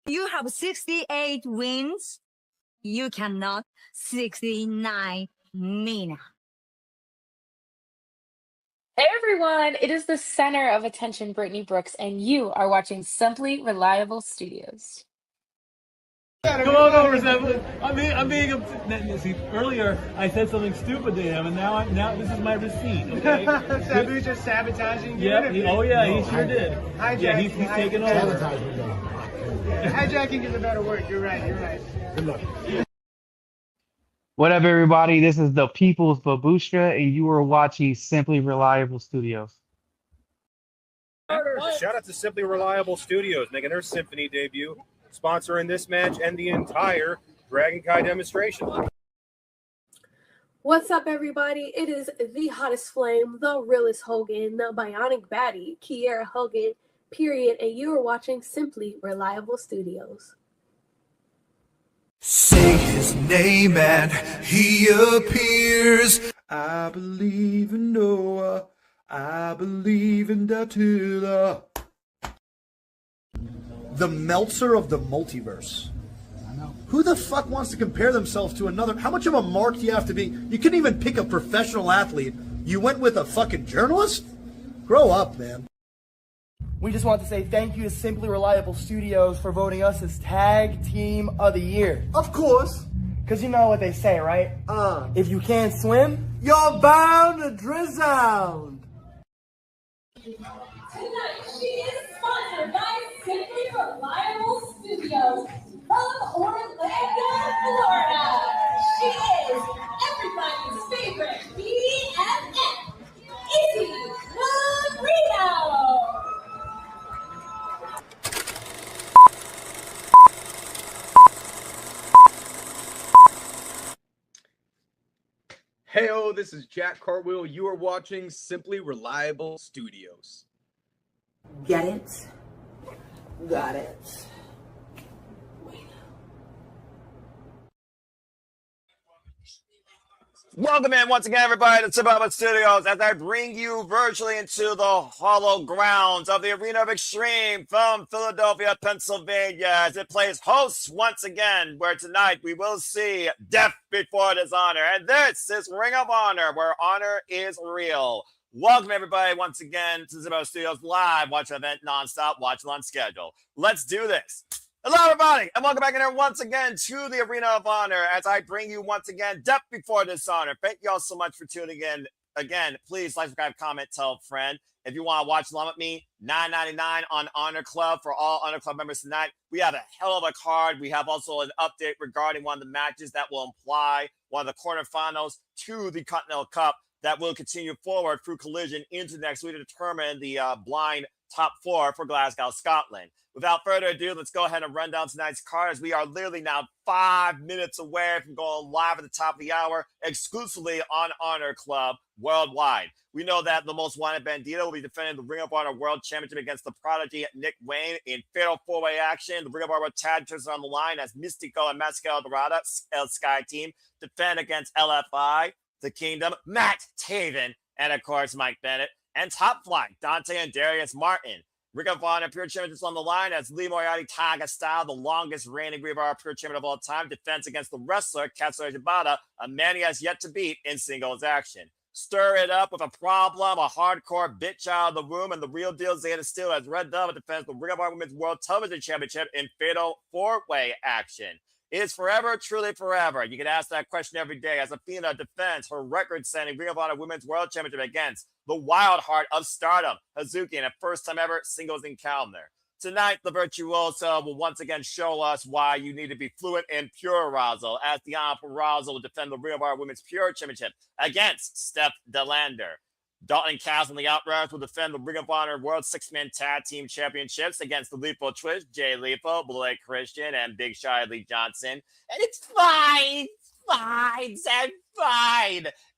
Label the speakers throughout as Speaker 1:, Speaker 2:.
Speaker 1: You have 68 wins. You cannot 69 Mina.
Speaker 2: Hey everyone, it is the center of attention, Brittany Brooks, and you are watching Simply Reliable Studios.
Speaker 3: Come on over, Steph. I'm being see, earlier I said something stupid to him, and now this is my receipt. Okay.
Speaker 4: Sabu's just sabotaging.
Speaker 3: Yep. He sure did.
Speaker 4: Hijacking.
Speaker 3: Yeah, he's taking over.
Speaker 4: Hijacking is a better word. You're right.
Speaker 3: Good luck.
Speaker 5: What up, everybody? This is the People's Babushka, and you are watching Simply Reliable Studios.
Speaker 6: Shout out to Simply Reliable Studios making their Symphony debut, sponsoring this match and the entire Dragon Kai demonstration.
Speaker 7: What's up, everybody? It is the hottest flame, the realest Hogan, the bionic baddie, Kiera Hogan, period, and you are watching Simply Reliable Studios.
Speaker 8: Say his name and he appears. I believe in Noah. I believe in Datula. The Meltzer of the multiverse. I know. Who the fuck wants to compare themselves to another? How much of a mark do you have to be? You couldn't even pick a professional athlete. You went with a fucking journalist? Grow up, man.
Speaker 9: We just want to say thank you to Simply Reliable Studios for voting us as Tag Team of the Year.
Speaker 8: Of course.
Speaker 9: Because you know what they say, right? If you can't swim, you're bound to drown.
Speaker 10: Tonight, she is sponsored by Simply Reliable Studios of Orlando, Florida. She is everybody's favorite BFF, Izzy Marino.
Speaker 11: Heyo, this is Jack Cartwheel. You are watching Simply Reliable Studios.
Speaker 12: Get it? Got it.
Speaker 13: Welcome in once again, everybody, to Simply Reliable Studios as I bring you virtually into the hollow grounds of the Arena of Extreme from Philadelphia, Pennsylvania, as it plays host once again, where tonight we will see Death Before Dishonor. And this is Ring of Honor, where honor is real. Welcome, everybody, once again to Simply Reliable Studios live. Watch the event nonstop, watch it on schedule. Let's do this. Hello, everybody, and welcome back in here once again to the Arena of Honor as I bring you once again Death Before Dishonor. Thank you all so much for tuning in. Again, please like, subscribe, comment, tell a friend. If you want to watch along with me, $9.99 on Honor Club for all Honor Club members tonight. We have a hell of a card. We have also an update regarding one of the matches that will imply one of the quarterfinals to the Continental Cup that will continue forward through Collision into next week to determine the blind top four for Glasgow, Scotland. Without further ado, let's go ahead and run down tonight's card as we are literally now 5 minutes away from going live at the top of the hour exclusively on Honor Club worldwide. We know that the most wanted Bandido will be defending the Ring of Honor World Championship against the prodigy Nick Wayne in fatal four-way action. The Ring of Honor tag teams are on the line as Mystico and Mascara Dorada, El Sky Team, defend against LFI, The Kingdom, Matt Taven, and of course Mike Bennett, and Top Flight, Dante and Darius Martin. Ring of Honor Pure Champions on the line as Lee Moriarty Taga style, the longest reigning Ring of Honor Pure Champion of all time, defends against the wrestler Katsura Shibata, a man he has yet to beat in singles action. Stir it up with a problem, a hardcore bitch out of the room, and the real deal Zeta Steel as Red Velvet defends the Ring of Honor Women's World Television Championship in fatal four-way action. It is forever, truly forever. You can ask that question every day as Athena defends her record-setting Ring of Honor Women's World Championship against the Wild Heart of Stardom, Hazuki, in a first-time ever singles encounter. Tonight, the Virtuoso will once again show us why you need to be fluent in Purrazzo, as Deonna Purrazzo will defend the Ring of Honor Women's Pure Championship against Steph DeLander. Dalton and the Outrunners will defend the Ring of Honor World Six-Man Tag Team Championships against the Lethal Twist, Jay Lethal, Blake Christian, and Big Shy Lee Johnson. And it's fine,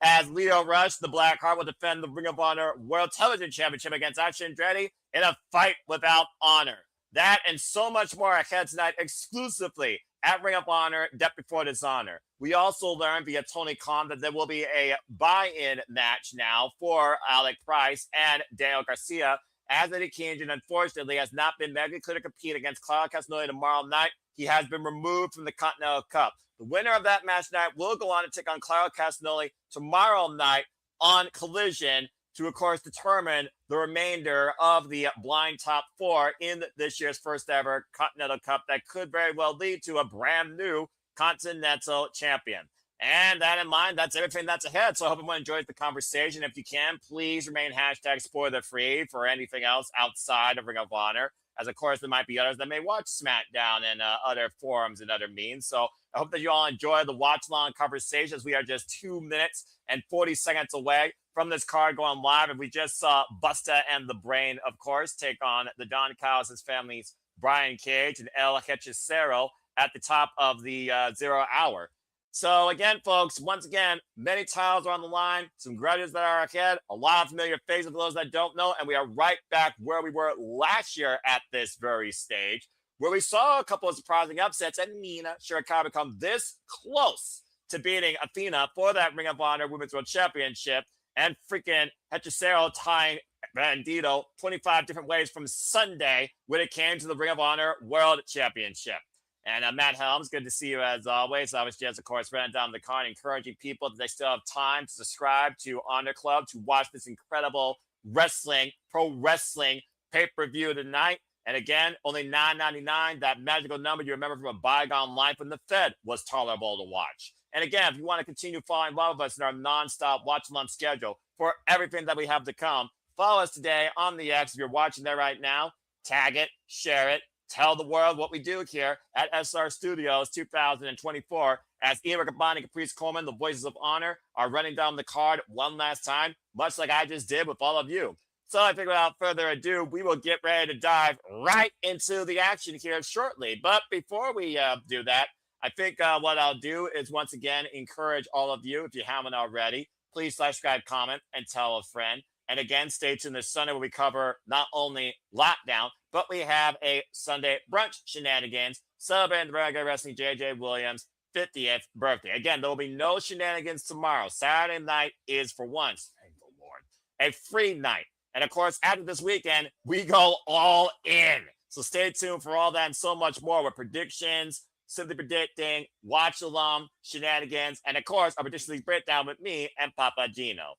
Speaker 13: as Leo Rush, the Black Heart, will defend the Ring of Honor World Television Championship against Andretti in a fight without honor. That and so much more ahead tonight exclusively at Ring of Honor, Death Before Dishonor. We also learned via Tony Khan that there will be a buy-in match now for Alec Price and Daniel Garcia as Eddie Kingston, unfortunately, has not been medically cleared to compete against Claudio Castagnoli tomorrow night. He has been removed from the Continental Cup. The winner of that match tonight will go on to take on Claudio Castagnoli tomorrow night on Collision to, of course, determine the remainder of the blind top 4 in this year's first ever Continental Cup that could very well lead to a brand new Continental champion. And that in mind, that's everything that's ahead. So I hope everyone enjoys the conversation. If you can, please remain #spoiler-free for anything else outside of Ring of Honor. As, of course, there might be others that may watch SmackDown and other forums and other means. So I hope that you all enjoy the watch-along conversations. We are just 2 minutes and 40 seconds away from this card going live. And we just saw Busta and the Brain, of course, take on the Don Callis' family's Brian Cage and El Hechicero at the top of the 0 hour. So again, folks, once again, many titles are on the line, some grudges that are ahead, a lot of familiar faces for those that don't know, and we are right back where we were last year at this very stage, where we saw a couple of surprising upsets, and Mina Shirakawa become this close to beating Athena for that Ring of Honor Women's World Championship, and freaking Hechicero tying Bandido 25 different ways from Sunday when it came to the Ring of Honor World Championship. And Matt Helms, good to see you as always. Obviously, as of course, ran down the card, encouraging people that they still have time to subscribe to Honor Club to watch this incredible wrestling, pro wrestling pay-per-view tonight. And again, only $9.99, that magical number you remember from a bygone life when the Fed was tolerable to watch. And again, if you want to continue falling in love with us in our non-stop watch-along schedule for everything that we have to come, follow us today on the X. If you're watching there right now, tag it, share it, tell the world what we do here at SR Studios 2024 as Ian Riccaboni and Caprice Coleman, the voices of honor, are running down the card one last time, much like I just did with all of you. So I think without further ado, we will get ready to dive right into the action here shortly. But before we do that, I think what I'll do is once again encourage all of you, if you haven't already, please subscribe, comment, and tell a friend. And again, stay tuned this Sunday where we cover not only Lockdown, but we have a Sunday brunch shenanigans celebrating the regular wrestling JJ Williams' 50th birthday. Again, there will be no shenanigans tomorrow. Saturday night is, for once, thank the Lord, a free night. And of course, after this weekend, we go all in. So stay tuned for all that and so much more with predictions, simply predicting, watch along, shenanigans, and of course, a predictions breakdown with me and Papa Gino.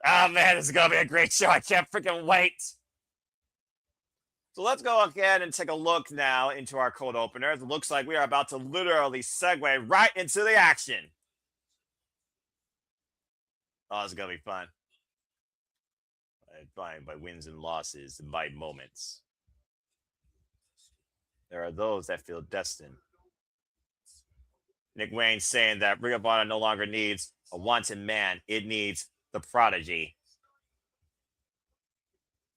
Speaker 13: Oh man, this is going to be a great show. I can't freaking wait. So let's go ahead and take a look now into our cold openers. It looks like we are about to literally segue right into the action. Oh, it's going to be fun. By wins and losses and by moments. There are those that feel destined. Nick Wayne saying that Ring of Honor no longer needs a wanted man. It needs the prodigy.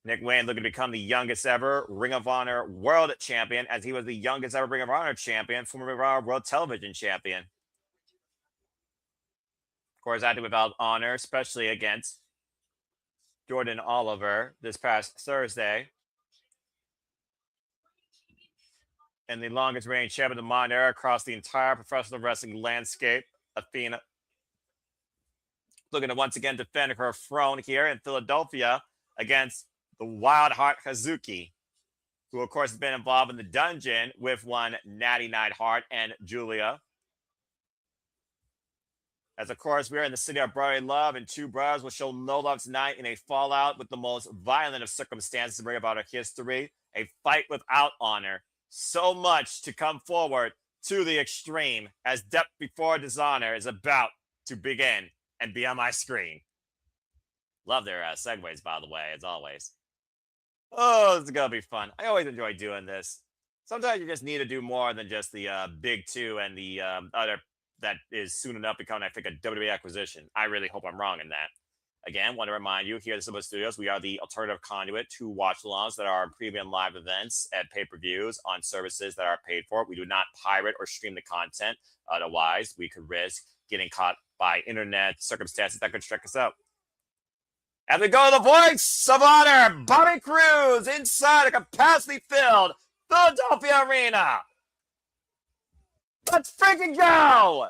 Speaker 13: Nick Wayne looking to become the youngest ever Ring of Honor World Champion, as he was the youngest ever Ring of Honor Champion, former Ring of Honor World Television Champion. Of course, acting without honor, especially against Jordan Oliver this past Thursday. And the longest reigning champion of the modern era across the entire professional wrestling landscape, Athena, looking to once again defend her throne here in Philadelphia against the Wild Heart Hazuki, who of course has been involved in the dungeon with one Natty Neidhart and Julia. As of course, we are in the city of brotherly love, and two brothers will show no love tonight in a fallout with the most violent of circumstances to bring about our history, a fight without honor. So much to come forward to the extreme as Depth Before Dishonor is about to begin and be on my screen. Love their segues, by the way, as always. Oh, it's going to be fun. I always enjoy doing this. Sometimes you just need to do more than just the big two and the other that is soon enough becoming, I think, a WWE acquisition. I really hope I'm wrong in that. Again, want to remind you, here at the Simba Studios, we are the alternative conduit to watch-alongs that are premium live events at pay-per-views on services that are paid for. We do not pirate or stream the content. Otherwise, we could risk getting caught by internet circumstances that could check us out. As we go to the voice of honor, Bobby Cruz inside a capacity-filled Philadelphia arena. Let's freaking go!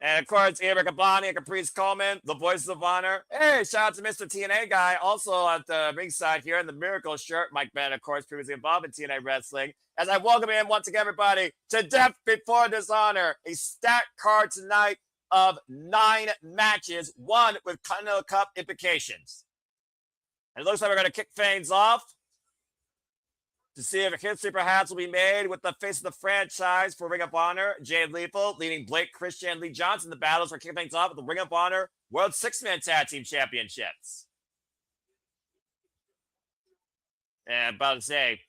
Speaker 13: And of course, Eric Abani and Caprice Coleman, the voices of honor. Hey, shout out to Mr. TNA guy, also at the ringside here in the Miracle shirt. Mike Bennett, of course, previously involved in TNA wrestling. As I welcome in once again, everybody, to Death Before Dishonor, a stacked card tonight of 9 matches, one with Continental Cup implications. And it looks like we're going to kick things off to see if history perhaps will be made with the face of the franchise for Ring of Honor, Jay Lethal, leading Blake Christian and Lee Johnson. The battles for kicking things off with the Ring of Honor World Six-Man Tag Team Championships. And about to say,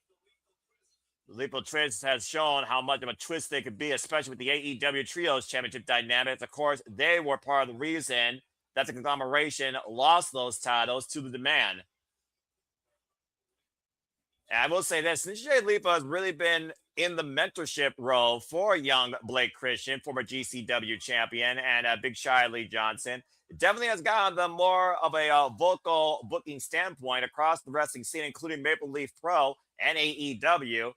Speaker 13: the Lethal Twist has shown how much of a twist they could be, especially with the AEW Trios Championship dynamics. Of course, they were part of the reason that the conglomeration lost those titles to the Demand. And I will say this, since Jay Lethal has really been in the mentorship role for young Blake Christian, former GCW champion, and Big Shy Lee Johnson, it definitely has gotten them more of a vocal booking standpoint across the wrestling scene, including Maple Leaf Pro and AEW.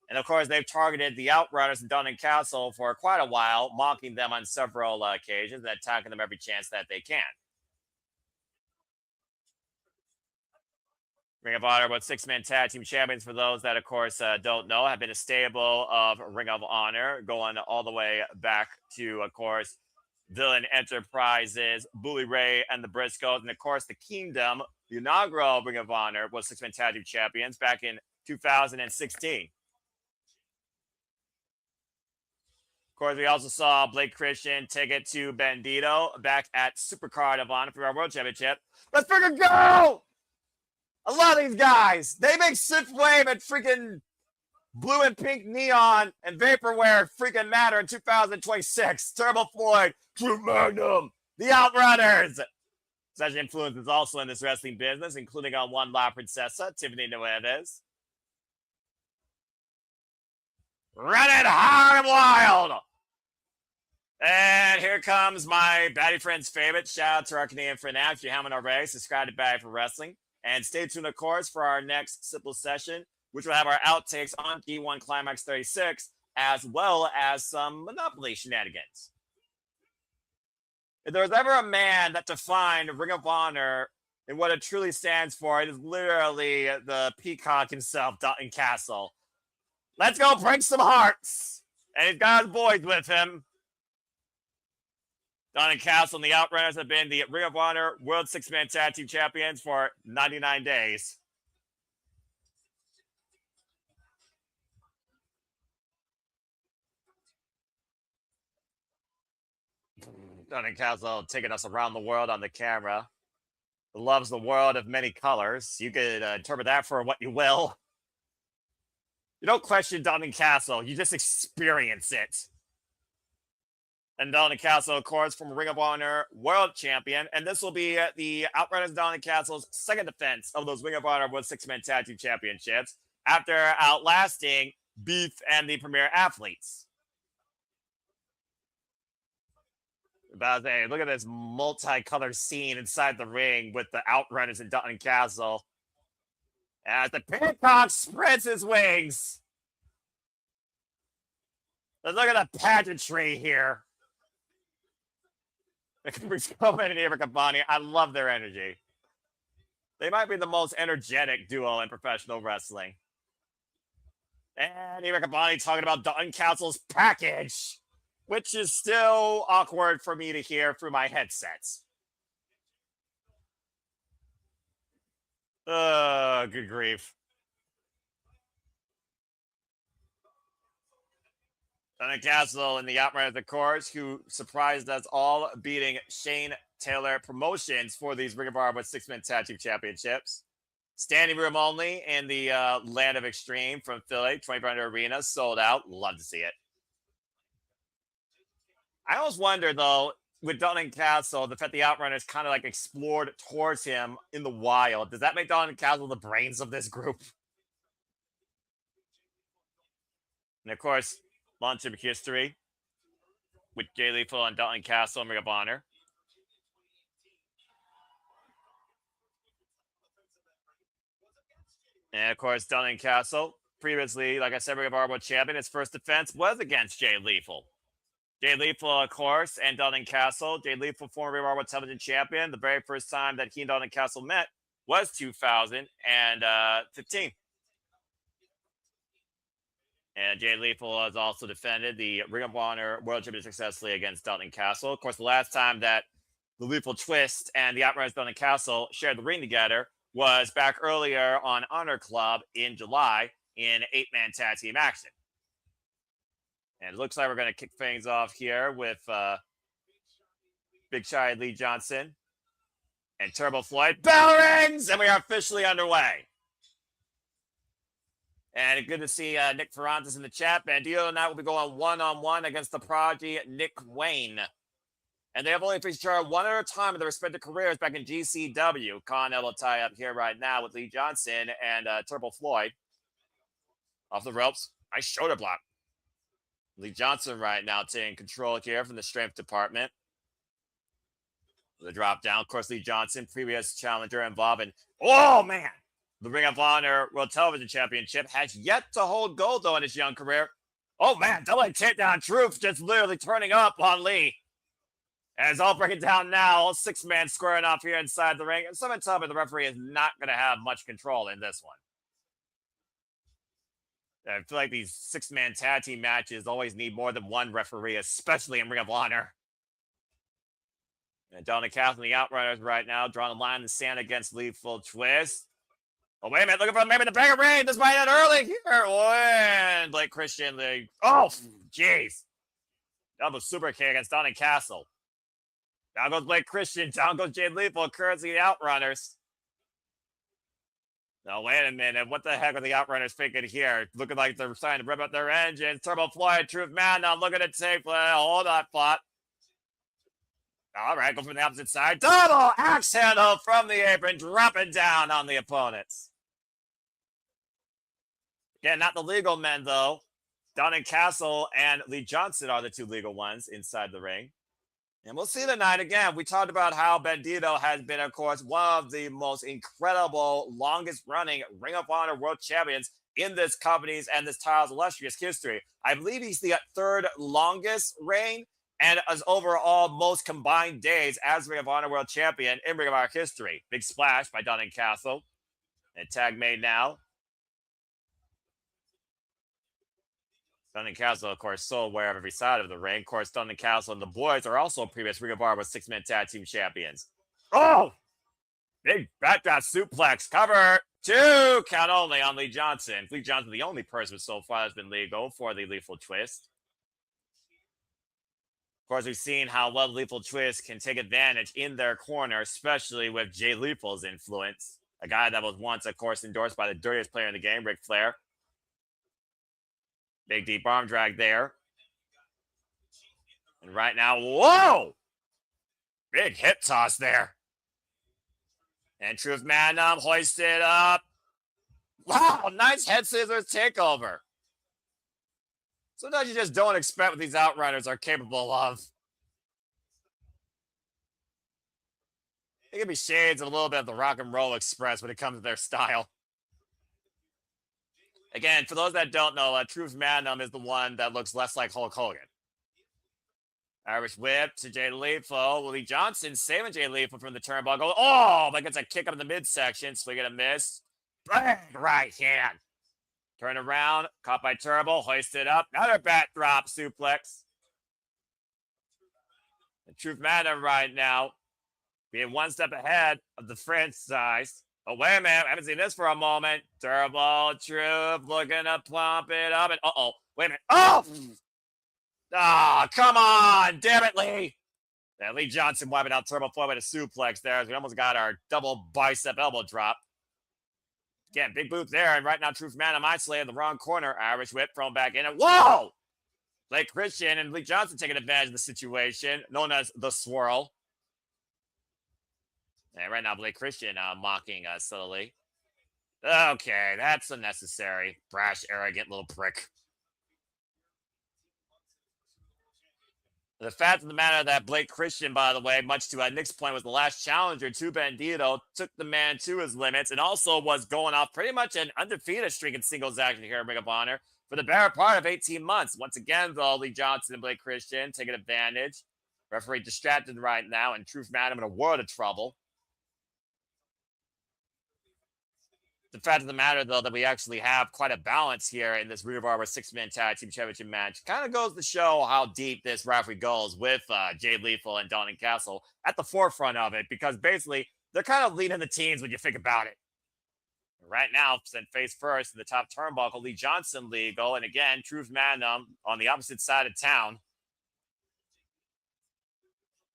Speaker 13: And of course, they've targeted the Outrunners and Dalton Castle for quite a while, mocking them on several occasions and attacking them every chance that they can. Ring of Honor, what six-man tag team champions, for those that, of course, don't know, have been a stable of Ring of Honor, going all the way back to, of course, Villain Enterprises, Bully Ray, and the Briscoes. And, of course, the Kingdom, the inaugural Ring of Honor, was six-man tag team champions back in 2016. Of course, we also saw Blake Christian take it to Bandido back at Supercard of Honor for our World Championship. Let's freaking go! I love these guys. They make Sith Flame and freaking blue and pink neon and vaporware freaking matter in 2026. Turbo Floyd, True Magnum, the Outrunners. Such influence is also in this wrestling business, including on one La Princesa, Tiffany Nueves. Run it hard and wild. And here comes my baddie friend's favorite. Shout out to our Canadian friend, if you haven't already, subscribe to Baddie for Wrestling. And stay tuned, of course, for our next Simple session, which will have our outtakes on G1 Climax 36, as well as some Monopoly shenanigans. If there was ever a man that defined Ring of Honor and what it truly stands for, it is literally the peacock himself, Dalton Castle. Let's go break some hearts. And he's got his boys with him. Dalton Castle and the Outrunners have been the Ring of Honor World Six-Man Tag Team Champions for 99 days. Dalton Castle taking us around the world on the camera. Loves the world of many colors. You could interpret that for what you will. You don't question Dalton Castle. You just experience it. And Dalton Castle, of course, from Ring of Honor World Champion. And this will be the Outrunners Dalton Castle's second defense of those Ring of Honor World Six-Man Tag Team Championships after outlasting Beef and the Premier Athletes. About to say, look at this multicolored scene inside the ring with the Outrunners and Dalton Castle. As the peacock spreads his wings. Let's look at the pageantry here. And Eric Abani, I love their energy. They might be the most energetic duo in professional wrestling. And Eric Abani talking about Dalton Castle's package, which is still awkward for me to hear through my headsets. Good grief. Dalton Castle and the Outrunners, of course, who surprised us all, beating Shane Taylor Promotions for these Ring of Honor Six-Man Tag Team Championships. Standing room only in the Land of Extreme from Philly, 2400 Arena, sold out. Love to see it. I always wonder, though, with Dalton Castle, the fact the Outrunners kind of like explored towards him in the wild, does that make Dalton Castle the brains of this group? And of course, launch of history with Jay Lethal and Dalton Castle and Ring of Honor. And of course, Dalton Castle, previously, like I said, Ring of Honor champion, his first defense was against Jay Lethal. Jay Lethal, of course, and Dalton Castle. Jay Lethal, former Ring of Honor World Television Champion. The very first time that he and Dalton Castle met was 2015. And Jay Lethal has also defended the Ring of Honor World Championship successfully against Dalton Castle. Of course, the last time that the Lethal Twist and the Outrunners Dalton Castle shared the ring together was back earlier on Honor Club in July in 8-man tag team action. And it looks like we're going to kick things off here with Big Shy Lee Johnson and Turbo Floyd. Bell rings, and we are officially underway. And good to see Nick Ferrantes in the chat. Bandido and I will be going one-on-one against the prodigy Nick Wayne. And they have only faced each other one at a time in their respective careers back in GCW. Con elbow tie up here right now with Lee Johnson and Turbo Floyd. Off the ropes. Nice shoulder block. Lee Johnson right now taking control here from the strength department. The drop down. Of course, Lee Johnson, previous challenger involving, oh man, the Ring of Honor World Television Championship, has yet to hold gold though in his young career. Oh man, double takedown. Truth just literally turning up on Lee. And it's all breaking down now. 6-man squaring off here inside the ring. And someone tell me the referee is not going to have much control in this one. I feel like these 6-man tag team matches always need more than one referee, especially in Ring of Honor. And Dalton Castle and the Outrunners right now drawing the line in the sand against Lethal Twist. Oh, wait a minute. Looking for maybe the bigger ring. This might end early here. And Blake Christian. Oh, jeez. Double super kick against Dalton Castle. Down goes Blake Christian. Down goes Jay Lethal, courtesy of the Outrunners. Now, wait a minute. What the heck are the Outrunners thinking here? Looking like they're trying to rip up their engines. Turbo Floyd, Truth Man, now looking at tape. Hold that thought. All right, go from the opposite side. Double axe handle from the apron, dropping down on the opponents. Again, not the legal men, though. Dalton Castle and Lee Johnson are the two legal ones inside the ring. And we'll see tonight again. We talked about how Bandido has been, of course, one of the most incredible, longest-running Ring of Honor World Champions in this company's and this title's illustrious history. I believe he's the third longest reign and as overall most combined days as Ring of Honor World Champion in Ring of Honor history. Big splash by Dalton Castle. And tag made now. Dalton Castle, of course, so aware of every side of the ring. Of course, Dalton Castle and the boys are also previous Ring of Honor 6-man tag team champions. Oh! Big backdrop suplex. Cover. 2 count only on Lee Johnson. Lee Johnson, the only person so far that's been legal for the Lethal Twist. Of course, we've seen how well Lethal Twist can take advantage in their corner, especially with Jay Lethal's influence. A guy that was once, of course, endorsed by the dirtiest player in the game, Ric Flair. Big deep arm drag there. And right now, whoa! Big hip toss there. And Truth Magnum hoisted up. Wow, nice head scissors takeover. Sometimes you just don't expect what these Outrunners are capable of. They can be shades of a little bit of the Rock and Roll Express when it comes to their style. Again, for those that don't know, Truth Magnum is the one that looks less like Hulk Hogan. Irish whip to Jay Lethal. Lee Johnson saving Jay Lethal from the turnbuckle. Oh, but gets a kick up in the midsection. Swing and a miss. Bang! Right hand. Turn around. Caught by Turbo. Hoisted up. Another backdrop suplex. And Truth Magnum right now being one step ahead of the franchise. Oh, wait a minute. I haven't seen this for a moment. Turbo, Truth, looking to pump it up. And uh-oh. Wait a minute. Oh! Ah, oh, come on. Damn it, Lee. Yeah, Lee Johnson wiping out Turbo Floyd with a suplex there. We almost got our double bicep elbow drop. Again, big boot there. And right now, Truth Magnum isolated in the wrong corner. Irish whip thrown back in. And whoa! Blake Christian and Lee Johnson taking advantage of the situation, known as the swirl. And right now, Blake Christian mocking subtly. Okay, that's unnecessary. Brash, arrogant little prick. The fact of the matter that Blake Christian, by the way, much to Nick's point, was the last challenger to Bandido, took the man to his limits, and also was going off pretty much an undefeated streak in singles action here in Ring of Honor. for the better part of 18 months. Once again, though, Lee Johnson and Blake Christian taking advantage. Referee distracted right now, and Truth Madam in a world of trouble. The fact of the matter, though, that we actually have quite a balance here in this Ring of Honor 6-man tag team championship match kind of goes to show how deep this rivalry goes with Jay Lethal and Dalton Castle at the forefront of it, because basically they're kind of leading the teams when you think about it. Right now, sent face first in the top turnbuckle, Lee Johnson legal, and again, Truth Madam on the opposite side of town.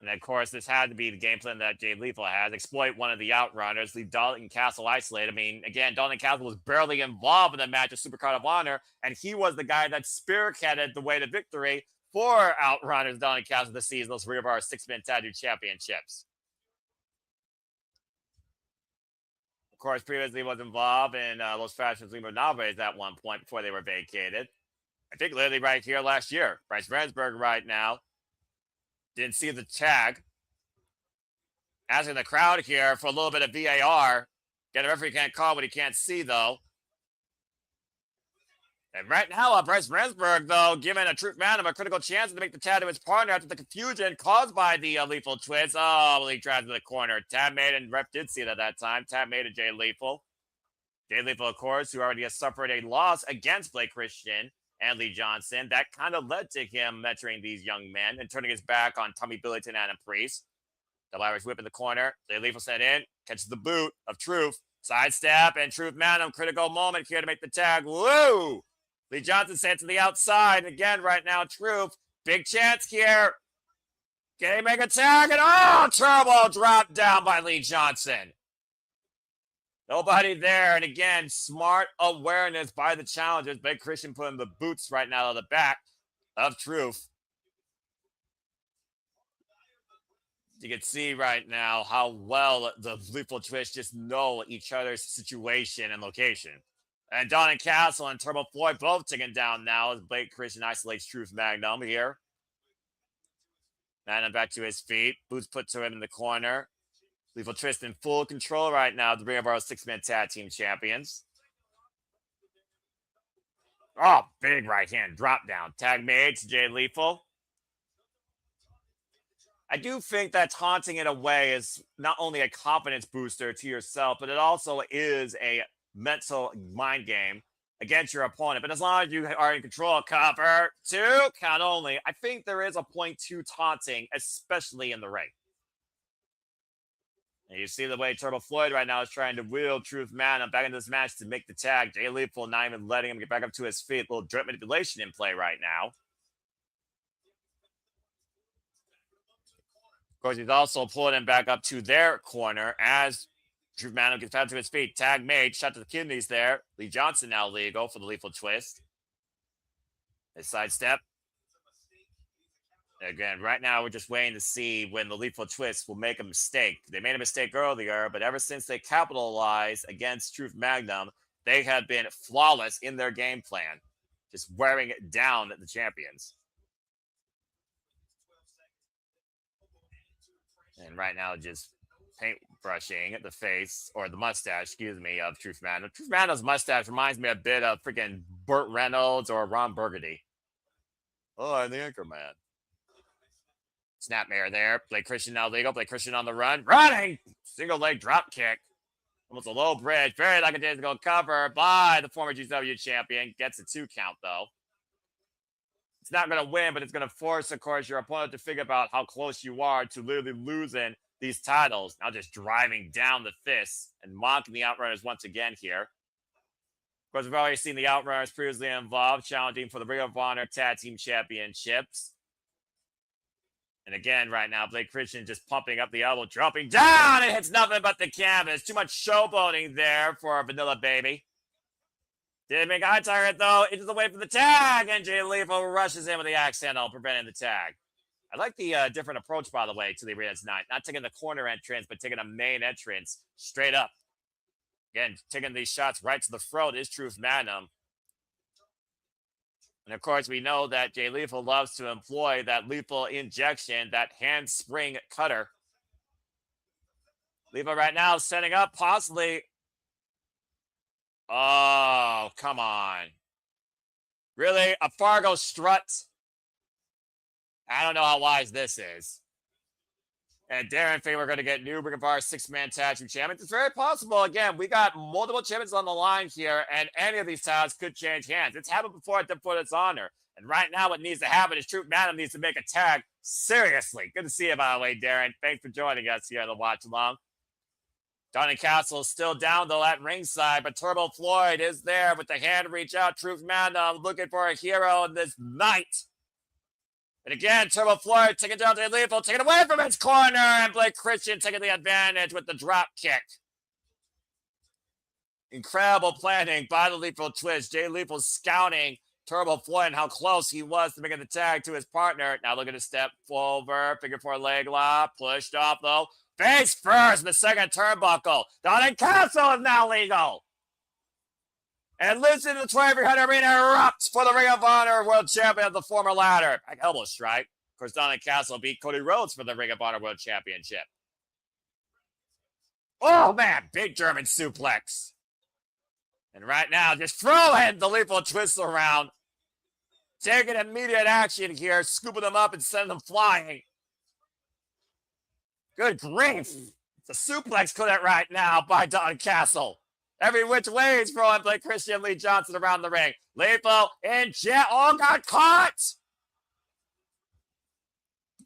Speaker 13: And of course, this had to be the game plan that Jay Lethal has. Exploit one of the Outrunners, leave Dalton Castle isolated. I mean, again, Dalton Castle was barely involved in the match of Supercard of Honor, and he was the guy that spearheaded the way to victory for Outrunners, Dalton Castle, this season, those Ring of Honor 6-man tag team championships. Of course, previously was involved in Los Fashions Lima Naves at one point before they were vacated. I think literally right here last year. Bryce Ransberg right now. Didn't see the tag. Asking the crowd here for a little bit of VAR. Get a referee can't call what he can't see, though. And right now, Bryce Ransberg, though, giving a Truth Madam a critical chance to make the tag to his partner after the confusion caused by the lethal twist. Oh, well, he drives to the corner. Tab made, and ref did see it at that time. Tab made to Jay Lethal. Jay Lethal, of course, who already has suffered a loss against Blake Christian and Lee Johnson. That kind of led to him mentoring these young men and turning his back on Tommy Billington and Adam Priest. The Irish whip in the corner. Jay Lethal sent in, catches the boot of Truth. Sidestep, and Truth Madam, critical moment here to make the tag. Woo! Lee Johnson sent to the outside. Again, right now, Truth. Big chance here. Can he make a tag? And turbo drop down by Lee Johnson. Nobody there. And again, smart awareness by the challengers. Blake Christian putting the boots right now to the back of Truth. You can see right now how well the Lethal Twist just know each other's situation and location. And Dalton Castle and Turbo Floyd both taken down now as Blake Christian isolates Truth Magnum here. Magnum back to his feet. Boots put to him in the corner. Lethal Twist in full control right now. The Ring of Honor 6-man tag team champions. Oh, big right hand drop down. Tag made to Jay Lethal. I do think that taunting in a way is not only a confidence booster to yourself, but it also is a mental mind game against your opponent. But as long as you are in control, cover 2, count only. I think there is a point to taunting, especially in the ring. And you see the way Turbo Floyd right now is trying to wheel Truth Madam back into this match to make the tag. Jay Lethal not even letting him get back up to his feet. A little drip manipulation in play right now. Of course, he's also pulling him back up to their corner as Truth Madam gets back to his feet. Tag made, shot to the kidneys there. Lee Johnson now legal for the Lethal Twist. His sidestep. Again, right now we're just waiting to see when the Lethal Twist will make a mistake. They made a mistake earlier, but ever since they capitalized against Truth Magnum, they have been flawless in their game plan, just wearing it down the champions. And right now, just paint brushing the face, or the mustache, excuse me, of Truth Magnum. Truth Magnum's mustache reminds me a bit of freaking Burt Reynolds or Ron Burgundy. Oh, I'm the Anchorman. Snapmare there. Blake Christian now legal. Blake Christian on the run. Running! Single leg drop kick. Almost a low bridge. Very lackadaisical cover by the former GCW champion. Gets a 2 count, though. It's not going to win, but it's going to force, of course, your opponent to figure out how close you are to literally losing these titles. Now just driving down the fists and mocking the Outrunners once again here. Of course, we've already seen the Outrunners previously involved, challenging for the Ring of Honor Tag Team Championships. And again, right now, Blake Christian just pumping up the elbow, dropping down. It hits nothing but the canvas. Too much showboating there for Vanilla Baby. Didn't make eye target, though. Into the way for the tag. And Jay Lethal rushes in with the axe handle, preventing the tag. I like the different approach, by the way, to the arena tonight. Not taking the corner entrance, but taking a main entrance straight up. Again, taking these shots right to the throat is Truth Magnum. And, of course, we know that Jay Lethal loves to employ that lethal injection, that handspring cutter. Lethal right now setting up possibly. Oh, come on. Really? A Fargo strut? I don't know how wise this is. And Darren think we're going to get new Ring of Honor 6-man tag team champions. It's very possible. Again, we got multiple champions on the line here, and any of these titles could change hands. It's happened before at Dishonor. And right now, what needs to happen is Truth Madam needs to make a tag. Seriously. Good to see you, by the way, Darren. Thanks for joining us here on the watch along. Donnie Castle is still down, though, at ringside, but Turbo Floyd is there with the hand reach out. Truth Madam looking for a hero in this night. And again, Turbo Floyd taking down to Lethal, taking away from his corner, and Blake Christian taking the advantage with the drop kick. Incredible planning by the Lethal Twist. Jay Lethal scouting Turbo Floyd and how close he was to making the tag to his partner. Now looking to step over, figure 4 leg lock, pushed off though. Face first in the second turnbuckle. Donnie Castle is now legal. And listen to the 2300 Arena erupts for the Ring of Honor World Champion of the former ladder. Back elbow strike. Of course, Donnie Castle beat Cody Rhodes for the Ring of Honor World Championship. Oh, man. Big German suplex. And right now, just throwing the Lethal Twist around. Taking immediate action here. Scooping them up and sending them flying. Good grief. It's a suplex clinic right now by Donnie Castle. Every which way he's throwing Blake Christian Lee Johnson around the ring. Lethal in jet. Oh, got caught.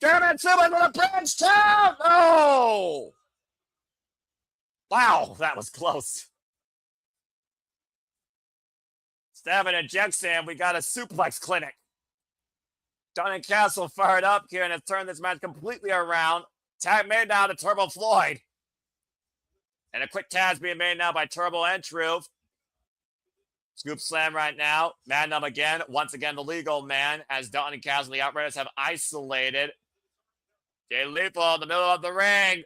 Speaker 13: German suplex with a bridge down. No. Wow, that was close. Stabbing and Jackson, we got a suplex clinic. Donnie Castle fired up here and has turned this match completely around. Tag made now to Turbo Floyd. And a quick tag being made now by Turbo and Truth. Scoop slam right now. Madnum again. Once again, the legal man as Dalton and Castle, the Outrunners, have isolated. Jay Lethal in the middle of the ring.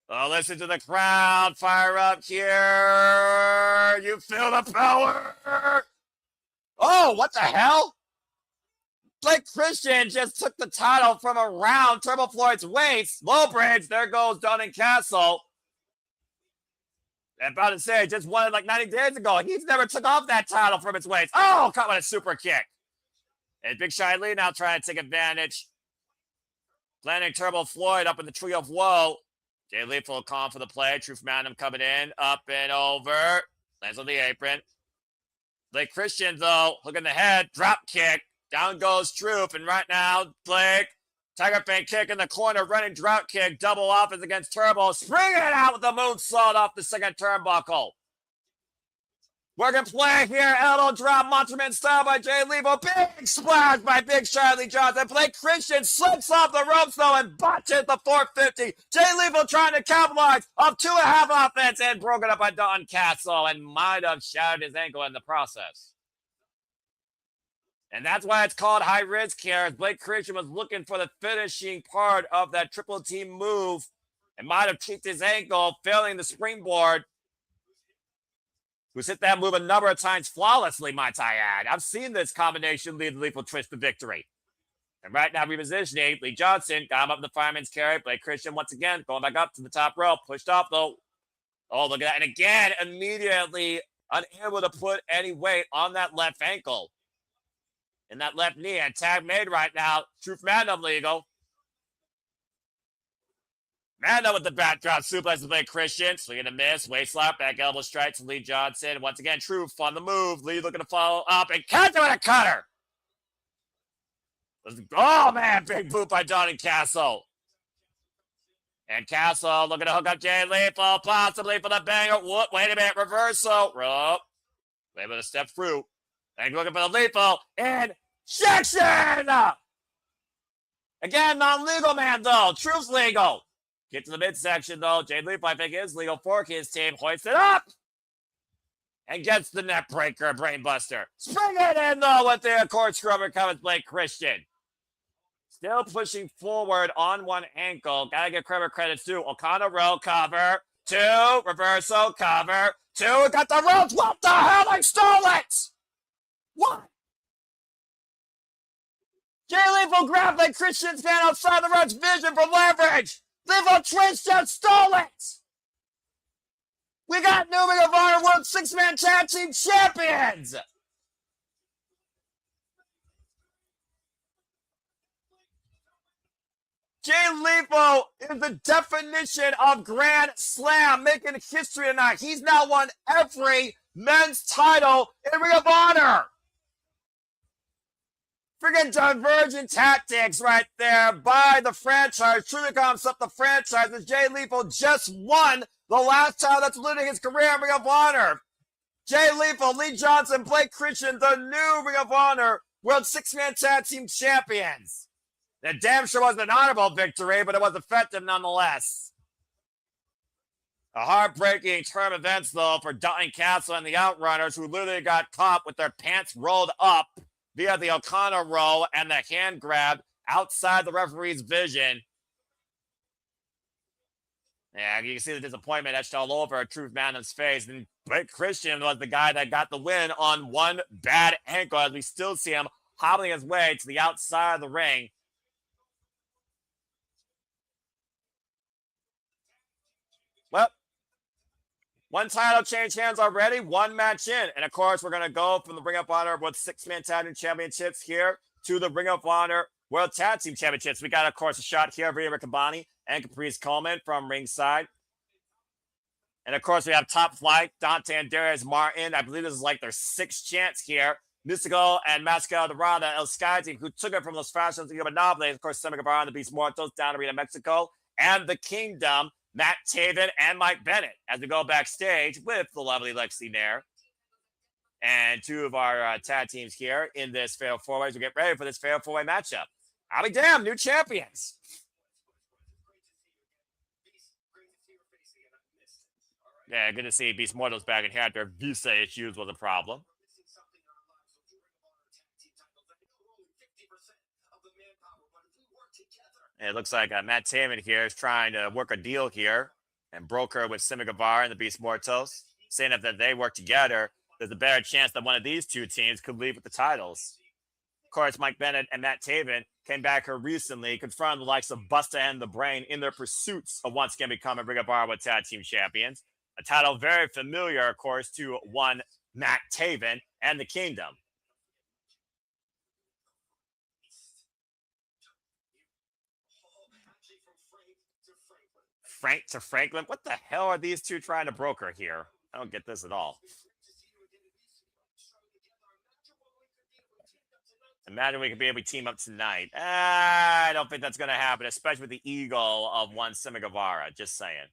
Speaker 13: Oh, listen to the crowd. Fire up here. You feel the power. Oh, what the hell? Blake Christian just took the title from around Turbo Floyd's waist. Low bridge. There goes Donnie Castle. I'm about to say, just won it like 90 days ago. He's never took off that title from its waist. Oh, caught with a super kick. And Big Shy Lee now trying to take advantage. Landing Turbo Floyd up in the Tree of Woe. Jay Lethal calling for the play. Truth Madam coming in. Up and over. Lands on the apron. Blake Christian, though, hooking the head. Drop kick. Down goes Truth, and right now, Blake, Tiger Fan kick in the corner, running drop kick, double offense against Turbo, springing it out with the moonsault off the second turnbuckle. Working play here, elbow drop, Monster Man style by Jay Lethal, big splash by Big Charlie Johnson. Blake Christian slips off the ropes though and botches the 450. Jay Lethal trying to capitalize off 2.5 offense and broken up by Dalton Castle and might have shattered his ankle in the process. And that's why it's called high risk here, as Blake Christian was looking for the finishing part of that triple team move and might have tweaked his ankle, failing the springboard. Who's hit that move a number of times flawlessly, might I add. I've seen this combination lead the Lethal Twist to victory. And right now, repositioning, Lee Johnson got him up in the fireman's carry. Blake Christian, once again, going back up to the top rope, pushed off, though. Oh, look at that. And again, immediately unable to put any weight on that left ankle. And that left knee, and tag made right now. Truth Madnum legal. Madnum with the backdrop suplex to Blake Christian. Swing and a miss. Waist slap. Back elbow strike to Lee Johnson. Once again, Truth on the move. Lee looking to follow up and catch him with a cutter. Oh, man. Big boot by Donnie Castle. And Castle looking to hook up Jay Lethal. Possibly for the banger. Whoop. Wait a minute. Reversal. Rope. Able to step through. And looking for the Lethal. And Jackson! Again, non-legal man, though. Truth's legal. Get to the midsection, though. Jay Lethal, I think, is legal for his team. Hoists it up. And gets the neck breaker, brainbuster. Spring it in, though, with the corkscrew overcome with Blake Christian. Still pushing forward on one ankle. Gotta give credit to O'Connor row cover. 2, reversal, cover. 2, got the ropes. What the hell? I stole it! What? Jay Lethal grabbed Blake Christian's man outside the ropes. Vision for leverage. Lethal Twist just stole it. We got new Ring of Honor World 6-man tag team champions. Jay Lethal is the definition of Grand Slam, making history tonight. He's now won every men's title in Ring of Honor. Freaking divergent tactics right there by the franchise. Truly comes up the franchise as Jay Lethal just won the last time that's looting his career in Ring of Honor. Jay Lethal, Lee Johnson, Blake Christian, the new Ring of Honor World Six-Man Tag Team Champions. That damn sure wasn't an honorable victory, but it was effective nonetheless. A heartbreaking turn of events, though, for Dalton Castle and the Outrunners, who literally got caught with their pants rolled up via the O'Connor roll and the hand grab outside the referee's vision. Yeah, you can see the disappointment etched all over Truth Manham's face. And Blake Christian was the guy that got the win on one bad ankle, as we still see him hobbling his way to the outside of the ring. Well, one title change hands already, one match in. And of course, we're going to go from the Ring of Honor World Six-Man Tag Team Championships here to the Ring of Honor World Tag Team Championships. We got, of course, a shot here of Rhea Riccaboni and Caprice Coleman from ringside. And of course, we have Top Flight, Dante and Darius Martin. I believe this is like their sixth chance here. Mystical and Mascara Dorada, El Sky Team, who took it from Los Fashions to Noble. Of course, Sammy Guevara and the Beast Mortos down Arena, Mexico. And the Kingdom, Matt Taven and Mike Bennett, as we go backstage with the lovely Lexi Nair. And two of our tag teams here in this Fatal 4-Way as we get ready for this Fatal 4-Way matchup. I'll be damned, new champions. Yeah, good to see Beast Mortals back in here after visa issues was a problem. And it looks like Matt Taven here is trying to work a deal here and broker with Sammy Guevara and the Beast Mortos, saying that they work together, there's a better chance that one of these two teams could leave with the titles. Of course, Mike Bennett and Matt Taven came back here recently, confronting the likes of Busta and the Brain in their pursuits of once again becoming Ring of Honor Tag Team Champions. A title very familiar, of course, to one Matt Taven and the Kingdom. Frank to Franklin? What the hell are these two trying to broker here? I don't get this at all. Imagine we could be able to team up tonight. I don't think that's going to happen, especially with the ego of one Sammy Guevara. Just saying.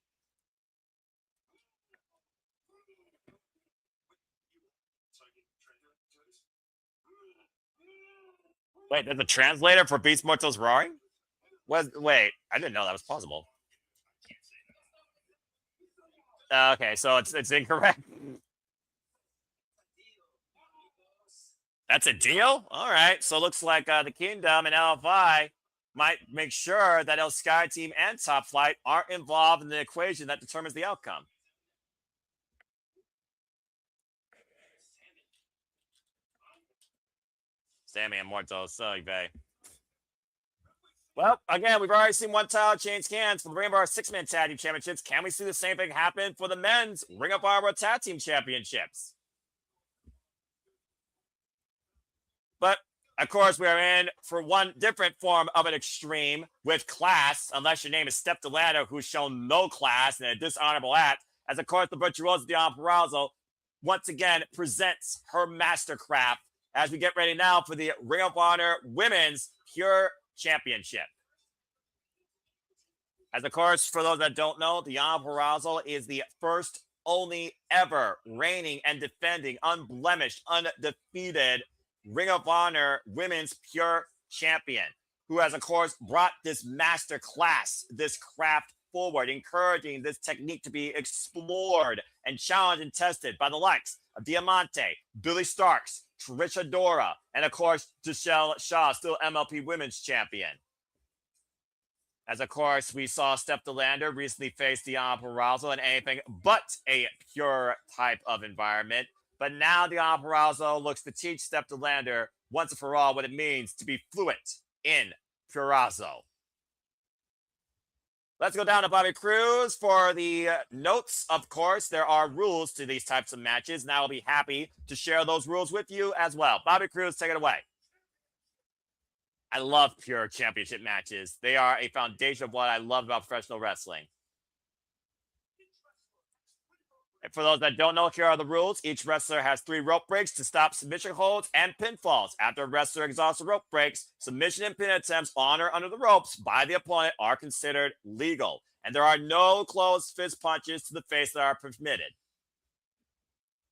Speaker 13: Wait, there's a translator for Beast Mortos Roaring? Wait, I didn't know that was possible. Okay, so it's incorrect. That's a deal? All right. So it looks like the Kingdom and LFI might make sure that El Sky Team and Top Flight aren't involved in the equation that determines the outcome. Sammy and Mortos, so well, again, we've already seen one title change hands for the Ring of Honor Six-Man Tag Team Championships. Can we see the same thing happen for the men's Ring of Honor Tag Team Championships? But, of course, we are in for one different form of an extreme with class, unless your name is Steph DeLander, who's shown no class in a dishonorable act, as, of course, the Butcher Rose Deonna Purrazzo once again presents her mastercraft as we get ready now for the Ring of Honor Women's Pure Championship. As, of course, for those that don't know, Deonna Purrazzo is the first, only ever reigning and defending, unblemished, undefeated Ring of Honor Women's Pure Champion, who has, of course, brought this master class, this craft forward, encouraging this technique to be explored and challenged and tested by the likes of Diamante, Billy Starks, Trisha Dora, and, of course, Giselle Shaw, still MLP Women's Champion. As, of course, we saw Steph DeLander recently face Deonna Purrazzo in anything but a pure type of environment. But now Deonna Purrazzo looks to teach Steph DeLander once and for all what it means to be fluent in Purrazzo. Let's go down to Bobby Cruz for the notes. Of course, there are rules to these types of matches, and I will be happy to share those rules with you as well. Bobby Cruz, take it away. I love pure championship matches. They are a foundation of what I love about professional wrestling. And for those that don't know, here are the rules. Each wrestler has 3 rope breaks to stop submission holds and pinfalls. After a wrestler exhausts the rope breaks, submission and pin attempts on or under the ropes by the opponent are considered legal. And there are no closed fist punches to the face that are permitted.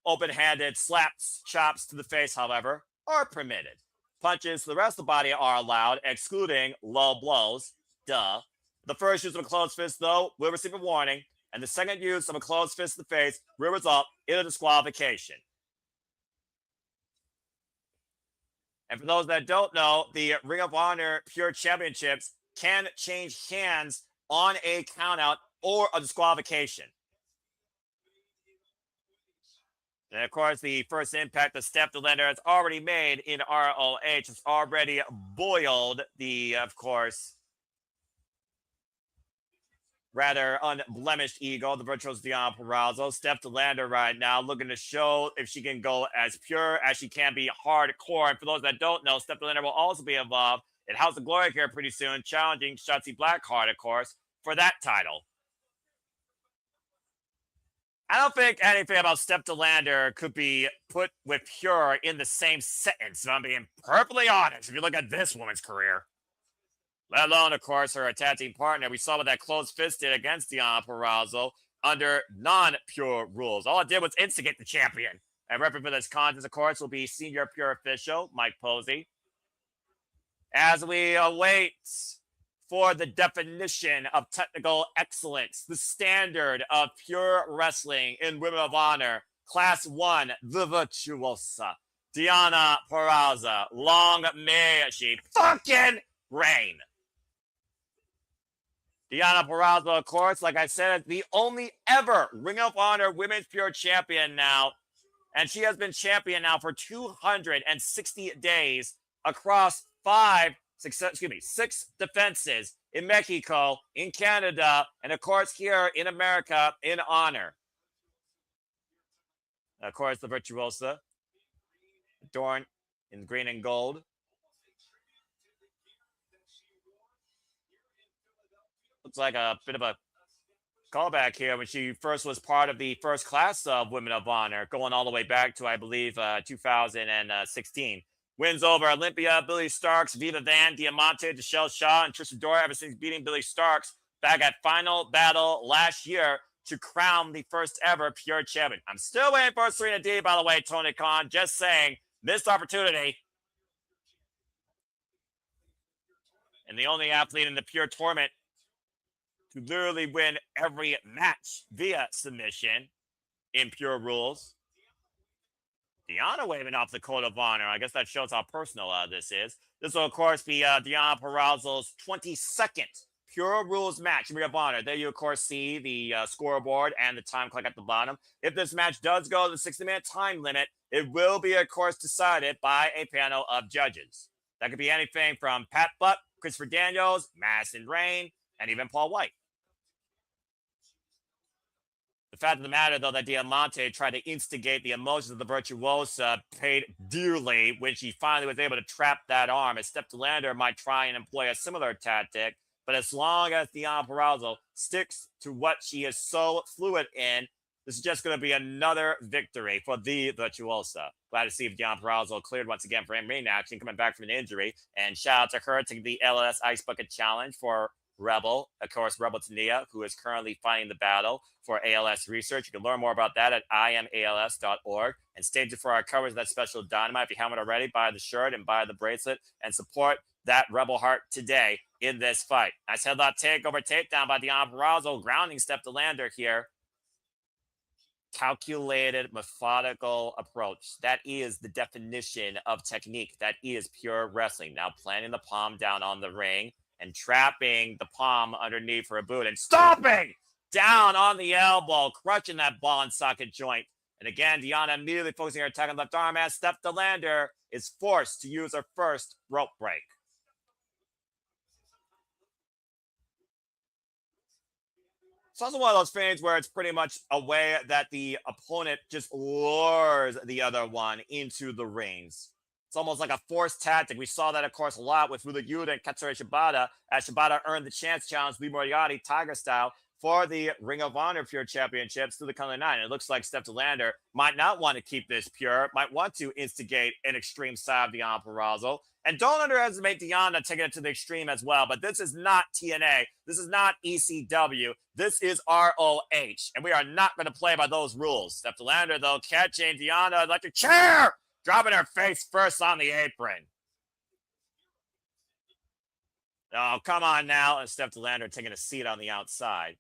Speaker 13: Open-handed slaps, chops to the face, however, are permitted. Punches to the rest of the body are allowed, excluding low blows. Duh. The first use of a closed fist, though, will receive a warning, and the second use of a closed fist to the face will result in a disqualification. And for those that don't know, the Ring of Honor Pure Championships can change hands on a countout or a disqualification. And of course, the first impact that Steph DeLander has already made in ROH has already boiled the, of course, rather unblemished ego, the virtuoso Deonna Purrazzo. Steph DeLander right now looking to show if she can go as pure as she can be hardcore. And for those that don't know, Steph DeLander will also be involved in House of Glory here pretty soon, challenging Shotzi Blackheart, of course, for that title. I don't think anything about Steph DeLander could be put with pure in the same sentence, if I'm being perfectly honest, if you look at this woman's career. Let alone, of course, her tag team partner. We saw what that closed fist did against Deonna Purrazzo under non-pure rules. All it did was instigate the champion. And referee for this contest, of course, will be senior pure official Mike Posey. As we await for the definition of technical excellence, the standard of pure wrestling in Women of Honor, Class 1, the virtuosa, Deonna Purrazzo. Long may she fucking reign. Deonna Purrazzo, of course, like I said, is the only ever Ring of Honor Women's Pure Champion now. And she has been champion now for 260 days across 6 defenses in Mexico, in Canada, and of course here in America in Honor. Of course, the virtuosa, adorned in green and gold. Looks like a bit of a callback here when she first was part of the first class of Women of Honor, going all the way back to, I believe, 2016. Wins over Olympia, Billy Starks, Viva Van, Diamante, Deshelle Shaw, and Trish Adora ever since beating Billy Starks back at Final Battle last year to crown the first ever Pure Champion. I'm still waiting for Serena D, by the way, Tony Khan. Just saying, missed opportunity. And the only athlete in the Pure Tournament to literally win every match via submission in Pure Rules. Deonna waving off the Code of Honor. I guess that shows how personal this is. This will, of course, be Deonna Purrazzo's 22nd Pure Rules match in Ring of Honor. There you, of course, see the scoreboard and the time clock at the bottom. If this match does go to the 60-minute time limit, it will be, of course, decided by a panel of judges. That could be anything from Pat Buck, Christopher Daniels, Madison Rain, and even Paul White. The fact of the matter, though, that Diamante tried to instigate the emotions of the virtuosa paid dearly when she finally was able to trap that arm, as Steph DeLander might try and employ a similar tactic. But as long as Deonna Purrazzo sticks to what she is so fluid in, this is just going to be another victory for the virtuosa. Glad to see Deonna Purrazzo cleared once again for in-ring action, coming back from an injury. And shout out to her taking the LS Ice Bucket Challenge for Rebel, of course, Rebel Tania, who is currently fighting the battle for ALS research. You can learn more about that at imals.org. And stay tuned for our coverage of that special Dynamite. If you haven't already, buy the shirt and buy the bracelet and support that Rebel Heart today in this fight. Nice headlock takeover takedown by Deonna Purrazzo, grounding Steph DeLander here. Calculated, methodical approach. That is the definition of technique. That is pure wrestling. Now planting the palm down on the ring and trapping the palm underneath for a boot and stomping down on the elbow, crushing that ball and socket joint. And again, Deonna immediately focusing her attack on the left arm as Steph DeLander is forced to use her first rope break. It's also one of those things where it's pretty much a way that the opponent just lures the other one into the rings. It's almost like a forced tactic. We saw that, of course, a lot with Wheeler Yuta and Katsura Shibata, as Shibata earned the chance to challenge Lee Moriarty, Tiger style, for the Ring of Honor Pure Championships through the Color 9. It looks like Steph DeLander might not want to keep this pure, might want to instigate an extreme side of Deonna Purrazzo. And don't underestimate Deonna taking it to the extreme as well. But this is not TNA. This is not ECW. This is ROH. And we are not going to play by those rules. Steph DeLander, though, catching Deonna like a chair, dropping her face first on the apron. Oh, come on now. And Steph DeLander taking a seat on the outside.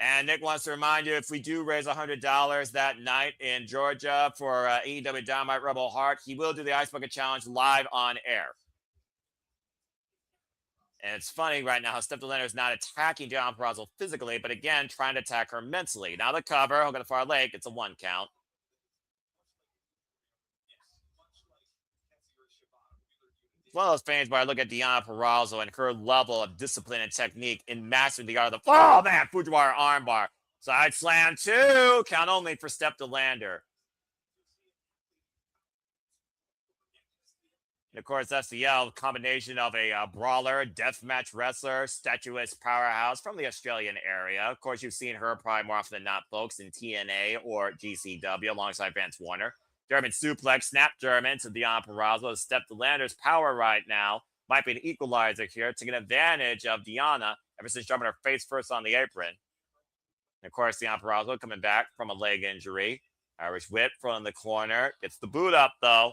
Speaker 13: And Nick wants to remind you, if we do raise $100 that night in Georgia for AEW Dynamite Rebel Heart, he will do the Ice Bucket Challenge live on air. And it's funny right now how Steph DeLander is not attacking Deonna Purrazzo physically, but again, trying to attack her mentally. Now the cover, hook on the far leg, it's a 1 count. It's one of those things where I look at Deonna Purrazzo and her level of discipline and technique in mastering the art of the, oh man, Fujiwara armbar. Side slam 2, count only for Steph DeLander. And of course, SCL, combination of a brawler, deathmatch wrestler, statuesque powerhouse from the Australian area. Of course, you've seen her probably more often than not, folks, in TNA or GCW alongside Vance Warner. German suplex, snap German to Deonna Purrazzo. Steph DeLander's power right now might be an equalizer here, taking advantage of Deonna ever since jumping her face first on the apron. And of course, Deonna Purrazzo coming back from a leg injury. Irish whip from the corner. Gets the boot up, though.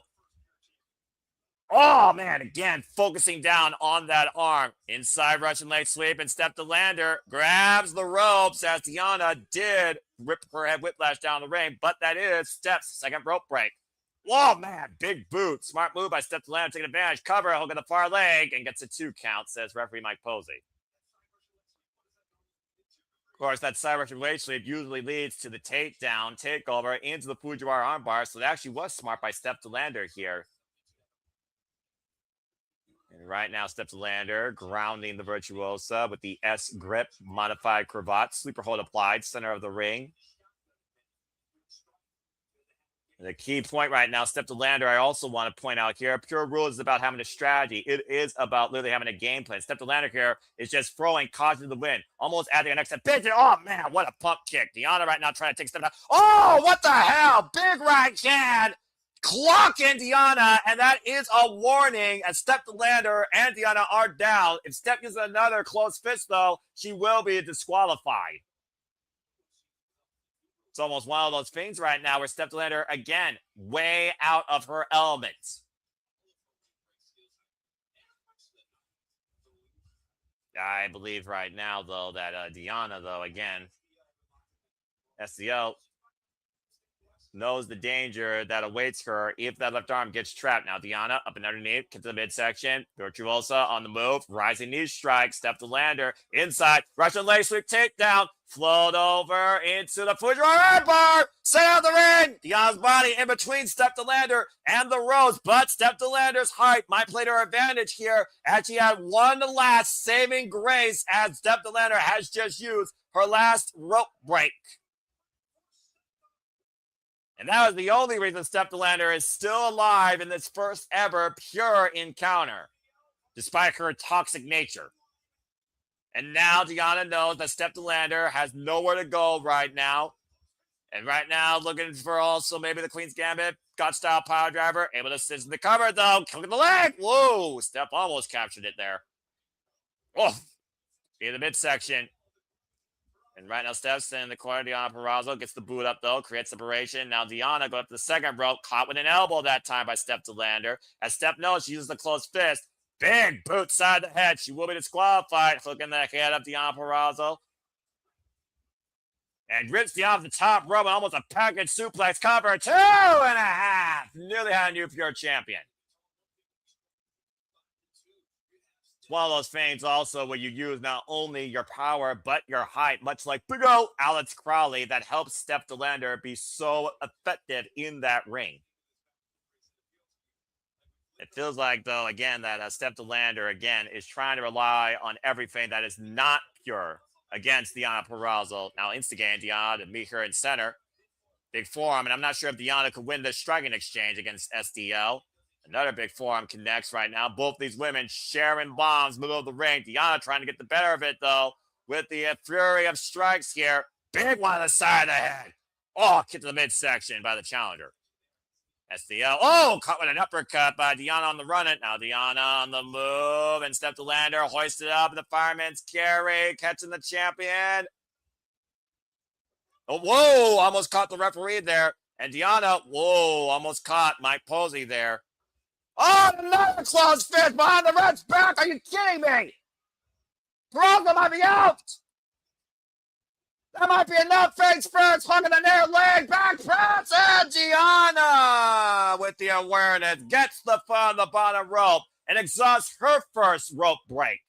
Speaker 13: Oh, man, again, focusing down on that arm. Inside Russian leg sweep, and Steph DeLander grabs the ropes as Deonna did rip her head whiplash down the ring, but that is Steph's second rope break. Whoa, man, big boot. Smart move by Steph DeLander, taking advantage. Cover, hook on the far leg, and gets a 2 count, says referee Mike Posey. Of course, that side Russian leg sweep usually leads to the takedown, takeover into the Fujiwara armbar, so that actually was smart by Steph DeLander here. And right now, Steph DeLander grounding the Virtuosa with the S grip, modified cravat, sleeper hold applied, center of the ring. And the key point right now, Steph DeLander, I also want to point out here, Pure Rules is about having a strategy. It is about literally having a game plan. Steph DeLander here is just throwing caution to the wind, almost adding an exhibition. Oh, man, what a pump kick. Deonna right now trying to take Steph down. Oh, what the hell? Big right hand. Clocking Deonna, and that is a warning as Steph DeLander and Deonna are down. If Steph uses another close fist, though, she will be disqualified. It's almost one of those things right now where Steph DeLander, again, way out of her element. I believe right now, though, that Deonna, though, again, SCL knows the danger that awaits her if that left arm gets trapped. Now, Deonna up and underneath, get to the midsection. Virtuosa on the move. Rising knee strike. Steph DeLander inside. Russian leg sweep takedown. Float over into the Fujiwara bar. Center of the ring. Deonna's body in between Steph DeLander and the ropes. But Steph DeLander's height might play to her advantage here as she had one last saving grace as Steph DeLander has just used her last rope break. And that was the only reason Steph DeLander is still alive in this first ever pure encounter, despite her toxic nature. And now Deonna knows that Steph DeLander has nowhere to go right now. And right now, looking for also maybe the Queen's Gambit, gut-style power driver, able to sit in the cover, though. Kicking the leg. Whoa, Steph almost captured it there. Oh, in the midsection. And right now, Steph's in the corner. Deonna Purrazzo gets the boot up, though. Creates separation. Now, Deonna going up to the second rope. Caught with an elbow that time by Steph DeLander. As Steph knows, she uses the closed fist. Big boot side of the head. She will be disqualified. Hooking the head up Deonna Purrazzo. And rips Deonna off the top rope. Almost a package suplex cover. 2.5. Nearly had a new pure champion. One of those things also where you use not only your power, but your height, much like Big O Alex Crowley, that helps Steph DeLander be so effective in that ring. It feels like, though, again, that Steph DeLander, again, is trying to rely on everything that is not pure against Deonna Purrazzo. Now instigating Deonna to meet her in center. Big forearm, and I'm not sure if Deonna could win this striking exchange against SDL. Another big forearm connects right now. Both these women sharing bombs middle of the ring. Deonna trying to get the better of it, though, with the flurry of strikes here. Big one on the side of the head. Oh, kick to the midsection by the challenger. SDL. Oh, caught with an uppercut by Deonna on the run it. Now Deonna on the move, and Steph DeLander hoisted up the fireman's carry, catching the champion. Oh, whoa, almost caught the referee there. And Deonna, whoa, almost caught Mike Posey there. Oh, another closed fist behind the ref's back. Are you kidding me? Purrazzo might be out. That might be enough. Face first, hung in the near leg, back press, and Deonna with the awareness gets the foot on the bottom rope and exhausts her first rope break.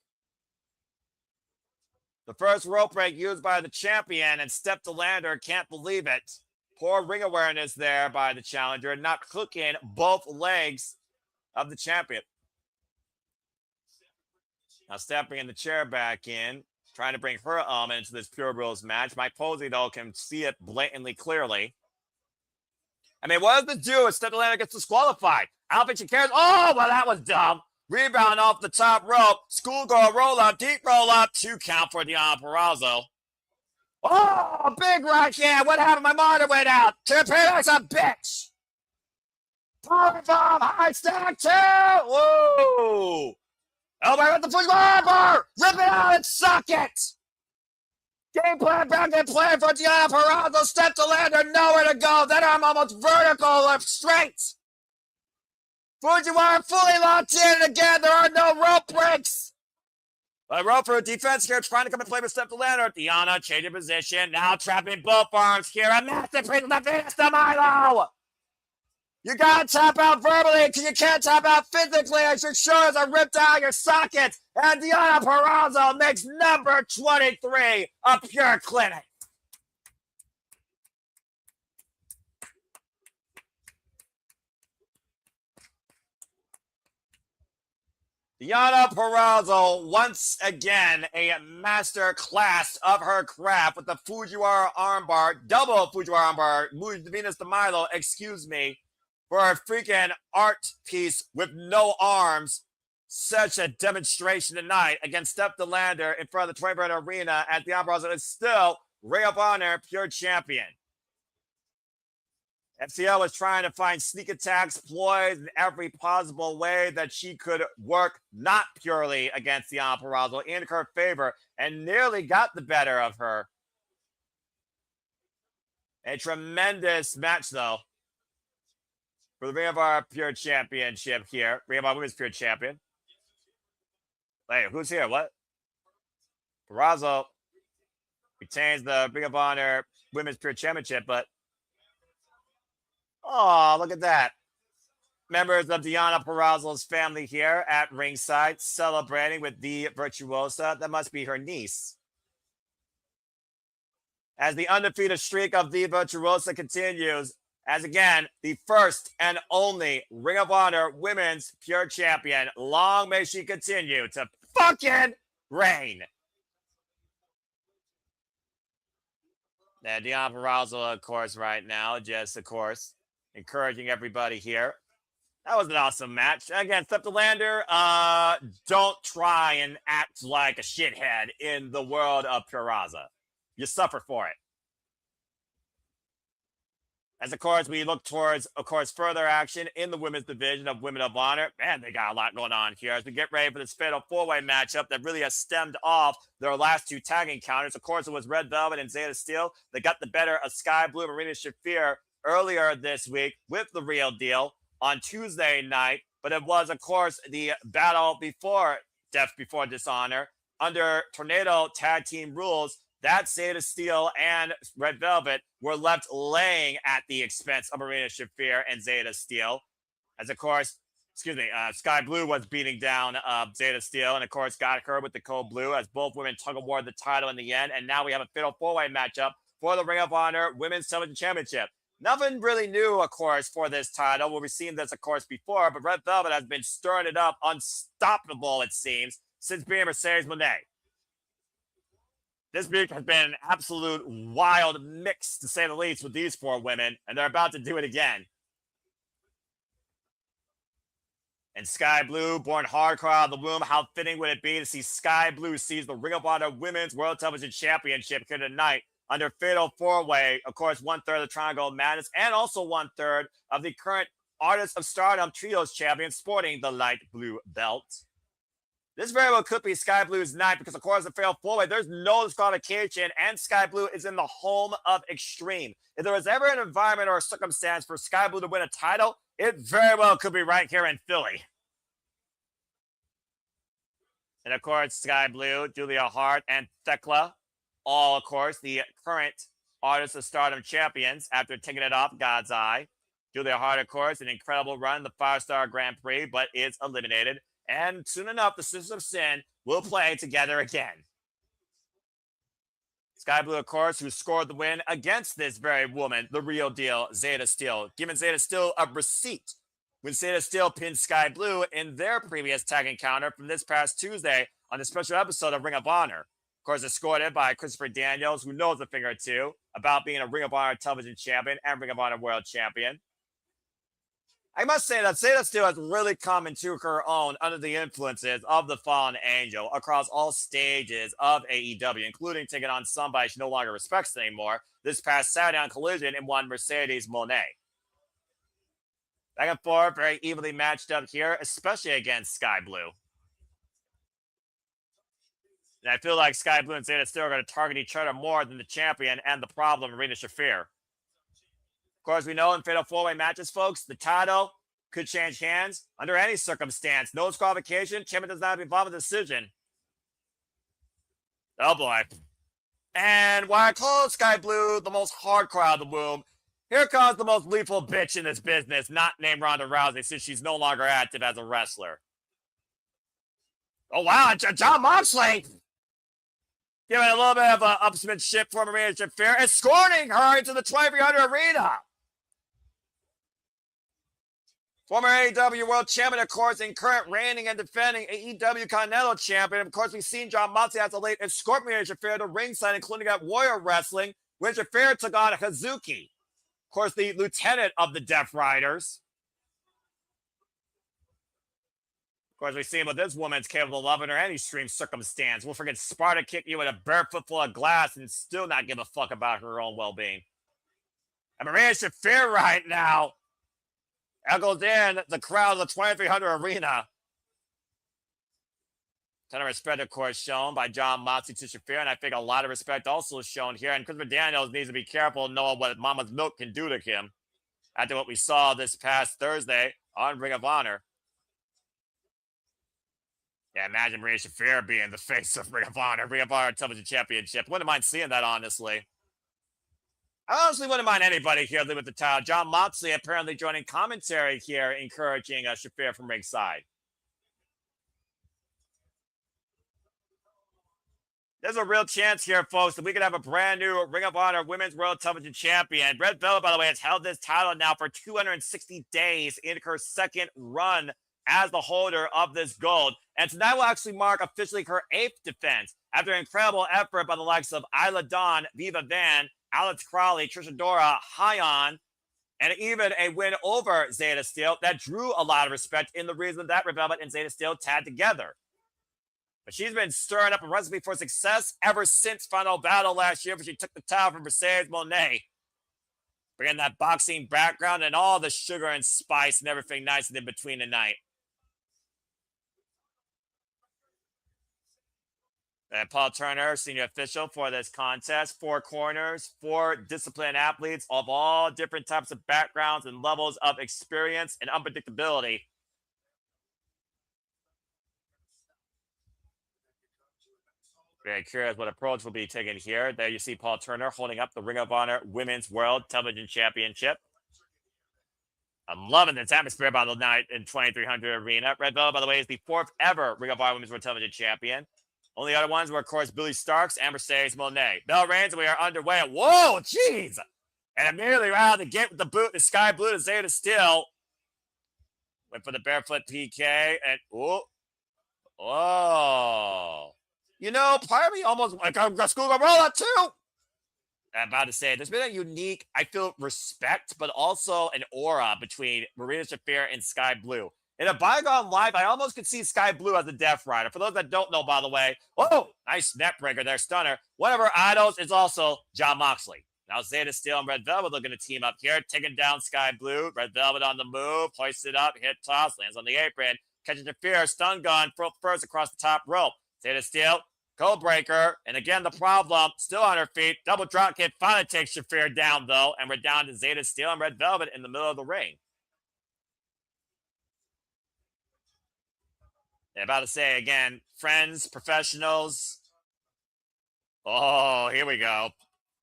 Speaker 13: The first rope break used by the champion, and Steph DeLander can't believe it. Poor ring awareness there by the challenger, not hooking both legs of the champion. Now Steph bringing the chair back in, trying to bring her omen into this Pure Rules match. Mike Posey, though, can see it blatantly clearly. I mean, what does this do if Steph DeLander gets disqualified? I don't think she cares. Oh, well, that was dumb. Rebound off the top rope. Schoolgirl roll up, deep roll up. 2 count for Deonna Purrazzo. Oh, big right hand. What happened? My monitor went out. Payback's a bitch. Power bomb. High stack 2. Whoa. Elbow with the push bar. Rip it out and suck it. Game plan back in play for Deonna Purrazzo. Steph DeLander, nowhere to go. That arm almost vertical, left straight. Fujiwara fully locked in, and again, there are no rope breaks. A rope for defense here, trying to come and play with Steph DeLander. Deonna changing position, now trapping both arms here. A massive piece of the Venus de Milo. You gotta tap out verbally, because you can't tap out physically, as your shoulders are ripped out of your sockets. And Deonna Purrazzo makes number 23 a pure clinic. Deonna Purrazzo, once again, a master class of her craft with the Fujiwara armbar, double Fujiwara armbar, Venus de Milo, excuse me, for a freaking art piece with no arms. Such a demonstration tonight against Steph DeLander in front of the 20-bird arena at the Purrazzo is still Ring of Honor pure champion. FCL was trying to find sneak attacks, ploys in every possible way that she could work, not purely against Deonna Purrazzo, in her favor, and nearly got the better of her. A tremendous match, though, for the Ring of Honor Pure Championship here. Ring of Honor Women's Pure Champion. Wait, who's here? What? Purrazzo retains the Ring of Honor Women's Pure Championship, but oh, look at that. Members of Deonna Purrazzo's family here at ringside celebrating with the Virtuosa. That must be her niece. As the undefeated streak of the Virtuosa continues, as again, the first and only Ring of Honor Women's Pure Champion. Long may she continue to fucking reign. And Deonna Purrazzo, of course, right now, just, of course, encouraging everybody here. That was an awesome match. Again, Steph DeLander, don't try and act like a shithead in the world of Purrazzo. You suffer for it. As, of course, we look towards, of course, further action in the women's division of Women of Honor. Man, they got a lot going on here as we get ready for this fatal four-way matchup that really has stemmed off their last 2 tag encounters. Of course, it was Red Velvet and Zeta Steel that got the better of Sky Blue and Marina Shafir earlier this week with the Real Deal on Tuesday night. But it was, of course, the battle before Death Before Dishonor under Tornado Tag Team rules that Zeta Steel and Red Velvet were left laying at the expense of Marina Shafir and Zeta Steel. As, of course, Sky Blue was beating down Zeta Steel and, of course, got her with the Cold Blue as both women tug-of-war the title in the end. And now we have a fatal four-way matchup for the Ring of Honor Women's Television Championship. Nothing really new, of course, for this title. We've seen this, of course, before, but Red Velvet has been stirring it up unstoppable, it seems, since being Mercedes Moné. This week has been an absolute wild mix, to say the least, with these four women, and they're about to do it again. And Sky Blue, born hardcore out of the womb, how fitting would it be to see Sky Blue seize the Ring of Honor Women's World Television Championship here tonight under Fatal 4-Way, of course, 1/3 of the Triangle of Madness, and also 1/3 of the current Artists of Stardom Trios champion sporting the light blue belt. This very well could be Sky Blue's night because, of course, the Fatal 4-Way, there's no disqualification, and Sky Blue is in the home of Extreme. If there was ever an environment or a circumstance for Sky Blue to win a title, it very well could be right here in Philly. And, of course, Sky Blue, Julia Hart, and Thekla, all, of course, the current Artists of Stardom champions after taking it off God's Eye. Julia Hart, of course, an incredible run in the 5-star Grand Prix, but is eliminated. And soon enough, the Sisters of Sin will play together again. Sky Blue, of course, who scored the win against this very woman, the real deal, Zeta Steel, giving Zeta Steel a receipt when Zeta Steel pinned Sky Blue in their previous tag encounter from this past Tuesday on the special episode of Ring of Honor. Of course, escorted by Christopher Daniels, who knows a thing or two about being a Ring of Honor television champion and Ring of Honor world champion. I must say that Zeta Steel has really come into her own under the influences of the Fallen Angel across all stages of AEW, including taking on somebody she no longer respects anymore this past Saturday on Collision in one Mercedes Moné. Back and forth, very evenly matched up here, especially against Sky Blue. And I feel like Sky Blue and Zeta Steel are going to target each other more than the champion and the problem, Rina Shafir. Of course, we know in Fatal 4-Way matches, folks, the title could change hands under any circumstance. No disqualification. Champion does not have to involve in the decision. Oh, boy. And while I call Sky Blue the most hardcore out of the womb, here comes the most lethal bitch in this business, not named Ronda Rousey, since she's no longer active as a wrestler. Oh, wow. Jon Moxley giving a little bit of an upsmanship for Maria Shafir, escorting her into the 2300 arena. Former AEW World Champion, of course, and current reigning and defending AEW Continental Champion. Of course, we've seen Jon Moxley as a late escort Maria Shafir to ringside, including at Warrior Wrestling, when Shafir took on Hazuki. Of course, the lieutenant of the Death Riders. Of course, we've seen what this woman's capable of under any extreme circumstance. We'll forget Sparta kick you with a bare foot full of glass and still not give a fuck about her own well-being. And Maria Shafir right now echoes in the crowd of the 2300 arena. Ton of respect, of course, shown by Jon Moxley to Shafir, and I think a lot of respect also shown here. And Christopher Daniels needs to be careful knowing what Mama's Milk can do to him after what we saw this past Thursday on Ring of Honor. Yeah, imagine Maria Shafir being the face of Ring of Honor Television Championship. Wouldn't mind seeing that, honestly. I honestly wouldn't mind anybody here with the title. Jon Moxley apparently joining commentary here, encouraging Shafir from ringside. There's a real chance here, folks, that we could have a brand new Ring of Honor Women's World Television Champion. Red Velvet, by the way, has held this title now for 260 days in her second run as the holder of this gold. And tonight will actually mark officially her 8th defense after an incredible effort by the likes of Isla Dawn, Viva Van, Alex Crowley, Trish Adora, Hyon, and even a win over Zeta Steel that drew a lot of respect in the reason that Red Velvet and Zeta Steel tagged together. But she's been stirring up a recipe for success ever since Final Battle last year when she took the title from Mercedes Moné. Bringing that boxing background and all the sugar and spice and everything nice in between tonight. And Paul Turner, senior official for this contest. 4 corners, 4 disciplined athletes of all different types of backgrounds and levels of experience and unpredictability. Very curious what approach will be taken here. There you see Paul Turner holding up the Ring of Honor Women's World Television Championship. I'm loving this atmosphere by the night in 2300 Arena. Red Velvet, by the way, is the 4th ever Ring of Honor Women's World Television Champion. Only other ones were, of course, Billy Starks and Mercedes Moné. Bell reigns, and we are underway. Whoa, jeez! And immediately right out of the gate with the boot, the Sky Blue to Zeta Steel. Went for the barefoot PK, and oh. You know, part of me almost like I'm gonna school roll too. I'm about to say, there's been a unique, I feel, respect, but also an aura between Marina Shafir and Sky Blue. In a bygone life, I almost could see Sky Blue as the Death Rider. For those that don't know, by the way, oh, nice net breaker there, stunner. One of our idols is also Jon Moxley. Now Zeta Steel and Red Velvet looking to team up here, taking down Sky Blue. Red Velvet on the move, hoists it up, hit toss, lands on the apron, catches Shafir, stun gun, first across the top rope. Zeta Steel, code breaker, and again the problem, still on her feet. Double drop kick finally takes Shafir down though, and we're down to Zeta Steel and Red Velvet in the middle of the ring. And about to say again, friends, professionals. Oh, here we go.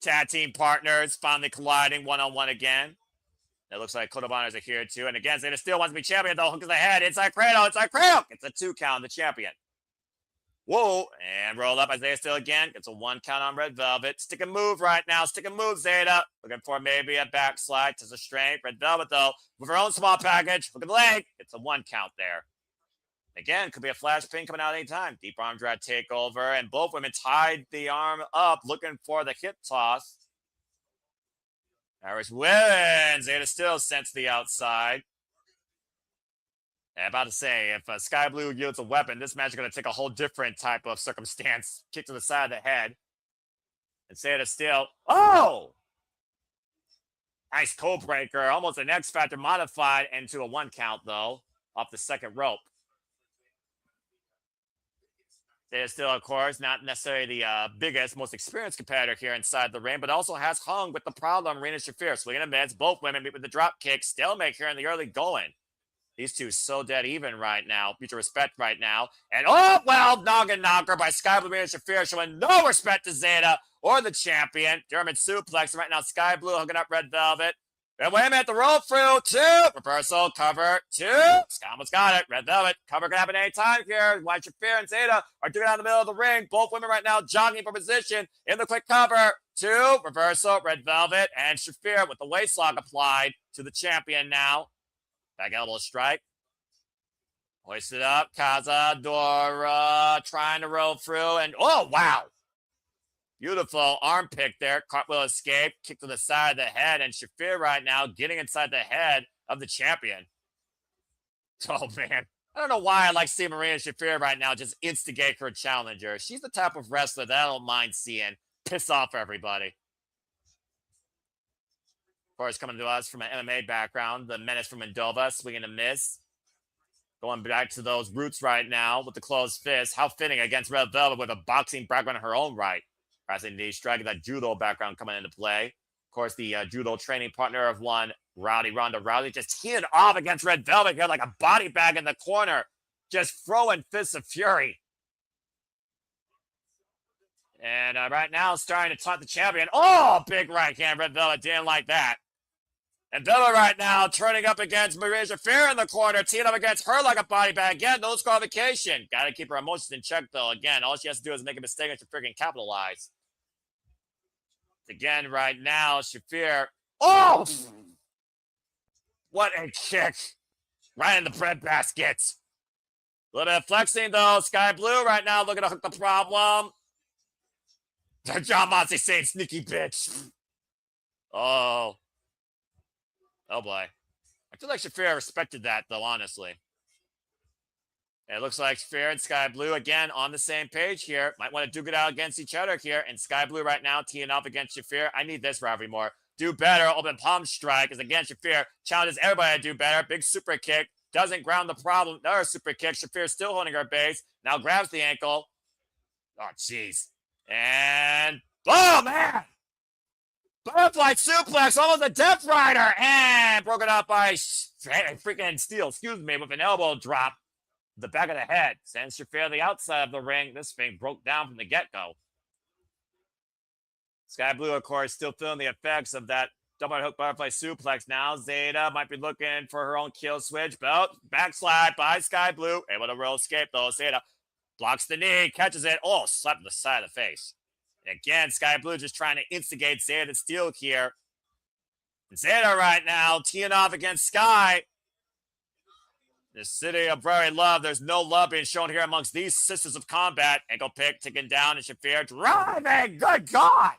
Speaker 13: Tag team partners finally colliding one-on-one again. It looks like Code of Honors are here too. And again, Zeta Steel wants to be champion though. Hook to the head, inside cradle, inside cradle. It's a 2 count, the champion. Whoa, and roll up Isaiah Steel again. Gets a 1 count on Red Velvet. Stick and move right now. Stick and move, Zeta. Looking for maybe a backslide to the strength. Red Velvet, though, with her own small package. Look at the leg. It's a 1 count there. Again, could be a flash pin coming out anytime. Deep arm drag takeover, and both women tied the arm up, looking for the hip toss. Irish wins. Zeta Steel sent to the outside. And about to say, if Sky Blue yields a weapon, this match is going to take a whole different type of circumstance. Kick to the side of the head. And Zeta Steel. Oh! Nice code breaker. Almost an X Factor modified into a 1 count, though, off the second rope. Zeta Steel, of course, not necessarily the biggest, most experienced competitor here inside the ring, but also has hung with the problem Marina Shafir. Swinging a mids, both women meet with the drop kick. Stalemate here in the early going. These two so dead even right now. Mutual respect right now. And oh, well, noggin knocker by Sky Blue Marina Shafir showing no respect to Zeta or the champion. German suplex right now. Sky Blue hooking up Red Velvet. And wait a minute, the roll through, 2. Reversal, cover, 2. Sky almost got it. Red Velvet, cover can happen anytime here. White Shafir and Zeta are doing it out in the middle of the ring. Both women right now jogging for position in the quick cover. 2. Reversal, Red Velvet, and Shafir with the waist lock applied to the champion now. Back elbow strike. Hoist it up. Cazadora trying to roll through. And oh, wow. Beautiful arm pick there. Cartwheel escape. Kick to the side of the head. And Shafir right now getting inside the head of the champion. Oh, man. I don't know why I like seeing Marina Shafir right now just instigate her challenger. She's the type of wrestler that I don't mind seeing piss off everybody. Of course, coming to us from an MMA background, the Menace from Moldova, swinging a miss. Going back to those roots right now with the closed fist. How fitting against Red Velvet with a boxing background in her own right. Pressing knee, striking that judo background coming into play. Of course, the judo training partner of one, Rowdy Ronda Rousey, just teeing off against Red Velvet here like a body bag in the corner. Just throwing fists of fury. And right now, starting to taunt the champion. Oh, big right hand. Red Velvet didn't like that. And Velvet right now turning up against Marina Shafir in the corner, teeing up against her like a body bag. Again, no disqualification. Got to keep her emotions in check, though. Again, all she has to do is make a mistake and Shafir can capitalize. Again, right now, Shafir. Oh! What a kick. Right in the bread basket. A little bit of flexing, though. Sky Blue right now looking to hook the problem. Jon Moxley saying sneaky bitch. Oh. Oh, boy. I feel like Shafir respected that, though, honestly. And it looks like Shafir and Sky Blue, again, on the same page here. Might want to duke it out against each other here. And Sky Blue right now teeing up against Shafir. I need this rivalry more. Do better. Open palm strike. Because, again, Shafir challenges everybody to do better. Big super kick. Doesn't ground the problem. Another super kick. Shafir still holding her base. Now grabs the ankle. Oh, jeez. And, oh, man! Butterfly suplex, almost a Death Rider, and broken up by freaking Steel, with an elbow drop. The back of the head. Sends Shafir the outside of the ring. This thing broke down from the get-go. Sky Blue, of course, still feeling the effects of that double hook butterfly suplex now. Zeta might be looking for her own kill switch. Belt, backslide by Sky Blue. Able to roll escape, though. Zeta blocks the knee, catches it. Oh, slap to the side of the face. Again, Sky Blue just trying to instigate Zeta Steel here. Zeta right now teeing off against Sky. The city of very love. There's no love being shown here amongst these sisters of combat. Ankle pick ticking down, and Shafir driving. Good God.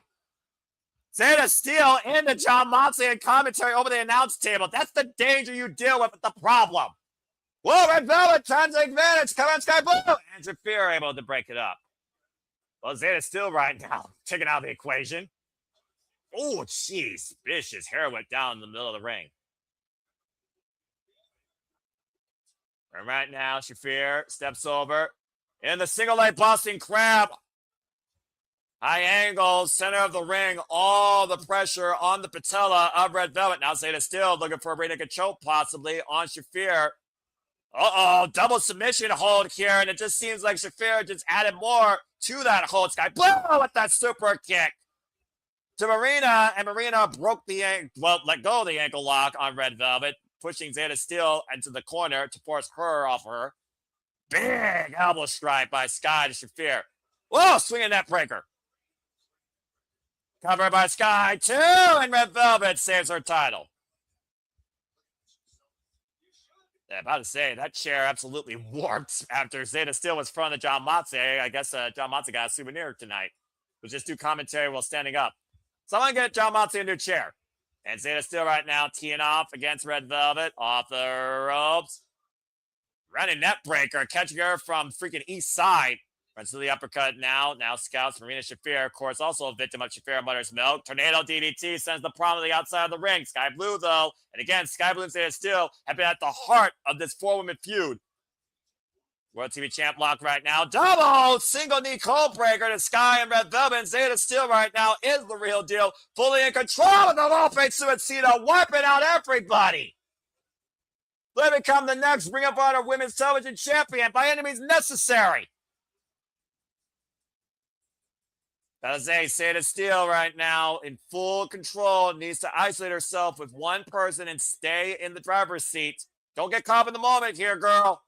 Speaker 13: Zeta Steel into John Moxley and commentary over the announce table. That's the danger you deal with the problem. Whoa, Red Velvet trying to take advantage. Come on, Sky Blue. And Shafir able to break it up. Well, Zeta Steel right now taking out the equation. Oh, jeez. Vicious hair went down in the middle of the ring. And right now, Shafir steps over in the single leg Boston Crab. High angle, center of the ring, all the pressure on the patella of Red Velvet. Now Zeta Steel looking for a rear naked choke possibly on Shafir. Uh-oh, double submission hold here, and it just seems like Shafir just added more to that hold. Sky Blue with that super kick to Marina, and Marina broke the let go of the ankle lock on Red Velvet, pushing Zeta Steel into the corner to force her off her. Big elbow strike by Sky to Shafir. Whoa, swinging that breaker. Covered by Sky, too, and Red Velvet saves her title. Yeah, about to say, that chair absolutely warped after Zeta Steel was front of John Moxley. I guess John Moxley got a souvenir tonight. We'll just do commentary while standing up. Someone get John Moxley a new chair. And Zeta Steel right now teeing off against Red Velvet. Off the ropes. Running net breaker, catching her from freaking east side. Runs to the uppercut now. Now scouts Marina Shafir, of course, also a victim of Shafir Mother's Milk. Tornado DDT sends the problem to the outside of the ring. Sky Blue, though. And again, Sky Blue and Zeta Steel have been at the heart of this four-woman feud. World TV Champ lock right now. Double single knee cold breaker to Sky and Red Velvet. And Zeta Steel right now is the real deal. Fully in control of the Lope Suicida, wiping out everybody. They become the next Ring of Honor Women's Television Champion by any means necessary. Gotta say, Zeta Steel right now in full control, needs to isolate herself with one person and stay in the driver's seat. Don't get caught in the moment here, girl.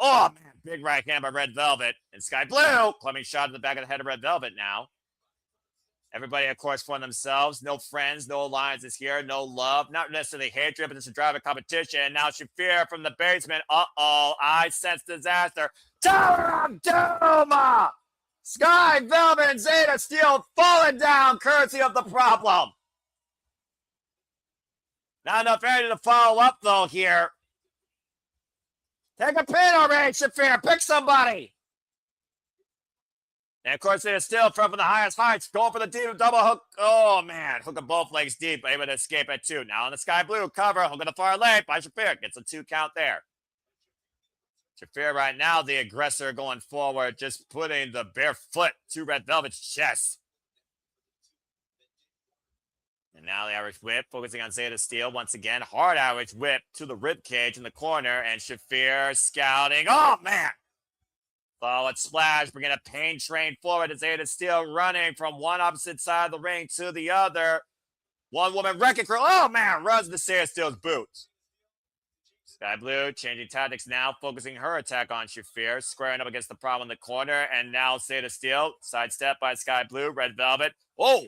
Speaker 13: Oh, man, big right hand by Red Velvet. And Sky Blue, clubbing shot in the back of the head of Red Velvet now. Everybody, of course, for themselves. No friends, no alliances here, no love. Not necessarily hatred, but just a driver competition. And now Shafir from the basement. Uh-oh, I sense disaster. Tower of Doom! Sky, Velvet, and Zeta Steel falling down courtesy of the problem. Not enough energy to follow up, though, here. Take a pin already, Shafir. Pick somebody. And, of course, Zeta Steel from the highest heights, going for the deep double hook. Oh, man. Hooking both legs deep, able to escape at two. Now on the Sky Blue cover, hook on the far leg by Shafir. Gets a 2 count there. Shafir right now, the aggressor going forward, just putting the bare foot to Red Velvet's chest. And now the Irish whip, focusing on Zeta Steel once again. Hard Irish whip to the rib cage in the corner, and Shafir scouting. Oh, man! Forward splash, bringing a pain train forward as Zeta Steel running from one opposite side of the ring to the other. One woman wrecking crew. Oh, man! Runs to Zeta Steel's boots. Sky Blue changing tactics now, focusing her attack on Shafir, squaring up against the problem in the corner, and now Zeta Steel, sidestep by Sky Blue, Red Velvet. Oh!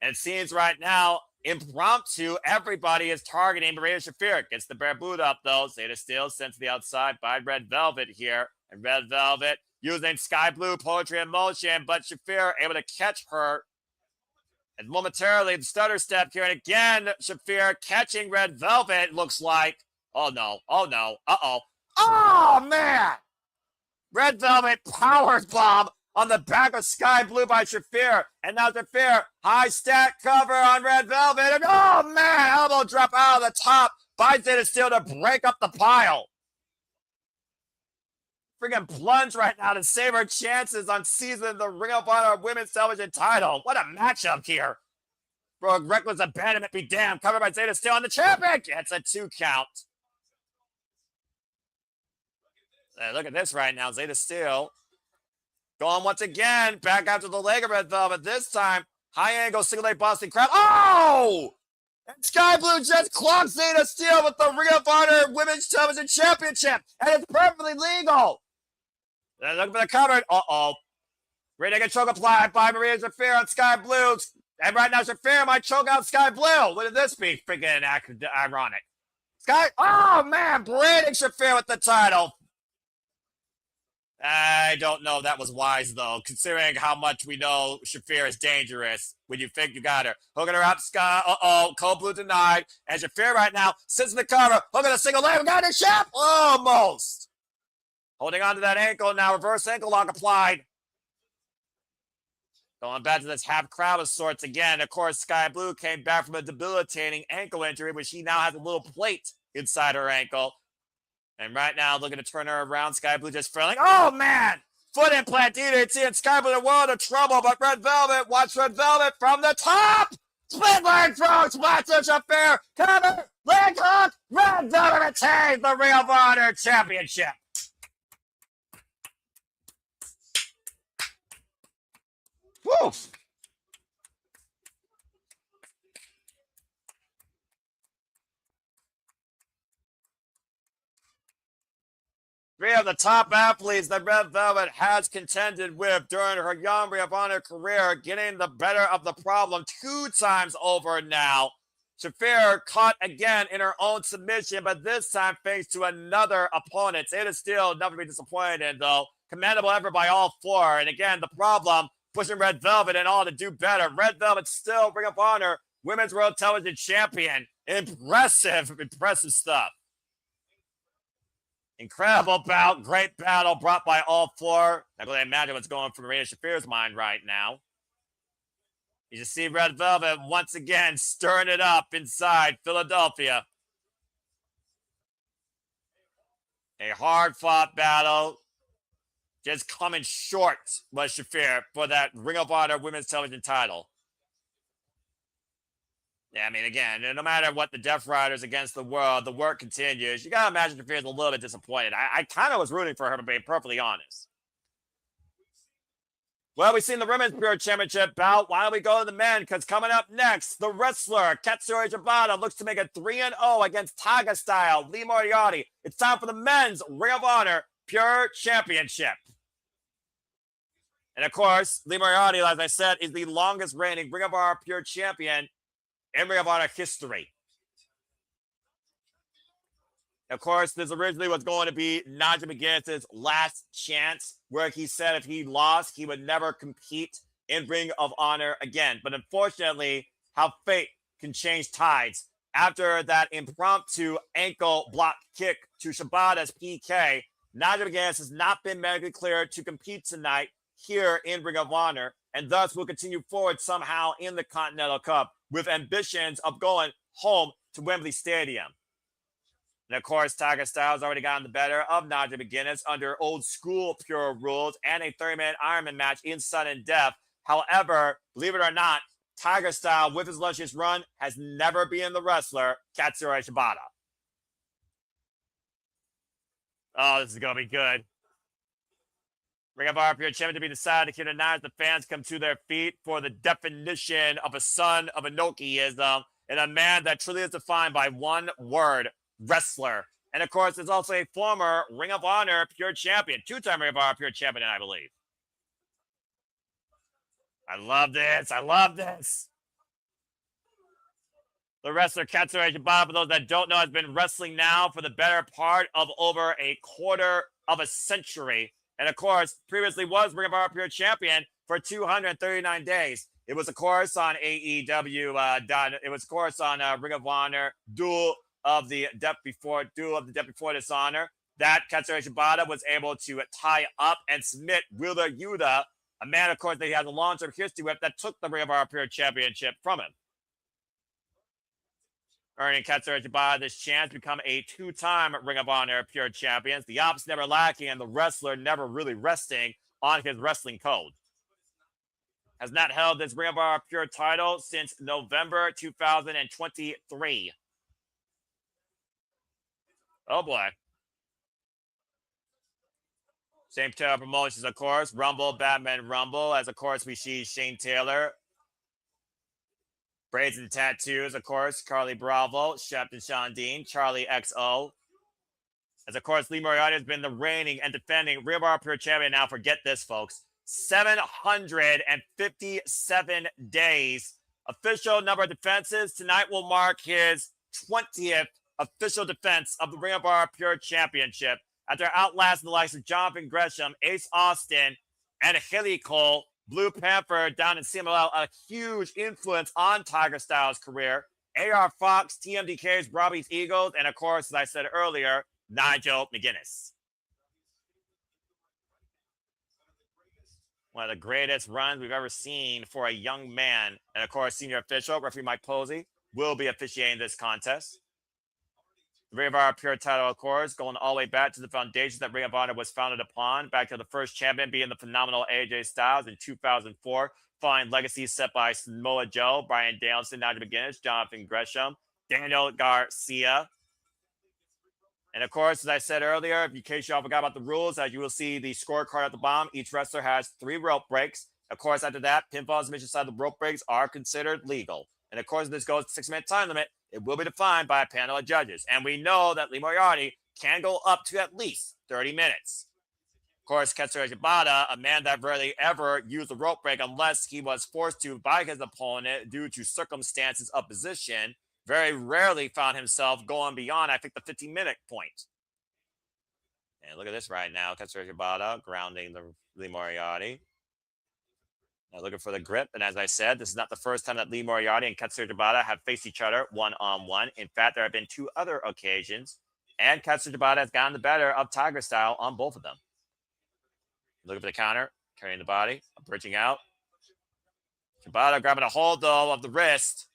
Speaker 13: And it seems right now, impromptu, everybody is targeting Marina Shafir. Gets the bare boot up, though. Zeta Steel sent to the outside by Red Velvet here. And Red Velvet using Sky Blue poetry in motion, but Shafir able to catch her. And momentarily, the stutter step here. And again, Shafir catching Red Velvet, looks like. Oh, no. Oh, no. Uh-oh. Oh, man! Red Velvet power bomb on the back of Sky Blue by Shafir. And now Shafir, high stat cover on Red Velvet. And oh, man, elbow drop out of the top by Zeta Steel to break up the pile. Freaking plunge right now to save her chances on season the Ring of Honor Women's Television title. What a matchup here. For reckless abandonment be damned. Covered by Zeta Steel on the champion. Gets a 2 count. Look at this right now. Zeta Steel going once again. Back out to the leg of Red Velvet. This time, high angle, single leg Boston Crab. Oh! And Sky Blue just clocks Zeta Steel with the Ring of Honor Women's Television Championship. And it's perfectly legal. Look for the cover. Uh-oh. Ready to get choke applied by Marina Shafir on Sky Blue. And right now, Shafir might choke out Sky Blue. Wouldn't this be freaking ironic? Sky. Oh, man. Branding Shafir with the title. I don't know if that was wise, though, considering how much we know Shafir is dangerous when you think you got her. Hooking her up, Sky. Uh-oh. Cold Blue denied. And Shafir right now sits in the cover. Hooking a single leg. We got her shot. Almost. Holding on to that ankle now. Reverse ankle lock applied. Going back to this half crowd of sorts again. Of course, Sky Blue came back from a debilitating ankle injury, but she now has a little plate inside her ankle. And right now, looking to turn her around. Sky Blue just failing. Oh, man! Foot implant DDT and Sky Blue in a world of trouble, but Red Velvet, watch Red Velvet from the top! Split leg throw, splash to Shafir, cover, leg hook, Red Velvet retains the Ring of Honor Championship. Woo! Three of the top athletes that Red Velvet has contended with during her young Ring of Honor career, getting the better of the problem 2 times over now. Shafir caught again in her own submission, but this time thanks to another opponent. It is still nothing to be disappointed in, though. Commendable effort by all 4. And again, the problem, pushing Red Velvet and all to do better. Red Velvet still Ring of Honor Women's World Television Champion. Impressive stuff. Incredible bout, great battle brought by all 4. I can imagine what's going through Marina Shafir's mind right now. You just see Red Velvet once again stirring it up inside Philadelphia. A hard-fought battle. Just coming short was Shafir for that Ring of Honor Women's Television title. Yeah, I mean, again, no matter what the Death Riders against the world, the work continues. You gotta imagine Shafir's a little bit disappointed. I kind of was rooting for her, to be perfectly honest. Well, we've seen the Women's Pure Championship bout. Why don't we go to the men? Because coming up next, the wrestler, Katsuyori Shibata, looks to make it 3-0 against Tiger Style, Lee Moriarty. It's time for the men's Ring of Honor Pure Championship. And of course, Lee Moriarty, as I said, is the longest reigning Ring of Honor Pure Champion in Ring of Honor history. Of course, this originally was going to be Nigel McGuinness' last chance, where he said if he lost, he would never compete in Ring of Honor again. But unfortunately, how fate can change tides. After that impromptu ankle block kick to Shibata's PK, Nigel McGuinness has not been medically cleared to compete tonight here in Ring of Honor, and thus will continue forward somehow in the Continental Cup with ambitions of going home to Wembley Stadium. And of course, Tiger Styles already gotten the better of Nigel McGuinness under old school Pure rules and a 30-minute Ironman match in sudden death. However, believe it or not, Tiger Style, with his illustrious run, has never been the wrestler Katsuyori Shibata. Oh, this is going to be good. Ring of Honor Pure Champion to be decided here tonight as the fans come to their feet for the definition of a son of Inokiism and a man that truly is defined by one word, wrestler. And of course, there's also a former Ring of Honor Pure Champion, 2-time Ring of Honor Pure Champion, I believe. I love this. I love this. The wrestler Katsuyori Shibata, for those that don't know, has been wrestling now for the better part of over a quarter of a century. And of course, previously was Ring of Honor Pure Champion for 239 days. It was, of course, on AEW. It was, of course, on Ring of Honor Duel of the Death Before Dishonor. That Katsuyori Shibata was able to tie up and submit Wheeler Yuta, a man, of course, that he has a long-term history with, that took the Ring of Honor Pure Championship from him. Earning Katsuyori Shibata this chance to become a 2-time Ring of Honor Pure Champion. The ops never lacking and the wrestler never really resting on his wrestling code. Has not held this Ring of Honor Pure title since November 2023. Oh boy. Same pair of promotions, of course. Rumble, Batman Rumble. As, of course, we see Shane Taylor. Braids and tattoos, of course. Carly Bravo, Shep and Sean Dean, Charlie XO. As, of course, Lee Moriarty has been the reigning and defending Ring of Honor Pure Champion. Now, forget this, folks. 757 days. Official number of defenses. Tonight will mark his 20th official defense of the Ring of Honor Pure Championship after outlasting the likes of Jonathan Gresham, Ace Austin, and Haley Cole. Blue Panther down in CMLL, a huge influence on Tiger Styles' career. AR Fox, TMDK's Robbie's Eagles, and of course, as I said earlier, Nigel McGuinness. One of the greatest runs we've ever seen for a young man. And of course, senior official, referee Mike Posey, will be officiating this contest. The Ring of Honor Pure title, of course, going all the way back to the foundation that Ring of Honor was founded upon, back to the first champion being the phenomenal AJ Styles in 2004, following legacies set by Samoa Joe, Bryan Danielson, Nigel McGuinness, Jonathan Gresham, Daniel Garcia. And of course, as I said earlier, in case y'all forgot about the rules, as you will see the scorecard at the bottom, each wrestler has 3 rope breaks. Of course, after that, pinfall and submission side of the rope breaks are considered legal. And of course, this goes to 6-minute time limit. It will be defined by a panel of judges. And we know that Lee Moriarty can go up to at least 30 minutes. Of course, Katsura Shibata, a man that rarely ever used a rope break unless he was forced to by his opponent due to circumstances of position, very rarely found himself going beyond, I think, the 15-minute point. And look at this right now. Katsura Shibata grounding the Lee Moriarty. Now looking for the grip. And as I said, this is not the first time that Lee Moriarty and Katsura Shibata have faced each other one-on-one. In fact, there have been 2 other occasions. And Katsura Shibata has gotten the better of Tiger Style on both of them. Looking for the counter. Carrying the body. Bridging out. Shibata grabbing a hold, though, of the wrist.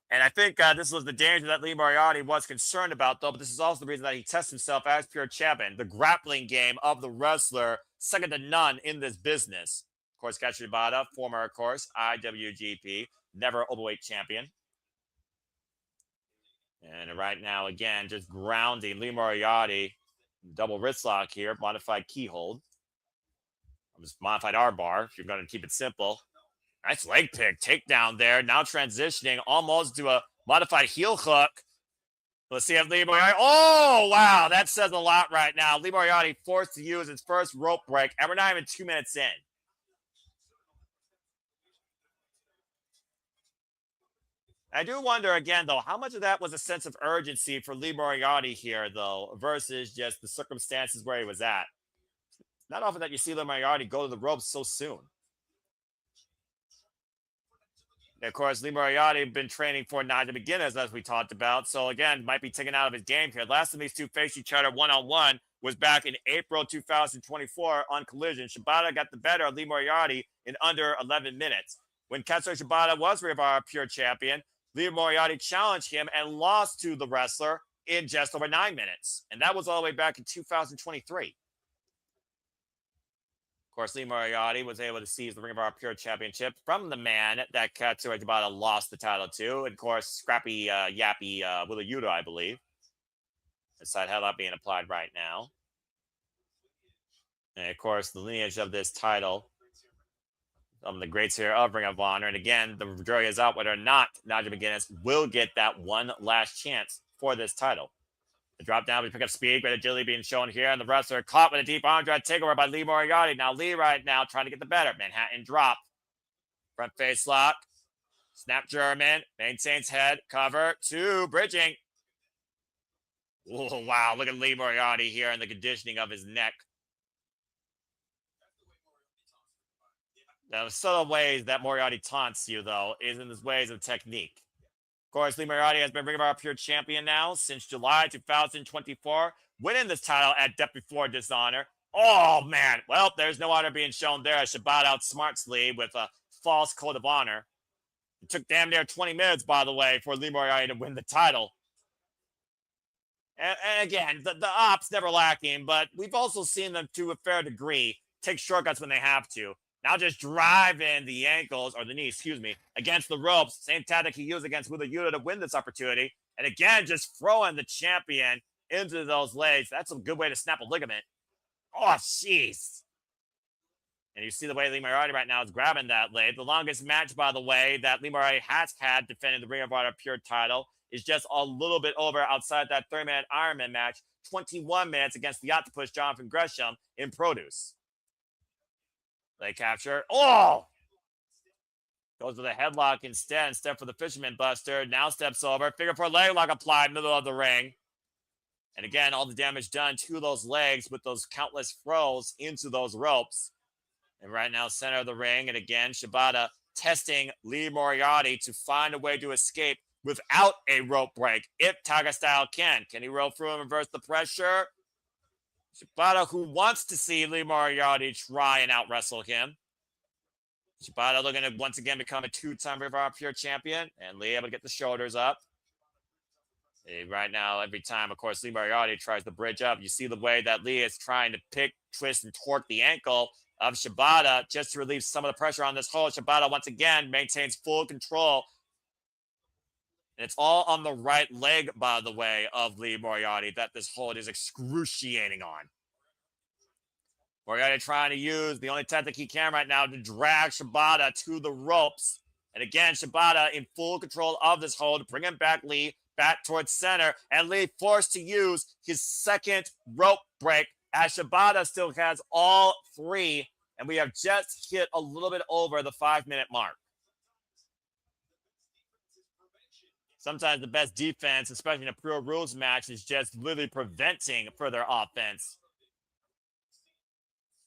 Speaker 13: And I think this was the danger that Lee Moriarty was concerned about, though. But this is also the reason that he tests himself as pure champion. The grappling game of the wrestler, second to none in this business. Of course, Katsura Shibata, former, of course, IWGP, never overweight champion. And right now, again, just grounding Lee Moriarty. Double wrist lock here, modified key hold. Just modified R-bar if you're going to keep it simple. Nice leg pick, takedown there. Now transitioning almost to a modified heel hook. Let's see if Lee Moriarty. Oh, wow. That says a lot right now. Lee Moriarty forced to use his first rope break, and we're not even 2 minutes in. I do wonder again, though, how much of that was a sense of urgency for Lee Moriarty here, though, versus just the circumstances where he was at. It's not often that you see Lee Moriarty go to the ropes so soon. And of course, Lee Moriarty had been training for Nigel McGuinness, as we talked about. So, again, might be taken out of his game here. Last time these two faced each other one-on-one was back in April 2024 on Collision. Shibata got the better of Lee Moriarty in under 11 minutes. When Katsura Shibata was Ring of Honor Pure Champion, Lee Moriarty challenged him and lost to the wrestler in just over 9 minutes. And that was all the way back in 2023. Of course, Lee Moriarty was able to seize the Ring of Honor Pure Championship from the man that Katsura Shibata lost the title to. And of course, scrappy, yappy Willa Yuta, I believe. The side headlock being applied right now. And of course, the lineage of this title, some of the greats here of Ring of Honor. And again, the jury is out whether or not Nigel McGuinness will get that one last chance for this title. The drop down, we pick up speed, great agility being shown here, and the wrestler caught with a deep arm drag takeover by Lee Moriarty. Now Lee right now trying to get the better. Manhattan drop. Front face lock. Snap German. Maintains head. Cover. 2. Bridging. Oh, wow. Look at Lee Moriarty here and the conditioning of his neck. The subtle ways that Moriarty taunts you, though, is in his ways of technique. Of course, Lee Moriarty has been Ring of Honor Pure Champion now since July 2024, winning this title at Depth Before Dishonor. Oh, man. Well, there's no honor being shown there as Shibata outsmarts Lee with a false code of honor. It took damn near 20 minutes, by the way, for Lee Moriarty to win the title. And again, the ops never lacking, but we've also seen them to a fair degree take shortcuts when they have to. Now just drive in the ankles, or the knees, excuse me, against the ropes. Same tactic he used against Willa Yuta to win this opportunity. And again, just throwing the champion into those legs. That's a good way to snap a ligament. Oh, jeez. And you see the way Lee Moriarty right now is grabbing that leg. The longest match, by the way, that Lee Moriarty has had defending the Ring of Honor Pure title is just a little bit over outside that 30-minute Ironman match. 21 minutes against the Octopus Jonathan Gresham in Produce. Leg capture. Oh! Goes to the headlock instead for the Fisherman Buster. Now steps over. Figure 4 leg lock applied, middle of the ring. And again, all the damage done to those legs with those countless throws into those ropes. And right now, center of the ring. And again, Shibata testing Lee Moriarty to find a way to escape without a rope break. If Tiger Style can. Can he roll through and reverse the pressure? Shibata, who wants to see Lee Moriarty try and out-wrestle him. Shibata looking to once again become a 2-time River Pure champion. And Lee able to get the shoulders up. Right now, every time, of course, Lee Moriarty tries to bridge up, you see the way that Lee is trying to pick, twist, and torque the ankle of Shibata just to relieve some of the pressure on this hold. Shibata, once again, maintains full control. And it's all on the right leg, by the way, of Lee Moriarty that this hold is excruciating on. Moriarty trying to use the only tactic he can right now to drag Shibata to the ropes. And again, Shibata in full control of this hold, bringing back Lee back towards center. And Lee forced to use his second rope break as Shibata still has all 3. And we have just hit a little bit over the 5-minute mark. Sometimes the best defense, especially in a Pro Rules match, is just literally preventing further offense.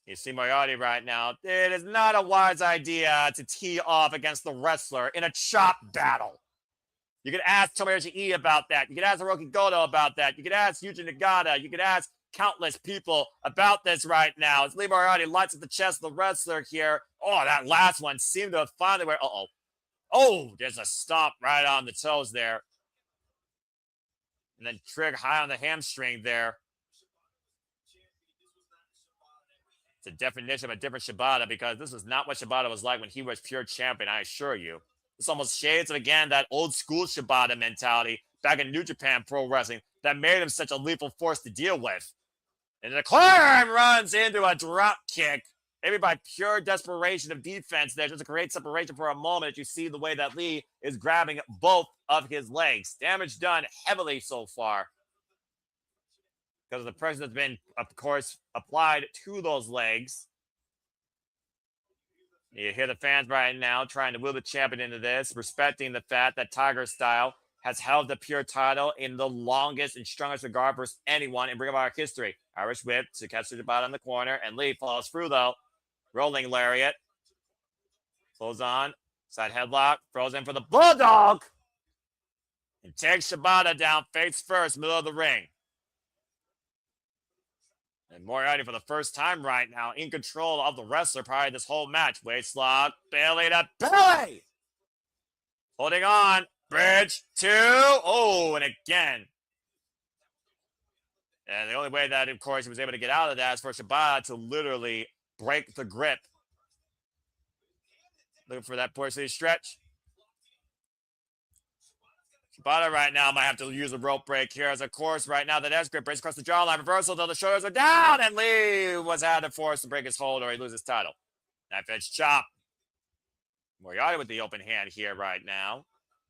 Speaker 13: You see Moriarty right now. It is not a wise idea to tee off against the wrestler in a chop battle. You could ask Tomoyoshi E about that. You could ask Hiroki Goto about that. You could ask Yuji Nagata. You could ask countless people about this right now. As Lee Moriarty lights at the chest of the wrestler here. Oh, that last one seemed to have finally where. Oh, there's a stomp right on the toes there. And then Trig high on the hamstring there. It's a definition of a different Shibata because this is not what Shibata was like when he was pure champion, I assure you. It's almost shades of, again, that old school Shibata mentality back in New Japan Pro Wrestling that made him such a lethal force to deal with. And the climb runs into a drop kick. Maybe by pure desperation of defense there, just to create separation for a moment. You see the way that Lee is grabbing both of his legs. Damage done heavily so far, because of the pressure that's been, of course, applied to those legs. You hear the fans right now trying to will the champion into this, respecting the fact that Tiger Style has held the pure title in the longest and strongest regard versus anyone in Ring of Honor history. Irish whip to catch the Shibata in the corner, and Lee follows through, though. Rolling lariat. Pulls on. Side headlock. Throws in for the Bulldog. And takes Shibata down face first, middle of the ring. And Moriarty for the first time right now in control of the wrestler prior to this whole match. Waist lock. Belly to belly. Holding on. Bridge 2. Oh, and again. And the only way that, of course, he was able to get out of that is for Shibata to literally break the grip. Looking for that portion stretch. Shibata right now might have to use a rope break here, as of course right now the next grip breaks across the jawline. Reversal till the shoulders are down, and Lee was had to force to break his hold or he loses title. Knife edge chop. Moriarty with the open hand here right now.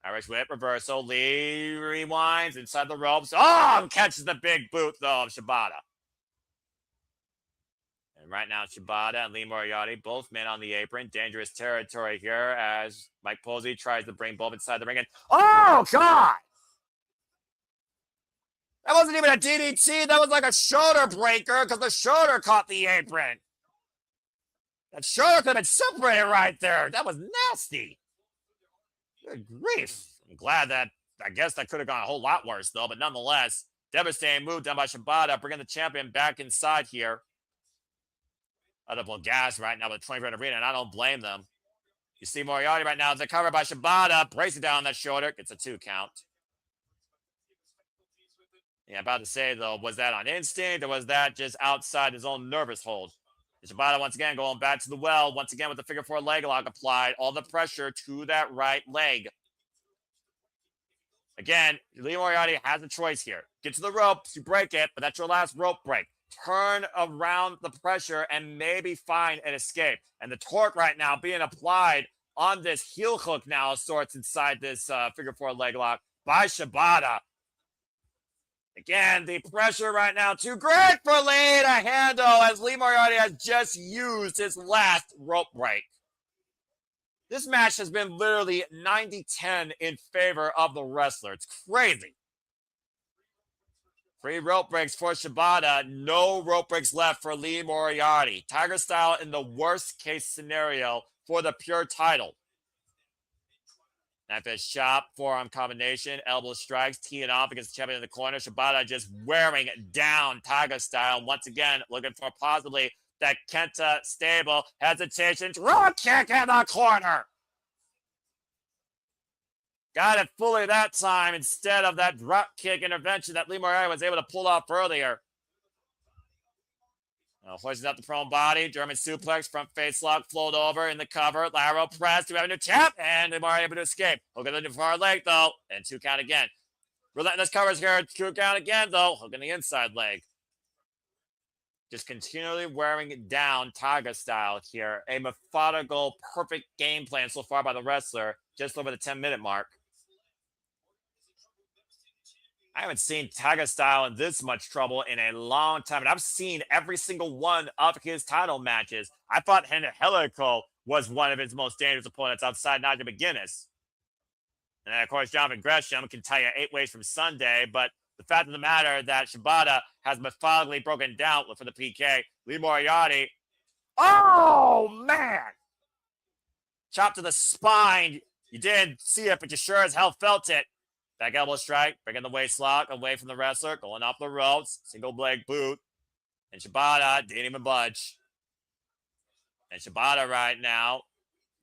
Speaker 13: Irish whip reversal. Lee rewinds inside the ropes. Oh, catches the big boot though of Shibata. And right now, Shibata and Lee Moriarty, both men on the apron. Dangerous territory here as Mike Posey tries to bring both inside the ring. And oh, God! That wasn't even a DDT. That was like a shoulder breaker because the shoulder caught the apron. That shoulder could have been separated right there. That was nasty. Good grief. I'm glad that, I guess that could have gone a whole lot worse, though. But nonetheless, devastating move done by Shibata, bringing the champion back inside here. Audible gas right now with 20 arena, and I don't blame them. You see Moriarty right now, they're covered by Shibata, bracing down that shoulder. Gets a 2 count. Yeah, about to say, though, was that on instinct, or was that just outside his own nervous hold? And Shibata, once again, going back to the well, once again with the figure 4 leg lock applied. All the pressure to that right leg. Again, Lee Moriarty has a choice here. Get to the ropes, you break it, but that's your last rope break. Turn around the pressure and maybe find an escape. And the torque right now being applied on this heel hook now of sorts inside this figure 4 leg lock by Shibata. Again, the pressure right now too great for Lee to handle as Lee Moriarty has just used his last rope break. This match has been literally 90-10 in favor of the wrestler. It's crazy. 3 rope breaks for Shibata. No rope breaks left for Lee Moriarty. Tiger Style in the worst case scenario for the pure title. Knife edge chop, forearm combination, elbow strikes, teeing off against the champion in the corner. Shibata just wearing down Tiger Style. Once again, looking for possibly that Kenta stable. Hesitation, drop kick in the corner. Got it fully that time instead of that drop kick intervention that Lee Moriarty was able to pull off earlier. Hoisting up the prone body, German suplex, front face lock, float over in the cover, lateral press, do we have a new tap? And Lee Moriarty able to escape. Hook in the far leg though, and 2 count again. Relentless covers here, 2 count again though, hook in the inside leg. Just continually wearing down Tiger Style here. A methodical, perfect game plan so far by the wrestler, just over the 10-minute mark. I haven't seen Tiger Style in this much trouble in a long time, and I've seen every single one of his title matches. I thought Angelico was one of his most dangerous opponents outside Nigel McGuinness. And then, of course, Jonathan Gresham can tell you 8 ways from Sunday, but the fact of the matter that Shibata has methodically broken down for the PK. Lee Moriarty. Oh, man! Chop to the spine. You didn't see it, but you sure as hell felt it. Back elbow strike, bringing the waist lock away from the wrestler, going off the ropes, single blade boot. And Shibata didn't even budge. And Shibata right now,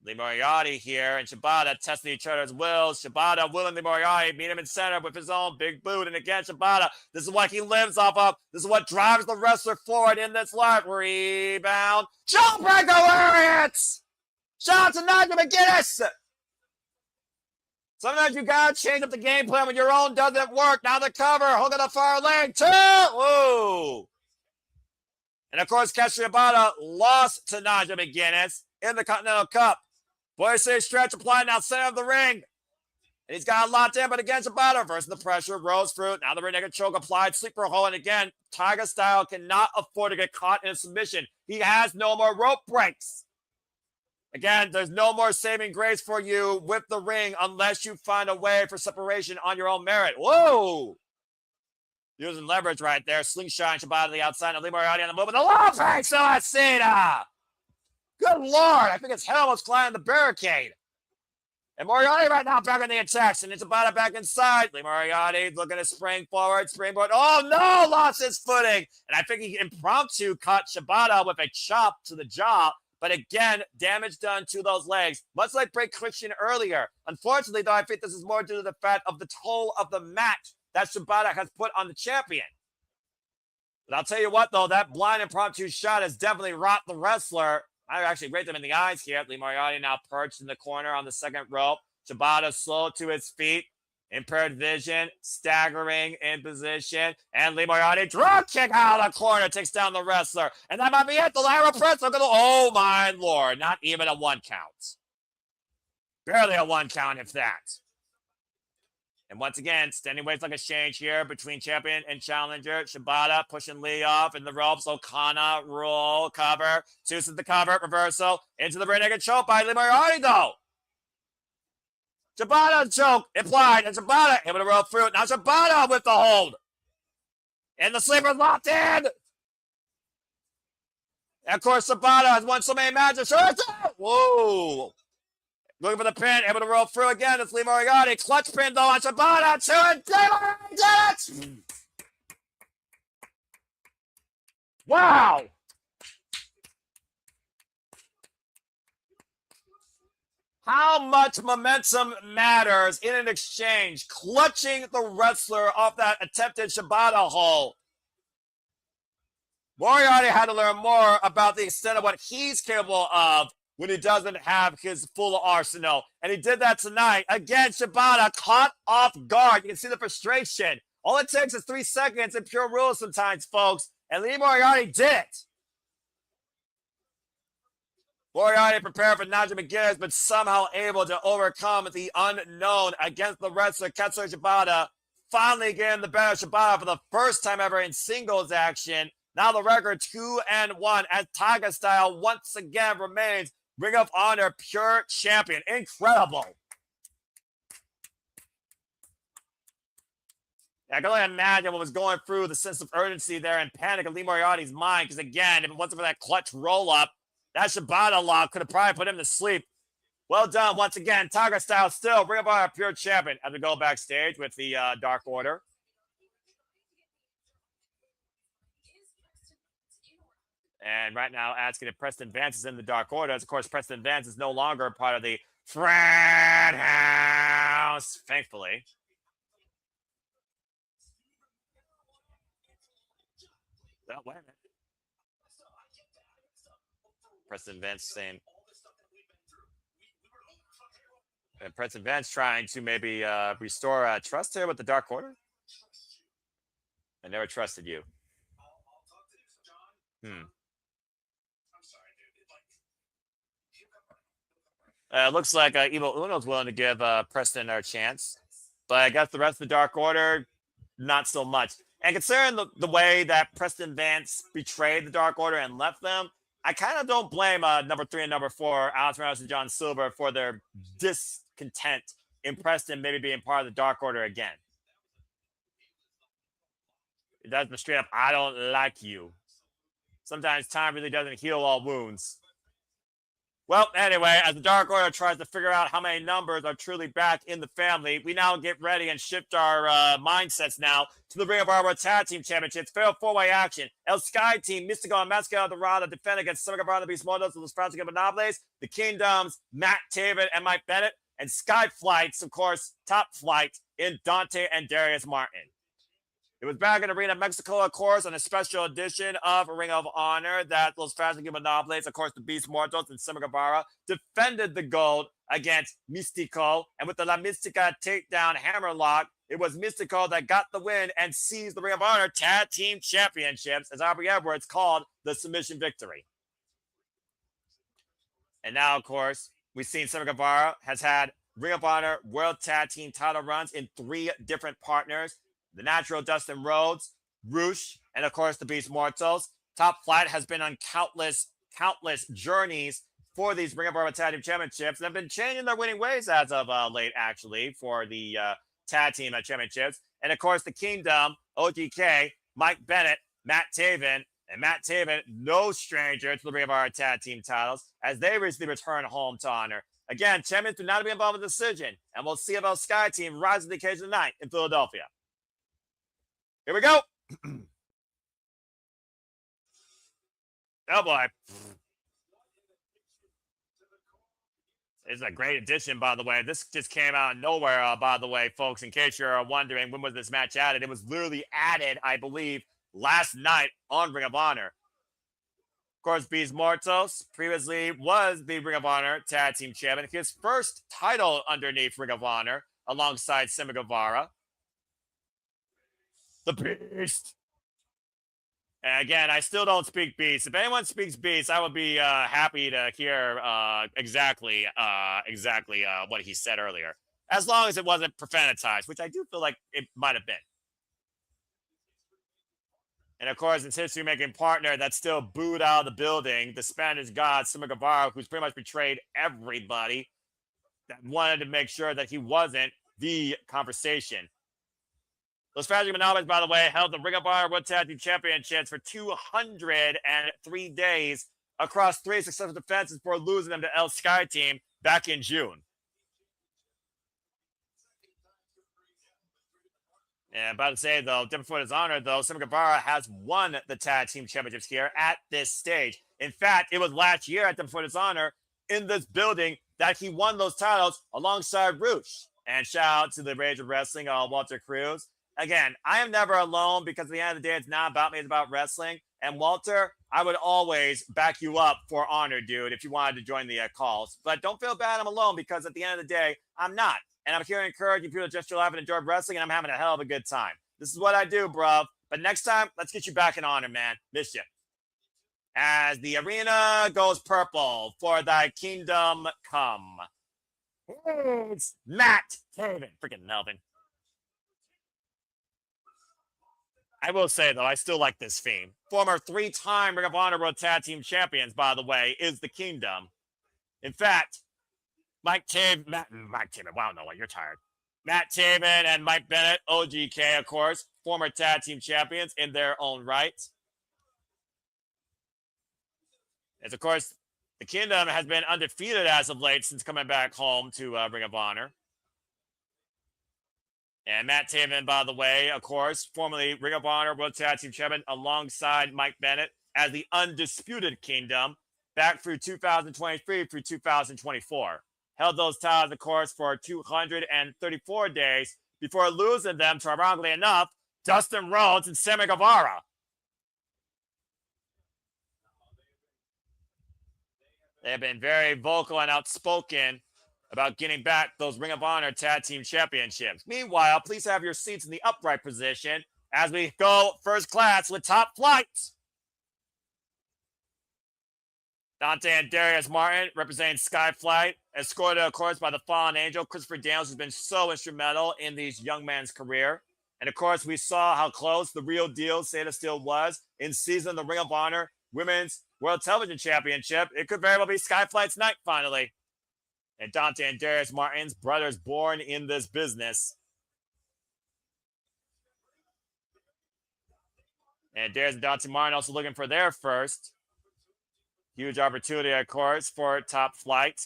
Speaker 13: Lee Moriarty here, and Shibata testing each other's wills. Shibata willing Lee Moriarty meet him in center with his own big boot. And again, Shibata, this is what he lives off of. This is what drives the wrestler forward in this life. Rebound. Jawbreaker lariats! Shout out to Nigel McGuinness! Sometimes you gotta change up the game plan when your own doesn't work. Now the cover, hook of the far leg, 2! Whoa! And of course, Shibata lost to Nigel McGuinness in the Continental Cup. Boy, say stretch applied now center of the ring. And he's got a locked in, but again, Shibata versus the pressure, rose fruit. Now the rear naked choke applied, sleeper hold. And again, Tiger Style cannot afford to get caught in a submission. He has no more rope breaks. Again, there's no more saving grace for you with the ring unless you find a way for separation on your own merit. Whoa! Using leverage right there. Slingshot and Shibata to the outside. And Lee Moriarty on the move with a low face to Athena. Good Lord. I think his head almost climbing the barricade. And Moriarty right now back in the attacks. And it's Shibata back inside. Lee Moriarty looking to spring forward. Springboard. Oh, no! Lost his footing. And I think he impromptu caught Shibata with a chop to the jaw. But again, damage done to those legs, much like Bray Christian earlier. Unfortunately, though, I think this is more due to the fact of the toll of the match that Shibata has put on the champion. But I'll tell you what, though, that blind impromptu shot has definitely rocked the wrestler. I actually rate them in the eyes here. Lee Moriarty now perched in the corner on the second rope. Shibata slow to his feet. Impaired vision, staggering in position, and Lee Moriarty drop kick out of the corner, takes down the wrestler, and that might be it. The lateral press. Look at the, oh my Lord, not even a 1 count, barely a 1 count, if that. And once again, standing waist like exchange here between champion and challenger. Shibata pushing Lee off in the ropes. Okana roll cover, Susan's the cover, reversal into the rear naked choke by Lee Moriarty though. Shibata choke implied, and Shibata able to roll through it. Now Shibata with the hold. And the sleeper locked in. And of course, Shibata has won so many matches. Whoa. Looking for the pin, able to roll through again. It's Lee Moriarty. Clutch pin though on Shibata. 2 and 3. Did it! Wow. How much momentum matters in an exchange, clutching the wrestler off that attempted Shibata hold. Moriarty had to learn more about the extent of what he's capable of when he doesn't have his full arsenal. And he did that tonight. Again, Shibata caught off guard. You can see the frustration. All it takes is 3 seconds in pure rules sometimes, folks. And Lee Moriarty did it. Moriarty prepared for Nigel McGuinness, but somehow able to overcome the unknown against the wrestler Katsuyori Shibata. Finally getting the better of Shibata for the first time ever in singles action. Now the record 2-1 as Tiger Style once again remains Ring of Honor Pure Champion. Incredible. I can only imagine what was going through the sense of urgency there and panic in Lee Moriarty's mind. Because again, if it wasn't for that clutch roll-up, that Shibata lock could have probably put him to sleep. Well done once again. Tiger Style still Ring of Honor Pure Champion. As we go backstage with the Dark Order. And right now asking if Preston Vance is in the Dark Order. Of course, Preston Vance is no longer part of the Frat House, thankfully. Oh, wait a minute. Preston Vance saying... And Preston Vance trying to maybe restore trust here with the Dark Order. I never trusted you. Looks like Evil Uno's willing to give Preston a chance. But I guess the rest of the Dark Order, not so much. And considering the way that Preston Vance betrayed the Dark Order and left them, I kind of don't blame number 3 and number 4, Outrunners and John Silver, for their discontent in Preston maybe being part of the Dark Order again. It doesn't straight up, I don't like you. Sometimes time really doesn't heal all wounds. Well, anyway, as the Dark Order tries to figure out how many numbers are truly back in the family, we now get ready and shift our mindsets now to the Ring of Honor Tag Team Championships. Fatal 4-way action. El Sky Team, Mystical and Mascara Dorada defend against Summer Guevara, the Beast Models, Los Francis Monopolies, the Kingdoms, Matt Taven and Mike Bennett, and Sky Flights, of course, Top Flight in Dante and Darius Martin. It was back in Arena Mexico, of course, on a special edition of Ring of Honor that Los Frantic Monopolies, of course, the Beast Mortals and Summer Guevara defended the gold against Mystico. And with the La Mystica takedown hammerlock, it was Mystico that got the win and seized the Ring of Honor Tag Team Championships, as Aubrey Edwards called the submission victory. And now, of course, we've seen Summer Guevara has had Ring of Honor World Tag Team title runs in 3 different partners. The Natural Dustin Rhodes, Roosh, and of course the Beast Mortals. Top Flight has been on countless journeys for these Ring of Honor Tag Team Championships and have been changing their winning ways as of late, actually, for the Tag Team Championships. And of course the Kingdom, OGK, Mike Bennett, Matt Taven, and Matt Taven, no stranger to the Ring of Honor Tag Team titles, as they recently return home to Honor. Again, champions do not be involved in the decision, and we'll see about Sky Team rise to the occasion tonight in Philadelphia. Here we go. Oh, boy. It's a great addition, by the way. This just came out of nowhere, by the way, folks. In case you're wondering, when was this match added? It was literally added, I believe, last night on Ring of Honor. Of course, Beast Mortos previously was the Ring of Honor Tag Team Champion. His first title underneath Ring of Honor, alongside Summer Guevara. The Beast. And again, I still don't speak Beast. If anyone speaks Beast, I would be happy to hear exactly what he said earlier. As long as it wasn't profanitized, which I do feel like it might have been. And of course, his history-making partner that's still booed out of the building, the Spanish god, Summer Guevara, who's pretty much betrayed everybody, that wanted to make sure that he wasn't the conversation. Los Tragic Monopolies, by the way, held the Ring of Honor World Tag Team Championships for 203 days across 3 successful defenses before losing them to El Sky Team back in June. And about to say, though, different for his honor, though, Summer Guevara has won the Tag Team Championships here at this stage. In fact, it was last year at different for his honor in this building that he won those titles alongside Roosh. And shout out to the Rage of Wrestling, Walter Cruz. Again, I am never alone because at the end of the day, it's not about me, it's about wrestling. And Walter, I would always back you up for honor, dude, if you wanted to join the calls. But don't feel bad I'm alone because at the end of the day, I'm not. And I'm here to encourage you people to just laugh and enjoy wrestling, and I'm having a hell of a good time. This is what I do, bro. But next time, let's get you back in honor, man. Miss you. As the arena goes purple for thy kingdom come. It's Matt Taven. Freaking Melvin. I will say, though, I still like this theme. Former 3-time Ring of Honor World Tag Team Champions, by the way, is the Kingdom. In fact, Mike Taven, wow, no, you're tired. Matt Taven and Mike Bennett, OGK, of course, former tag team champions in their own right. As, of course, the Kingdom has been undefeated as of late since coming back home to Ring of Honor. And Matt Taven, by the way, of course, formerly Ring of Honor World Tag Team Champion alongside Mike Bennett as the Undisputed Kingdom back through 2023 through 2024. Held those titles, of course, for 234 days before losing them to, ironically enough, Dustin Rhodes and Sammy Guevara. They have been very vocal and outspoken about getting back those Ring of Honor Tag Team Championships. Meanwhile, please have your seats in the upright position as we go first class with Top Flight. Dante and Darius Martin representing Skyflight, escorted, of course, by the Fallen Angel. Christopher Daniels has been so instrumental in these young men's career. And, of course, we saw how close the real deal Sada Steel was in season the Ring of Honor Women's World Television Championship. It could very well be Skyflight's night, finally. And Dante and Darius Martin's brothers born in this business. And Darius and Dante Martin also looking for their first. Huge opportunity, of course, for Top Flight.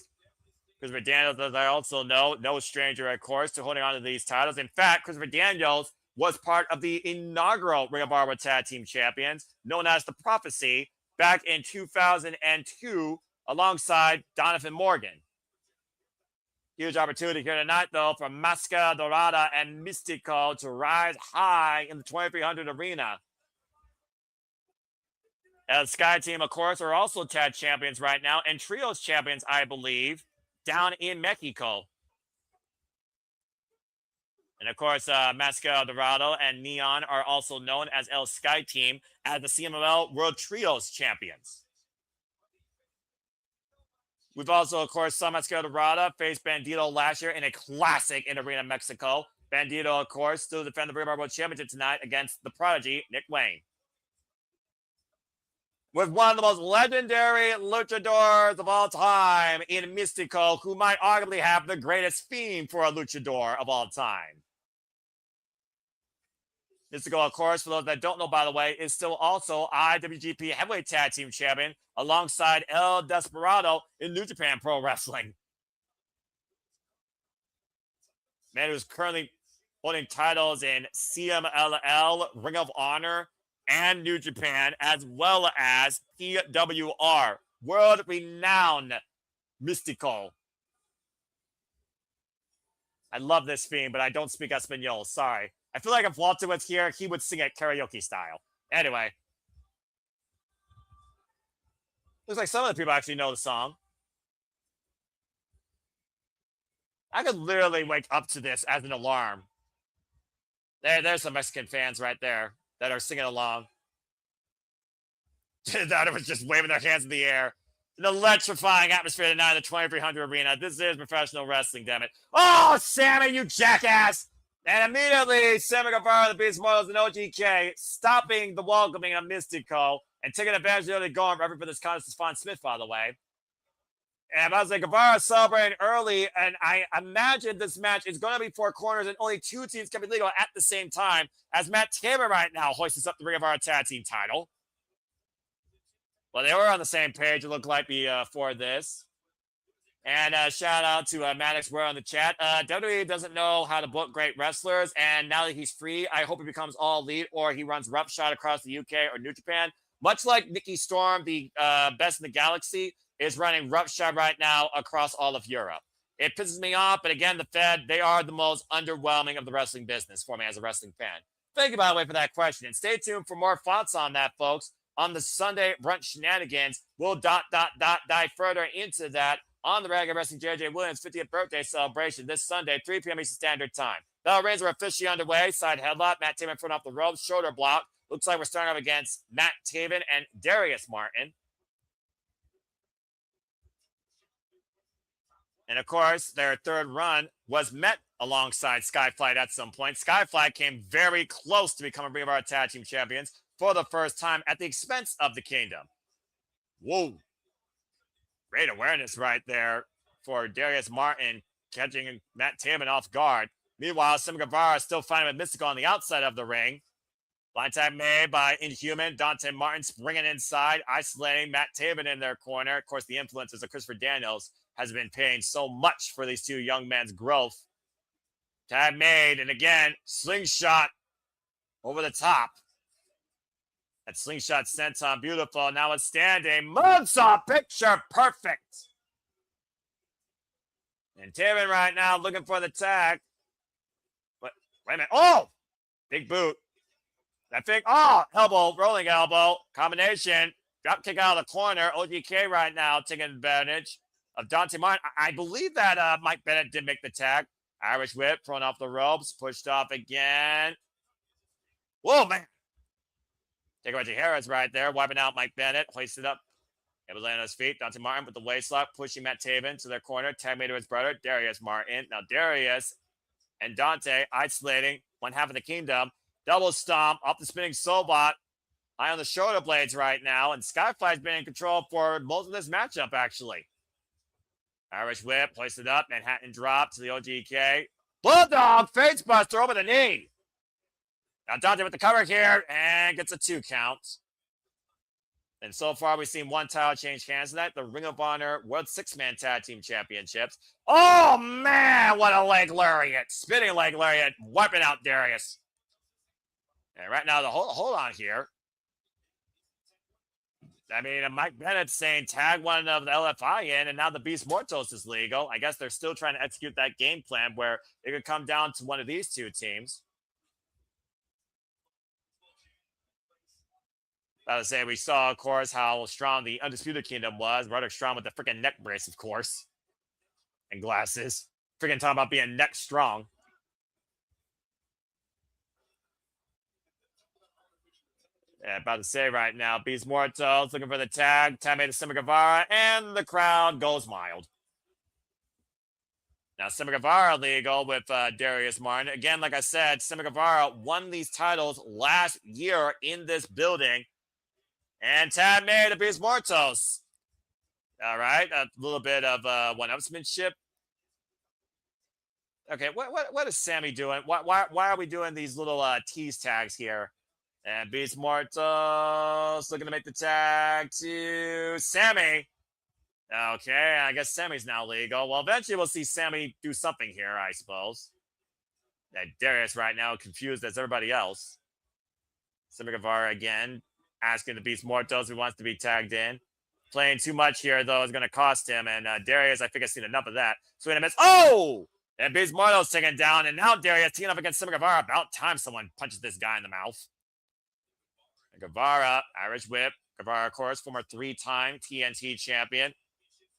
Speaker 13: Christopher Daniels, as I also know, no stranger, of course, to holding on to these titles. In fact, Christopher Daniels was part of the inaugural Ring of Honor Tag Team Champions, known as The Prophecy, back in 2002, alongside Donovan Morgan. Huge opportunity here tonight, though, for Mascara Dorada and Mystico to rise high in the 2300 arena. As Sky Team, of course, are also tag champions right now, and trios champions, I believe, down in Mexico. And, of course, Mascara Dorado and Neon are also known as El Sky Team as the CMLL World Trios champions. We've also, of course, saw Mascara Dorada face Bandido last year in a classic in Arena Mexico. Bandido, of course, still defend the Ring of Honor World Championship tonight against the prodigy, Nick Wayne. With one of the most legendary luchadors of all time in Mystico, who might arguably have the greatest theme for a luchador of all time. Mystico, of course, for those that don't know, by the way, is still also IWGP Heavyweight Tag Team Champion alongside El Desperado in New Japan Pro Wrestling. Man who's currently holding titles in CMLL, Ring of Honor, and New Japan, as well as PWR, world-renowned Mystico. I love this theme, but I don't speak Espanol. Sorry. I feel like if Walter was here, he would sing it karaoke style. Anyway. Looks like some of the people actually know the song. I could literally wake up to this as an alarm. There's some Mexican fans right there that are singing along. That was just waving their hands in the air. An electrifying atmosphere tonight in the 2300 arena. This is professional wrestling, damn it. Oh, Sammy, you jackass! And immediately, Sammy Guevara, the Beast Mortals, and OGK stopping the welcoming of Mystico and taking advantage of the early going, referee for this contest is Fawn Smith, by the way. And I was like, Guevara celebrating early, and I imagine this match is going to be 4 corners, and only 2 teams can be legal at the same time, as Matt Taven right now hoists up the Ring of Honor Tag Team title. Well, they were on the same page, it looked like, for this. And shout out to Maddox Ware on the chat. WWE doesn't know how to book great wrestlers, and now that he's free, I hope he becomes all elite or he runs roughshod across the UK or New Japan. Much like Nikki Storm, the best in the galaxy, is running roughshod right now across all of Europe. It pisses me off, but again, the Fed, they are the most underwhelming of the wrestling business for me as a wrestling fan. Thank you, by the way, for that question. And stay tuned for more thoughts on that, folks, on the Sunday Brunch Shenanigans. We'll dive further into that on the Regular Wrestling JJ Williams 50th birthday celebration this Sunday, 3 p.m. Eastern Standard Time. Bell rings are officially underway. Side headlock, Matt Taven front off the ropes, shoulder block. Looks like we're starting off against Matt Taven and Darius Martin. And, of course, their third run was met alongside Skyflight at some point. Skyflight came very close to becoming Ring of Honor Tag Team Champions for the first time at the expense of the Kingdom. Whoa. Great awareness right there for Darius Martin, catching Matt Taven off guard. Meanwhile, Sam Guevara is still fighting with Mystical on the outside of the ring. Blind tag made by Inhuman. Dante Martin springing inside, isolating Matt Taven in their corner. Of course, the influences of Christopher Daniels has been paying so much for these two young men's growth. Tag made, and again, slingshot over the top. That slingshot senton, beautiful. Now it's standing. Moonsaw picture perfect. And Taven right now looking for the tag. But wait a minute. Oh! Big boot. That thing. Oh! Elbow. Rolling elbow. Combination. Drop kick out of the corner. OGK right now taking advantage of Dante Martin. I believe that Mike Bennett did make the tag. Irish whip. Thrown off the ropes. Pushed off again. Whoa, man. Take away Harris right there. Wiping out Mike Bennett. Hoisted up. Able to land on his feet. Dante Martin with the waist lock, pushing Matt Taven to their corner. Tag made to his brother, Darius Martin. Now Darius and Dante isolating one half of the kingdom. Double stomp off the spinning Sobot. Eye on the shoulder blades right now. And Skyfly's been in control for most of this matchup, actually. Irish whip, hoisted up. Manhattan drop to the OGK. Bulldog, face buster over the knee. Now Dante with the cover here and gets a 2 count. And so far, we've seen one title change hands tonight. The Ring of Honor World 6-Man Tag Team Championships. Oh, man, what a leg lariat. Spinning leg lariat, wiping out Darius. And right now, hold on here. I mean, Mike Bennett saying tag one of the LFI in, and now the Beast Mortos is legal. I guess they're still trying to execute that game plan where it could come down to one of these two teams. I was saying, we saw, of course, how strong the Undisputed Kingdom was. Roderick Strong with the freaking neck brace, of course. And glasses. Freaking talking about being neck strong. Yeah, about to say right now, Beast Mortos looking for the tag. Tag made to Sammy Guevara, and the crowd goes mild. Now, Sammy Guevara legal with Darius Martin. Again, like I said, Sammy Guevara won these titles last year in this building. And tag made to Beast Mortos. All right, a little bit of one-upsmanship. Okay, what is Sammy doing? Why are we doing these little tease tags here? And Beast Mortos looking to make the tag to Sammy. Okay, I guess Sammy's now legal. Well, eventually we'll see Sammy do something here, I suppose. And Darius right now confused as everybody else. Sammy Guevara again. Asking the Beast Mortos if he wants to be tagged in. Playing too much here, though, is going to cost him. And Darius, I think I've seen enough of that. Swing and miss. Oh! And Beast Mortos taken down. And now Darius teaming up against Sammy Guevara. About time someone punches this guy in the mouth. And Guevara, Irish whip. Guevara, of course, former 3-time TNT champion.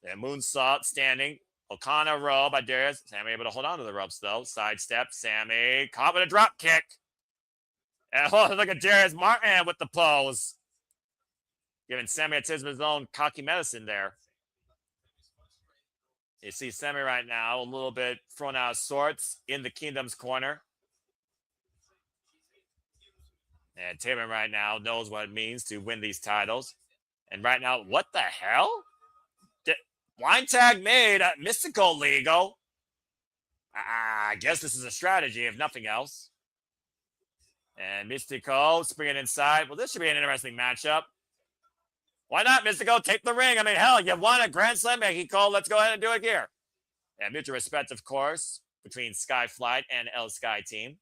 Speaker 13: And moonsault standing. O'Connor roll by Darius. Sammy able to hold on to the ropes, though. Sidestep. Sammy caught with a drop kick. And oh, look at Darius Martin with the pose. Giving Sammy a taste of his own cocky medicine there. You see Sammy right now a little bit thrown out of sorts in the Kingdom's corner. And Taven right now knows what it means to win these titles. And right now, what the hell? Blind tag made at Mystical legal. I guess this is a strategy, if nothing else. And Mystico springing inside. Well, this should be an interesting matchup. Why not, Mystico? Take the ring. I mean, hell, you won a Grand Slam, Mexico. Let's go ahead and do it here. And mutual respect, of course, between Skyflight and El Sky team.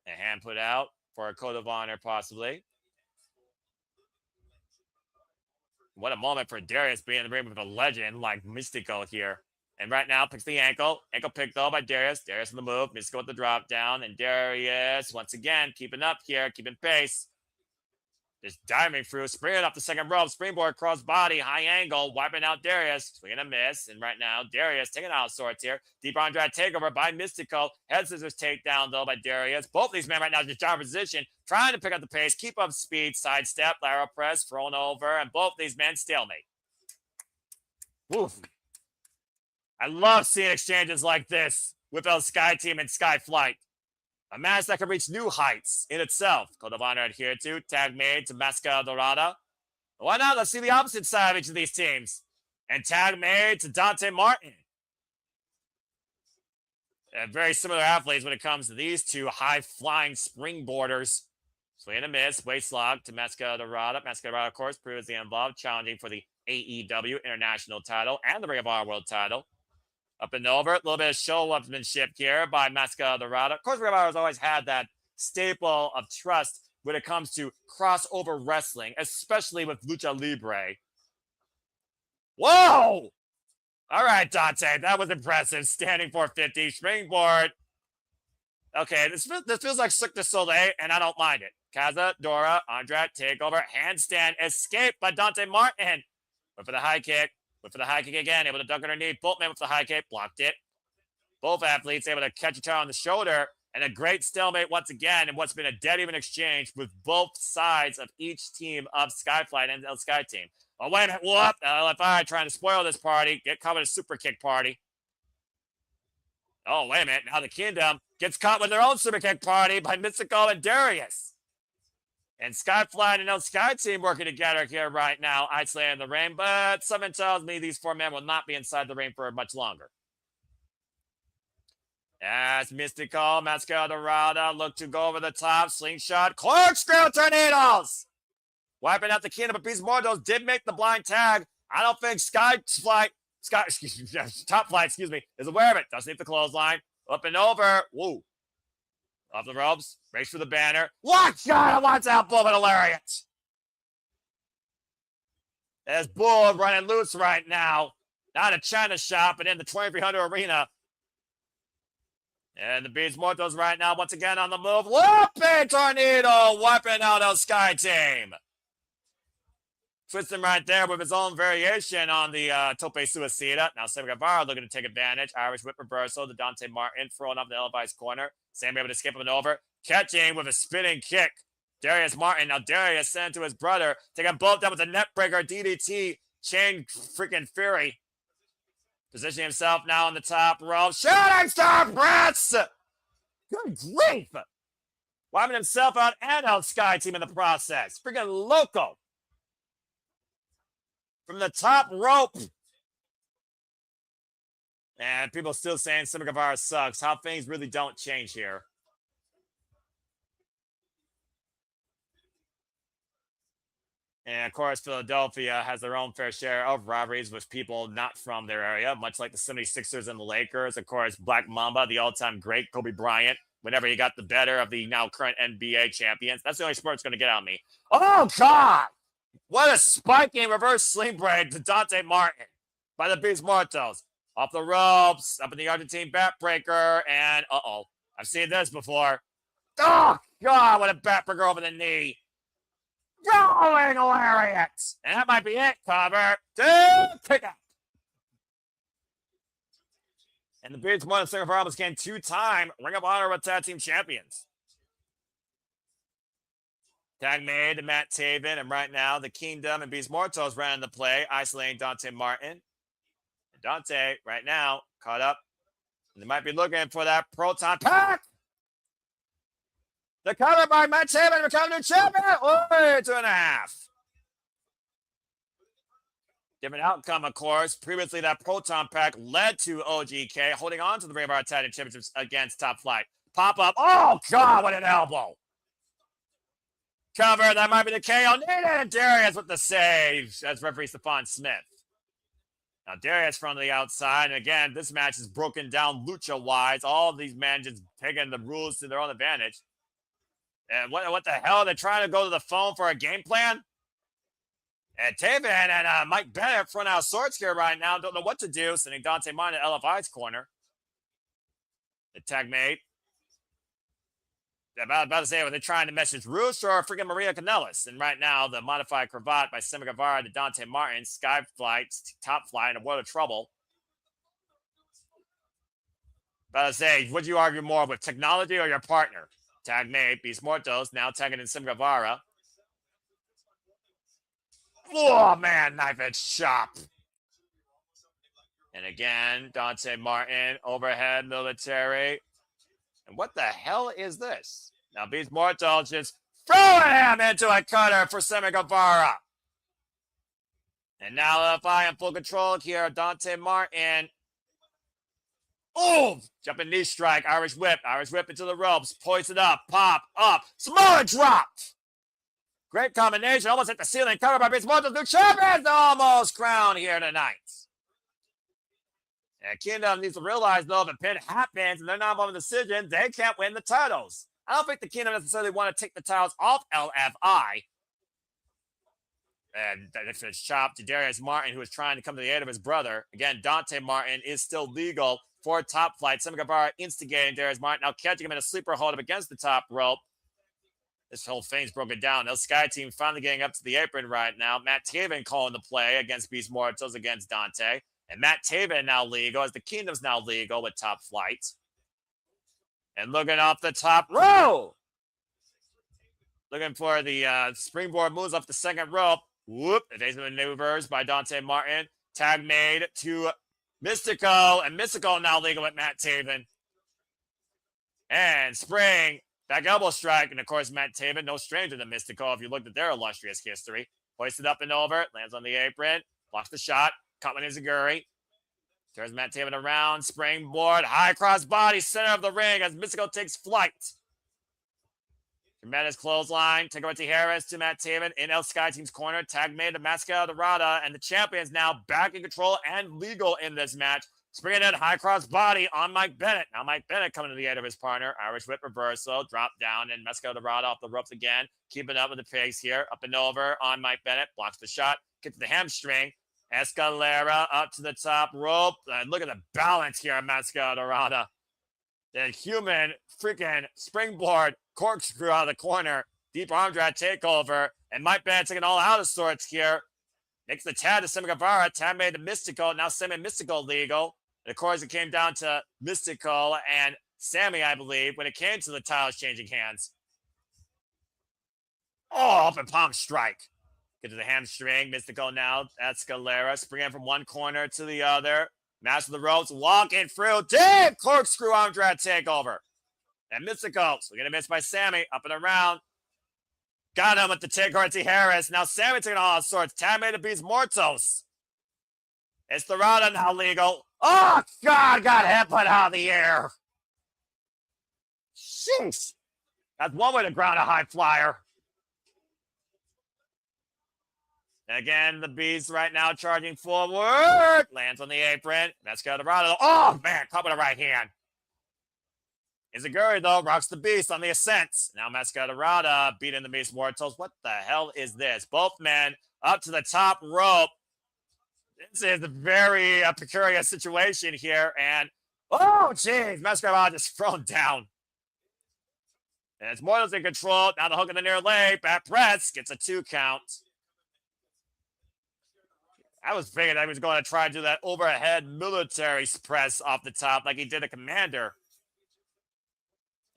Speaker 13: A hand put out for a code of honor, possibly. What a moment for Darius being in the ring with a legend like Mystico here. And right now, picks the ankle. Ankle picked, though, by Darius. Darius on the move. Mystico with the drop down. And Darius, once again, keeping up here, keeping pace. Just diving through, springing up the second rope. Springboard, cross body, high angle, wiping out Darius. Swinging a miss. And right now, Darius taking out sorts here. Deep arm drag takeover by Mystico. Head scissors takedown, though, by Darius. Both these men right now just down position, trying to pick up the pace, keep up speed, sidestep, lateral press, thrown over. And both these men stalemate. Woof. I love seeing exchanges like this with El Sky Team and Sky Flight. A match that can reach new heights in itself. Code of Honor adhered to. Tag made to Mascara Dorada. Why not? Let's see the opposite side of each of these teams. And tag made to Dante Martin. Very similar athletes when it comes to these two high-flying springboarders. Swing and a miss, waist lock to Mascara. Mascara, of course, previously involved, challenging for the AEW International title and the Ring of Honor World title. Up and over, a little bit of show-upsmanship here by Mascara. Of course, Ring of Honor has always had that staple of trust when it comes to crossover wrestling, especially with Lucha Libre. Whoa! All right, Dante, that was impressive. Standing 450, springboard. Okay, this feels like Cirque du Soleil, and I don't mind it. Kaza, Dora, Andret, takeover, handstand, escape by Dante Martin. Went for the high kick. Went for the high kick again, able to duck underneath. Boltman with the high kick, blocked it. Both athletes able to catch each other on the shoulder, and a great stalemate once again in what's been a dead even exchange with both sides of each team of Skyflight and El Sky team. Oh, wait a minute. Whoop. LFI trying to spoil this party. Get caught with a super kick party. Oh, wait a minute. Now the Kingdom gets caught with their own super kick party by Mystical and Darius. And Skyflight and El Sky team working together here right now, isolating the ring. But something tells me these four men will not be inside the ring for much longer. As Mystical, Mascara look to go over the top. Slingshot, corkscrew tornadoes. Wiping out the Kingdom, but Beast Mordos did make the blind tag. I don't think Top Flight, is aware of it. Doesn't hit the clothesline. Up and over. Woo. Off the ropes. Race for the banner. Watch out! Watch out, Bull, but hilarious. There's Bull running loose right now. Not a China shop, but in the 2300 arena. And the Beast Mortos right now, once again on the move. Whooping tornado, wiping out El Sky team. Twisting right there with his own variation on the Tope Suicida. Now Sammy Guevara looking to take advantage. Irish whip reversal to Dante Martin, throwing up the Levi's corner. Sammy able to skip him and over. Catching with a spinning kick. Darius Martin. Now Darius sent to his brother. Taking both down with a neckbreaker DDT. Chain freaking Fury. Positioning himself now on the top rope. Shooting star press! Good grief! Wiping himself out and El Sky team in the process. Freaking loco. From the top rope. And people still saying Sammy Guevara sucks. How things really don't change here. And, of course, Philadelphia has their own fair share of rivalries with people not from their area, much like the 76ers and the Lakers. Of course, Black Mamba, the all-time great Kobe Bryant, whenever he got the better of the now current NBA champions. That's the only sport that's going to get out of me. Oh, God! What a spiking reverse sling break to Dante Martin by the Beast Mortos. Off the ropes, up in the Argentine backbreaker, and I've seen this before. Oh, God, what a backbreaker over the knee. Rolling lariat. And that might be it, cover. Pick up. And the Beast Mortos Singer for almost became two-time Ring of Honor World Tag Team Champions. Tag made to Matt Taven, and right now the Kingdom and Beast Mortos ran the play, isolating Dante Martin. And Dante, right now, caught up. And they might be looking for that Proton Pack. The cover by Matt Taven, becoming new champion. 2.5. Different outcome, of course. Previously, that Proton Pack led to OGK, holding on to the Ring of Honor Tag Team Championships against Top Flight. Pop up. Oh, God, what an elbow. Cover, that might be the KO. And Darius with the save as referee Stephon Smith. Now, Darius from the outside. And again, this match is broken down lucha-wise. All of these men just taking the rules to their own advantage. And what the hell? They're trying to go to the phone for a game plan? And Taven and Mike Bennett front out swords here right now. Don't know what to do. Sending Dante Martin to LFI's corner. The tag mate. About to say, were they trying to message Roosh or freaking Maria Kanellis? And right now, the modified cravat by Sammy Guevara to Dante Martin, Skyflight, Top Flight, in a world of trouble. About to say, would you argue more with technology or your partner? Tag mate, Beast Mortos, now tagging in Sammy Guevara. Oh, man, knife edge chop. And again, Dante Martin, overhead military. And what the hell is this? Now, Beast Mortos just throwing him into a cutter for Sammy Guevara. And now LFI in full control here. Dante Martin. Oh, jumping knee strike. Irish whip into the ropes. Poise it up. Pop up. Samoa drop. Great combination. Almost hit the ceiling. Covered by Beast Mortal's new champions. Almost crowned here tonight. And Kingdom needs to realize, though, if a pin happens and they're not involved in the decision, they can't win the titles. I don't think the Kingdom necessarily want to take the titles off LFI. And next to his chop to Darius Martin, who is trying to come to the aid of his brother. Again, Dante Martin is still legal for top flight. Sammy Guevara instigating Darius Martin, now catching him in a sleeper hold up against the top rope. This whole thing's broken down. The Sky Team finally getting up to the apron right now. Matt Taven calling the play against Beast Mortals against Dante. And Matt Taven now legal as the Kingdom's now legal with top flight. And looking off the top row. Looking for the springboard moves off the second rope. Whoop. Evasive maneuvers by Dante Martin. Tag made to Mystico. And Mystico now legal with Matt Taven. And spring. Back elbow strike. And of course, Matt Taven, no stranger to Mystico if you looked at their illustrious history. Hoisted up and over. Lands on the apron. Blocks the shot. Caught with Izaguri. Turns Matt Taven around. Springboard. High cross body. Center of the ring as Mystico takes flight. Tremendous clothesline. Take over to Harris to Matt Taven in El Sky Team's corner. Tag made to Mascara Dorada. And the champions now back in control and legal in this match. Springing in high cross body on Mike Bennett. Now Mike Bennett coming to the aid of his partner. Irish whip reversal. Drop down and Mascara Dorada off the ropes again. Keeping up with the pace here. Up and over on Mike Bennett. Blocks the shot. Gets to the hamstring. Escalera up to the top rope. And look at the balance here on Mascara Dorada. The human freaking springboard corkscrew out of the corner. Deep arm drag takeover. And Mike Bennett taking all out of sorts here. Makes the tag to Sammy Guevara. Tag made to Mystico. Now Sammy and Mystico legal. And of course, it came down to Mystico and Sammy, I believe, when it came to the titles changing hands. Oh, up and palm strike. Get to the hamstring. Mystico now. Escalera. Springing from one corner to the other. Master the ropes. Walking through. Deep corkscrew arm drag takeover. And Mystico. So we're going to miss by Sammy. Up and around. Got him with the takeover to Harris. Now Sammy taking all sorts. Tag made to Beast Mortos. It's the Dorada now legal. Oh, God, got hit put out of the air. Jeez. That's one way to ground a high flyer. Again, the Beast right now charging forward. Lands on the apron. That's got the Dorada. Oh, man, caught with the right hand. Izaguri, though, rocks the Beast on the ascents. Now Mascara Dorada beating the Beast Mortals. What the hell is this? Both men up to the top rope. This is a very precarious situation here. And, oh, jeez, Mascara Dorada just thrown down. And it's Mortals in control. Now the hook in the near leg. Back press. Gets a 2 count. I was thinking I was going to try to do that overhead military press off the top like he did a Commander.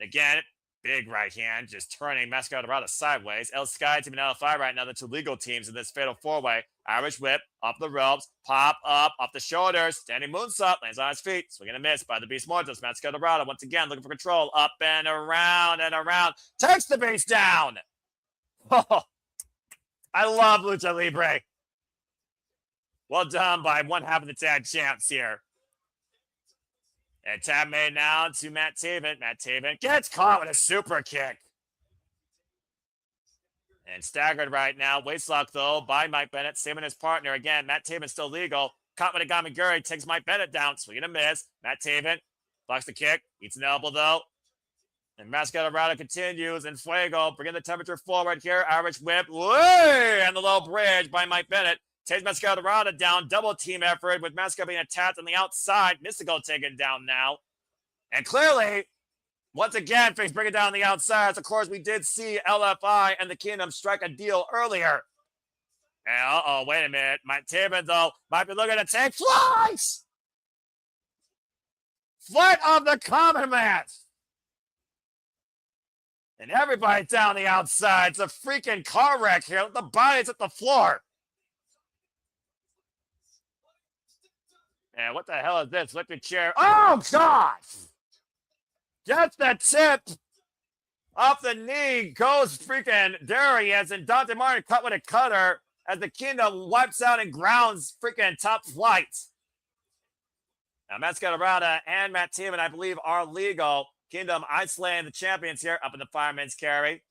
Speaker 13: Again, big right hand, just turning Mascara Dorada sideways. El Sky Team and LFI right now, the two legal teams in this fatal four-way. Irish whip, up the ropes, pop up, off the shoulders, standing moonsault, lands on his feet. Swinging a miss by the Beast Mortos. Mascara Dorada once again looking for control. Up and around. Takes the Beast down. Oh, I love Lucha Libre. Well done by one half of the tag champs here. And tag made now to Matt Taven. Matt Taven gets caught with a super kick. And staggered right now. Waistlock, though, by Mike Bennett. Saving his partner. Again, Matt Taven still legal. Caught with a Gamaguri. Takes Mike Bennett down. Swinging a miss. Matt Taven blocks the kick. Eats an elbow, though. And Mascara Dorada continues. And Fuego bringing the temperature forward here. Irish whip. Way! And the low bridge by Mike Bennett. Takes Mascara Dorada down. Double team effort with Mascara being attacked on the outside. Mystico taken down now. And clearly, once again, things bring it down on the outside. Of course, we did see LFI and the Kingdom strike a deal earlier. And wait a minute. Mike Taven, though, might be looking to take flight. Flight of the Common Man. And everybody down the outside. It's a freaking car wreck here. The body's at the floor. And what the hell is this? Flip your chair. Oh, God! Gets the tip off the knee. Goes freaking Darius. And Dante Martin cut with a cutter as the Kingdom wipes out and grounds freaking Top Flight. Now, Mascara and Matt Taven, I believe, are legal. Kingdom isolating the champions here up in the fireman's carry.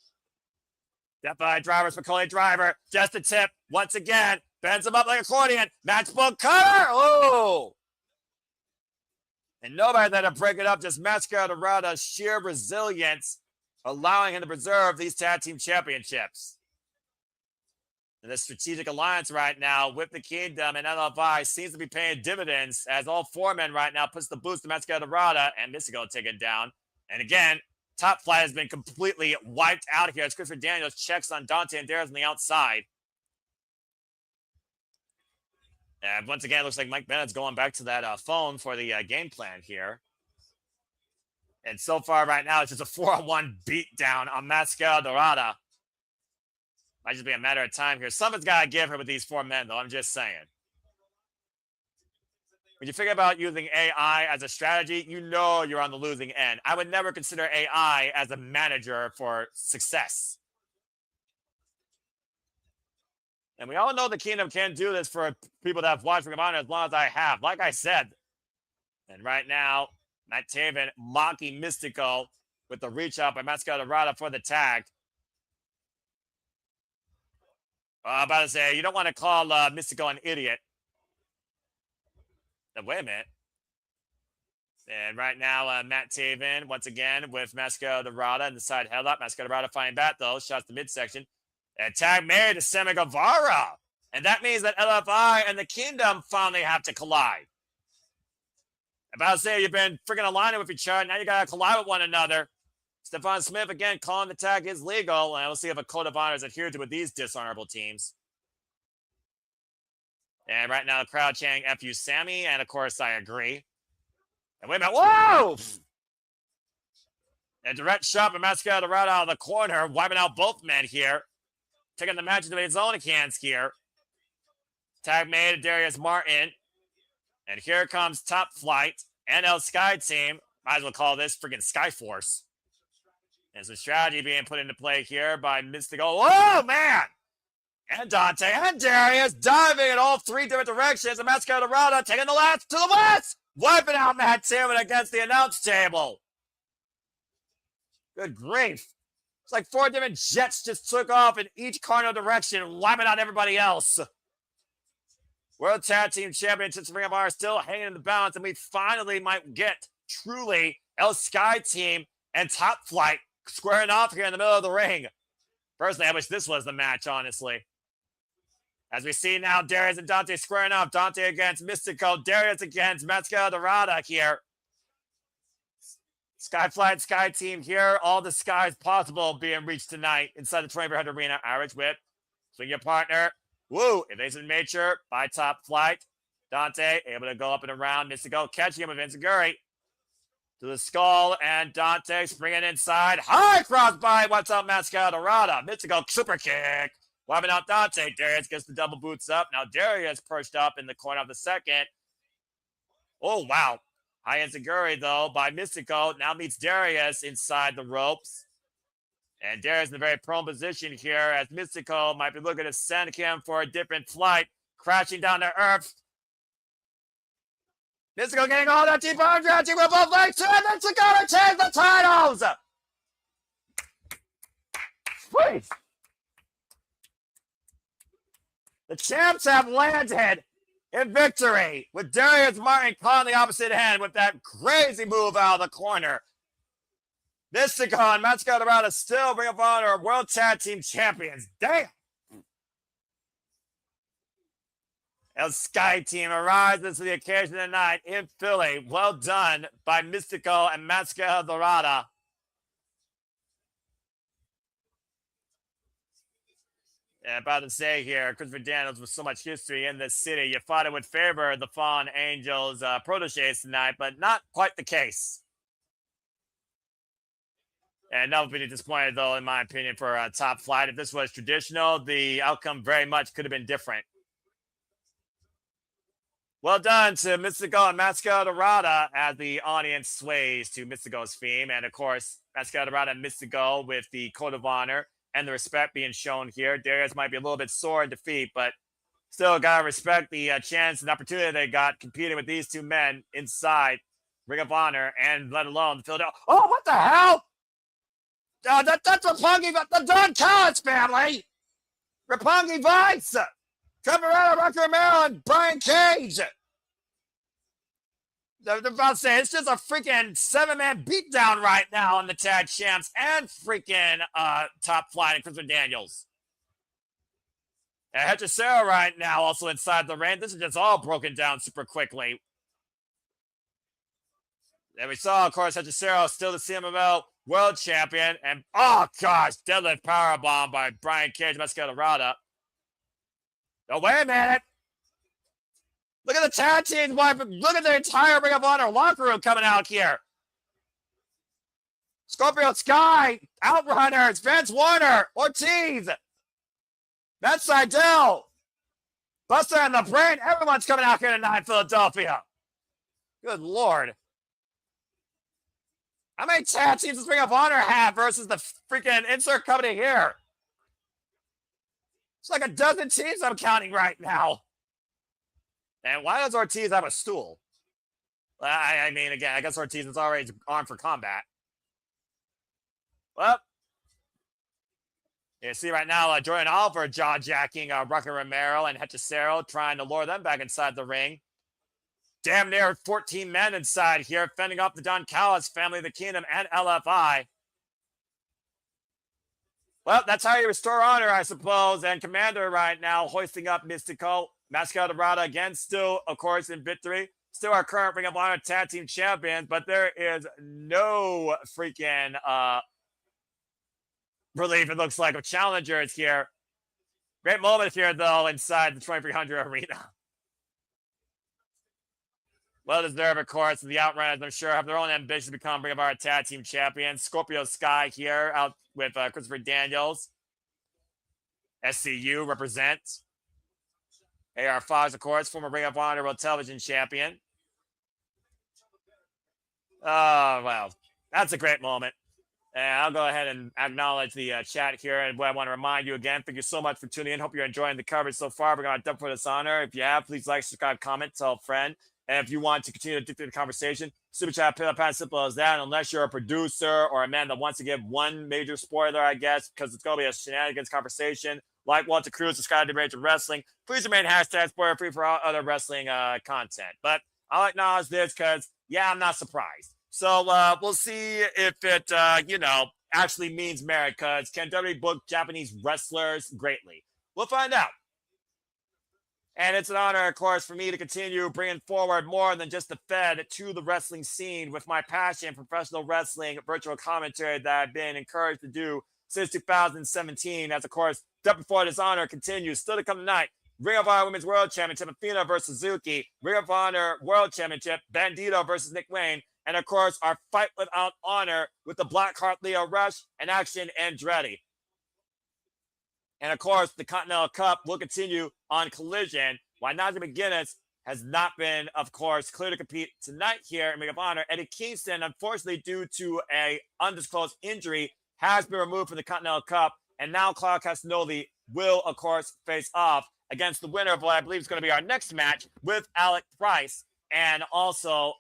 Speaker 13: Death by drivers, McCauley driver. Just a tip. Once again, bends him up like accordion. Matchbook cutter. Oh! And nobody let him break it up. Just Mascarada's sheer resilience, allowing him to preserve these tag team championships. And this strategic alliance right now with the Kingdom and LFI seems to be paying dividends as all four men right now puts the boost to Mascarada and Mystico taken down. And again, Top Flight has been completely wiped out here as Christopher Daniels checks on Dante and Darius on the outside. And once again, it looks like Mike Bennett's going back to that phone for the game plan here. And so far right now, it's just a 4-on-1 beatdown on Mascarada. Might just be a matter of time here. Something's got to give her with these four men, though. I'm just saying. When you figure about using AI as a strategy, you know you're on the losing end. I would never consider AI as a manager for success. And we all know the Kingdom can do this for people that have watched Ring of Honor as long as I have. Like I said. And right now, Matt Taven mocking Mystico with the reach out by Mascarada for the tag. I'm about to say, you don't want to call Mystico an idiot. Now, wait a minute. And right now, Matt Taven, once again, with Mascarada in the side headlock. Mascarada fighting back, though. Shots to midsection. And tag made to Sammy Guevara. And that means that LFI and the Kingdom finally have to collide. I'm about to say, you've been freaking aligning with each other. Now you got to collide with one another. Stephon Smith, again, calling the tag is legal. And we'll see if a code of honor is adhered to with these dishonorable teams. And right now, the crowd chanting F you, Sammy. And, of course, I agree. And wait a minute. Whoa! And direct shot from Mascarada right out of the corner. Wiping out both men here. Taking the match into his own hands here. Tag made to Darius Martin. And here comes Top Flight. NL Sky Team. Might as well call this freaking Sky Force. And some strategy being put into play here by Mystico. Oh, man! And Dante and Darius diving in all three different directions. And Mascarada taking the last to the west. Wiping out Matt Taven against the announce table. Good grief. It's like four different jets just took off in each cardinal direction, wiping out everybody else. World Tag Team Championships Ring of Honor still hanging in the balance, and we finally might get truly El Sky Team and Top Flight squaring off here in the middle of the ring. Personally, I wish this was the match, honestly. As we see now, Darius and Dante squaring off. Dante against Mystico. Darius against Mascarada here. Skyflight, Sky Team here. All the skies possible being reached tonight inside the 2400 Arena. Irish Whip. Swing your partner. Woo! Evasive nature by Top Flight. Dante able to go up and around. Mystico catching him with Enziguri. To the skull, and Dante springing inside. High crossbody. What's up, Mascarada? Mystico super kick. Wiping out Dante. Darius gets the double boots up. Now Darius perched up in the corner of the second. Oh, wow. High Enziguri, though, by Mystico. Now meets Darius inside the ropes. And Darius in a very prone position here as Mystico might be looking to send him for a different flight. Crashing down to earth. Mystico getting all that deep arm drafting with both legs. And Mystico retains the titles. Sweet. The champs have landed in victory with Darius Martin caught on the opposite end with that crazy move out of the corner. Mystico and Mascarada still Ring of Honor World Tag Team Champions. Damn! El Sky Team arises to the occasion tonight in Philly. Well done by Mystico and Mascarada. And about to say here, Christopher Daniels with so much history in this city, you thought it would favor the Fallen Angels proteges tonight, but not quite the case. And that would be disappointed, though, in my opinion, for Top Flight. If this was traditional, the outcome very much could have been different. Well done to Mystico and Mascarada as the audience sways to Mystico's theme. And, of course, Mascarada and Mystico with the Code of Honor and the respect being shown here. Darius might be a little bit sore in defeat, but still gotta respect the chance and opportunity they got competing with these two men inside Ring of Honor, and let alone the Philadelphia. Oh, what the hell? That's Roppongi, the Don Collins family. Roppongi Vice, Camarero, Rocky Romero, and Brian Cage. They're about to say it's just a freaking 7-man beatdown right now on the tag champs and freaking top flight and Christopher Daniels. And Hechicero right now also inside the ring. This is just all broken down super quickly. And we saw, of course, Hechicero still the CMLL World Champion. And, oh, gosh, deadlift powerbomb by Brian Cage, Mascarada. Oh, wait a minute. Look at the tag teams. Look at the entire Ring of Honor locker room coming out here. Scorpio Sky, Outrunners, Vince Warner, Ortiz, Matt Seidel, Buster and the Brain. Everyone's coming out here tonight in Philadelphia. Good Lord. How many tag teams does Ring of Honor have versus the freaking insert company here? It's like a dozen teams I'm counting right now. And why does Ortiz have a stool? I mean, again, I guess Ortiz is already armed for combat. Well, you see right now, Jordan Oliver jaw-jacking Rocky Romero and Hechicero, trying to lure them back inside the ring. Damn near 14 men inside here, fending off the Don Callis family, the Kingdom, and LFI. Well, that's how you restore honor, I suppose. And Commander right now hoisting up Mystico. Mascarada again, still, of course, in victory. Still our current Ring of Honor Tag Team Champions, but there is no freaking relief, it looks like, of challengers here. Great moment here, though, inside the 2300 arena. Well deserved, of course. The Outrunners, I'm sure, have their own ambition to become Ring of Honor Tag Team Champions. Scorpio Sky here, out with Christopher Daniels. SCU represents. AR Fox, of course, former Ring of Honor World Television Champion. Oh, well, that's a great moment. And I'll go ahead and acknowledge the chat here. And what I want to remind you again, thank you so much for tuning in. Hope you're enjoying the coverage so far. We're going to dump for Dishonor. If you have, please like, subscribe, comment, tell a friend. And if you want to continue to dictate the conversation, super chat, pill, pan, simple as that. And unless you're a producer or a man that wants to give one major spoiler, I guess, because it's going to be a shenanigans conversation, like Walter Cruz, subscribe to Rage of Wrestling. Please remain hashtag spoiler free for all other wrestling content. But I'll acknowledge this because, yeah, I'm not surprised. So we'll see if it, actually means merit, because can WWE book Japanese wrestlers greatly? We'll find out. And it's an honor, of course, for me to continue bringing forward more than just the Fed to the wrestling scene with my passion for professional wrestling virtual commentary that I've been encouraged to do since 2017. As, of course, Dump Before Dishonor continues. Still to come tonight, Ring of Honor Women's World Championship, Athena versus Hazuki. Ring of Honor World Championship, Bandido versus Nick Wayne. And, of course, our Fight Without Honor with the Blackheart Leo Rush and Action Andretti. And, of course, the Continental Cup will continue on Collision, while Nigel McGuinness has not been, of course, clear to compete tonight here in Ring of Honor. Eddie Kingston, unfortunately, due to a undisclosed injury, has been removed from the Continental Cup. And now Claudio Castagnoli will, of course, face off against the winner of what I believe is going to be our next match with Alec Price and also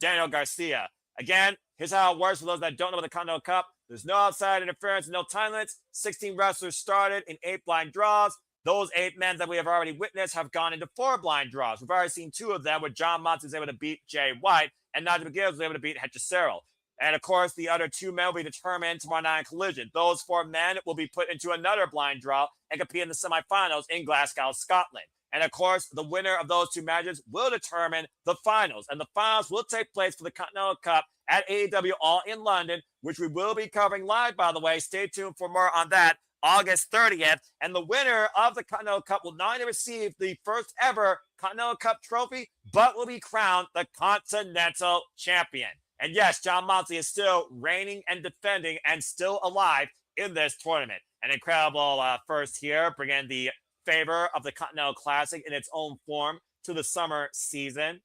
Speaker 13: Daniel Garcia. Again, here's how it works for those that don't know about the Continental Cup. There's no outside interference, no time limits. 16 wrestlers started in 8 blind draws. Those 8 men that we have already witnessed have gone into 4 blind draws. We've already seen 2 of them, where John Mox was able to beat Jay White and Nigel McGuinness was able to beat Hechicero. And, of course, the other 2 men will be determined tomorrow night in Collision. Those 4 men will be put into another blind draw and compete in the semifinals in Glasgow, Scotland. And, of course, the winner of those 2 matches will determine the finals. And the finals will take place for the Continental Cup at AEW All in London, which we will be covering live, by the way. Stay tuned for more on that, August 30th. And the winner of the Continental Cup will not only receive the first ever Continental Cup trophy, but will be crowned the Continental Champion. And yes, John Moxley is still reigning and defending and still alive in this tournament. An incredible first here, bringing the favor of the Continental Classic in its own form to the summer season.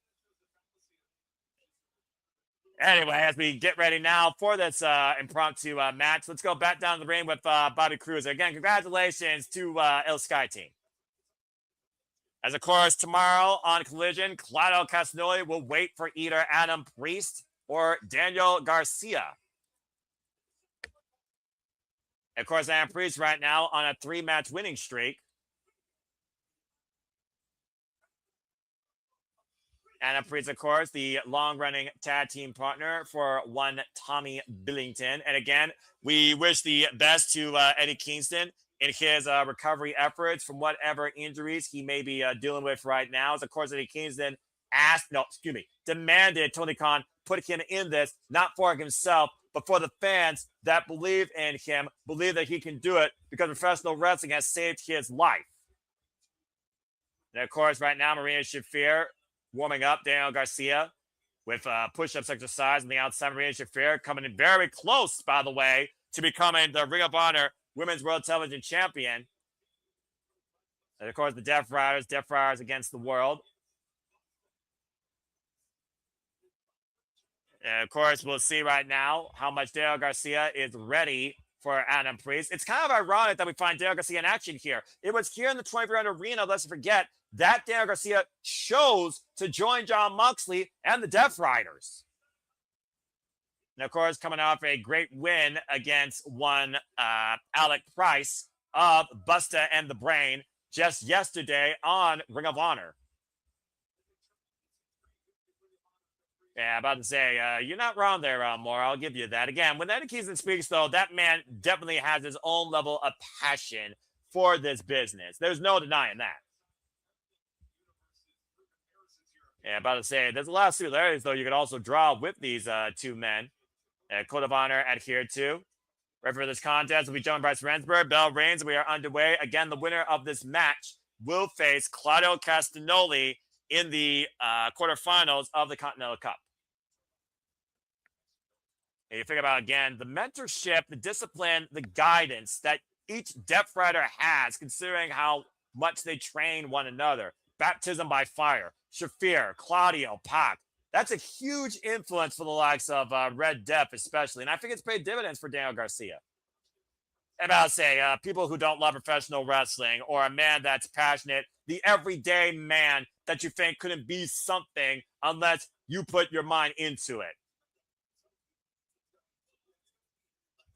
Speaker 13: Anyway, as we get ready now for this impromptu match, let's go back down the ring with Bobby Cruz. Again, congratulations to Il Sky Team. As of course, tomorrow on Collision, Claudio Castagnoli will wait for either Adam Priest or Daniel Garcia. And of course, Adam Priest right now on a 3-match winning streak. Adam Priest, of course, the long-running tag team partner for one Tommy Billington. And again, we wish the best to Eddie Kingston in his recovery efforts from whatever injuries he may be dealing with right now. As of course, Eddie Kingston demanded Tony Khan put him in this, not for himself, but for the fans that believe in him, believe that he can do it because professional wrestling has saved his life. And of course, right now, Marina Shafir warming up Daniel Garcia with push-ups exercise on the outside. Marina Shafir coming in very close, by the way, to becoming the Ring of Honor Women's World Television Champion. And of course, the Death Riders against the world. And of course, we'll see right now how much Daniel Garcia is ready for Adam Priest. It's kind of ironic that we find Daniel Garcia in action here. It was here in the 2400 Arena, let's forget, that Daniel Garcia chose to join Jon Moxley and the Death Riders. And of course, coming off a great win against one Alec Price of Busta and the Brain just yesterday on Ring of Honor. Yeah, about to say, you're not wrong there, Moore. I'll give you that. Again, when Eddie Kingston speaks, though, that man definitely has his own level of passion for this business. There's no denying that. Yeah, about to say, there's a lot of similarities, though, you could also draw with these two men. Code of Honor adhered to. Referee for this contest will be John Bryce Rensburg. Bell reigns. We are underway. Again, the winner of this match will face Claudio Castagnoli in the quarterfinals of the Continental Cup. And you think about, again, the mentorship, the discipline, the guidance that each Death Rider has, considering how much they train one another. Baptism by fire. Shafir, Claudio, Pac. That's a huge influence for the likes of Red Death, especially. And I think it's paid dividends for Daniel Garcia. And I'll say, people who don't love professional wrestling or a man that's passionate, the everyday man that you think couldn't be something unless you put your mind into it.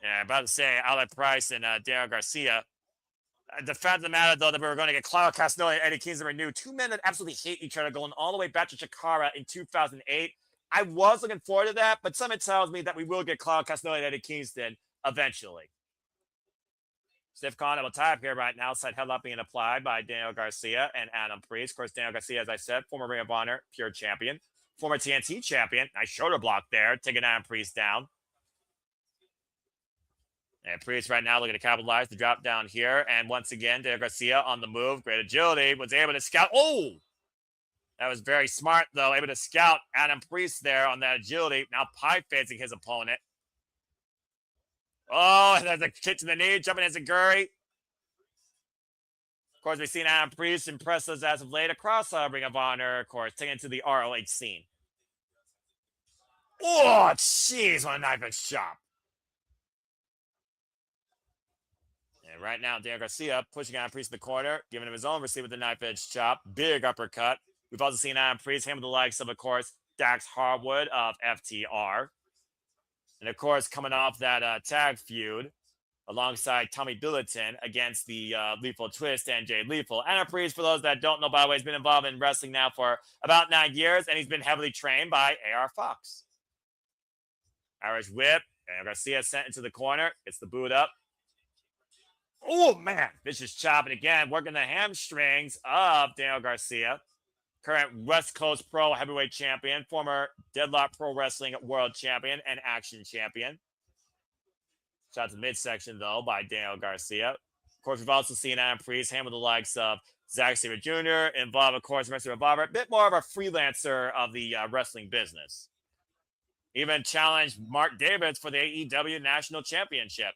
Speaker 13: Yeah, about to say, Alec Price and Daniel Garcia. The fact of the matter, though, that we were going to get Claudio Castagnoli and Eddie Kingston renewed. Two men that absolutely hate each other going all the way back to Chikara in 2008. I was looking forward to that, but something tells me that we will get Claudio Castagnoli and Eddie Kingston eventually. Stiff Condom tie up here right now. Side headlock being applied by Daniel Garcia and Adam Priest. Of course, Daniel Garcia, as I said, former Ring of Honor Pure Champion. Former TNT Champion. Nice shoulder block there, taking Adam Priest down. And Priest right now looking to capitalize the drop down here. And once again, Daniel Garcia on the move. Great agility. Was able to scout. Oh! That was very smart, though. Able to scout Adam Priest there on that agility. Now pie facing his opponent. Oh, and there's a kick to the knee. Jumping into Guri. Of course, we've seen Adam Priest impress us as of late across Ring of Honor. Of course, taking it to the ROH scene. Oh, jeez. What a knife edge chop. And right now, Daniel Garcia pushing Adam Priest in the corner, giving him his own receipt with the knife edge chop. Big uppercut. We've also seen Adam Priest him with the likes of course, Dax Harwood of FTR. And of course, coming off that tag feud alongside Tommy Billington against the Lethal Twist and Jay Lethal. Adam Priest, for those that don't know, by the way, has been involved in wrestling now for about 9 years, and he's been heavily trained by AR Fox. Irish whip. Daniel Garcia sent into the corner. Gets the boot up. Oh, man. Vicious chop. And again, working the hamstrings of Daniel Garcia. Current West Coast Pro Heavyweight Champion. Former Deadlock Pro Wrestling World Champion and Action Champion. Shot to the midsection, though, by Daniel Garcia. Of course, we've also seen Adam Priest handle the likes of Zack Sabre Jr., involved, of course, Mr. Revolver. A bit more of a freelancer of the wrestling business. Even challenged Mark Davis for the AEW National Championship.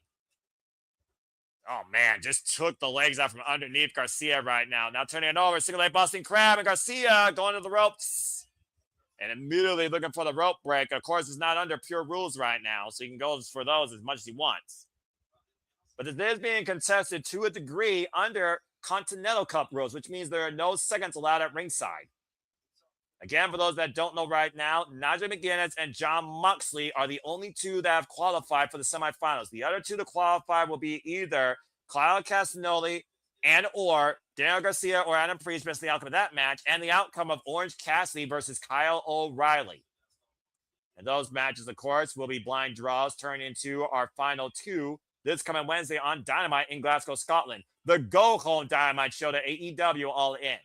Speaker 13: Oh, man, just took the legs out from underneath Garcia right now. Now turning it over, single leg busting crab, and Garcia going to the ropes. And immediately looking for the rope break. Of course, it's not under pure rules right now, so he can go for those as much as he wants. But this is being contested to a degree under Continental Cup rules, which means there are no seconds allowed at ringside. Again, for those that don't know right now, Nigel McGuinness and John Moxley are the only two that have qualified for the semifinals. The other two to qualify will be either Claudio Castagnoli and or Daniel Garcia or Adam Priest based on the outcome of that match and the outcome of Orange Cassidy versus Kyle O'Reilly. And those matches, of course, will be blind draws turning into our final two this coming Wednesday on Dynamite in Glasgow, Scotland. The go-home Dynamite show to AEW All In.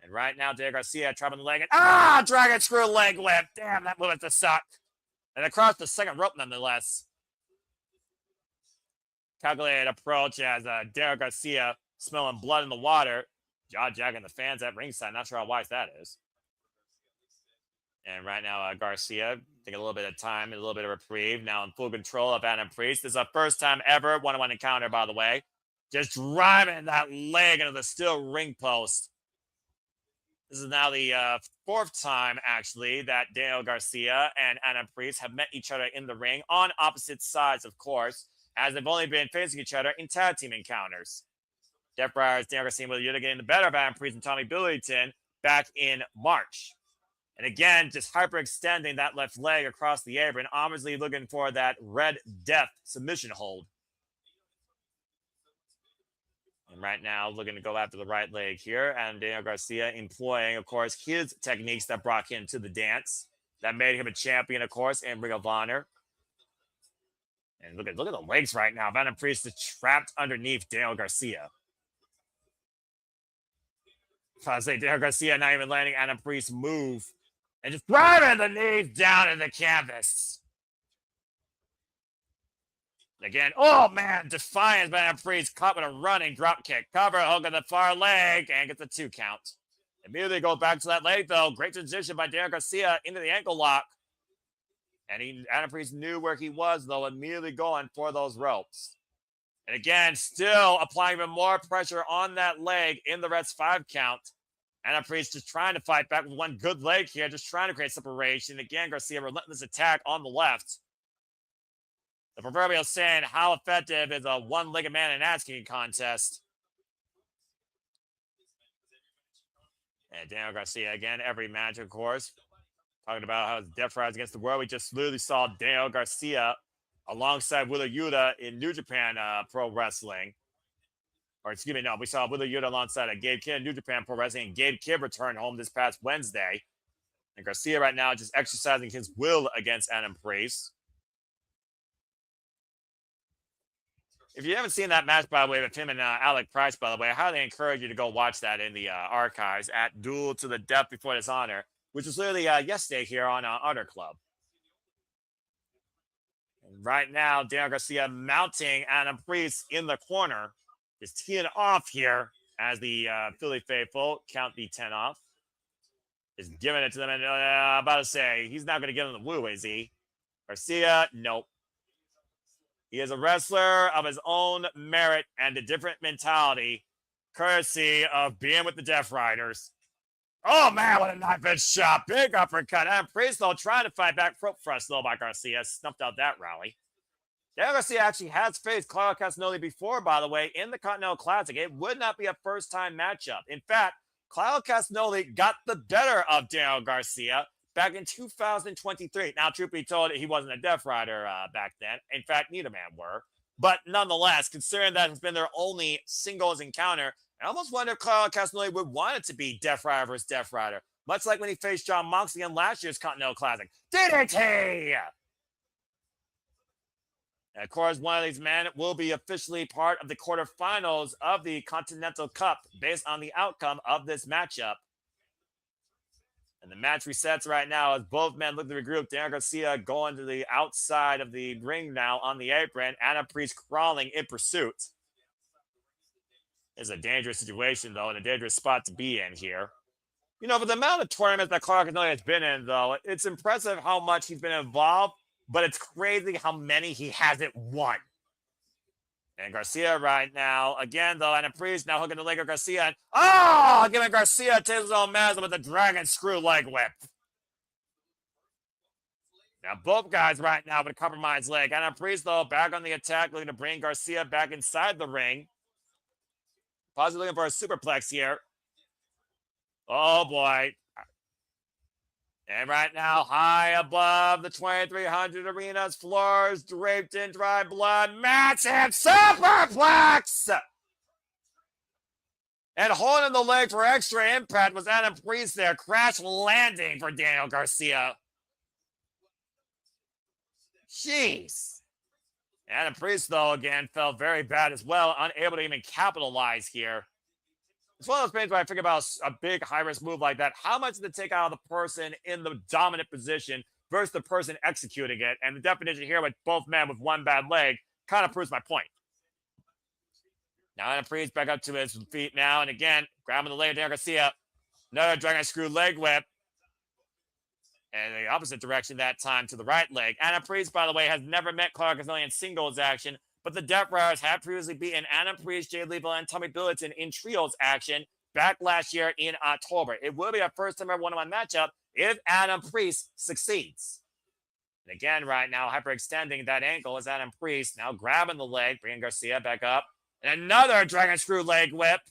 Speaker 13: And right now, Daniel Garcia trapping the leg and dragon screw leg whip. Damn, that movement just sucked. And across the second rope, nonetheless. Calculated approach as Daniel Garcia smelling blood in the water. Jaw-jacking the fans at ringside. Not sure how wise that is. And right now, Garcia taking a little bit of time and a little bit of reprieve. Now in full control of Adam Priest. This is a first time ever one-on-one encounter, by the way. Just driving that leg into the steel ring post. This is now the fourth time, actually, that Daniel Garcia and Adam Priest have met each other in the ring on opposite sides, of course, as they've only been facing each other in tag team encounters. Death Riders, Daniel Garcia with Yuta getting the better of Adam Priest and Tommy Billington back in March. And again, just hyperextending that left leg across the apron, obviously looking for that Red Death submission hold. And right now, looking to go after the right leg here. And Daniel Garcia employing, of course, his techniques that brought him to the dance. That made him a champion, of course, in Ring of Honor. And look at the legs right now. Adam Priest is trapped underneath Daniel Garcia. I say Daniel Garcia not even letting Adam Priest move. And just driving the knees down in the canvas. Again, oh man, defiance by Adam Priest, caught with a running drop kick. Cover, hook on the far leg, and gets a 2 count. Immediately goes back to that leg, though. Great transition by Daniel Garcia into the ankle lock. And Adam Priest knew where he was, though, immediately going for those ropes. And again, still applying even more pressure on that leg in the Red's 5 count. Adam Priest just trying to fight back with one good leg here, just trying to create separation. Again, Garcia, relentless attack on the left. The proverbial saying, how effective is a one-legged man in an ass-kicking contest? And Daniel Garcia, again, every match, of course. Talking about how his Death Riders against the world. We just literally saw Daniel Garcia alongside Wheeler Yuta in New Japan Pro Wrestling. Or excuse me, no, we saw Wheeler Yuta alongside Gabe Kidd in New Japan Pro Wrestling. And Gabe Kidd returned home this past Wednesday. And Garcia right now just exercising his will against Adam Priest. If you haven't seen that match, by the way, with him and Alec Price, by the way, I highly encourage you to go watch that in the archives at Duel to the Death Before Dishonor, which was literally yesterday here on Honor Club. And right now, Daniel Garcia mounting Adam Priest in the corner. Just teeing off here as the Philly faithful count the 10 off. Just giving it to them. And about to say, he's not going to give him the woo, is he? Garcia, nope. He is a wrestler of his own merit and a different mentality, courtesy of being with the Death Riders. Oh, man, what a knife-edge shot. Big uppercut. Adam Priest, though, trying to fight back. Rope thrust, though, by Garcia. Snuffed out that rally. Daniel Garcia actually has faced Claudio Castagnoli before, by the way, in the Continental Classic. It would not be a first-time matchup. In fact, Claudio Castagnoli got the better of Daniel Garcia back in 2023. Now, truth be told, he wasn't a Death Rider back then. In fact, neither man were. But nonetheless, considering that has been their only singles encounter, I almost wonder if Claudio Castagnoli would want it to be Death Rider versus Death Rider, much like when he faced John Moxley in last year's Continental Classic. DDT! And of course, one of these men will be officially part of the quarterfinals of the Continental Cup based on the outcome of this matchup. And the match resets right now as both men look to regroup. Daniel Garcia going to the outside of the ring now on the apron. Adam Priest crawling in pursuit. It's a dangerous situation, though, and a dangerous spot to be in here. You know, for the amount of tournaments that Clark has been in, though, it's impressive how much he's been involved, but it's crazy how many he hasn't won. And Garcia right now, again, though, Adam Priest now hooking the leg of Garcia. And, giving Garcia to his own master with the dragon screw leg whip. Now, both guys right now with a compromised leg. Adam Priest, though, back on the attack, looking to bring Garcia back inside the ring. Possibly looking for a superplex here. Oh, boy. And right now, high above the 2300 arena's floors, draped in dry blood, massive superplex! And holding the leg for extra impact was Adam Priest there, crash landing for Daniel Garcia. Jeez. Adam Priest, though, again, felt very bad as well, unable to even capitalize here. It's one of those things where I think about a big high-risk move like that. How much does it take out of the person in the dominant position versus the person executing it? And the definition here with both men with one bad leg kind of proves my point. Now Adam Priest back up to his feet now. And again, grabbing the leg of Daniel Garcia. Another dragon screw leg whip. And the opposite direction that time to the right leg. Adam Priest, by the way, has never met Clark Gazillion in singles action. But the Death Riders have previously beaten Adam Priest, Jay Lethal, and Tommy Billington in trios action back last year in October. It will be a first-time ever one-on-one matchup if Adam Priest succeeds. And again, right now, hyperextending that ankle is Adam Priest. Now grabbing the leg, bringing Garcia back up. And another dragon screw leg whip.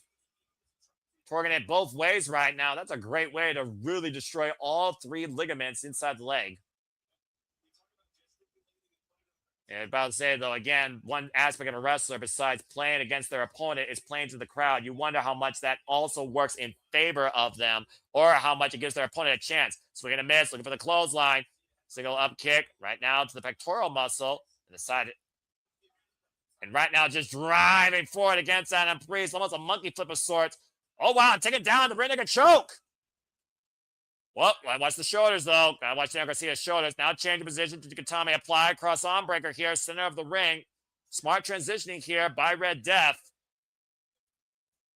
Speaker 13: Torquing it both ways right now. That's a great way to really destroy all three ligaments inside the leg. And I'm about to say, though, again, one aspect of a wrestler besides playing against their opponent is playing to the crowd. You wonder how much that also works in favor of them or how much it gives their opponent a chance. Swinging a miss, looking for the clothesline. Single up kick right now to the pectoral muscle. And the side. And right now just driving forward against Adam Priest. Almost a monkey flip of sorts. Oh, wow. Take it down. The rear naked choke. Well, I watch the shoulders, though. Gotta watch Daniel Garcia's shoulders. Now changing position to Katami. Apply. Cross arm breaker here. Center of the ring. Smart transitioning here by Red Death.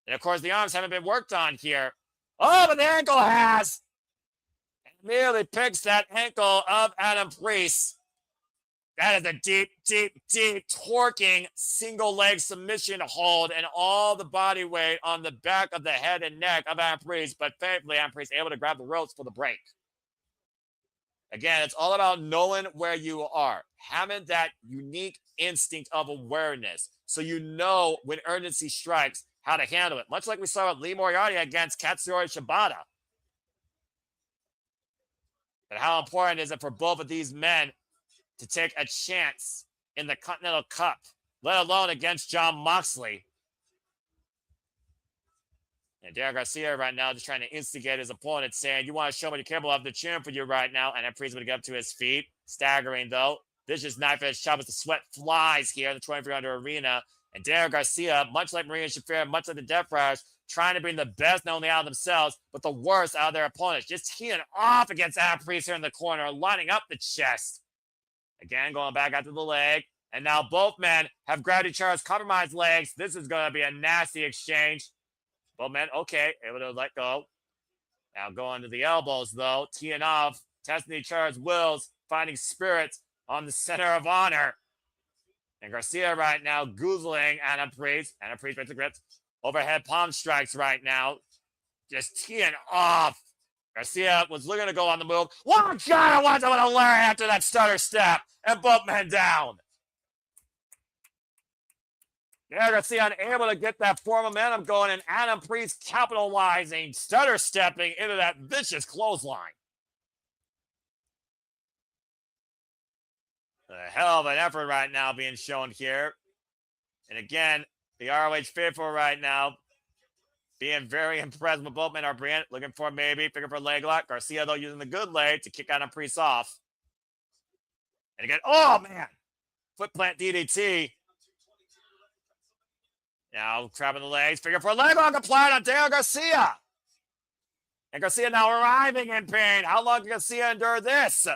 Speaker 13: And, of course, the arms haven't been worked on here. Oh, but the ankle has. And immediately picks that ankle of Adam Priest. That is a deep, deep, deep torquing single leg submission hold and all the body weight on the back of the head and neck of Adam Priest. But thankfully, Adam Priest able to grab the ropes for the break. Again, it's all about knowing where you are, having that unique instinct of awareness so you know when urgency strikes how to handle it. Much like we saw with Lee Moriarty against Katsuyori Shibata. But how important is it for both of these men to take a chance in the Continental Cup, let alone against John Moxley? And Daniel Garcia right now just trying to instigate his opponent, saying, you want to show me you're capable of the cheering for you right now. And then Priest going to get up to his feet. Staggering, though. Vicious knife edge chop as the sweat flies here in the 2300 arena. And Daniel Garcia, much like Maria Shafir, much like the Death Riders, trying to bring the best not only out of themselves, but the worst out of their opponents. Just teeing off against Adam Priest here in the corner, lining up the chest. Again, going back out to the leg. And now both men have grabbed each other's compromised legs. This is going to be a nasty exchange. Both men, okay, able to let go. Now going to the elbows, though. Teeing off, testing each other's wills, finding spirits on the center of honor. And Garcia right now goozling Adam Priest. Adam Priest makes the grips. Overhead palm strikes right now. Just teeing off. Garcia was looking to go on the move. One shot at once. I want to learn after that stutter step. And both men down. Yeah, Garcia unable to get that forward momentum going. And Adam Priest capitalizing, stutter stepping into that vicious clothesline. A hell of an effort right now being shown here. And again, the ROH faithful right now being very impressed with both men are Brian, looking for maybe, figure for a leg lock. Garcia, though, using the good leg to kick Adam Priest off. And again, oh, man. Foot plant DDT. Now, trapping the legs, figure for a leg lock applied on Daniel Garcia. And Garcia now arriving in pain. How long can Garcia endure this?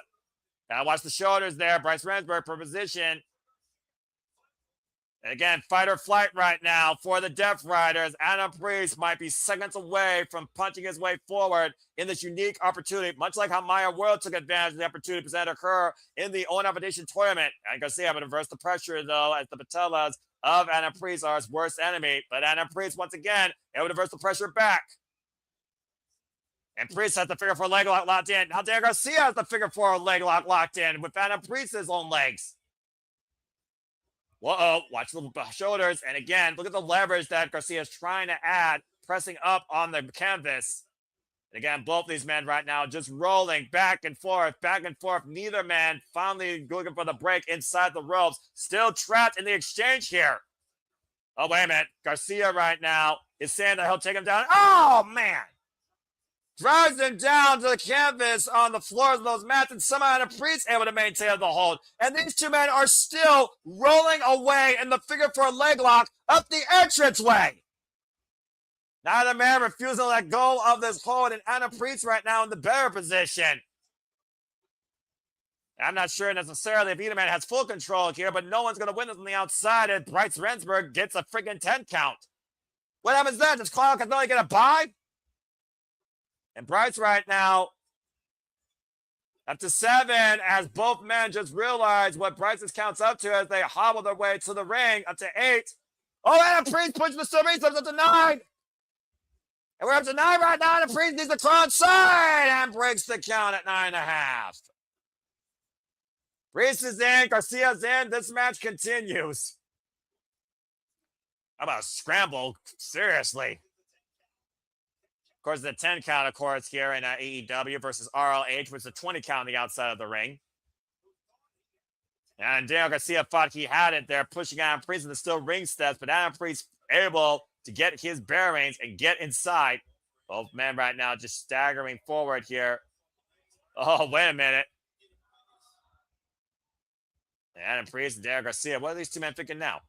Speaker 13: Now watch the shoulders there. Bryce Rensburg for position. And again, fight or flight right now for the Death Riders. Adam Priest might be seconds away from punching his way forward in this unique opportunity, much like how Maya World took advantage of the opportunity presented to her in the Owen Invitation Tournament. And Garcia able to reverse the pressure, though, as the patellas of Adam Priest are his worst enemy. But Adam Priest, once again, able to reverse the pressure back. And Priest has the figure 4 leg lock locked in. Now Daniel Garcia has the figure 4 leg lock locked in with Adam Priest's own legs. Whoa, watch the shoulders. And again, look at the leverage that Garcia is trying to add, pressing up on the canvas. And again, both these men right now just rolling back and forth, back and forth. Neither man finally looking for the break inside the ropes. Still trapped in the exchange here. Oh, wait a minute. Garcia right now is saying that he'll take him down. Oh, man. Drives him down to the canvas on the floors of those mats, and somehow the Priest able to maintain the hold. And these two men are still rolling away in the figure 4 leg lock up the entranceway. Neither man refusing to let go of this hold, and Anna Priest right now in the better position. I'm not sure necessarily if either man has full control here, but no one's going to win this on the outside, and Bryce Rensburg gets a freaking 10 count. What happens then? Does Claudio Castagnoli get a bye? And Bryce right now, up to 7, as both men just realize what Bryce's counts up to as they hobble their way to the ring, up to 8. Oh, Anna Priest pushes the Reese up to 9. And we're up to 9 right now, and Priest needs the cross side and breaks the count at 9.5. Priest is in, Garcia's in. This match continues. How about a scramble? Seriously. Of course, the 10 count, of course, here in AEW versus ROH, which is a 20 count on the outside of the ring. And Daniel Garcia thought he had it there, pushing Adam Priest into still ring steps, but Adam Priest able to get his bearings and get inside. Both men right now just staggering forward here. Oh, wait a minute. Adam Priest and Daniel Garcia, what are these two men thinking now?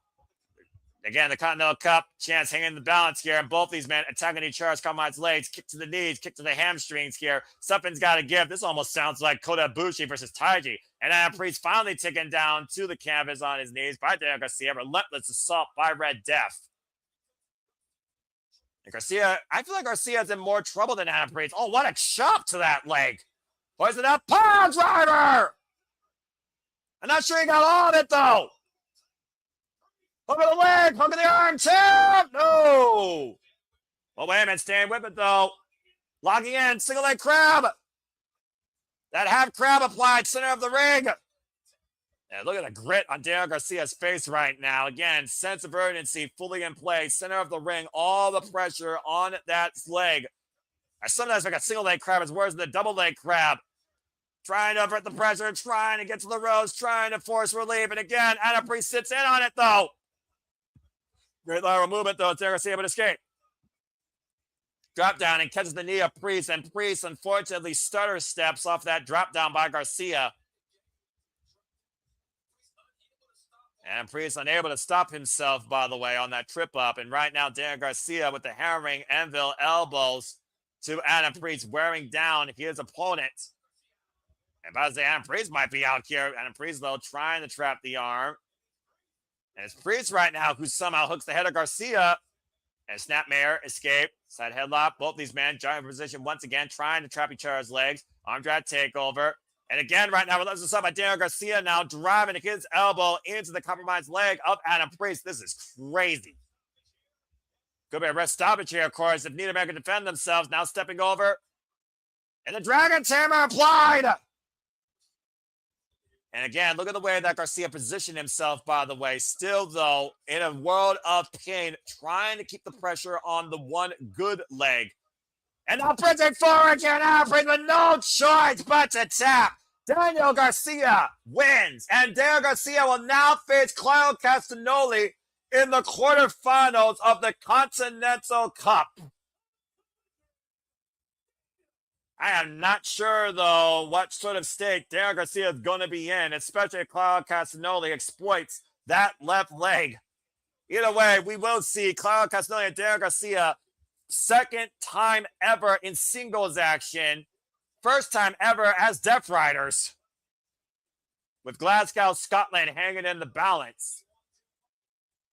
Speaker 13: Again, the Continental Cup chance hanging in the balance here, and both these men attacking each other's Kama's legs, kick to the knees, kick to the hamstrings here. Something's got to give. This almost sounds like Kota Ibushi versus Taiji. And Adam Priest finally taken down to the canvas on his knees by Daniel Garcia. Relentless assault by Red Death. And Garcia, I feel like Garcia's in more trouble than Adam Priest. Oh, what a chop to that leg. Poison up, power driver! I'm not sure he got all of it, though. Hook of the leg, hook of the arm, tap! No! Well, wait a minute, staying with it, though. Locking in, single leg crab. That half crab applied, center of the ring. And look at the grit on Daniel Garcia's face right now. Again, sense of urgency fully in play, center of the ring, all the pressure on that leg. I sometimes think a single leg crab is worse than a double leg crab. Trying to avert the pressure, trying to get to the ropes, trying to force relief. And again, Adam Priest sits in on it, though. Great lateral movement, though. Daniel Garcia would escape. Drop down and catches the knee of Priest. And Priest, unfortunately, stutter steps off that drop down by Garcia. And Priest unable to stop himself, by the way, on that trip up. And right now, Daniel Garcia with the hammering anvil elbows to Adam Priest, wearing down his opponent. And by the way, Adam Priest might be out here. Adam Priest, though, trying to trap the arm. And it's Priest right now who somehow hooks the head of Garcia. And Snapmare, escape, side headlock. Both these men, giant position once again, trying to trap each other's legs. Arm drag takeover. And again, right now, relentless assault by Daniel Garcia now driving his elbow into the compromised leg of Adam Priest. This is crazy. Could be a rest stoppage here, of course, if neither man can defend themselves. Now stepping over. And the Dragon's Hammer applied. And again, look at the way that Garcia positioned himself, by the way. Still, though, in a world of pain, trying to keep the pressure on the one good leg. And now printing forward here now, Priest with no choice but to tap. Daniel Garcia wins. And Daniel Garcia will now face Claudio Castagnoli in the quarterfinals of the Continental Cup. I am not sure, though, what sort of state Daniel Garcia is going to be in, especially if Claudio Castagnoli exploits that left leg. Either way, we will see Claudio Castagnoli and Daniel Garcia second time ever in singles action. First time ever as Death Riders. With Glasgow, Scotland hanging in the balance.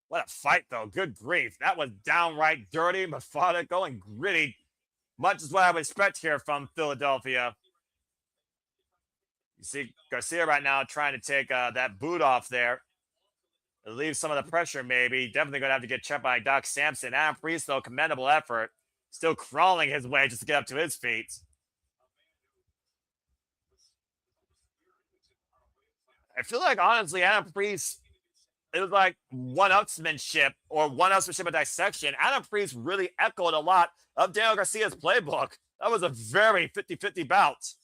Speaker 13: What a fight, though. Good grief. That was downright dirty, methodical, and gritty. Much as what I would expect here from Philadelphia. You see Garcia right now trying to take that boot off there. Relieve some of the pressure, maybe. Definitely going to have to get checked by Doc Sampson. Adam Priest, though, commendable effort. still crawling his way just to get up to his feet. I feel like, honestly, Adam Priest, it was like one-upsmanship or one-upsmanship of dissection. Adam Priest really echoed a lot of Daniel Garcia's playbook. That was a very 50-50 bout.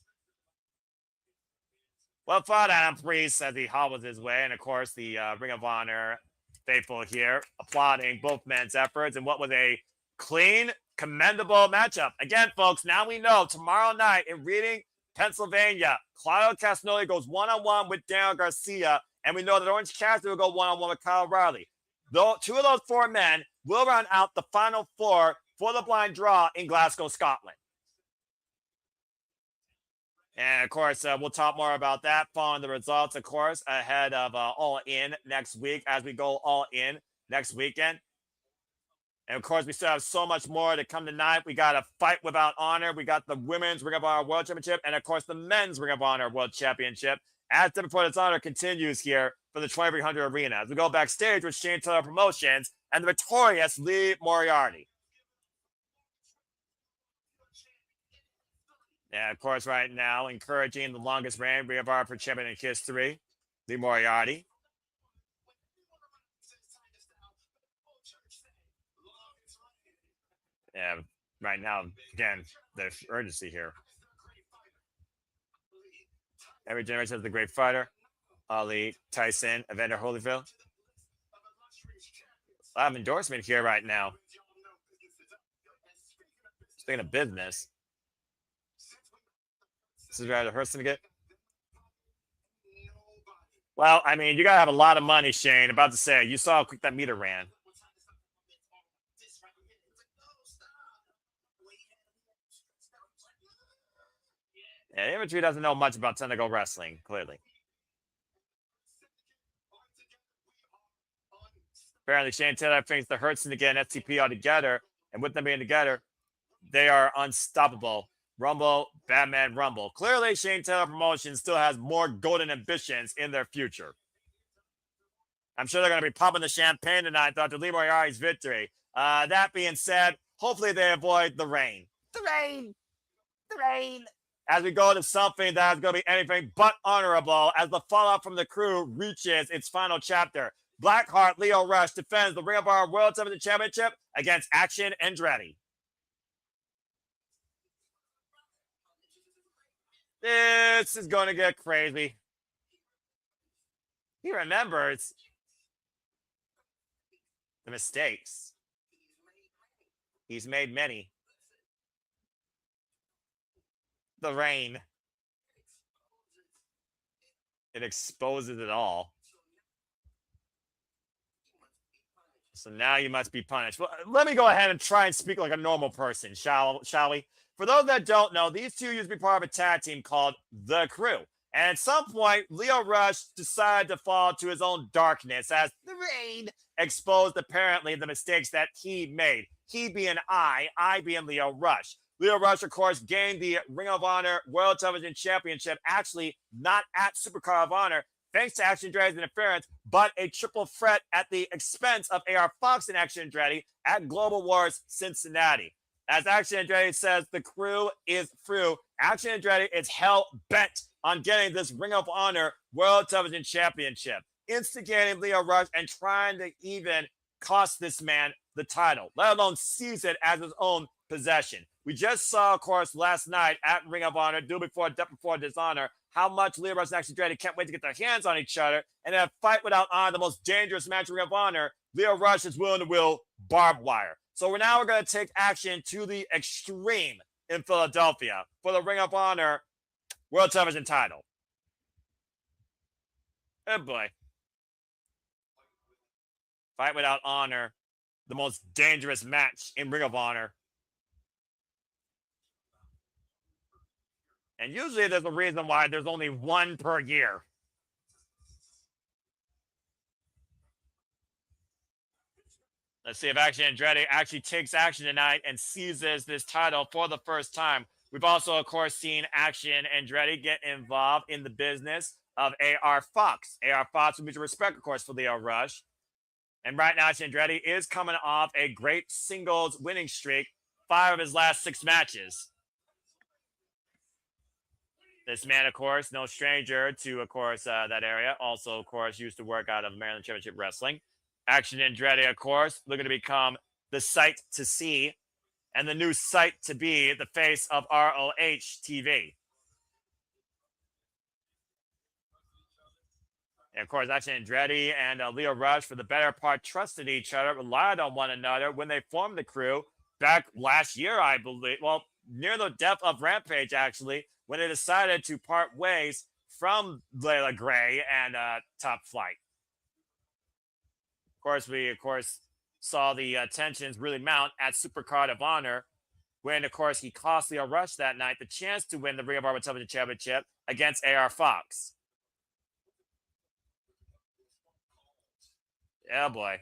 Speaker 13: Well fought, Adam Priest, as he hobbles his way. And, of course, the Ring of Honor faithful here applauding both men's efforts in what was a clean, commendable matchup. Again, folks, now we know tomorrow night in Reading, Pennsylvania, Claudio Castagnoli goes one-on-one with Daniel Garcia, and we know that Orange Cassidy will go one-on-one with Kyle O'Reilly. Though 2 of those 4 men will round out the final 4 for the blind draw in Glasgow, Scotland. And, of course, we'll talk more about that following the results, of course, ahead of All In next week as we go All In next weekend. And, of course, we still have so much more to come tonight. We got a fight without honor. We got the Women's Ring of Honor World Championship and, of course, the Men's Ring of Honor World Championship as the Before Dishonor continues here for the 2300 Arena. As we go backstage with Shane Taylor Promotions and the victorious Lee Moriarty. And, of course, right now, encouraging the longest reign Ring of Honor for champion in history, Lee Moriarty. Yeah, right now, again, there's urgency here. Every generation has the great fighter. Ali, Tyson, Evander Holyfield. A lot of endorsement here right now. Speaking of business. This is rather Hurst to get. Well, I mean, you got to have a lot of money, Shane. About to say, you saw how quick that meter ran. Yeah, Imagery doesn't know much about technical wrestling, clearly. Apparently, Shane Taylor thinks the Hurts to get an STP all together, and with them being together, they are unstoppable. Rumble, Batman, Rumble. Clearly, Shane Taylor Promotions still has more golden ambitions in their future. I'm sure they're going to be popping the champagne tonight after Lee Moriarty's victory. That being said, hopefully they avoid the rain. The rain! The rain! As we go to something that is going to be anything but honorable as the fallout from the crew reaches its final chapter. Blackheart Lio Rush defends the Ring of Honor World Championship against Action Andretti. This is going to get crazy. He remembers the mistakes. He's made many. The rain. It exposes it all. So now you must be punished. Well, let me go ahead and try and speak like a normal person, shall we? For those that don't know, these two used to be part of a tag team called The Crew. And at some point, Lio Rush decided to fall to his own darkness as the rain exposed apparently the mistakes that he made. He being I being Lio Rush. Lio Rush, of course, gained the Ring of Honor World Television Championship, actually not at Supercard of Honor, thanks to Action Andretti's interference, but a triple threat at the expense of AR Fox and Action Andretti at Global Wars Cincinnati. As Action Andretti says, the crew is through. Action Andretti is hell-bent on getting this Ring of Honor World Television Championship, instigating Lio Rush and trying to even cost this man the title, let alone seize it as his own possession. We just saw, of course, last night at Ring of Honor, Do Before, Death Before Dishonor, how much Lio Rush and Action Andretti can't wait to get their hands on each other, and in a fight without honor, the most dangerous match in Ring of Honor, Lio Rush is willing to will barbed wire. So now we're going to take action to the extreme in Philadelphia for the Ring of Honor World Television title. Oh boy. Fight without honor, the most dangerous match in Ring of Honor. And usually there's a reason why there's only one per year. Let's see if Action Andretti actually takes action tonight and seizes this title for the first time. We've also, of course, seen Action Andretti get involved in the business of AR Fox. AR Fox, with mutual respect, of course, for Lio Rush. And right now, Action Andretti is coming off a great singles winning streak 5 of his last 6 matches. This man, of course, no stranger to, of course, that area. Also, of course, used to work out of Maryland Championship Wrestling. Action Andretti, of course, looking to become the sight to see and the new sight to be, the face of ROH TV. And of course, Action Andretti and Leo Rush, for the better part, trusted each other, relied on one another when they formed the crew back last year, I believe. Well, near the depth of Rampage, actually, when they decided to part ways from Layla Gray and Top Flight. Of course, we, saw the tensions really mount at Supercard of Honor when, of course, he cost Leo Rush that night the chance to win the Ring of Honor Television Championship against AR Fox. Yeah, boy.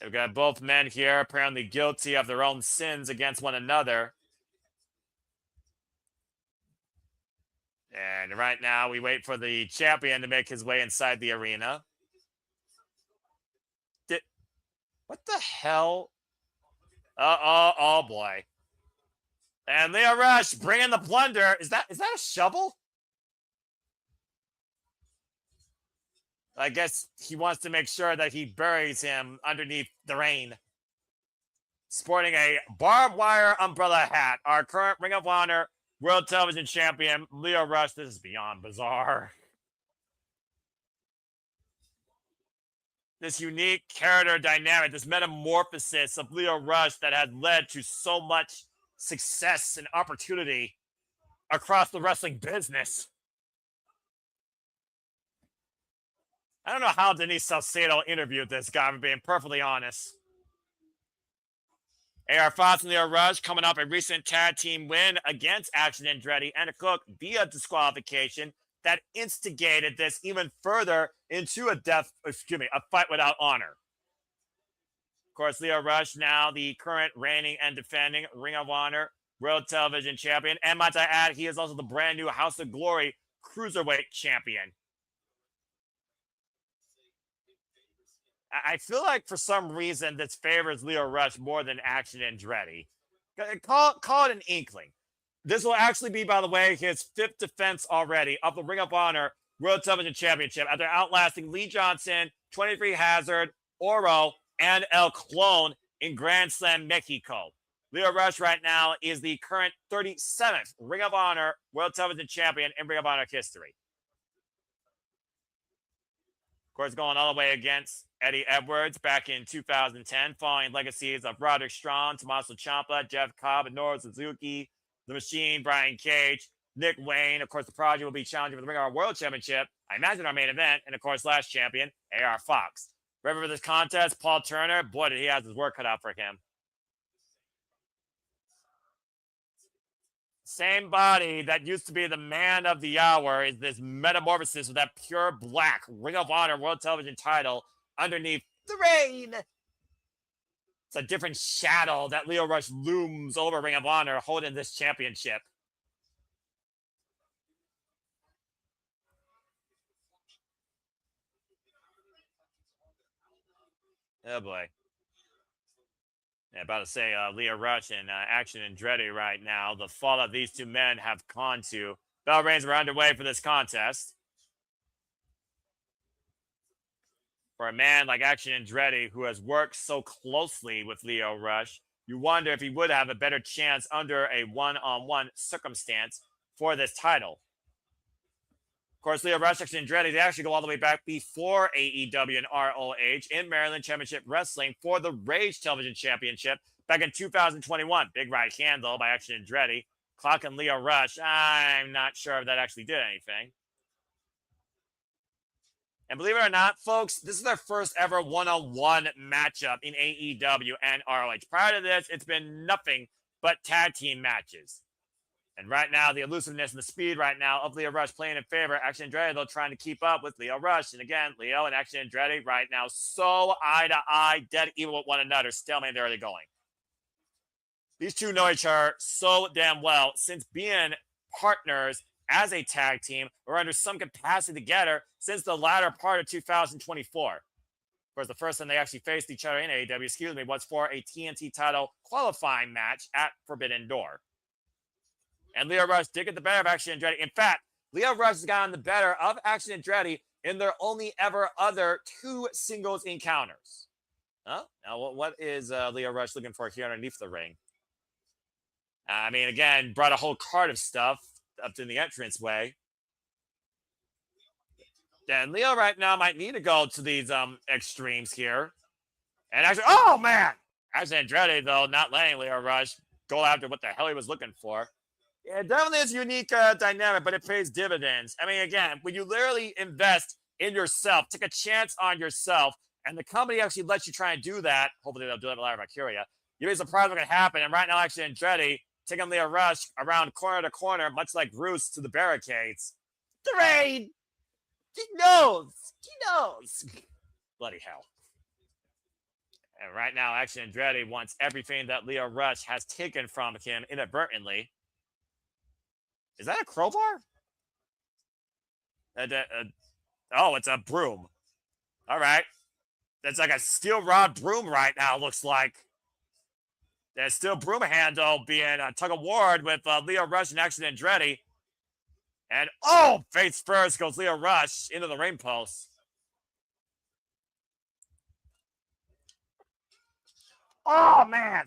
Speaker 13: We've got both men here apparently guilty of their own sins against one another. And right now, we wait for the champion to make his way inside the arena. What the hell? Oh boy. And Leo Rush bringing the plunder. Is that a shovel? I guess he wants to make sure that he buries him underneath the rain. Sporting a barbed wire umbrella hat, our current Ring of Honor World Television Champion, Leo Rush. This is beyond bizarre. This unique character dynamic, this metamorphosis of Leo Rush that has led to so much success and opportunity across the wrestling business. I don't know how Denise Salcedo interviewed this guy, I'm being perfectly honest. AR Fox and Leo Rush coming off a recent tag team win against Action Andretti and Cook via disqualification that instigated this even further into a fight without honor. Of course, Leo Rush now the current reigning and defending Ring of Honor World Television Champion. And might I add, he is also the brand new House of Glory Cruiserweight Champion. I feel like for some reason this favors Leo Rush more than Action Andretti. Call it an inkling. This will actually be, by the way, his 5th defense already of the Ring of Honor World Television Championship after outlasting Lee Johnson, 23 Hazard, Oro, and El Clone in Grand Slam Mexico. Leo Rush right now is the current 37th Ring of Honor World Television Champion in Ring of Honor history. Of course, going all the way against Eddie Edwards back in 2010, following legacies of Roderick Strong, Tommaso Ciampa, Jeff Cobb, Minoru Suzuki, The Machine, Brian Cage, Nick Wayne. Of course, the Prodigy will be challenging for the Ring of Honor World Championship. I imagine our main event, and of course, last champion, AR Fox. Ready for this contest, Paul Turner. Boy, did he have his work cut out for him. Same body that used to be the man of the hour is this metamorphosis of that pure black Ring of Honor World Television title underneath the rain. It's a different shadow that Leo Rush looms over Ring of Honor holding this championship. Oh boy. Yeah, about to say Leo Rush and Action Andretti right now. The fallout these two men have gone to. Bell reigns are underway for this contest. For a man like Action Andretti, who has worked so closely with Leo Rush, you wonder if he would have a better chance under a one-on-one circumstance for this title. Of course, Leo Rush, Action Andretti, they actually go all the way back before AEW and ROH in Maryland Championship Wrestling for the Rage Television Championship back in 2021. Big right hand, though, by Action Andretti. Clocking Leo Rush. I'm not sure if that actually did anything. And believe it or not, folks, this is their first ever one-on-one matchup in AEW and ROH. Prior to this, it's been nothing but tag team matches. And right now, the elusiveness and the speed right now of Leo Rush playing in favor. Action Andretti, though, trying to keep up with Leo Rush. And again, Leo and Action Andretti right now so eye-to-eye, dead even with one another. Stalemate there they're going. These two know each other so damn well since being partners as a tag team or under some capacity together since the latter part of 2024. Of course, the first time they actually faced each other in AEW, was for a TNT title qualifying match at Forbidden Door. And Lio Rush did get the better of Action Andretti. In fact, Lio Rush has gotten the better of Action Andretti in their only ever other 2 singles encounters. Huh? Now, what is Lio Rush looking for here underneath the ring? I mean, again, brought a whole cart of stuff up to the entranceway. And Leo right now might need to go to these extremes here. And actually, oh, man! Actually, Andretti, though, not letting Lio Rush go after what the hell he was looking for. Yeah, it definitely is a unique dynamic, but it pays dividends. I mean, again, when you literally invest in yourself, take a chance on yourself, and the company actually lets you try and do that, hopefully they'll do it a lot of Mercuria, you'd be surprised what can happen. And right now, actually, Andretti taking Lio Rush around corner to corner, much like Bruce to the barricades. The rain! He knows! Bloody hell. And right now, actually, Andretti wants everything that Lio Rush has taken from him inadvertently. Is that a crowbar? Oh, it's a broom. All right. That's like a steel rod broom right now, looks like. There's still broom handle being tug of war with Lio Rush and Action Andretti. And, oh, face first goes Lio Rush into the ring post. Oh, man.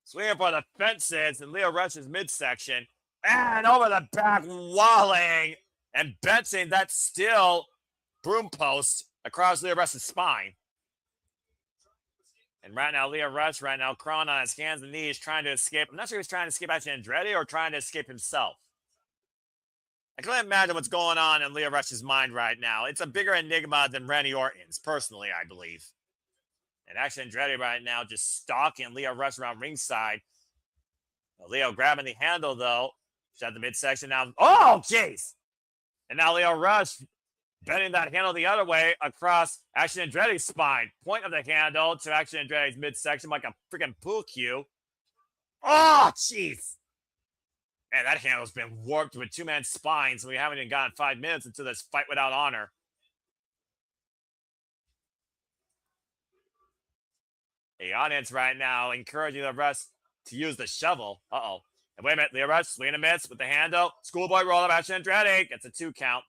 Speaker 13: Swinging for the fences in Lio Rush's midsection. And over the back, walling and benching that steel broom post across Lio Rush's spine. And right now, Lio Rush crawling on his hands and knees, trying to escape. I'm not sure if he's trying to escape Action Andretti or trying to escape himself. I can't imagine what's going on in Lio Rush's mind right now. It's a bigger enigma than Randy Orton's, personally, I believe. And Action Andretti right now just stalking Lio Rush around ringside. Lio grabbing the handle, though. She's at the midsection now. Oh, jeez! And now Lio Rush bending that handle the other way across Action Andretti's spine. Point of the handle to Action Andretti's midsection like a freaking pool cue. Oh, jeez! Man, that handle's been warped with 2-man spines, and we haven't even gotten 5 minutes into this fight without honor. The audience right now encouraging the rest to use the shovel. Uh-oh. And wait a minute, Lio Rush swinging a miss with the handle. Schoolboy roll up, Action Andretti gets a 2 count.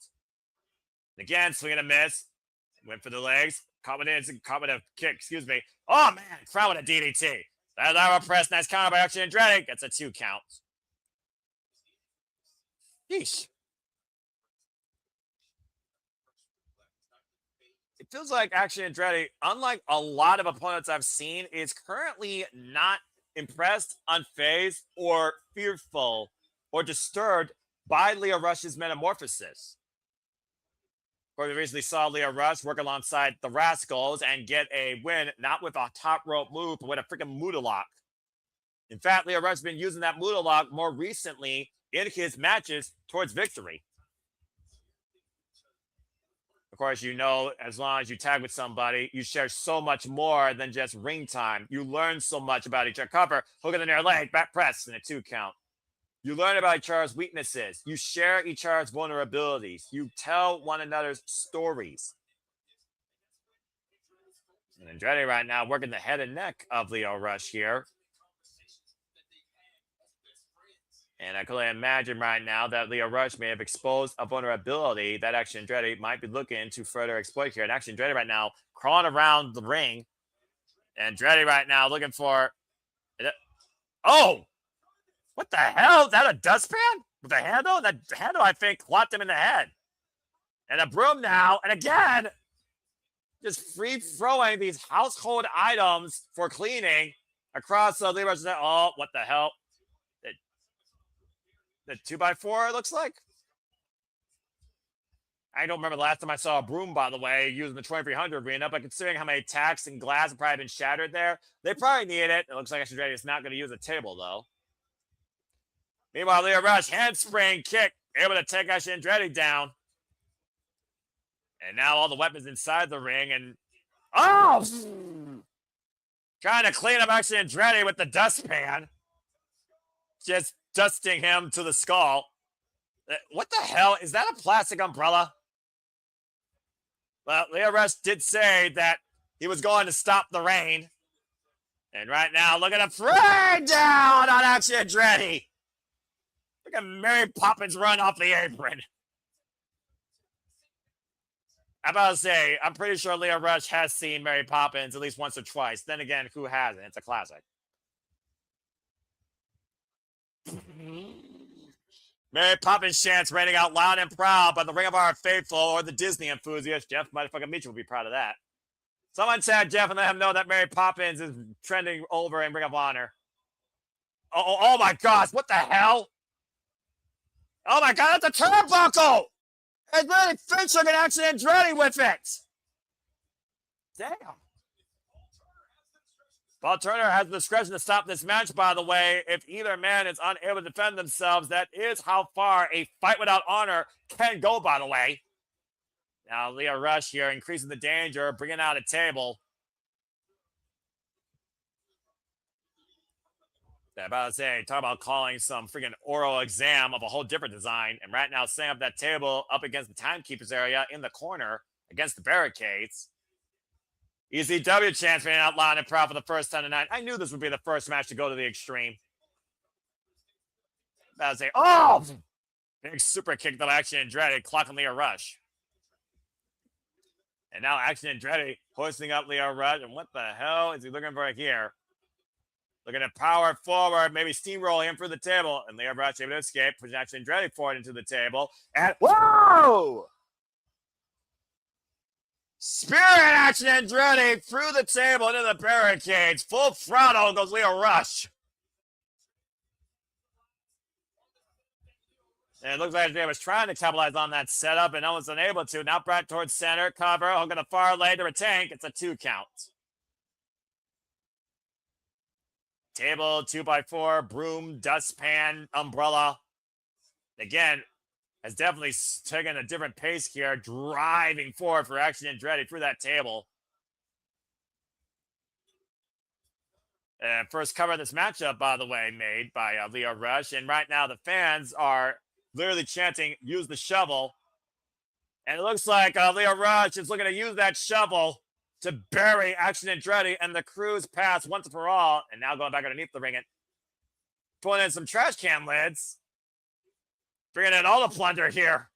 Speaker 13: And again, swinging a miss. Went for the legs. Caught with a kick, excuse me. Oh, man, crown with a DDT. That arrow press, nice counter by Action Andretti. Gets a 2 count. Yeesh. It feels like Action Andretti, unlike a lot of opponents I've seen, is currently not impressed, unfazed, or fearful, or disturbed by Lio Rush's metamorphosis. Of course, we recently saw Lio Rush work alongside the Rascals and get a win, not with a top rope move, but with a freaking Muda lock. In fact, Lio Rush has been using that Muda lock more recently in his matches towards victory. Of course, you know, as long as you tag with somebody, you share so much more than just ring time. You learn so much about each other. Cover, hook in the near leg, back press, and a 2 count. You learn about each other's weaknesses. You share each other's vulnerabilities. You tell one another's stories. And Andretti right now working the head and neck of Lio Rush here. And I can only imagine right now that Lio Rush may have exposed a vulnerability that Action Andretti might be looking to further exploit here. And Action Andretti right now crawling around the ring. And Andretti right now looking for... Oh! What the hell? Is that a dustpan with a handle? That handle, I think, clocked him in the head. And a broom now. And again, just free-throwing these household items for cleaning across the Lio Rush's head. Oh, what the hell? The 2x4, it looks like. I don't remember the last time I saw a broom, by the way, using the 2300 arena, but considering how many tacks and glass have probably been shattered there, they probably need it. It looks like Action Andretti is not going to use a table, though. Meanwhile, Lio Rush, handspring kick, able to take Action Andretti down. And now all the weapons inside the ring, and... Oh! Trying to clean up Action Andretti with the dustpan. Just dusting him to the skull. What the hell? Is that a plastic umbrella? Well, Leo Rush did say that he was going to stop the rain. And right now, look at him free down on Action Andretti. Look at Mary Poppins run off the apron. I'm about to say, I'm pretty sure Leo Rush has seen Mary Poppins at least once or twice. Then again, who hasn't? It's a classic. Mary Poppins chants raining out loud and proud by the Ring of Honor faithful or the Disney enthusiast. Jeff motherfucking Mitchell will be proud of that. Someone tag Jeff and let him know that Mary Poppins is trending over in Ring of Honor. Oh my gosh, what the hell? Oh my god, that's a turnbuckle! It's really featuring an Action Andretti with it! Damn. Paul Turner has the discretion to stop this match, by the way. If either man is unable to defend themselves, that is how far a fight without honor can go, by the way. Now, Leo Rush here increasing the danger, bringing out a table. Yeah, about to say, talk about calling some freaking oral exam of a whole different design. And right now, setting up that table up against the timekeeper's area in the corner against the barricades. ECW chance being out loud and proud for the first time tonight. I knew this would be the first match to go to the extreme. About to say, oh! Big super kick to Action Andretti, clocking Leo Rush. And now Action Andretti hoisting up Leo Rush. And what the hell is he looking for here? Looking to power forward, maybe steamroll him through the table. And Leo Rush able to escape, pushing Action Andretti forward into the table. And whoa! Spirit Action Andretti through the table into the barricades. Full throttle goes Leo Rush. And it looks like Andretti was trying to capitalize on that setup and almost unable to. Now brought towards center. Cover. Hook on the far leg to retain. It's a 2 count. Table, 2x4, broom, dustpan, umbrella. Again, has definitely taken a different pace here, driving forward for Action Andretti through that table. And first cover of this matchup, by the way, made by Leo Rush. And right now the fans are literally chanting, use the shovel. And it looks like Leo Rush is looking to use that shovel to bury Action Andretti and the Crew's past once and for all. And now going back underneath the ring and pulling in some trash can lids. Bringing in all the plunder here.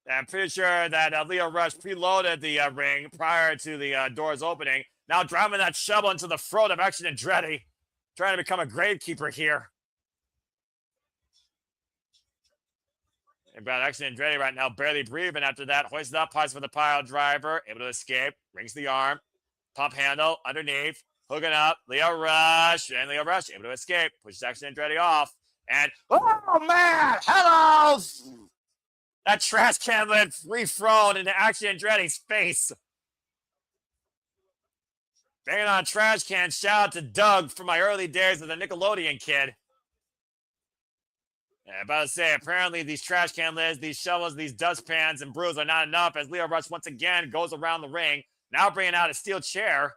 Speaker 13: And I'm pretty sure that Leo Rush preloaded the ring prior to the doors opening. Now driving that shovel into the throat of Action Andretti. Trying to become a gravekeeper here. And about Action Andretti right now barely breathing after that. Hoisted up, pies for the pile driver. Able to escape. Rings the arm. Pump handle underneath. Hooking up. Leo Rush. And Leo Rush able to escape. Pushes Action Andretti off. And, oh man, hello! That trash can lid refrown into Action Andretti's face. Banging on a trash can, shout out to Doug from my early days as a Nickelodeon kid. Yeah, about to say, apparently these trash can lids, these shovels, these dustpans, and brews are not enough as Leo Rush once again goes around the ring, now bringing out a steel chair.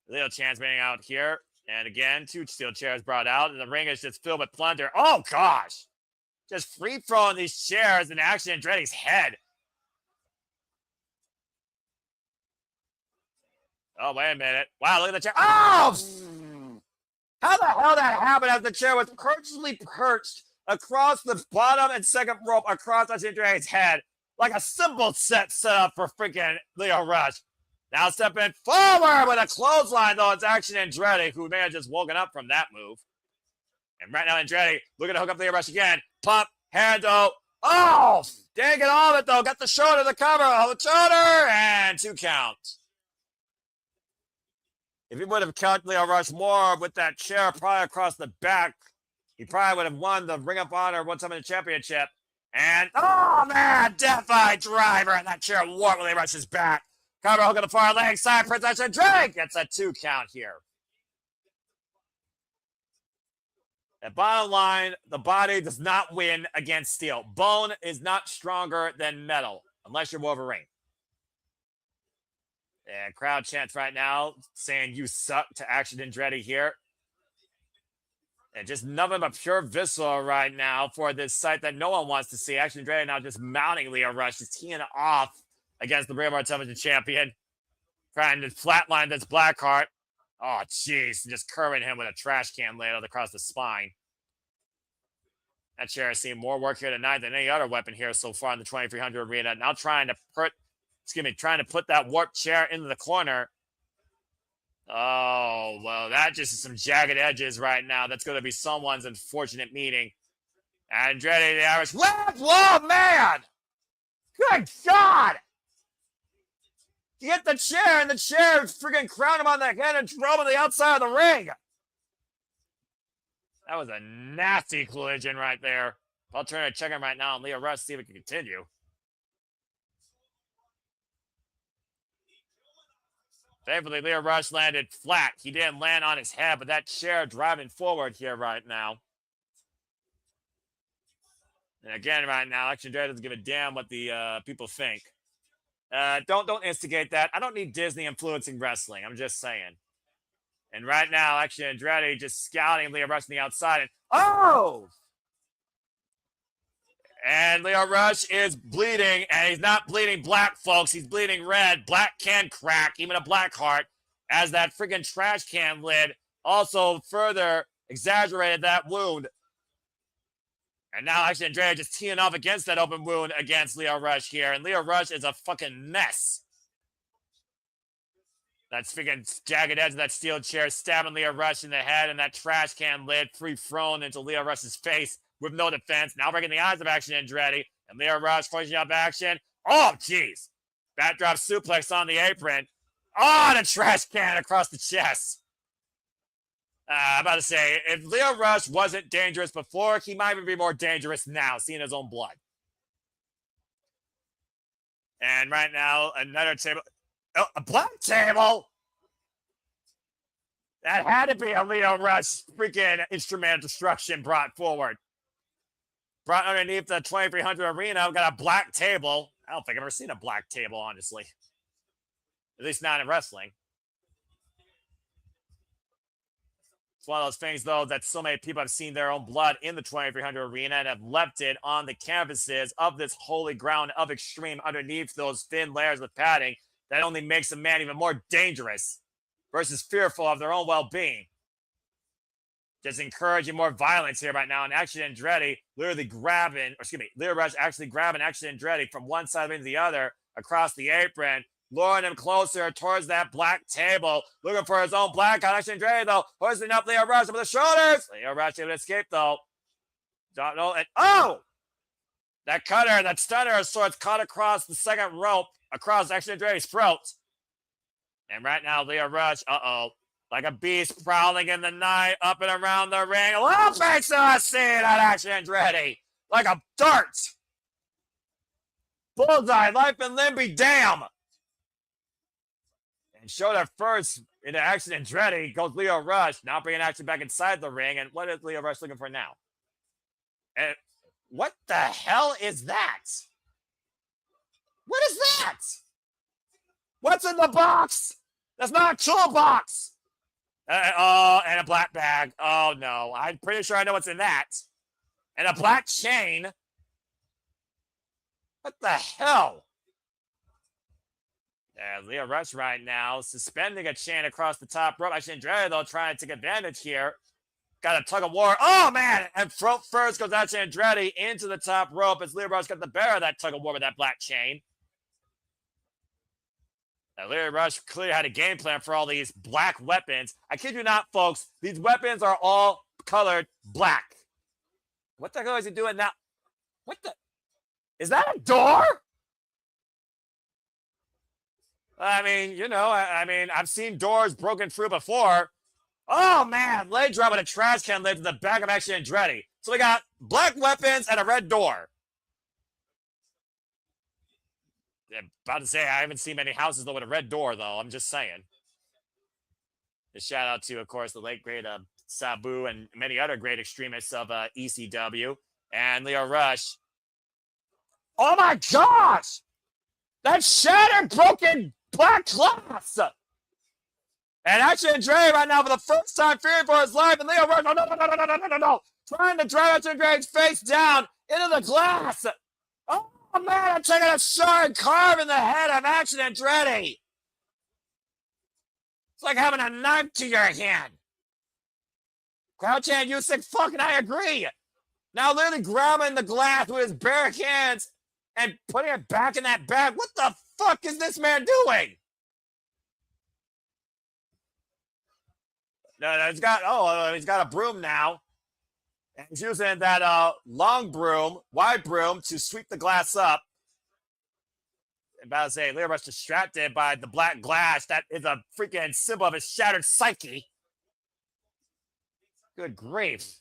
Speaker 13: Leo Chan's bringing out here. And again, 2 steel chairs brought out, and the ring is just filled with plunder. Oh, gosh! Just free-throwing these chairs in Action Andretti's head. Oh, wait a minute. Wow, look at the chair. Oh! How the hell that happened as the chair was purposely perched across the bottom and second rope across Action Andretti's head? Like a simple set up for freaking Leo Rush. Now stepping forward with a clothesline, though. It's Action Andretti, who may have just woken up from that move. And right now, Andretti looking to hook up Leo Rush again. Pump, handle. Oh! Dang it all of it, though. Got the shoulder to cover. Oh, the shoulder. And 2 counts. If he would have cut Leo Rush more with that chair probably across the back, he probably would have won the Ring of Honor One Summit Championship. And, oh, man, Death Eye driver. And that chair warped Leo Rush's back. Cover hook on the far leg side, Princess and Drake gets a 2 count here. And bottom line, the body does not win against steel. Bone is not stronger than metal, unless you're Wolverine. And crowd chants right now, saying you suck to Action Andretti here. And just nothing but pure visceral right now for this sight that no one wants to see. Actually, Andretti now just mounting Leo Rush, just teeing off against the Brave Art Television champion. Trying to flatline this Blackheart. Oh, jeez. Just curving him with a trash can laid across the spine. That chair has seen more work here tonight than any other weapon here so far in the 2300 arena. Now trying to put that warp chair into the corner. Oh, well, that just is some jagged edges right now. That's going to be someone's unfortunate meeting. Andretti, the Irish. Whoa, man! Good God! You hit the chair, and the chair freaking crowned him on the head and drove him to the outside of the ring. That was a nasty collision right there. I'll turn to check him right now on Leo Rush, see if it can continue. Thankfully, Leo Rush landed flat. He didn't land on his head, but that chair driving forward here right now. And again, right now, Action Andretti doesn't give a damn what the people think. Don't instigate that. I don't need Disney influencing wrestling. I'm just saying. And right now, Action Andretti just scouting Leo Rush on the outside. And oh! And Leo Rush is bleeding, and he's not bleeding black, folks. He's bleeding red. Black can crack, even a black heart, as that freaking trash can lid also further exaggerated that wound. And now actually Andrea just teeing off against that open wound against Leo Rush here. And Leo Rush is a fucking mess. That freaking jagged edge of that steel chair stabbing Leo Rush in the head, and that trash can lid free thrown into Leo Rush's face with no defense. Now breaking the eyes of Action Andretti. And Leo Rush forcing up action. Oh, jeez. Backdrop suplex on the apron. Oh, the trash can across the chest. I'm about to say, if Leo Rush wasn't dangerous before, he might even be more dangerous now, seeing his own blood. And right now, another table. Oh, a black table? That had to be a Leo Rush freaking instrument of destruction brought forward. Brought underneath the 2300 arena. We've got a black table. I don't think I've ever seen a black table, honestly. At least not in wrestling. It's one of those things, though, that so many people have seen their own blood in the 2300 arena and have left it on the canvases of this holy ground of extreme underneath those thin layers of padding that only makes a man even more dangerous versus fearful of their own well-being. Just encouraging more violence here right now. And Action Andretti literally Leo Rush actually grabbing Action Andretti from one side of the other across the apron, luring him closer towards that black table, looking for his own black out. Action Andretti, though, hoisting up Leo Rush over the shoulders. Leo Rush able to escape, though. That cutter, that stunner of sorts caught across the second rope, across Action Andretti's throat. And right now, Leo Rush, like a beast prowling in the night, up and around the ring. A little face to the scene at Action Andretti, like a dart. Bullseye, life and limb be damn. And shoulder first into Action Andretti goes Leo Rush, now bringing Action back inside the ring. And what is Leo Rush looking for now? And what the hell is that? What is that? What's in the box? That's not a toolbox. And a black bag. Oh, no. I'm pretty sure I know what's in that. And a black chain. What the hell? Yeah, Leo Rush right now suspending a chain across the top rope. Actually, Andrea, though, trying to take advantage here. Got a tug of war. Oh, man. And throat first goes out to Andretti into the top rope as Leo Rush got the bear of that tug of war with that black chain. Now, Leo Rush clearly had a game plan for all these black weapons. I kid you not, folks. These weapons are all colored black. What the hell is he doing now? What the? Is that a door? I mean, you know, I've seen doors broken through before. Oh, man. Leg drop with a trash can lid to the back of Action Andretti. So we got black weapons and a red door. I'm about to say, I haven't seen many houses, though, with a red door, though. I'm just saying. A shout out to, of course, the late, great Sabu and many other great extremists of ECW. And Leo Rush. Oh, my gosh! That shattered, broken black glass! And actually, Andretti right now for the first time fearing for his life, and Leo Rush, no, trying to drag Andretti's face down into the glass. Oh man, I'm taking a sharp carve in the head of Action Andretti. It's like having a knife to your hand. Crouch and Usyk, fucking I agree. Now literally grabbing the glass with his bare hands and putting it back in that bag. What the fuck is this man doing? No, he's got a broom now. And he's using that long broom, wide broom, to sweep the glass up. I'm about to say, Leo Rush distracted by the black glass. That is a freaking symbol of his shattered psyche. Good grief.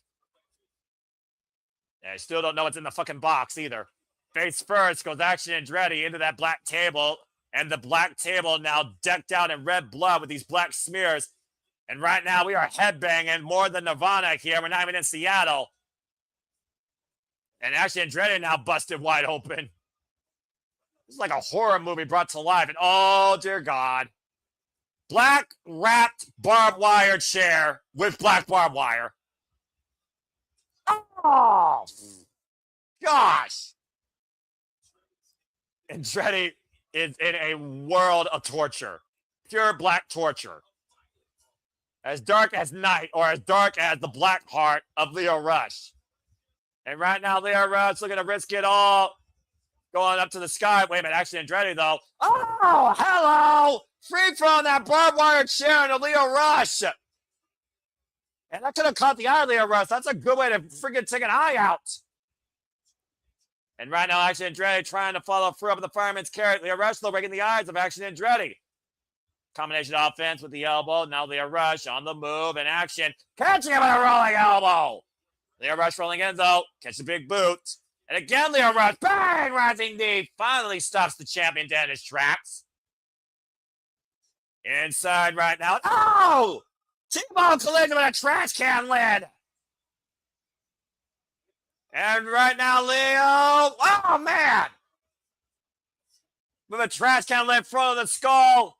Speaker 13: Yeah, I still don't know what's in the fucking box either. Face first goes Action Andretti into that black table. And the black table now decked out in red blood with these black smears. And right now we are headbanging more than Nirvana here. We're not even in Seattle. And Action Andretti now busted wide open. This is like a horror movie brought to life. And oh, dear God. Black wrapped barbed wire chair with black barbed wire. Oh, gosh. Andretti is in a world of torture. Pure black torture. As dark as night, or as dark as the black heart of Leo Rush. And right now, Leo Rush looking to risk it all. Going up to the sky. Wait a minute, actually, Andretti, though. Oh, hello! Free from that barbed wire chair into Leo Rush. And that could have caught the eye of Leo Rush. That's a good way to freaking take an eye out. And right now, Action Andretti trying to follow through up with the fireman's carry. Leo Rush, though, breaking the eyes of Action Andretti. Combination offense with the elbow. Now Leo Rush on the move and Action. Catching him with a rolling elbow. Leo Rush rolling in, though. Catch the big boot. And again, Leo Rush. Bang! Rising knee. Finally stops the champion dead in his tracks. Inside right now. Oh! T-bone collision with a trash can lid. And right now, Leo. Oh, man. With a trash can lid in front of the skull.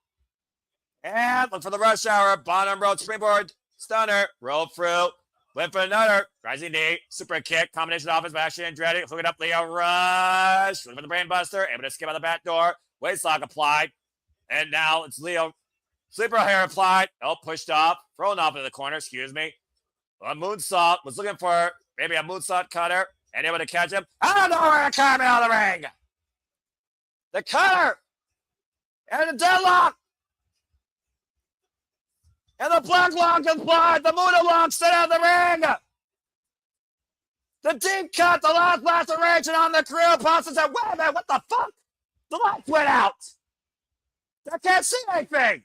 Speaker 13: And look for the rush hour. Bottom rope springboard. Stunner. Roll through. Went for another. Rising knee. Super kick. Combination offense by Action Andretti. Hooking up Leo Rush. Looking for the brain buster. Able to skip out the back door. Waist lock applied. And now it's Leo. Sleeper hair applied. Oh, pushed off. Thrown off into the corner. Excuse me. A moonsault. Was looking for maybe a moonsault cutter. And able to catch him. I don't know where to come out of the ring. The cutter. And the deadlock. And the black lock applied. The Muda lock set out of the ring. The deep cut. The last laceration on the crew. Pasta said, wait a minute. What the fuck? The lights went out. I can't see anything.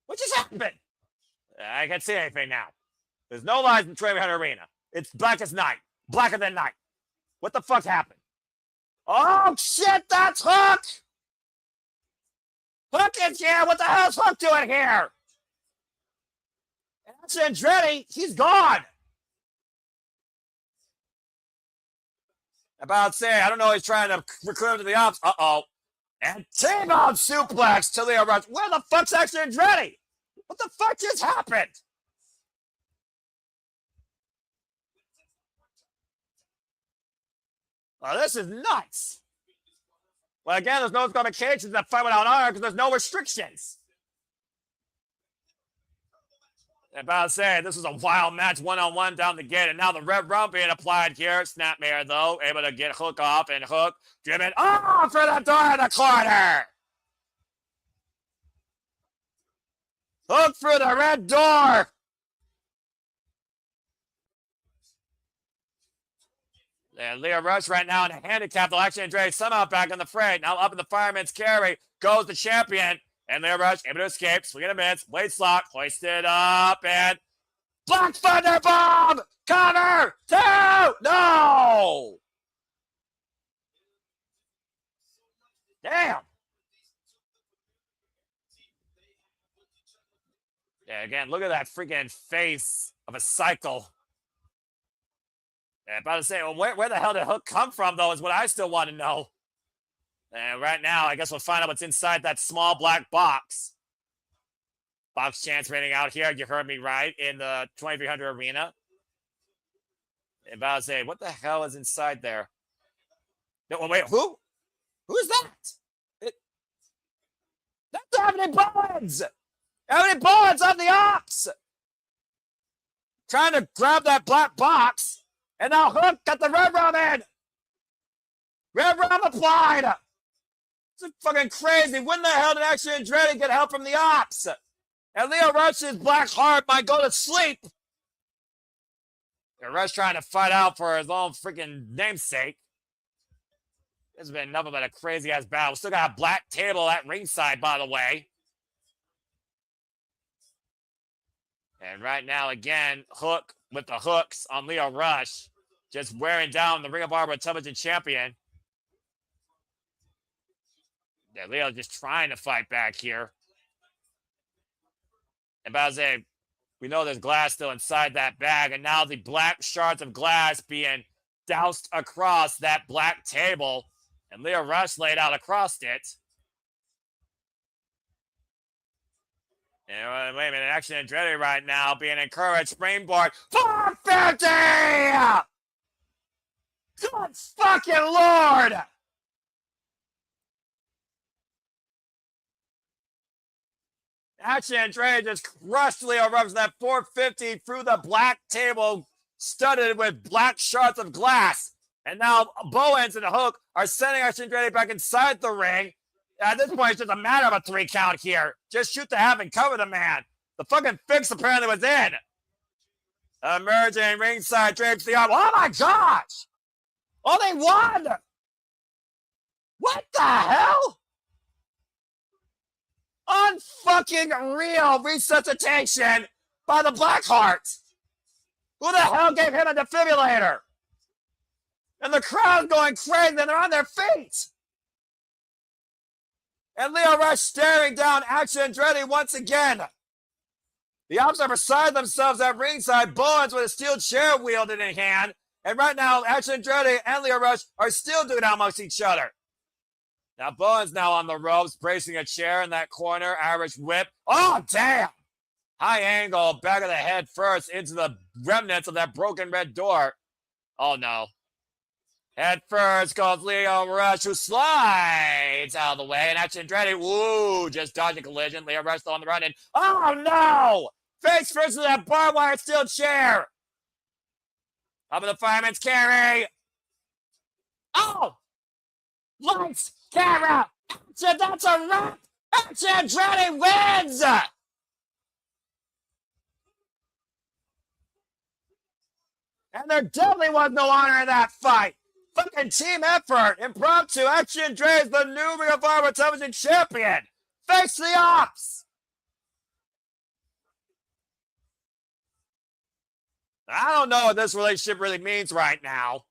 Speaker 13: What just happened? I can't see anything now. There's no lights in Trey Hunter Arena. It's black as night. Blacker than night. What the fuck happened? Oh, shit. That's Hook. Hook is here. What the hell's Hook doing here? And that's Andretti. He's gone. About to say, I don't know. He's trying to recruit him to the ops. Uh-oh. And T-bone suplex to Leo Rush. Where the fuck's actually Andretti? What the fuck just happened? Oh, this is nuts. Well, again, there's no complications that fight without honor because there's no restrictions. About to say, this is a wild match, one-on-one down the gate, and now the red rum being applied here. Snapmare, though, able to get Hook off, and Hook driven off for the door in the corner. Hook through the red door. And Leo Rush right now in a handicap. They'll actually Andretti somehow back in the fray. Now up in the fireman's carry goes the champion. And Leo Rush able to escape. Swing and a miss. Waist lock. Hoisted up. And Black Thunder Bomb. Cover. 2. No. Damn. Yeah, again, look at that freaking face of a cycle. Yeah, about to say, well, where the hell did Hook come from, though, is what I still want to know. And right now, I guess we'll find out what's inside that small black box. Box chants raining out here. You heard me right in the 2300 arena. And about to say, what the hell is inside there? No, wait, who? Who's that? That's Ebony Bowens! Ebony Bowens on the ops! Trying to grab that black box. And now Hook got the red rum in. Red rum applied. This is fucking crazy. When the hell did actually Andretti get help from the ops? And Leo Rush's black heart might go to sleep. Rush trying to fight out for his own freaking namesake. This has been nothing but a crazy-ass battle. We still got a black table at ringside, by the way. And right now, again, Hook with the hooks on Leo Rush. Just wearing down the Ring of Honor television champion. Yeah, Leo just trying to fight back here. And Bazay, we know there's glass still inside that bag, and now the black shards of glass being doused across that black table, and Leo Rush laid out across it. And wait a minute, Action Andretti right now being encouraged, springboard, 450! Good fucking Lord! Action Andretti just crushed Leo Rush that 450 through the black table, studded with black shards of glass. And now Bowens and the Hook are sending Action Andretti back inside the ring. At this point, it's just a matter of a 3 count here. Just shoot the half and cover the man. The fucking fix apparently was in. Emerging ringside, drapes the arm. Oh my gosh! Oh, they won! What the hell? Unfucking real resuscitation by the Blackheart. Who the hell gave him a defibrillator? And the crowd going crazy, and they're on their feet. And Leo Rush staring down Action Andretti once again. The ops are beside themselves at ringside. Bowens with a steel chair wielded in hand. And right now, Action Andretti and Leo Rush are still doing it amongst each other. Now, Bowens now on the ropes, bracing a chair in that corner. Irish whip. Oh, damn! High angle, back of the head first into the remnants of that broken red door. Oh, no. Head first goes Leo Rush, who slides out of the way. And Action Andretti, ooh, just dodging collision. Leo Rush still on the run. And, oh, no! Face first to that barbed wire steel chair. Up in the fireman's carry. Oh! Lights! Camera! Action, that's a wrap! Action Andretti wins! And there definitely was no honor in that fight. Fucking team effort. Impromptu. Action Andretti is the new Ring of Honor television champion. Face the ops! I don't know what this relationship really means right now.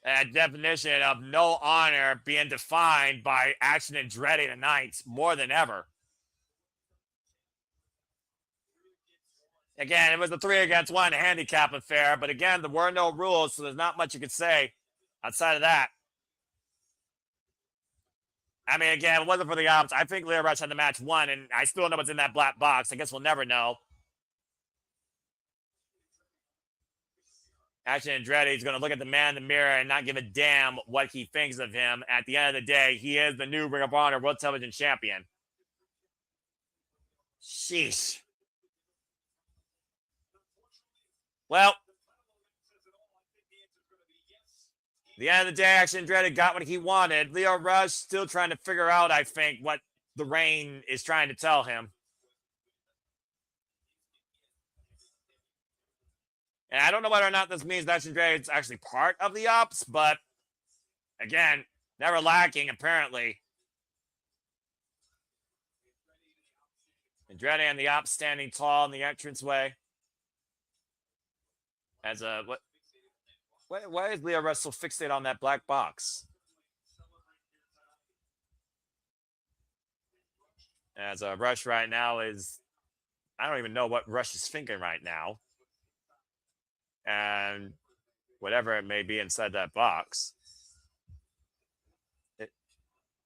Speaker 13: A definition of no honor being defined by Action Andretti tonight more than ever. Again, it was a 3-against-1 handicap affair, but again, there were no rules, so there's not much you could say outside of that. I mean, again, if it wasn't for the ops, I think Leo Rush had the match won, and I still don't know what's in that black box. I guess we'll never know. Action Andretti is going to look at the man in the mirror and not give a damn what he thinks of him. At the end of the day, he is the new Ring of Honor World Television Champion. Sheesh. Well, at the end of the day, Action Andretti got what he wanted. Leo Rush still trying to figure out, I think, what the Reign is trying to tell him. And I don't know whether or not this means that Action Andretti is actually part of the ops, but again, never lacking, apparently. Andretti and the ops standing tall in the entranceway. As a why is Leo Rush so fixated on that black box? As a Rush right now is, I don't even know what Rush is thinking right now. And whatever it may be inside that box. Is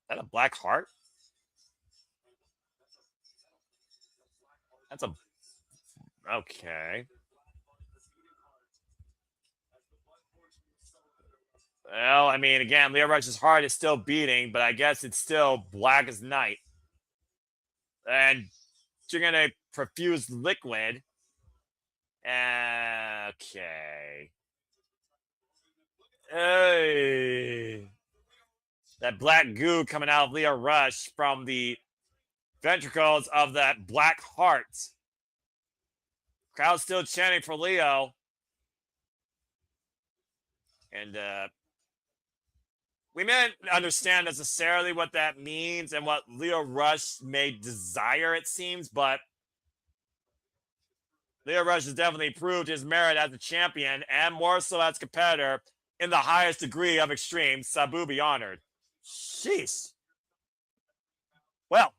Speaker 13: that a black heart? That's a... Okay. Well, I mean, again, Leo Rush's heart is still beating, but I guess it's still black as night. And you're going to perfuse liquid. Okay. Hey. That black goo coming out of Leo Rush from the ventricles of that black heart. Crowd still chanting for Leo. And we may not understand necessarily what that means and what Leo Rush may desire, it seems, but Leo Rush has definitely proved his merit as a champion and more so as a competitor in the highest degree of extreme. Sabu be honored. Jeez. Well,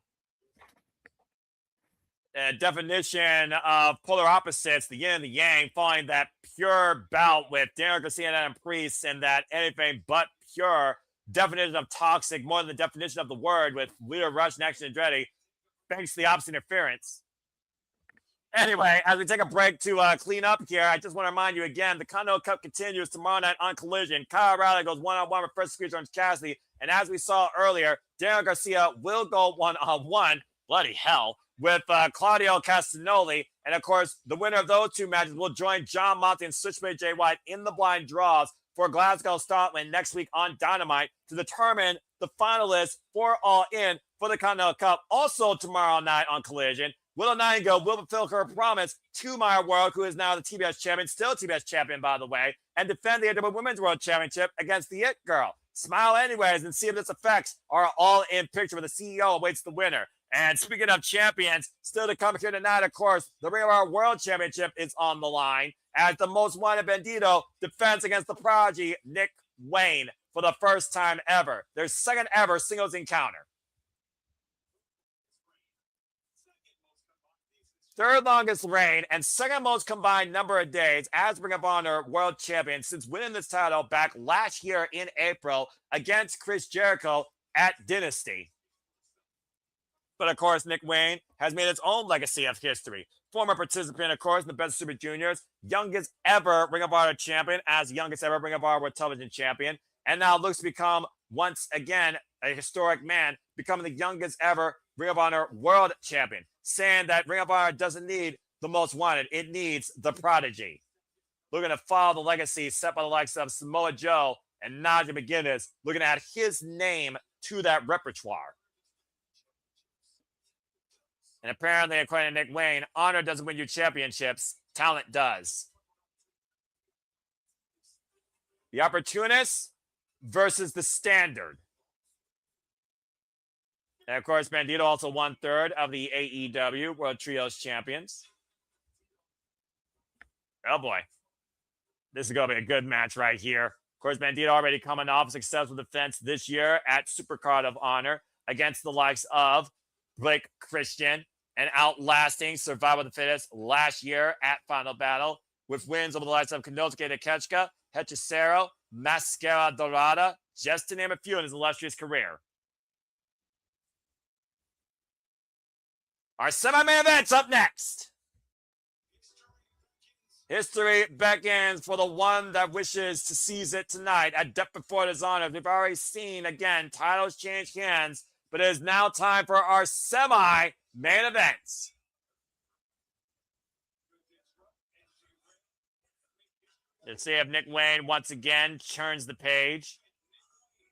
Speaker 13: definition of polar opposites, the yin and the yang, following that pure bout with Daniel Garcia and Adam Priest, and that anything but pure definition of toxic, more than the definition of the word, with Leo Rush next to Andretti, thanks to the opposite interference. Anyway, as we take a break to clean up here, I just want to remind you again, the Continental Cup continues tomorrow night on Collision. Kyle O'Reilly goes one-on-one with First Degree Orange Cassidy, and as we saw earlier, Daniel Garcia will go one-on-one, bloody hell, with Claudio Castagnoli, and of course, the winner of those two matches will join John Monty and Switchblade Jay White in the blind draws for Glasgow, Scotland next week on Dynamite to determine the finalists for All In for the Continental Cup. Also tomorrow night on Collision, Willow Nightingale will fulfill her promise to Maya World, who is now the TBS champion, still TBS champion, by the way, and defend the AW Women's World Championship against the It Girl. Smile anyways and see if this affects our all-in picture where the CEO awaits the winner. And speaking of champions, still to come here tonight, of course, the Ring of Honor World Championship is on the line as the most wanted Bandido defends against the prodigy Nick Wayne for the first time ever. Their second ever singles encounter. Third longest reign and second most combined number of days as Ring of Honor World Champion since winning this title back last year in April against Chris Jericho at Dynasty. But of course, Nick Wayne has made his own legacy of history. Former participant, of course, in the Best of Super Juniors, youngest ever Ring of Honor champion as youngest ever Ring of Honor World Television champion, and now looks to become, once again, a historic man, becoming the youngest ever Ring of Honor World Champion, saying that Ring of Honor doesn't need the most wanted, it needs the prodigy. Looking to follow the legacy set by the likes of Samoa Joe and Nigel McGuinness, looking to add his name to that repertoire. And apparently, according to Nick Wayne, honor doesn't win you championships, talent does. The opportunist versus the standard. And of course, Bandido also 1/3 of the AEW World Trios Champions. Oh boy. This is going to be a good match right here. Of course, Bandido already coming off a successful defense this year at Supercard of Honor against the likes of Blake Christian and outlasting Survival of the Fittest last year at Final Battle with wins over the likes of Konosuke Takeshita, Hechicero, Mascara Dorada, just to name a few in his illustrious career. Our semi-main event's up next. History beckons for the one that wishes to seize it tonight at Death Before Dishonor. We've already seen, again, titles change hands, but it is now time for our semi-main events. Let's see if Nick Wayne once again turns the page.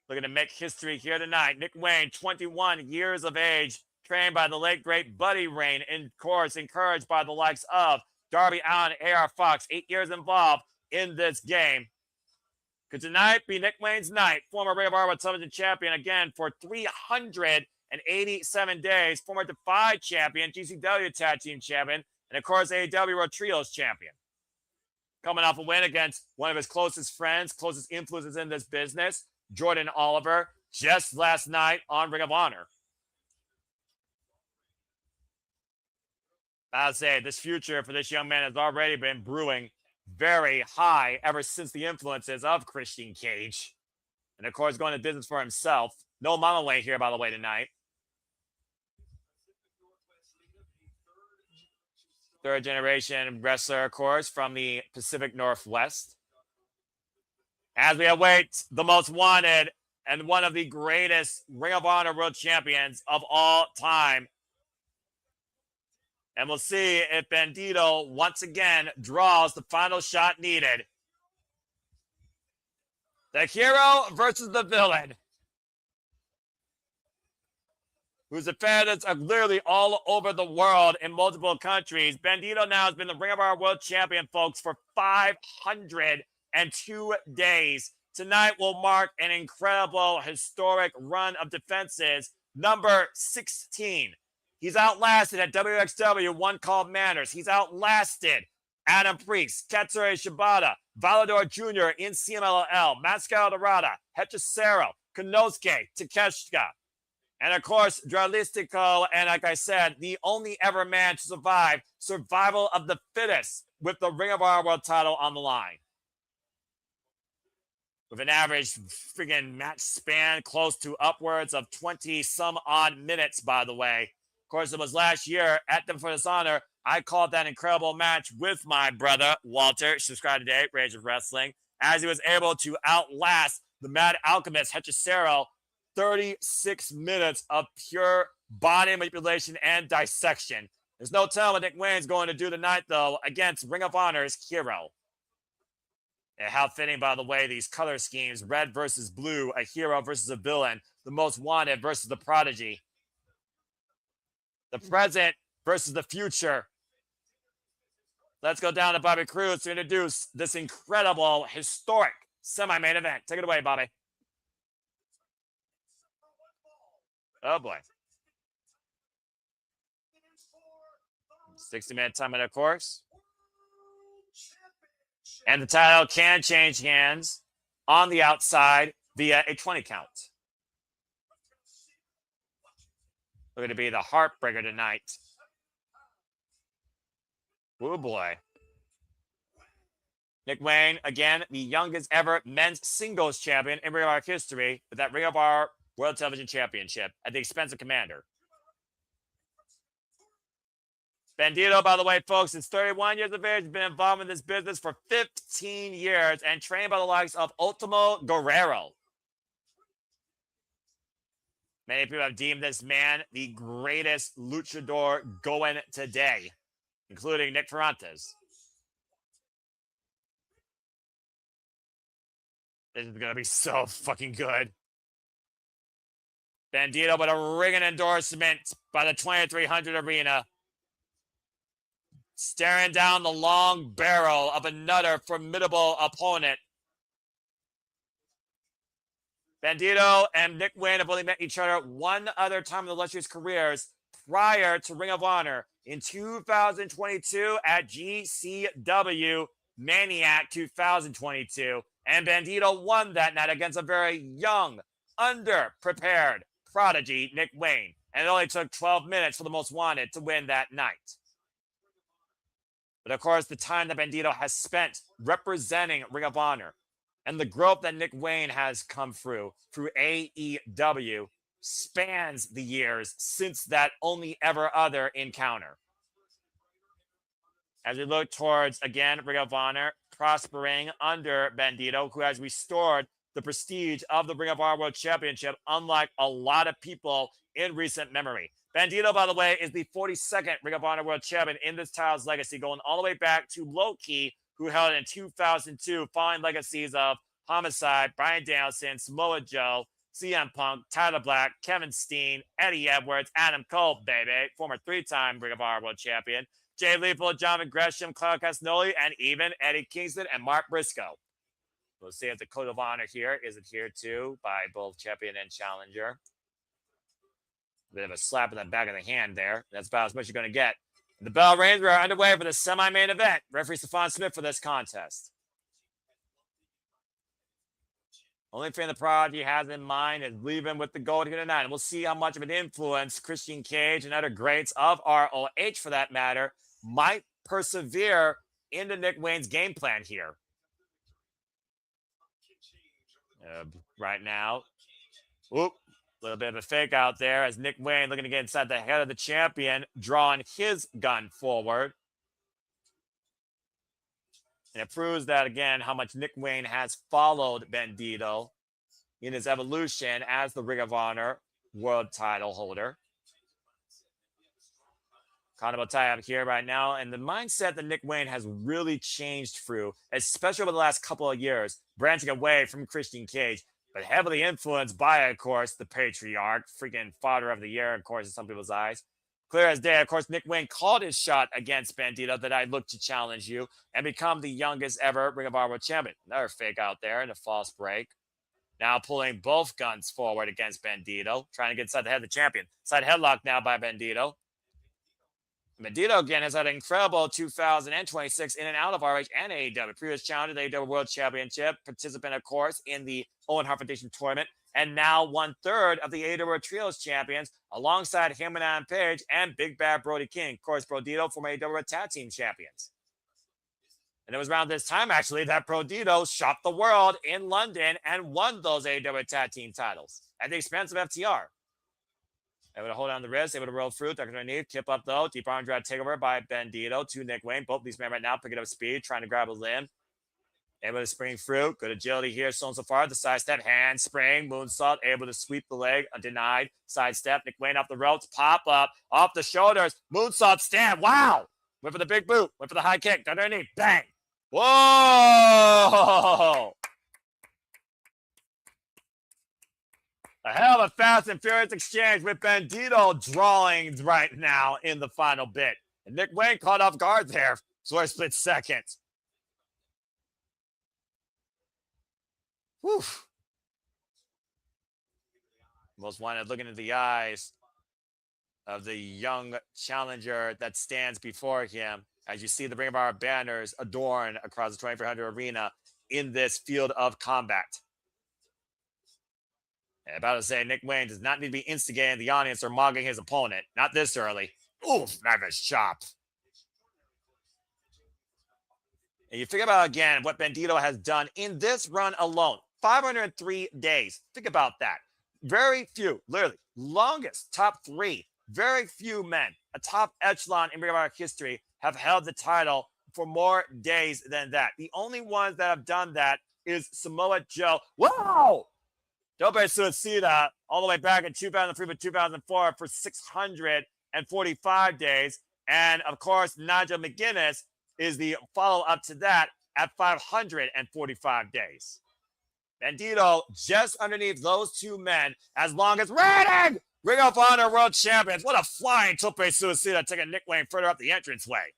Speaker 13: Looking to make history here tonight. Nick Wayne, 21 years of age, trained by the late, great Buddy Rain, and of course, encouraged by the likes of Darby Allin and A.R. Fox, 8 years involved in this game. Could tonight be Nick Wayne's night? Former Ring of Honor Television champion again for 387 days. Former Defy champion, GCW Tag Team champion, and of course, AEW World Trios champion. Coming off a win against one of his closest friends, closest influences in this business, Jordan Oliver, just last night on Ring of Honor. I'll say this future for this young man has already been brewing very high ever since the influences of Christian Cage. And of course, going to business for himself. No Mama Wayne here, by the way, tonight. third-generation wrestler, of course, from the Pacific Northwest. As we await the most wanted and one of the greatest Ring of Honor World Champions of all time. And we'll see if Bandido once again draws the final shot needed. The hero versus the villain. Who's a fan that's literally all over the world in multiple countries. Bandido now has been the Ring of Honor World Champion, folks, for 502 days. Tonight will mark an incredible, historic run of defenses. Number 16. He's outlasted at WXW, one called Manners. He's outlasted Adam Priest, Katsure Shibata, Valador Jr. in CMLL, Mascara Dorada, Hechicero, Konosuke, Takeshita. And of course, Dralistico, and like I said, the only ever man to survive survival of the fittest with the Ring of Honor World title on the line. With an average friggin' match span close to upwards of 20-some-odd minutes, by the way. Of course, it was last year at Dishonor. I called that incredible match with my brother, Walter, subscribe today, Rage of Wrestling, as he was able to outlast the Mad Alchemist, Hechicero, 36 minutes of pure body manipulation and dissection. There's no telling what Nick Wayne's going to do tonight, though, against Ring of Honor's hero. And how fitting, by the way, these color schemes, red versus blue, a hero versus a villain, the most wanted versus the prodigy. The present versus the future. Let's go down to Bobby Cruz to introduce this incredible, historic semi-main event. Take it away, Bobby. Oh, boy. 60-minute time, of course. And the title can change hands on the outside via a 20 count. Going to be the heartbreaker tonight. Oh, boy. Nick Wayne, again, the youngest ever men's singles champion in Ring of Honor history with that Ring of Honor World Television Championship at the expense of Commander. Bandido, by the way, folks, is 31 years of age, has been involved in this business for 15 years and trained by the likes of Ultimo Guerrero. Many people have deemed this man the greatest luchador going today, including Nick Ferrantes. This is going to be so fucking good. Bandido with a ringing endorsement by the 2300 Arena. Staring down the long barrel of another formidable opponent. Bandido and Nick Wayne have only met each other one other time in the illustrious careers prior to Ring of Honor in 2022 at GCW Maniac 2022. And Bandido won that night against a very young, underprepared prodigy, Nick Wayne. And it only took 12 minutes for the Most Wanted to win that night. But of course, the time that Bandido has spent representing Ring of Honor and the growth that Nick Wayne has come through AEW spans the years since that only ever other encounter. As we look towards, again, Ring of Honor prospering under Bandido, who has restored the prestige of the Ring of Honor World Championship, unlike a lot of people in recent memory. Bandido, by the way, is the 42nd Ring of Honor World Champion in this title's legacy, going all the way back to Low-Key, who held it in 2002, following legacies of Homicide, Bryan Danielson, Samoa Joe, CM Punk, Tyler Black, Kevin Steen, Eddie Edwards, Adam Cole, baby, former three-time Ring of Honor World Champion, Jay Lethal, John Gresham, Claudio Castagnoli, and even Eddie Kingston and Mark Briscoe. We'll see if the Code of Honor here is adhered to by both champion and challenger. Bit of a slap in the back of the hand there. That's about as much you're going to get. The bell rings. We are underway for the semi-main event. Referee Stephon Smith for this contest. Only thing the prodigy has in mind is leaving with the gold here tonight. And we'll see how much of an influence Christian Cage and other greats of ROH, for that matter, might persevere into Nick Wayne's game plan here. Right now. Oop. A little bit of a fake out there as Nick Wayne looking to get inside the head of the champion, drawing his gun forward. And it proves that, again, how much Nick Wayne has followed Bandido in his evolution as the Ring of Honor world title holder. Condable tie up here right now, and the mindset that Nick Wayne has really changed through, especially over the last couple of years, branching away from Christian Cage, but heavily influenced by, of course, the Patriarch, freaking father of the year, of course, in some people's eyes. Clear as day, of course, Nick Wayne called his shot against Bandido that I look to challenge you and become the youngest ever Ring of Honor World Champion. Another fake out there and a false break. Now pulling both guns forward against Bandido, trying to get inside the head of the champion. Side headlock now by Bandido. Bandido, again, has had an incredible 2026 in and out of ROH and AEW. Previous challenger, the AEW World Championship. Participant, of course, in the Owen Hart Foundation tournament. And now 1/3 of the AEW World Trios champions, alongside him and Adam Page and Big Bad Brody King. Of course, Bandido, former AEW World Tag Team champions. And it was around this time, actually, that Bandido shocked the world in London and won those AEW Tag Team titles at the expense of FTR. Able to hold on the wrist, able to roll through, duck underneath, kip up though. Deep arm drag takeover by Bandido to Nick Wayne. Both these men right now picking up speed, trying to grab a limb. Able to spring through. Good agility here, so far. The side step, hand spring, moonsault, able to sweep the leg, undenied. Side step, Nick Wayne off the ropes, pop up, off the shoulders, moonsault stand. Wow! Went for the big boot, went for the high kick, duck underneath, bang! Whoa! A hell of a fast and furious exchange with Bandido drawing right now in the final bit. And Nick Wayne caught off guard there for a split second. Whew. Most wanted looking into the eyes of the young challenger that stands before him as you see the Ring of Honor banners adorn across the 2400 arena in this field of combat. And about to say, Nick Wayne does not need to be instigating the audience or mocking his opponent. Not this early. Oof, nice chop. And you think about, again, what Bandido has done in this run alone. 503 days. Think about that. Very few, literally, longest top 3. Very few men, a top echelon in Ring of Honor history, have held the title for more days than that. The only ones that have done that is Samoa Joe. Wow! Dope Suicida all the way back in 2003 to 2004 for 645 days. And, of course, Nigel McGuinness is the follow-up to that at 545 days. Bandido just underneath those two men as long as reigning Ring of Honor World Champions. What a flying Tope Suicida, taking Nick Wayne further up the entranceway.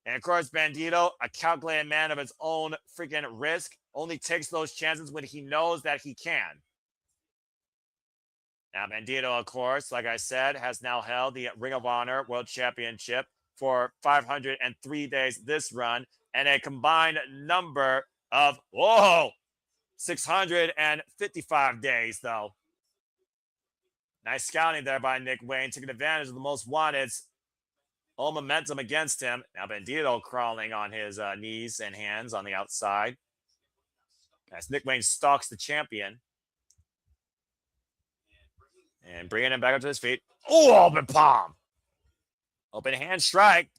Speaker 13: And, of course, Bandido, a calculated man of his own freaking risk, only takes those chances when he knows that he can. Now, Bandido, of course, like I said, has now held the Ring of Honor World Championship for 503 days this run, and a combined number of, 655 days, though. Nice scouting there by Nick Wayne, taking advantage of the most wanted's all momentum against him. Now Bandido crawling on his knees and hands on the outside as Nick Wayne stalks the champion. And bringing him back up to his feet. Oh, open palm. Open hand strike.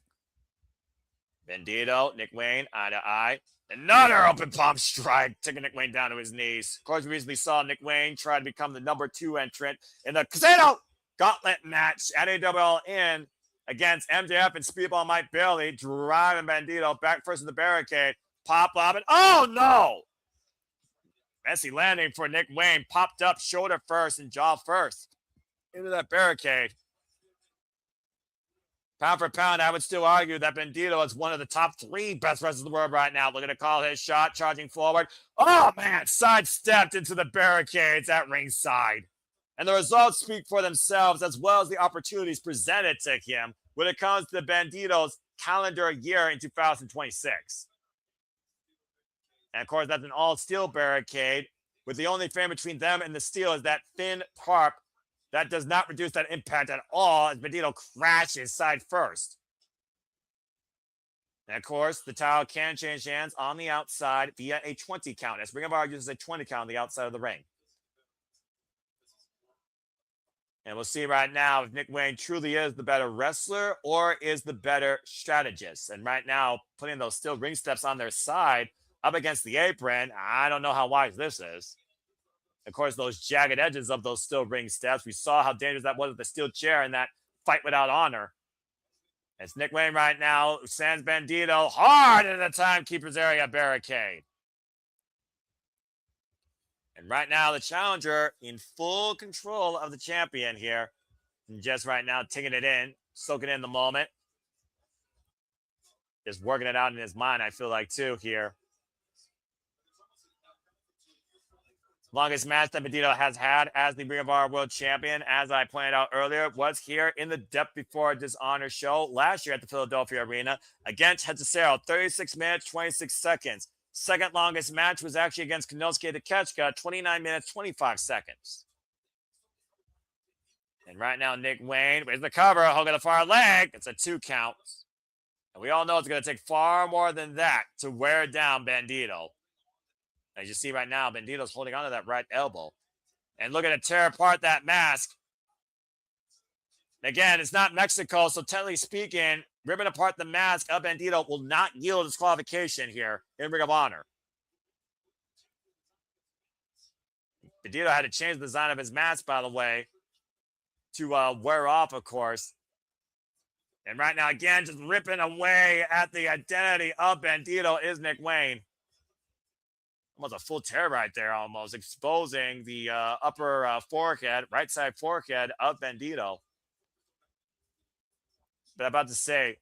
Speaker 13: Bandido, Nick Wayne, eye to eye. Another open palm strike, taking Nick Wayne down to his knees. Of course, we recently saw Nick Wayne try to become the number 2 entrant in the Casino Gauntlet match at AWL in against MJF and Speedball Mike Bailey, driving Bandido back first in the barricade. Pop up and oh no! Messy landing for Nick Wayne, popped up shoulder first and jaw first into that barricade. Pound for pound, I would still argue that Bandido is one of the top 3 best wrestlers in the world right now. Looking to call his shot, charging forward. Oh, man, sidestepped into the barricades at ringside. And the results speak for themselves, as well as the opportunities presented to him when it comes to Bandido's calendar year in 2026. And, of course, that's an all-steel barricade, with the only thing between them and the steel is that thin tarp that does not reduce that impact at all as Bandido crashes side first. And, of course, the towel can change hands on the outside via a 20 count, as Ring of Honor uses a 20 count on the outside of the ring. And we'll see right now if Nick Wayne truly is the better wrestler or is the better strategist. And right now, putting those steel ring steps on their side up against the apron, I don't know how wise this is. Of course, those jagged edges of those steel ring steps, we saw how dangerous that was with the steel chair in that fight without honor. It's Nick Wayne right now, sends Bandido hard into the timekeeper's area barricade. And right now, the challenger in full control of the champion here. And just right now, taking it in, soaking in the moment. Just working it out in his mind, I feel like, too, here. Longest match that Bandido has had as the Ring of Honor World Champion, as I pointed out earlier, was here in the Depth Before Dishonor show last year at the Philadelphia Arena against Hechicero, 36 minutes, 26 seconds. Second longest match was actually against Konosuke Takeshita, 29 minutes, 25 seconds. And right now, Nick Wayne, where's the cover? Hook of the far leg. It's a 2 count. And we all know it's going to take far more than that to wear down Bandido. As you see right now, Bandido's holding onto that right elbow. And looking to tear apart that mask. Again, it's not Mexico, so technically speaking, ripping apart the mask of Bandido will not yield disqualification here in Ring of Honor. Bandido had to change the design of his mask, by the way, to wear off, of course. And right now, again, just ripping away at the identity of Bandido is Nick Wayne. Almost a full tear right there, almost exposing the upper forehead, right side forehead of Bandido. But I'm about to say,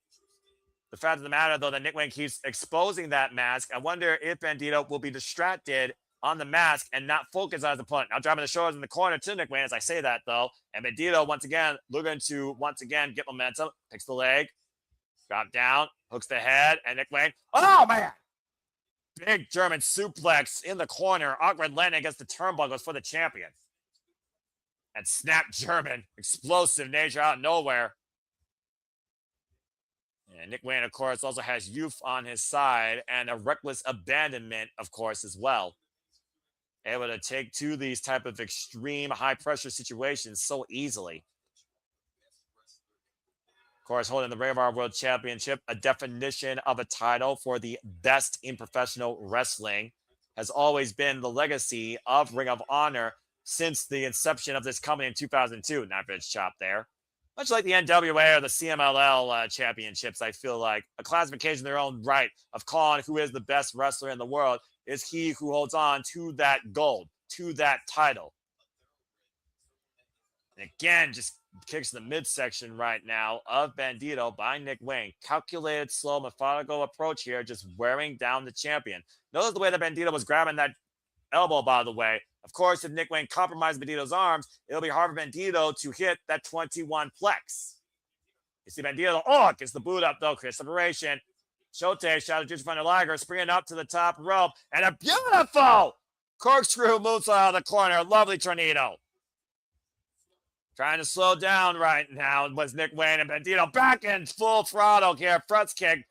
Speaker 13: the fact of the matter, though, that Nick Wayne keeps exposing that mask, I wonder if Bandido will be distracted on the mask and not focus on his opponent. Now driving the shoulders in the corner to Nick Wayne as I say that, though. And Bandido, once again, looking to, get momentum. Picks the leg, drop down, hooks the head, and Nick Wayne, oh, man! Big German suplex in the corner. Awkward landing against the turnbuckles for the champion. And snap German. Explosive nature out of nowhere. And Nick Wayne, of course, also has youth on his side and a reckless abandonment, of course, as well. Able to take to these type of extreme high-pressure situations so easily. Of course, holding the Ring of Honor World Championship, a definition of a title for the best in professional wrestling, has always been the legacy of Ring of Honor since the inception of this company in 2002. Knife-edge chop there. Much like the NWA or the CMLL championships, I feel like a classification in their own right of calling who is the best wrestler in the world is he who holds on to that gold, to that title. And again, just kicks the midsection right now of Bandido by Nick Wayne. Calculated, slow, methodical approach here, just wearing down the champion. Notice the way that Bandido was grabbing that elbow, by the way. Of course, if Nick Wayne compromised Bandido's arms, it'll be hard for Bandido to hit that 21 plex. You see Bandido, gets the boot up, though. Clear separation. Shote, shadow juice from the Liger, springing up to the top rope. And a beautiful corkscrew moves out of the corner. Lovely tornado. Trying to slow down right now was Nick Wayne, and Bandido back in full throttle here. Front kick.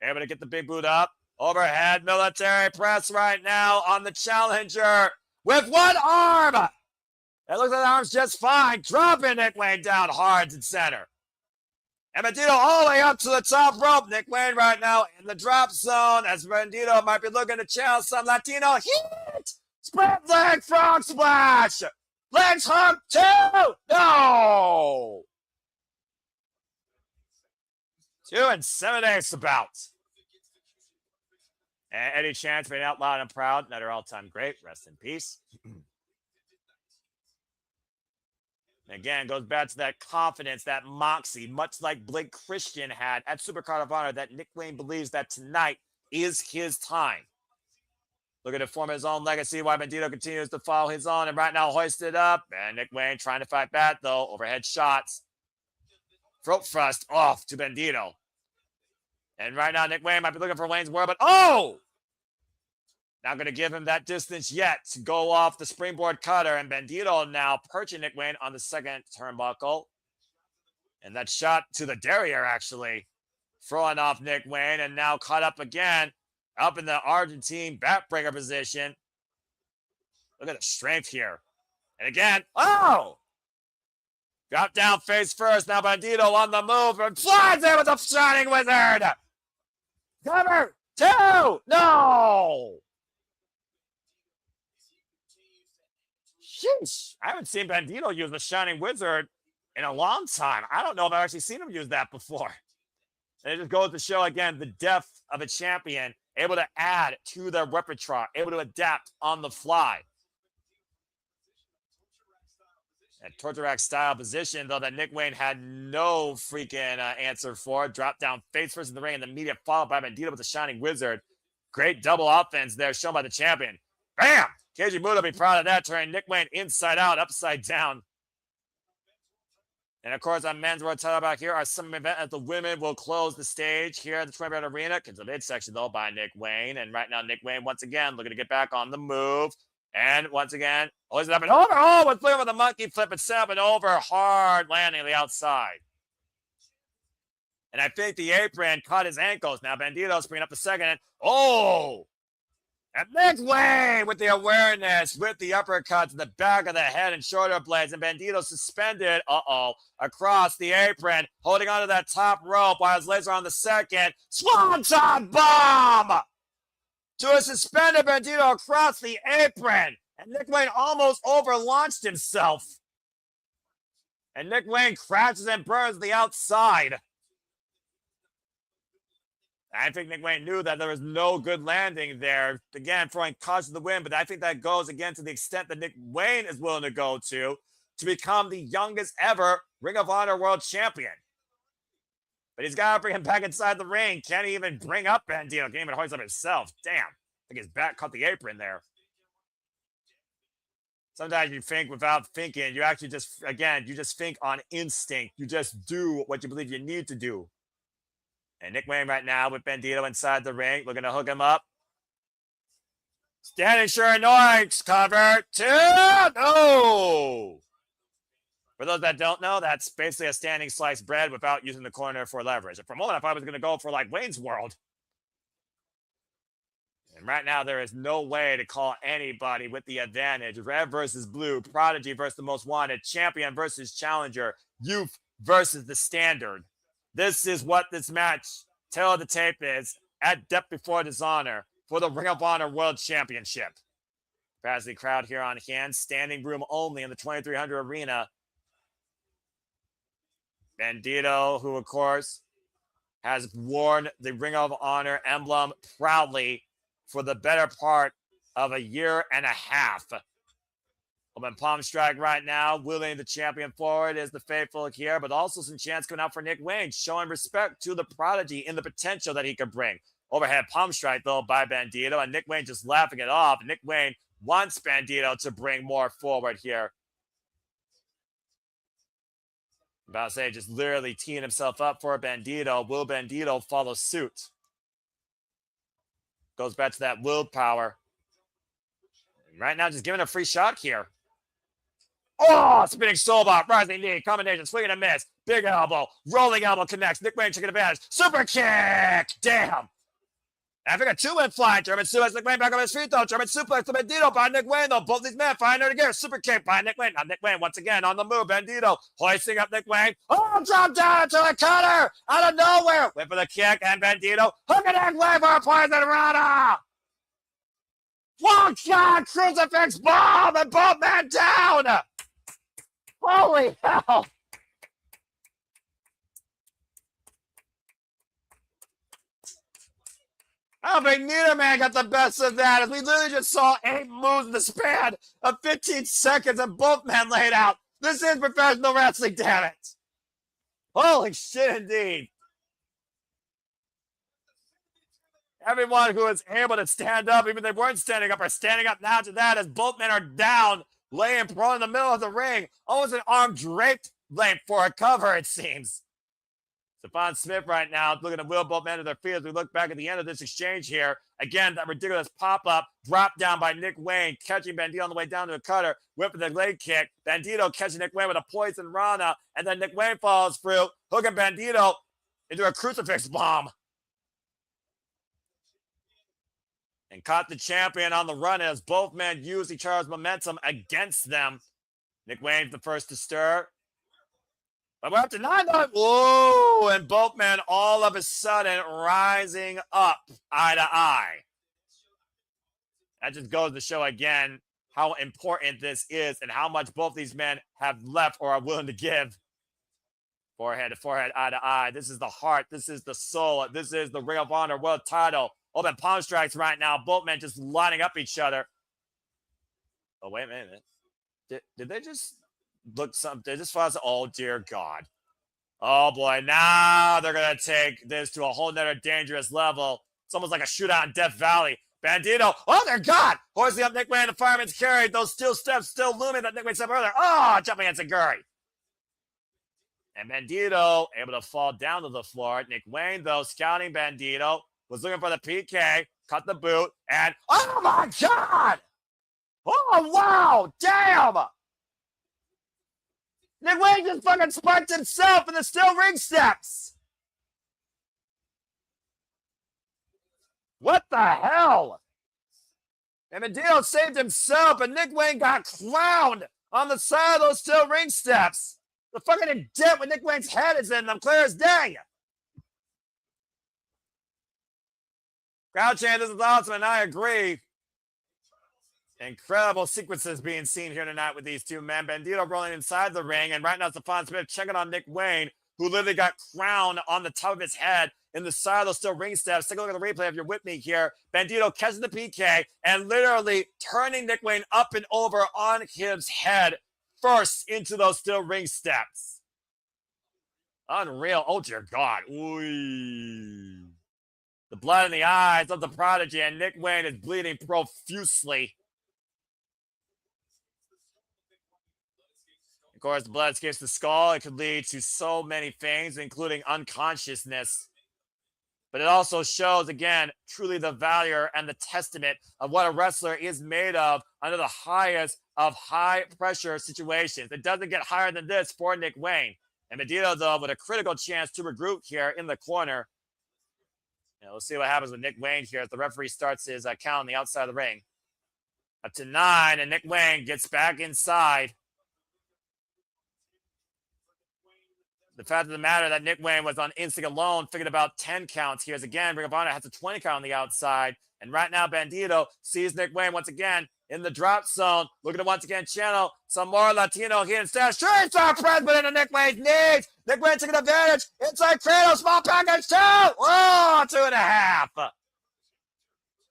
Speaker 13: Able to get the big boot up. Overhead military press right now on the challenger with one arm. It looks like the arm's just fine. Dropping Nick Wayne down hard and center. And Bandido all the way up to the top rope. Nick Wayne right now in the drop zone as Bandido might be looking to challenge some Latino heat. Split leg frog splash. Legs hook two. No. 2 7/8 about. And Eddie Chance made out loud and proud. Another all-time great. Rest in peace. Again, goes back to that confidence, that moxie, much like Blake Christian had at Supercard of Honor, that Nick Wayne believes that tonight is his time. Looking to form his own legacy while Bandido continues to follow his own and right now hoisted up. And Nick Wayne trying to fight back, though. Overhead shots. Throat thrust off to Bandido. And right now, Nick Wayne might be looking for Wayne's World, but not going to give him that distance yet to go off the springboard cutter. And Bandido now perching Nick Wayne on the second turnbuckle. And that shot to the derriere, actually, throwing off Nick Wayne and now caught up again up in the Argentine backbreaker position. Look at the strength here. And again, Drop down face first. Now Bandido on the move and flies in with the Shining Wizard. Cover 2. No. Sheesh. I haven't seen Bandido use the Shining Wizard in a long time. I don't know if I've actually seen him use that before. And it just goes to show, again, the depth of a champion, able to add to their repertoire, able to adapt on the fly. That torture rack style position, though, that Nick Wayne had no freaking answer for. Drop down face first in the ring, and the immediate follow by Bandido with the Shining Wizard. Great double offense there shown by the champion. Bam! Keiji Muto be proud of that, turning Nick Wayne inside out, upside down. And of course, on men's world title back here, our summer event as the women will close the stage here at the 20 Arena. It's a midsection though by Nick Wayne. And right now, Nick Wayne once again looking to get back on the move. And once again, always up and over. Oh, was playing with a monkey flip and set up and over. Hard landing on the outside. And I think the apron caught his ankles. Now Bandido's bringing up the second. Oh! And Nick Wayne with the awareness, with the uppercuts in the back of the head and shoulder blades. And Bandido suspended, across the apron, holding onto that top rope while his legs are on the second. Swanton bomb! To a suspended Bandido across the apron. And Nick Wayne almost overlaunched himself. And Nick Wayne crashes and burns the outside. I think Nick Wayne knew that there was no good landing there. Again, throwing caution to the wind, but I think that goes again to the extent that Nick Wayne is willing to go to become the youngest ever Ring of Honor World Champion. But he's got to bring him back inside the ring. Can't he even bring up Bandido? Can't even hoist up himself. Damn. I think his back caught the apron there. Sometimes you think without thinking. You actually just, again, you just think on instinct. You just do what you believe you need to do. And Nick Wayne right now with Bandido inside the ring, looking to hook him up. Standing sure annoys, cover 2. No! For those that don't know, that's basically a standing sliced bread without using the corner for leverage. And for a moment, I thought I was going to go for like Wayne's World. And right now, there is no way to call anybody with the advantage. Red versus blue, Prodigy versus the most wanted, champion versus challenger, youth versus the standard. This is what this match, tail of the tape, is at Depth Before Dishonor for the Ring of Honor World Championship. Capacity crowd here on hand, standing room only in the 2300 arena. Bandido, who of course has worn the Ring of Honor emblem proudly for the better part of a year and a half. Open palm strike right now, wheeling the champion forward is the faithful here, but also some chance coming out for Nick Wayne, showing respect to the Prodigy and the potential that he could bring. Overhead palm strike, though, by Bandido, and Nick Wayne just laughing it off. Nick Wayne wants Bandido to bring more forward here. I'm about to say, just literally teeing himself up for Bandido. Will Bandido follow suit? Goes back to that willpower. And right now, just giving a free shot here. Oh, spinning soulbot, rising knee, combination, swing and a miss. Big elbow, rolling elbow connects. Nick Wayne taking advantage. Super kick! Damn! After a 2-win fly, German suplex, Nick Wayne back on his feet though. German suplex to Bandido by Nick Wayne though. Both these men find her together. Super kick by Nick Wayne. Now Nick Wayne once again on the move. Bandido hoisting up Nick Wayne. Oh, drop down to a cutter out of nowhere. Went for the kick and Bandido hooking Nick Wayne for a poison rana. Long shot, crucifix bomb, and both men down. Holy hell! I don't think neither man got the best of that, as we literally just saw 8 moves in the span of 15 seconds and both men laid out. This is professional wrestling, damn it! Holy shit, indeed. Everyone who is able to stand up, even if they weren't standing up, are standing up now to that, as both men are down, laying prone in the middle of the ring. Almost an arm draped length for a cover, it seems. Stephon Smith right now looking to wheel both men to their feet as we look back at the end of this exchange here. Again, that ridiculous pop-up, drop down by Nick Wayne, catching Bandido on the way down to a cutter, whipping the leg kick. Bandido catching Nick Wayne with a poison rana, and then Nick Wayne follows through, hooking Bandido into a crucifix bomb. And caught the champion on the run as both men used each other's momentum against them. Nick Wayne's the first to stir. But we're up to 9. Whoa! And both men all of a sudden rising up eye to eye. That just goes to show again how important this is and how much both these men have left or are willing to give. Forehead to forehead, eye to eye. This is the heart. This is the soul. This is the Ring of Honor World title. Open palm strikes right now. Both men just lining up each other. Oh, wait a minute. Did they just look something? They just fought. Oh, dear God. Oh, boy. Now they're going to take this to a whole nother dangerous level. It's almost like a shootout in Death Valley. Bandido. Oh, dear God. Hoisting up Nick Wayne. The fireman's carried. Those steel steps still looming that Nick Wayne said earlier. Oh, jumping into Guri. And Bandido able to fall down to the floor. Nick Wayne, though, scouting Bandido, was looking for the PK, cut the boot, and oh my God! Oh wow! Damn! Nick Wayne just fucking sparked himself in the steel ring steps. What the hell? And Bandido saved himself, and Nick Wayne got clowned on the side of those steel ring steps. The fucking indent with Nick Wayne's head is in them, clear as day. Crowd chant, this is awesome, and I agree. Incredible sequences being seen here tonight with these two men. Bandido rolling inside the ring, and right now Stephon Smith checking on Nick Wayne, who literally got crowned on the top of his head in the side of those steel ring steps. Take a look at the replay if you're with me here. Bandido catching the PK and literally turning Nick Wayne up and over on his head first into those steel ring steps. Unreal. Oh, dear God. Ooh. The blood in the eyes of the prodigy, and Nick Wayne is bleeding profusely. Of course, the blood escapes the skull. It could lead to so many things, including unconsciousness. But it also shows, again, truly the value and the testament of what a wrestler is made of under the highest of high-pressure situations. It doesn't get higher than this for Nick Wayne. And Bandido, though, with a critical chance to regroup here in the corner. We'll see what happens with Nick Wayne here as the referee starts his count on the outside of the ring. Up to 9, and Nick Wayne gets back inside. The fact of the matter that Nick Wayne was on instinct alone, figured about 10 counts here. As again, Ring of Honor has a 20 count on the outside. And right now, Bandido sees Nick Wayne once again in the drop zone. Looking to once again channel some more Latino here instead. Straight star press, but into Nick Wayne's knees. Nick Wayne taking advantage. Inside cradle, small package 2. Oh, 2.5.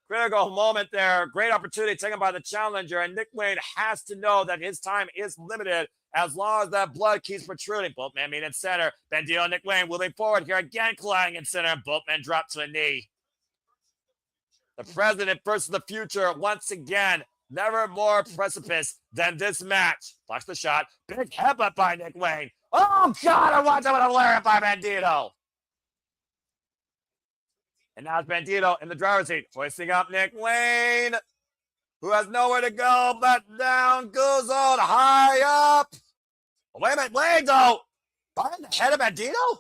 Speaker 13: Critical moment there. Great opportunity taken by the challenger. And Nick Wayne has to know that his time is limited as long as that blood keeps protruding. Both men meet in center. Bandido and Nick Wayne moving forward here again, colliding in center. And both men drop to a knee. The president versus the future once again. Never more precipice than this match. Blocks the shot. Big headbutt by Nick Wayne. Oh, God, I watch out with a lariat by Bandido. And now it's Bandido in the driver's seat, hoisting up Nick Wayne, who has nowhere to go but down goes on high up. Oh, wait a minute, Wayne, though. Behind the head of Bandido?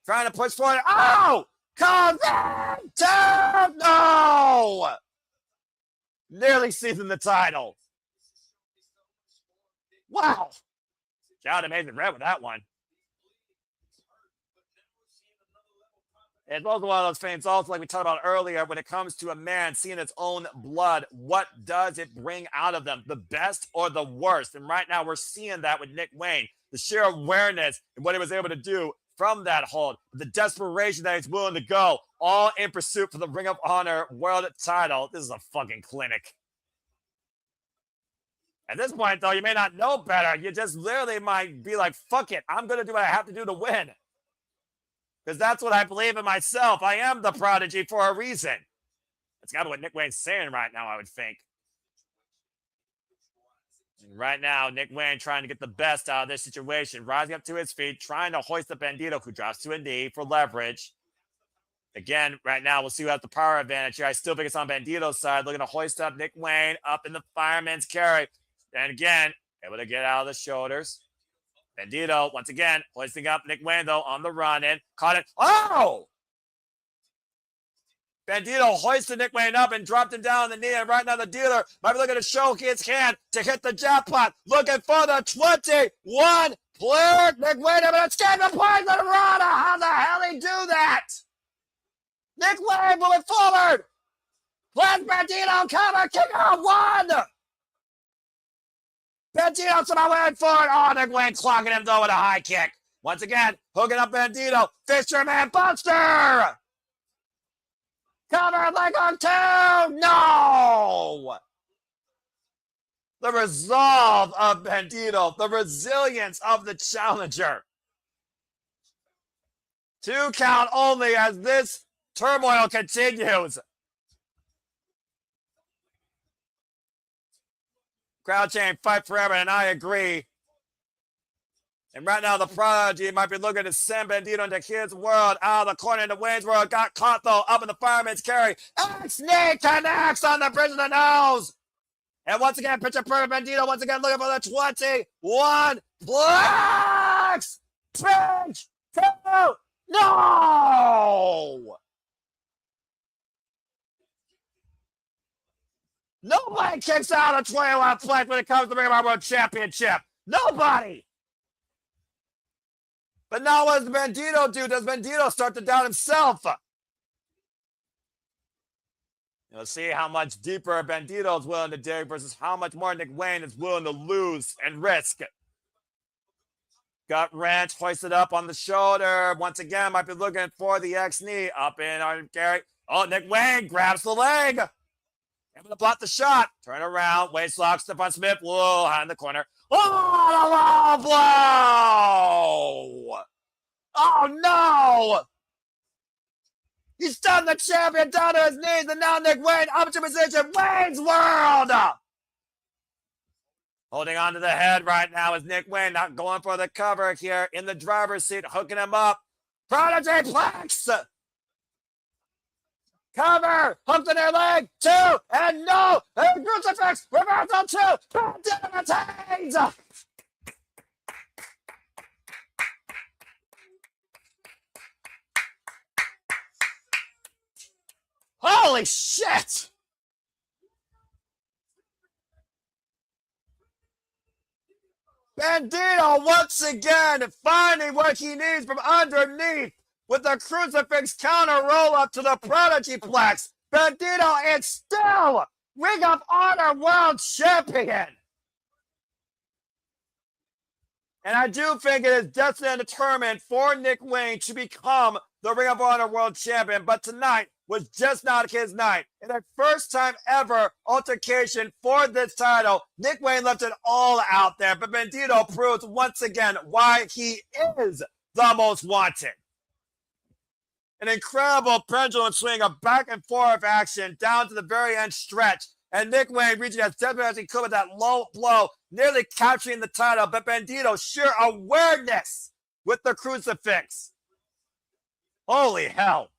Speaker 13: Trying to push forward. Oh! Come down! No! Nearly seizing the title. Wow. Shout amazing red with that one. It's also one of those things, also like we talked about earlier, when it comes to a man seeing its own blood, what does it bring out of them? The best or the worst? And right now we're seeing that with Nick Wayne. The sheer awareness and what he was able to do from that hold, the desperation that he's willing to go, all in pursuit for the Ring of Honor World title. This is a fucking clinic. At this point, though, you may not know better. You just literally might be like, fuck it, I'm going to do what I have to do to win. Because that's what I believe in myself. I am the prodigy for a reason. That's got to be what Nick Wayne's saying right now, I would think. And right now, Nick Wayne trying to get the best out of this situation. Rising up to his feet, trying to hoist the Bandido, who drops to a knee for leverage. Again, right now, we'll see who has the power advantage here. I still think it's on Bandido's side. Looking to hoist up Nick Wayne up in the fireman's carry. And again, able to get out of the shoulders. Bandido, once again, hoisting up Nick Wayne, though, on the run-in. Caught it. Oh! Bandido hoisted Nick Wayne up and dropped him down on the knee. And right now, the dealer might be looking to show his hand to hit the jackpot. Looking for the Clear. Nick Wayne, but escape the poison Rana. How the hell he do that? Nick Wayne moving forward. Let Bandido cover. Kick out one. Bandido somehow went for it. Oh, Nick Wayne clocking him though with a high kick. Once again, hooking up Bandido. Fisherman Buster. Cover leg on two. No. The resolve of Bandido. The resilience of the challenger. 2 count only as this turmoil continues. Crowd chanting fight forever, and I agree. And right now, the Prodigy might be looking to send Bandido into his world. Out of the corner into Wayne's world. Got caught, though, up in the fireman's carry. X-Knee connects on the bridge of the nose. And once again, picture perfect Bandido. Once again, looking for the 21 blocks. Pinch. 2. No. Nobody kicks out of 21 flank when it comes to Ring of Honor World Championship. Nobody. But now what does Bandido do? Does Bandido start to doubt himself? You'll see how much deeper Bandido is willing to dig versus how much more Nick Wayne is willing to lose and risk. Gut wrench hoisted up on the shoulder. Once again, might be looking for the X-knee. Up in on Gary. Oh, Nick Wayne grabs the leg. Able to block the shot. Turn around. Waist lock. Stephon Smith. Whoa, high in the corner. Oh, the low blow. Oh, no. He stunned the champion down to his knees, and now Nick Wayne up to position. Wayne's World. Holding on to the head right now is Nick Wayne, not going for the cover here in the driver's seat, hooking him up. Prodigy Plex. Cover, hooked in their leg, 2, and no, and crucifix, reversal 2, Bandido retains. Holy shit! Bandido once again finding what he needs from underneath with the crucifix counter roll up to the Prodigy Plex. Bandido is still Ring of Honor World Champion. And I do think it is destined and determined for Nick Wayne to become the Ring of Honor World Champion. But tonight was just not his night. In their first time ever altercation for this title, Nick Wayne left it all out there. But Bandido proves once again why he is the most wanted. An incredible pendulum swing of back and forth action down to the very end stretch. And Nick Wayne reaching as desperate as he could with that low blow, nearly capturing the title. But Bandido's sheer awareness with the crucifix. Holy hell.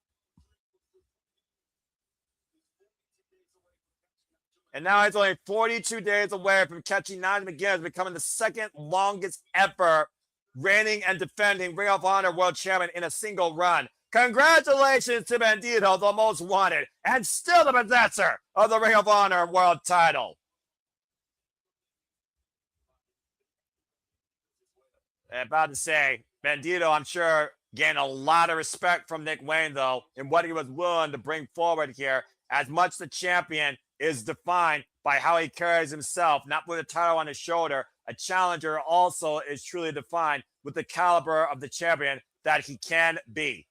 Speaker 13: And now he's only 42 days away from catching Nigel McGuinness, becoming the second longest ever reigning and defending Ring of Honor World Champion in a single run. Congratulations to Bandido, the most wanted, and still the possessor of the Ring of Honor World title. And about to say, Bandido, I'm sure, gained a lot of respect from Nick Wayne, though, in what he was willing to bring forward here. As much the champion is defined by how he carries himself, not with a title on his shoulder. A challenger also is truly defined with the caliber of the champion that he can be.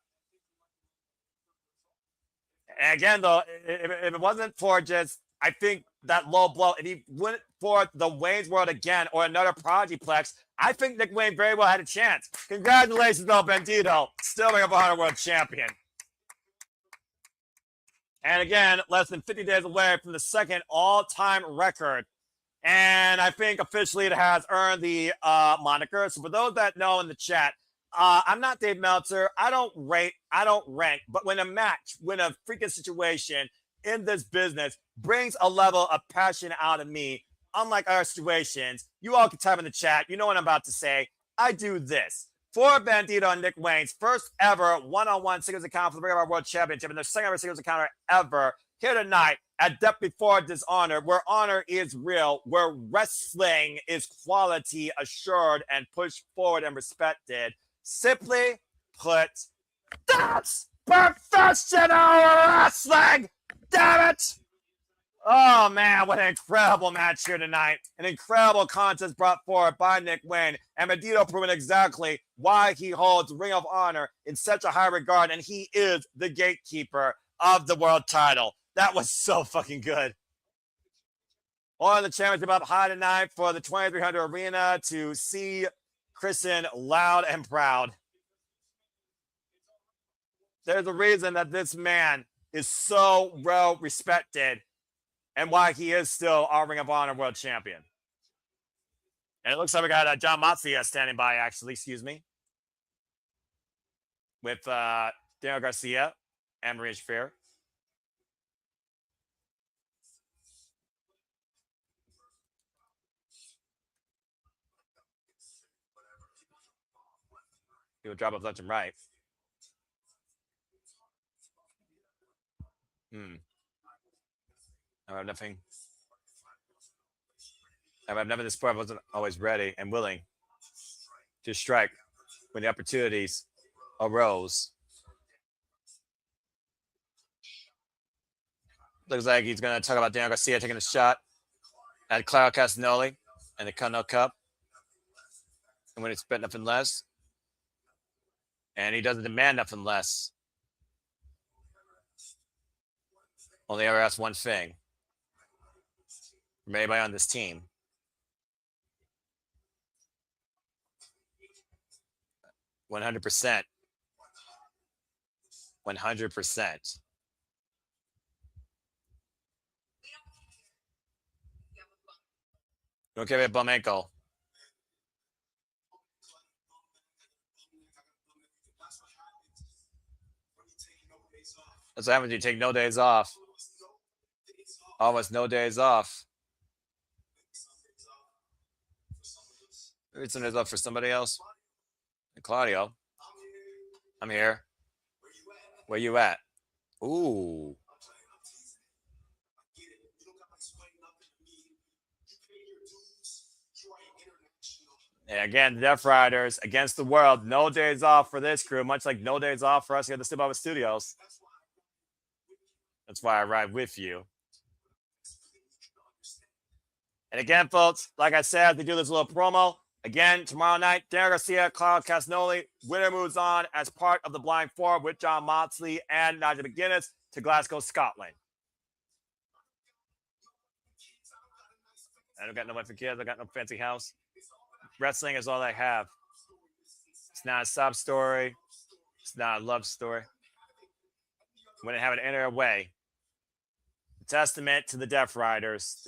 Speaker 13: And again, though, if it wasn't for just, I think, that low blow, and he went for the Wayne's World again or another Prodigy Plex, I think Nick Wayne very well had a chance. Congratulations, though, Bandido, still Ring of Honor World Champion. And again, less than 50 days away from the second all-time record. And I think officially it has earned the moniker. So for those that know in the chat, I'm not Dave Meltzer. I don't rate, I don't rank. But when a match, when a freaking situation in this business brings a level of passion out of me, unlike other situations, you all can type in the chat. You know what I'm about to say. I do this. For Bandido and Nick Wayne's first ever one-on-one singles encounter for the Ring of Honor World Championship and their second ever singles encounter ever here tonight at Death Before Dishonor, where honor is real, where wrestling is quality assured and pushed forward and respected. Simply put, that's professional wrestling! Damn it! Oh man, what an incredible match here tonight. An incredible contest brought forward by Nick Wayne, and Bandido proving exactly why he holds Ring of Honor in such a high regard, and he is the gatekeeper of the world title. That was so fucking good. On the championship up high tonight for the 2300 arena to see Christian loud and proud. There's a reason that this man is so well respected and why he is still our Ring of Honor world champion. And it looks like we got John Matsuya standing by, actually, excuse me, with Daniel Garcia and Maria Shafir. He will drop up left and right. I have nothing. I have nothing. This sport wasn't always ready and willing to strike when the opportunities arose. Looks like he's going to talk about Daniel Garcia taking a shot at Claudio Castagnoli and the Continental Cup. And when he expect nothing less. And he doesn't demand nothing less. Only ever asked one thing from anybody on this team. $100%. 100%. Don't care about bum ankle. That's what happens when you take no days off. Almost no days off. Maybe some days off for somebody else. And Claudio, I'm here. Where you at? Ooh. And again, the Death Riders against the world. No days off for this crew, much like no days off for us here at the Steph Studios. That's why I ride with you. And again, folks, like I said, they do this little promo. Again, tomorrow night, Daniel Garcia, Claudio Castagnoli, winner moves on as part of the Blind Four with John Moxley and Nigel McGuinness to Glasgow, Scotland. I don't got no wife and kids. I got no fancy house. Wrestling is all I have. It's not a sob story. It's not a love story. When I have it any other way. A testament to the Death Riders.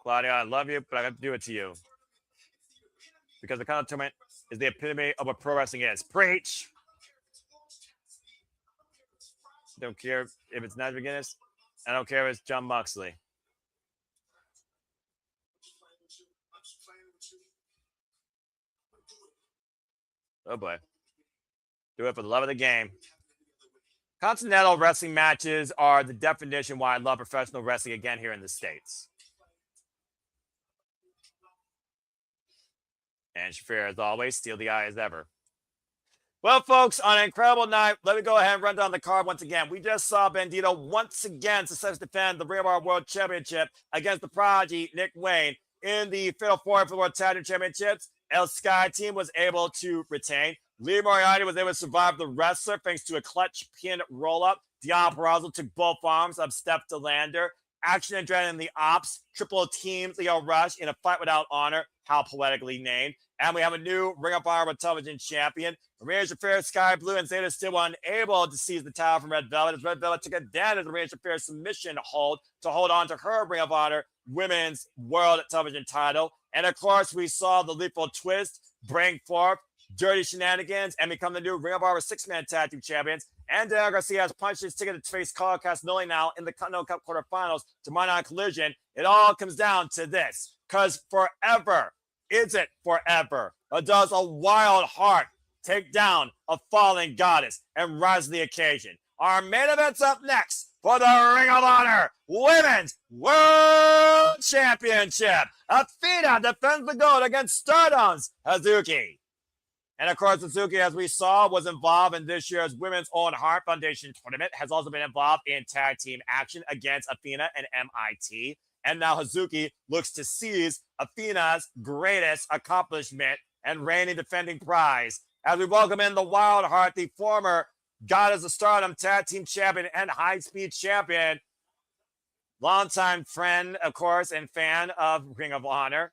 Speaker 13: Claudio, I love you, but I have to do it to you. Because the Continental Tournament is the epitome of what pro wrestling is. Preach! Don't care if it's Nigel McGuinness. I don't care if it's John Moxley. Oh boy. Do it for the love of the game. Continental wrestling matches are the definition why I love professional wrestling again here in the States. And Shafir, as always, steal the eye as ever. Well, folks, on an incredible night, let me go ahead and run down the card once again. We just saw Bandido once again successfully defend the Ring of Honor World Championship against the prodigy Nick Wayne in the Fatal 4 for the World Tag Team Championships. El Sky team was able to retain. Lee Moriarty was able to survive the wrestler thanks to a clutch pin roll-up. Deonna Purrazzo took both arms of Steph DeLander. Action Andretti and the Ops triple team Leo Rush in a fight without honor. How poetically named. And we have a new Ring of Honor television champion. Maria Shafir, Sky Blue, and Zeta still unable to seize the title from Red Velvet as Red Velvet took advantage of Maria Shafir's submission hold to hold on to her Ring of Honor Women's World Television title. And of course, we saw the lethal twist bring forth dirty shenanigans and become the new Ring of Honor six-man tag team champions. And Daniel Garcia has punched his ticket to face Claudio Castagnoli now in the Continental Cup quarterfinals to Monday Collision. It all comes down to this, because forever, is it forever? Or does a wild heart take down a fallen goddess and rise to the occasion. Our main event's up next for the Ring of Honor Women's World Championship. Athena defends the gold against Stardom's Hazuki. And of course, Hazuki, as we saw, was involved in this year's Women's Own Heart Foundation tournament, has also been involved in tag team action against Athena and MIT. And now Hazuki looks to seize Athena's greatest accomplishment and reigning defending prize. As we welcome in the Wild Heart, the former Goddess of Stardom tag team champion and high-speed champion, longtime friend, of course, and fan of Ring of Honor.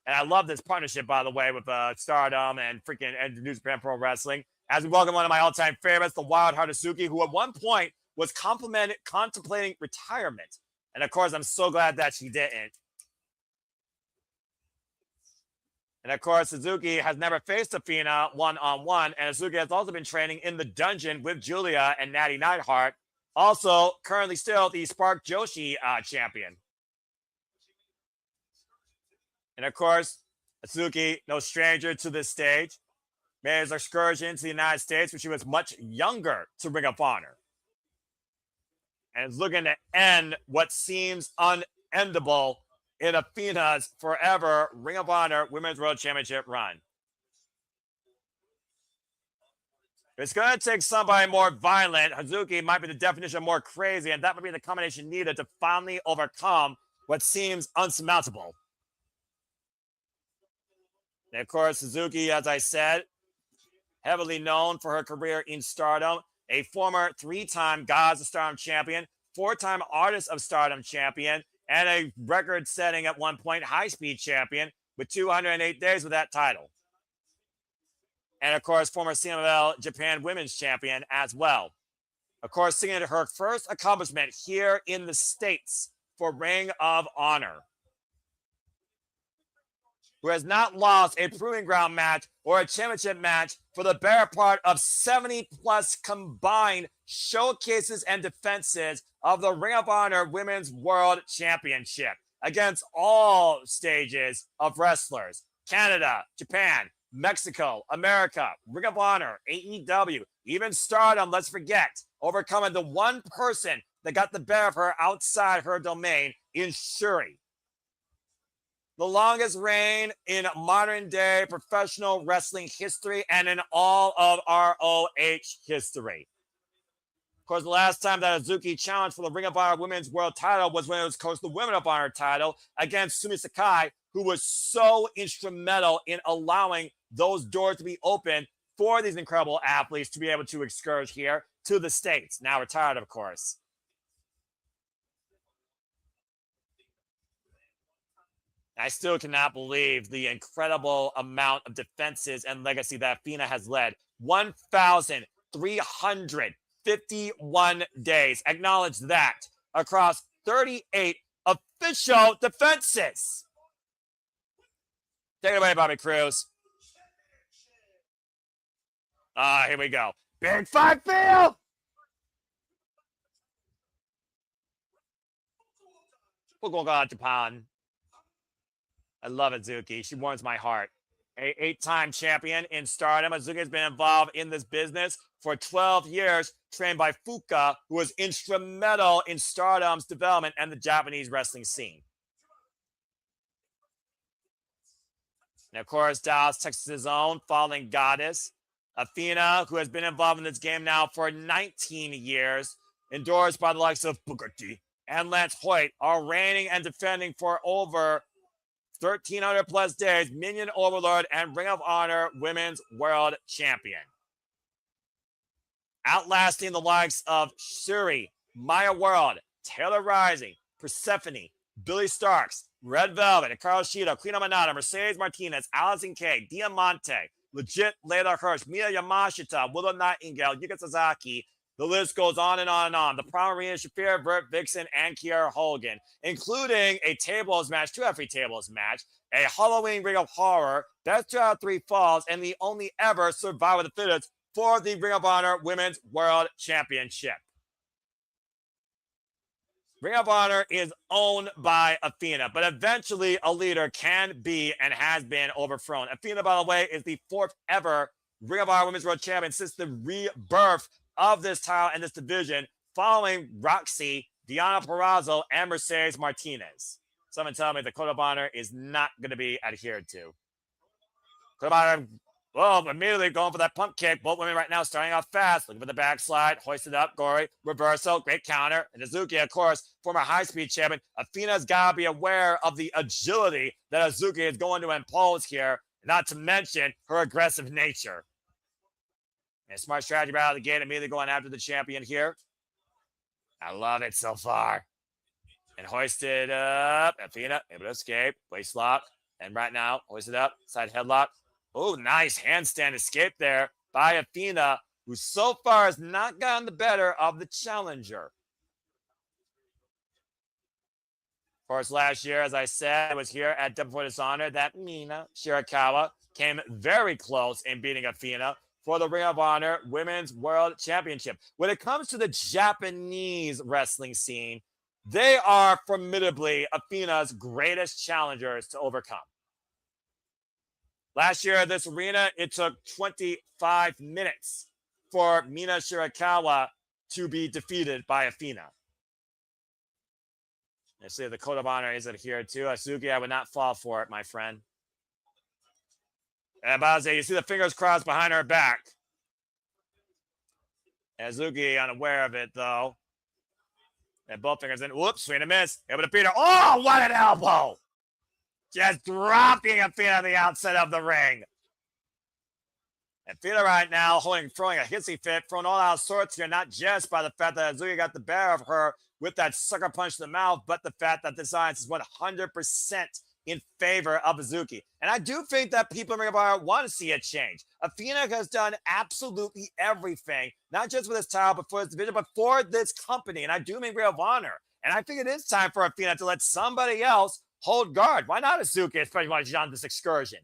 Speaker 13: And I love this partnership, by the way, with Stardom and New Japan Pro Wrestling. As we welcome one of my all-time favorites, the Wild Heart Hazuki, who at one point was contemplating retirement. And of course, I'm so glad that she didn't. And of course, Hazuki has never faced Athena one-on-one. And Hazuki has also been training in the dungeon with Julia and Natty Neidhart. Also, currently still the Spark Joshi champion. And of course, Hazuki, no stranger to this stage, made his excursion to the United States when she was much younger to Ring of Honor. And is looking to end what seems unendable in Athena's forever Ring of Honor Women's World Championship run. It's going to take somebody more violent. Hazuki might be the definition of more crazy, and that might be the combination needed to finally overcome what seems unsurmountable. And of course, Hazuki, as I said, heavily known for her career in Stardom, a former 3-time Gods of Stardom champion, 4-time Artist of Stardom champion, and a record-setting at one point high-speed champion with 208 days with that title. And of course, former CMLL Japan Women's Champion as well. Of course, seeing her first accomplishment here in the States for Ring of Honor, who has not lost a proving ground match or a championship match for the better part of 70-plus combined showcases and defenses of the Ring of Honor Women's World Championship against all stages of wrestlers. Canada, Japan, Mexico, America, Ring of Honor, AEW, even Stardom, let's forget, overcoming the one person that got the better of her outside her domain in Shuri. The longest reign in modern day professional wrestling history and in all of ROH history. Of course, the last time that Hazuki challenged for the Ring of Honor Women's World title was when it was, of course, the Women of Honor title against Sumi Sakai, who was so instrumental in allowing those doors to be open for these incredible athletes to be able to excurge here to the States. Now retired, of course. I still cannot believe the incredible amount of defenses and legacy that Athena has led. 1,351 days. Acknowledge that. Across 38 official defenses. Take it away, Bobby Cruz. Here we go. Big Five Field! We're going to Japan. I love Hazuki. She warms my heart. A 8-time champion in Stardom. Hazuki has been involved in this business for 12 years, trained by Fuka, who was instrumental in Stardom's development and the Japanese wrestling scene. And of course, Dallas, Texas's own fallen goddess, Athena, who has been involved in this game now for 19 years, endorsed by the likes of Booker T and Lance Hoyt, are reigning and defending for over 1,300 plus days, Minion Overlord and Ring of Honor Women's World Champion. Outlasting the likes of Shuri, Maya World, Taylor Rising, Persephone, Billy Starks, Red Velvet, Hikaru Shida, Queen Amanada, Mercedes Martinez, Allison Kay, Diamante, Legit Layla Hirsch, Mia Yamashita, Willow Nightingale, Yuka Sasaki. The list goes on and on and on. The Marina Shafir, Burt Vixen, and Kiera Hogan, including a tables match, 2 out of 3 tables match, a Halloween Ring of Horror, best 2 out of 3 falls, and the only ever survivor of the fittest for the Ring of Honor Women's World Championship. Ring of Honor is owned by Athena, but eventually a leader can be and has been overthrown. Athena, by the way, is the 4th ever Ring of Honor Women's World Champion since the rebirth of this title and this division following Roxy, Deonna Purrazzo, and Mercedes Martinez. Someone tell me the Code of Honor is not going to be adhered to. Code of Honor, well, immediately going for that pump kick. Both women right now starting off fast, looking for the backslide, hoisted up, gory, reversal, great counter. And Hazuki, of course, former high-speed champion. Athena's got to be aware of the agility that Hazuki is going to impose here, not to mention her aggressive nature. And smart strategy right out of the gate, immediately going after the champion here. I love it so far. And hoisted up. Athena able to escape. Waist lock. And right now, hoisted up. Side headlock. Oh, nice handstand escape there by Athena, who so far has not gotten the better of the challenger. Of course, last year, as I said, it was here at Double Dishonor that Mina Shirakawa came very close in beating Athena for the Ring of Honor Women's World Championship. When it comes to the Japanese wrestling scene, they are formidably Athena's greatest challengers to overcome. Last year at this arena, it took 25 minutes for Mina Shirakawa to be defeated by Athena. I see the Code of Honor is adhered to. Hazuki, I would not fall for it, my friend. And Baze, you see the fingers crossed behind her back. Hazuki unaware of it, though. And both fingers in. Whoops, swing and miss. Able to beat her. Oh, what an elbow! Just dropping Athena on the outside of the ring. Athena right now throwing a hissy fit, throwing all out sorts here, not just by the fact that Hazuki got the better of her with that sucker punch to the mouth, but the fact that this alliance is 100% in favor of Hazuki. And I do think that people in Ring of Honor want to see a change. Athena has done absolutely everything, not just for this title, but for this division, but for this company. And I do mean Ring of Honor. And I think it is time for Athena to let somebody else hold guard. Why not Hazuki, especially while she's on this excursion?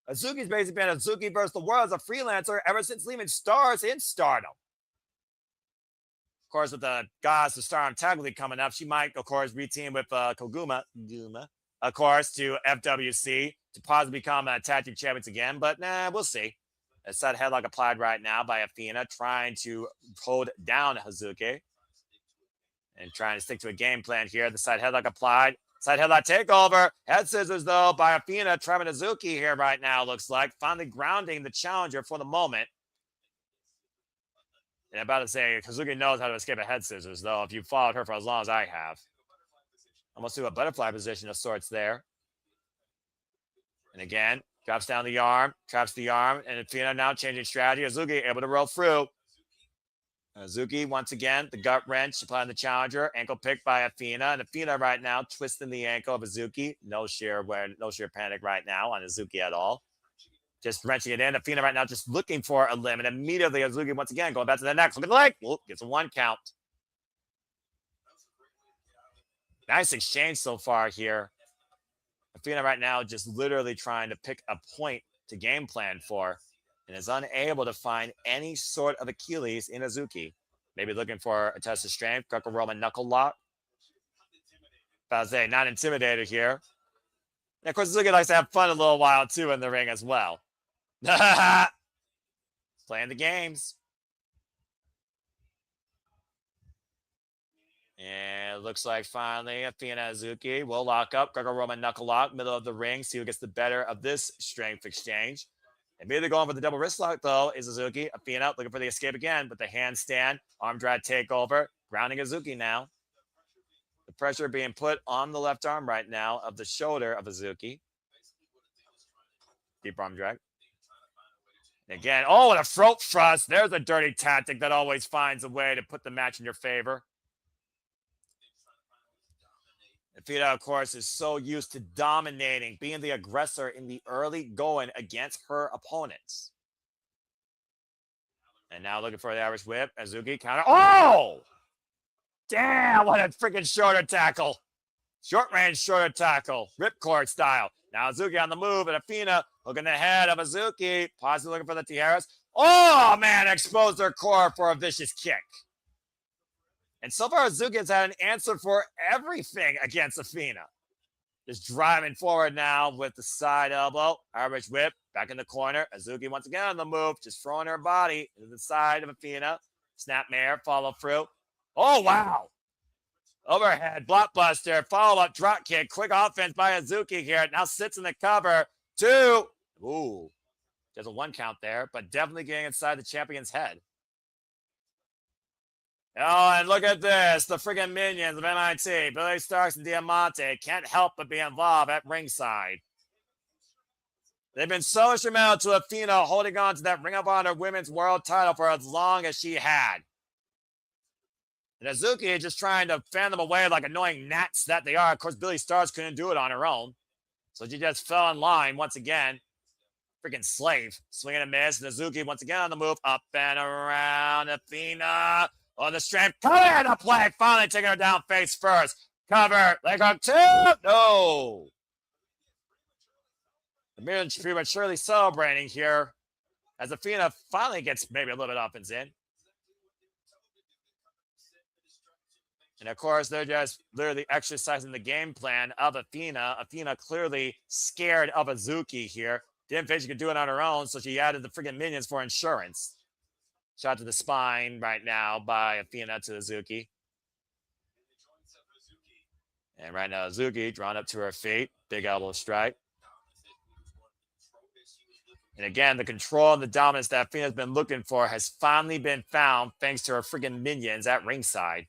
Speaker 13: Hazuki's basically been Hazuki versus the world as a freelancer ever since leaving Stars in Stardom. Of course, with the Gods of Stardom Tag League coming up, she might, of course, reteam with Koguma, of course, to FWC to possibly become tag team champions again. But we'll see. A side headlock applied right now by Athena, trying to hold down Hazuki and trying to stick to a game plan here. The side headlock applied. Side headlock takeover. Head scissors, though, by Athena. Trapping Hazuki here right now, looks like. Finally grounding the challenger for the moment. And I'm about to say, Hazuki knows how to escape a head scissors, though, if you've followed her for as long as I have. Almost to a butterfly position of sorts there. And again, drops down the arm, traps the arm, and Athena now changing strategy. Hazuki able to roll through. Hazuki, once again, the gut wrench, applying the challenger, ankle pick by Athena. And Athena right now twisting the ankle of Hazuki. No sheer panic right now on Hazuki at all. Just wrenching it in. Athena right now just looking for a limb. And immediately Hazuki once again going back to the next. Look at the leg. Whoop, gets a 1 count. Nice exchange so far here. Athena right now just literally trying to pick a point to game plan for and is unable to find any sort of Achilles in Hazuki. Maybe looking for a test of strength. Greco-Roman knuckle lock. Baze, not intimidated here. And of course, Hazuki likes to have fun a little while too in the ring as well. Playing the games. And it looks like finally Athena Hazuki will lock up. Greco-Roman knuckle lock, middle of the ring. See who gets the better of this strength exchange. Immediately going for the double wrist lock, though, is Hazuki. Athena looking for the escape again, but the handstand, arm drag takeover, grounding Hazuki now. The pressure being put on the left arm right now of the shoulder of Hazuki. Deep arm drag. Again, oh, and a throat thrust. There's a dirty tactic that always finds a way to put the match in your favor. Athena, of course, is so used to dominating, being the aggressor in the early going against her opponents. And now looking for the Irish whip. Hazuki counter. Oh! Damn, what a freaking shoulder tackle. Short range shoulder tackle. Ripcord style. Now Hazuki on the move, and Athena hooking the head of Hazuki. Possibly looking for the tiaras. Oh, man, exposed her core for a vicious kick. And so far, Hazuki has had an answer for everything against Athena. Just driving forward now with the side elbow. Irish whip. Back in the corner. Hazuki once again on the move. Just throwing her body into the side of Athena. Snapmare, follow through. Oh, wow. Overhead, blockbuster, follow-up, drop kick. Quick offense by Hazuki here. Now sits in the cover. 2. Ooh. There's a 1 count there, but definitely getting inside the champion's head. Oh, and look at this. The friggin' minions of MIT, Billy Starks and Diamante, can't help but be involved at ringside. They've been so instrumental to Athena holding on to that Ring of Honor Women's World title for as long as she had. And Hazuki is just trying to fan them away like annoying gnats that they are. Of course, Billy Starks couldn't do it on her own. So she just fell in line once again. Freaking slave. Swing and a miss. Hazuki once again on the move. Up and around. Athena on the strength. Coming into play. Finally taking her down face first. Cover. Leg hook 2. No. The Minions prematurely celebrating here as Athena finally gets maybe a little bit offense in. And of course, they're just literally exercising the game plan of Athena. Athena clearly scared of Hazuki here. Didn't think she could do it on her own, so she added the freaking minions for insurance. Shot to the spine right now by Athena to Hazuki. And right now, Hazuki drawn up to her feet. Big elbow strike. And again, the control and the dominance that Athena's been looking for has finally been found thanks to her freaking minions at ringside.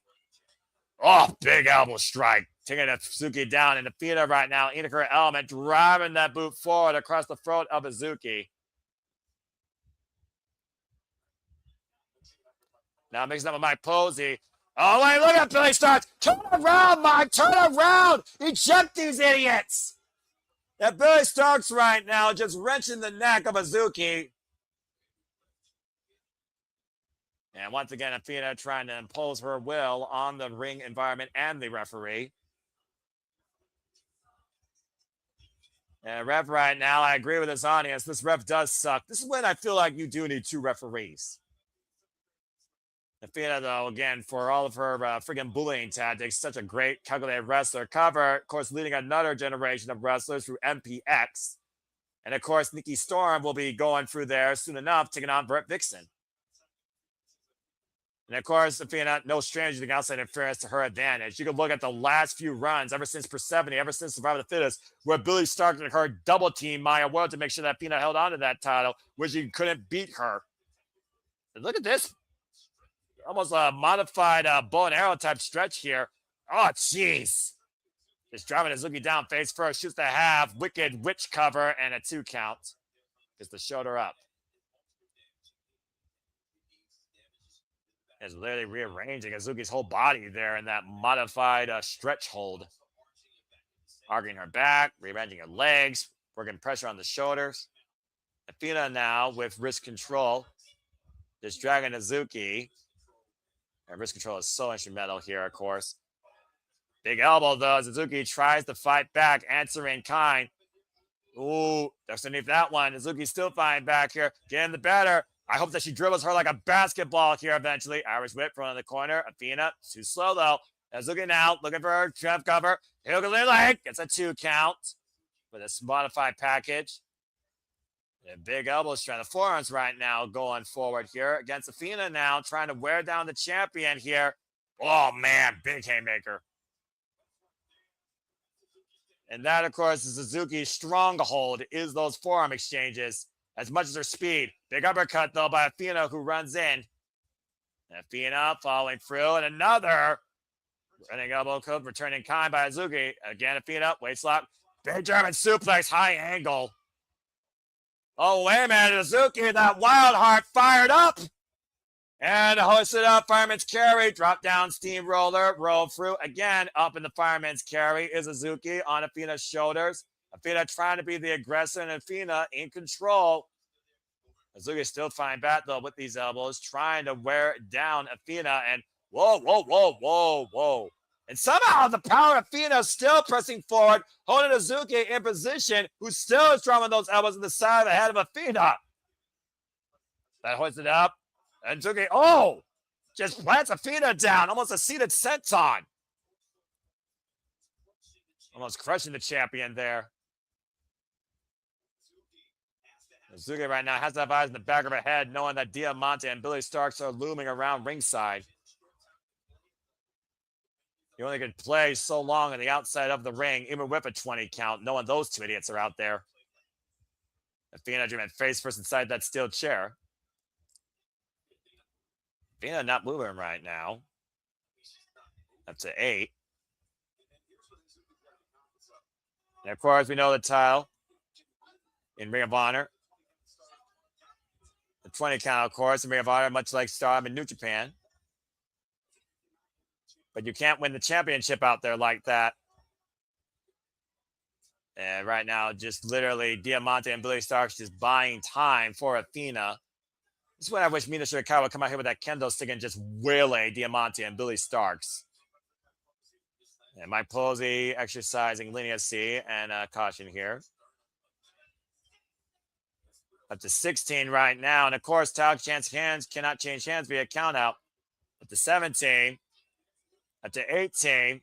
Speaker 13: Oh, big elbow strike. Taking Hazuki down. And Athena right now, in her element, driving that boot forward across the throat of Hazuki. Now mixing up with Mike Posey. Oh, wait, look at Billy Starks. Turn around, Mike. Turn around. Eject these idiots. That Billy Starks right now just wrenching the neck of Hazuki. And once again, Athena trying to impose her will on the ring environment and the referee. And ref right now, I agree with this audience. This ref does suck. This is when I feel like you do need 2 referees. Athena, though, again, for all of her friggin' bullying tactics, such a great calculated wrestler. Cover, of course, leading another generation of wrestlers through MPX. And, of course, Nikki Storm will be going through there soon enough, taking on Brett Vixen. And, of course, Athena, no stranger to the outside interference to her advantage. You can look at the last few runs, ever since Persephone, ever since Survivor of the Fittest, where Billy Stark and her double team Maya World to make sure that Athena held on to that title, which she couldn't beat her. And look at this. Almost a modified bow and arrow type stretch here. Oh, jeez. Just driving Hazuki down face first, shoots the half, wicked witch cover, and a 2 count. Gets the shoulder up. Is literally rearranging Hazuki's whole body there in that modified stretch hold. Arguing her back, rearranging her legs, working pressure on the shoulders. Athena now with wrist control. Just dragging Hazuki. And wrist control is so instrumental here, of course. Big elbow, though, as Hazuki tries to fight back, answering kind. Ooh, just underneath that one. Hazuki still fighting back here. Getting the better. I hope that she dribbles her like a basketball here eventually. Irish whip from the corner. Athena, too slow, though. Hazuki now looking for her trap cover. Hook leg. Gets a 2 count with a modified package. And big elbow strand. The forearms right now going forward here against Athena now, trying to wear down the champion here. Oh, man, big haymaker. And that, of course, is Hazuki's stronghold, is those forearm exchanges, as much as her speed. Big uppercut, though, by Athena, who runs in. Athena following through, and another running elbow coat, returning kind by Hazuki. Again, Athena, waist lock. Big German suplex, high angle. Oh, wait a minute, Hazuki, that wild heart fired up. And hoisted up, fireman's carry, drop down steamroller, roll through. Again, up in the fireman's carry is Hazuki on Athena's shoulders. Athena trying to be the aggressor, and Athena in control. Hazuki still fighting back, though, with these elbows, trying to wear down Athena. And whoa, whoa, whoa, whoa, whoa. And somehow the power of Athena still pressing forward, holding Hazuki in position, who still is drumming those elbows in the side of the head of Athena. That hoisted up. And Hazuki, oh, just plants Athena down, almost a seated senton. Almost crushing the champion there. Hazuki right now has to have eyes in the back of her head, knowing that Diamante and Billy Starks are looming around ringside. You only can play so long on the outside of the ring, even with a 20 count, knowing those two idiots are out there. Athena dreaming face first inside that steel chair. Athena not moving right now. Up to 8. And of course, we know the title in Ring of Honor. The 20 count, of course, in Ring of Honor, much like Stardom in New Japan. But you can't win the championship out there like that. And right now, just literally Diamante and Billy Starks just buying time for Athena. This is when I wish Mina Shirakawa would come out here with that kendo stick and just waylay Diamante and Billy Starks. And Mike Posey exercising leniency and caution here. Up to 16 right now. And of course, title chance hands cannot change hands via count out. Up to 17. Up to 18.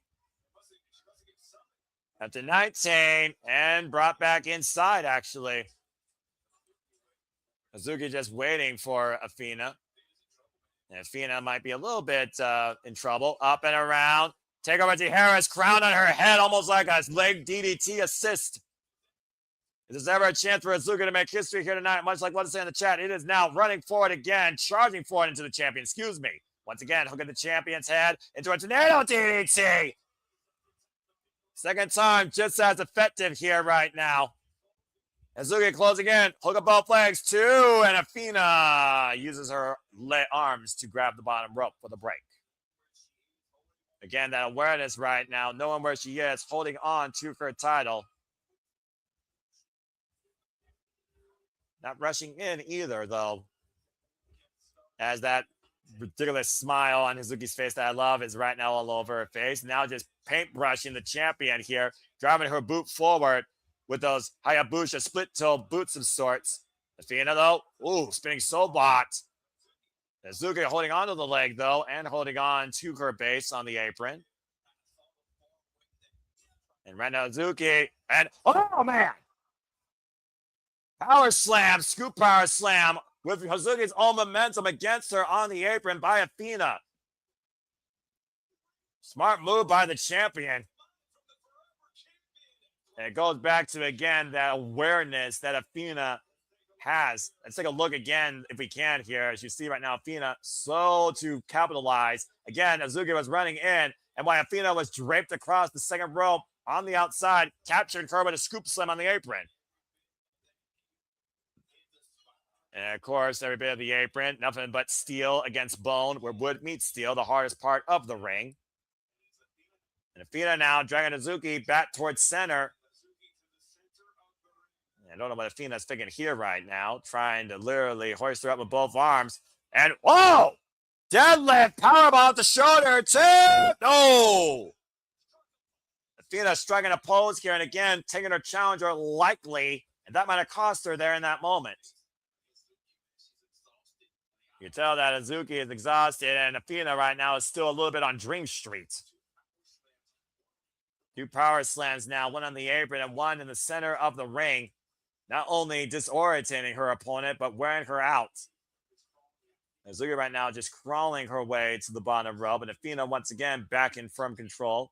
Speaker 13: Up to 19. And brought back inside, actually. Hazuki just waiting for Athena. And Athena might be a little bit in trouble. Up and around. Take over to Harris. Crown on her head, almost like a leg DDT assist. If there's ever a chance for Hazuki to make history here tonight, much like what I say in the chat, it is now running forward again, charging forward into the champion. Excuse me. Once again, hooking the champion's head into a tornado DDT. Second time, just as effective here right now. Hazuki closing in, hook up both legs, 2, and Athena uses her arms to grab the bottom rope for the break. Again, that awareness right now, knowing where she is, holding on to her title. Not rushing in either, though. As that ridiculous smile on Hazuki's face that I love is right now all over her face. Now just paintbrushing the champion here, driving her boot forward with those Hayabusa split-toe boots of sorts. Athena, though, spinning soul bot. Hazuki holding on to the leg, though, and holding on to her base on the apron. And right now, Hazuki, and, oh, man! Power slam, scoop power slam, with Hazuki's own momentum against her on the apron by Athena. Smart move by the champion. And it goes back to, again, that awareness that Athena has. Let's take a look again, if we can, here. As you see right now, Athena slow to capitalize. Again, Hazuki was running in, and while Athena was draped across the second rope on the outside, captured her with a scoop slam on the apron. And of course, every bit of the apron, nothing but steel against bone, where wood meets steel, the hardest part of the ring. And Athena now dragging Hazuki back towards center. I don't know what Athena's thinking here right now, trying to literally hoist her up with both arms. And, whoa! Deadlift, powerbomb off the shoulder, 2! No! Athena striking a pose here, and again, taking her challenger lightly, and that might have cost her there in that moment. You can tell that Hazuki is exhausted, and Athena right now is still a little bit on Dream Street. 2 power slams now, one on the apron and one in the center of the ring. Not only disorientating her opponent, but wearing her out. Hazuki right now just crawling her way to the bottom rope, and Athena once again back in firm control.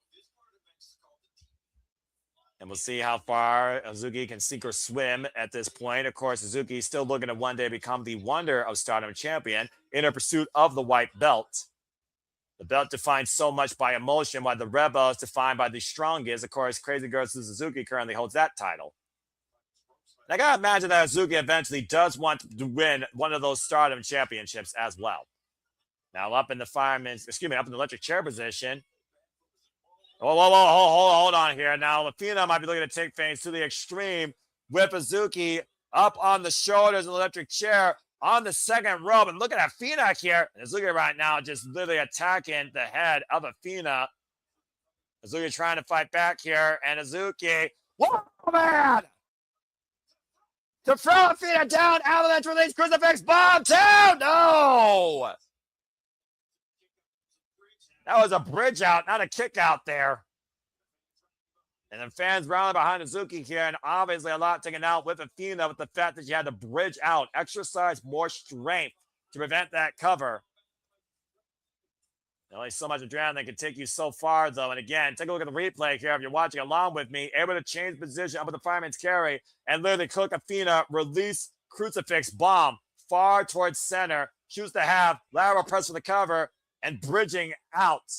Speaker 13: And we'll see how far Hazuki can sink or swim at this point. Of course, Hazuki is still looking to one day become the Wonder of Stardom champion in her pursuit of the white belt. The belt defined so much by emotion, while the red belt is defined by the strongest. Of course, Crazy Girl Suzuki currently holds that title. And I gotta imagine that Hazuki eventually does want to win one of those Stardom championships as well. Now up in the up in the electric chair position. Hold on here. Now Athena might be looking to take things to the extreme with Hazuki up on the shoulders of the electric chair on the second rope. And look at Athena here. And Hazuki right now just literally attacking the head of Athena. Hazuki trying to fight back here. And Hazuki, whoa, man! To throw Athena down, avalanche release, crucifix bomb, 2! No! That was a bridge out, not a kick out there. And then fans round behind Hazuki here, and obviously a lot taken out with Athena with the fact that she had to bridge out, exercise more strength to prevent that cover. Only so much adrenaline can take you so far, though. And again, take a look at the replay here if you're watching along with me. Able to change position up with the fireman's carry and literally cook Athena, release crucifix bomb far towards center, choose to have lateral press for the cover, and bridging out.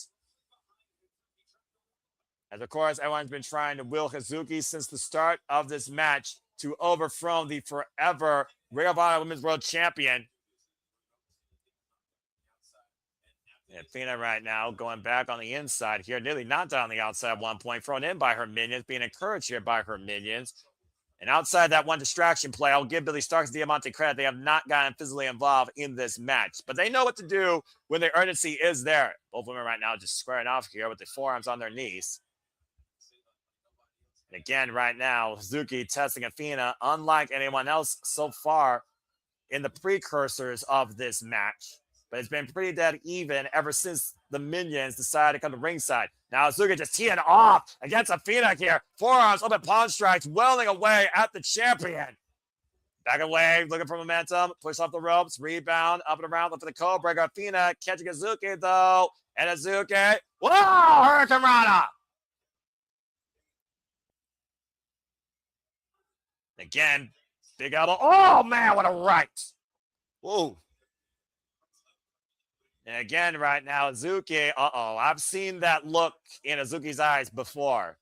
Speaker 13: As of course, everyone's been trying to will Hazuki since the start of this match to overthrow the forever Ring of Honor Women's World Champion. And Athena right now going back on the inside here, nearly knocked out on the outside at one point, thrown in by her minions, being encouraged here by her minions. And outside that one distraction play, I'll give Billy Starks and Diamante credit. They have not gotten physically involved in this match, but they know what to do when the urgency is there. Both women right now just squaring off here with the forearms on their knees. And again, right now, Hazuki testing Athena, unlike anyone else so far in the precursors of this match. But it's been pretty dead even ever since the minions decided to come to ringside. Now Hazuki just teeing off against Athena here. Forearms, open palm strikes, welling away at the champion. Back away, looking for momentum. Push off the ropes, rebound, up and around, look for the code breaker. Athena catching Hazuki though. And Hazuki, whoa, Hurricane Rana. Again, big elbow. Oh man, what a right. Whoa. And again, right now, Hazuki, I've seen that look in Hazuki's eyes before.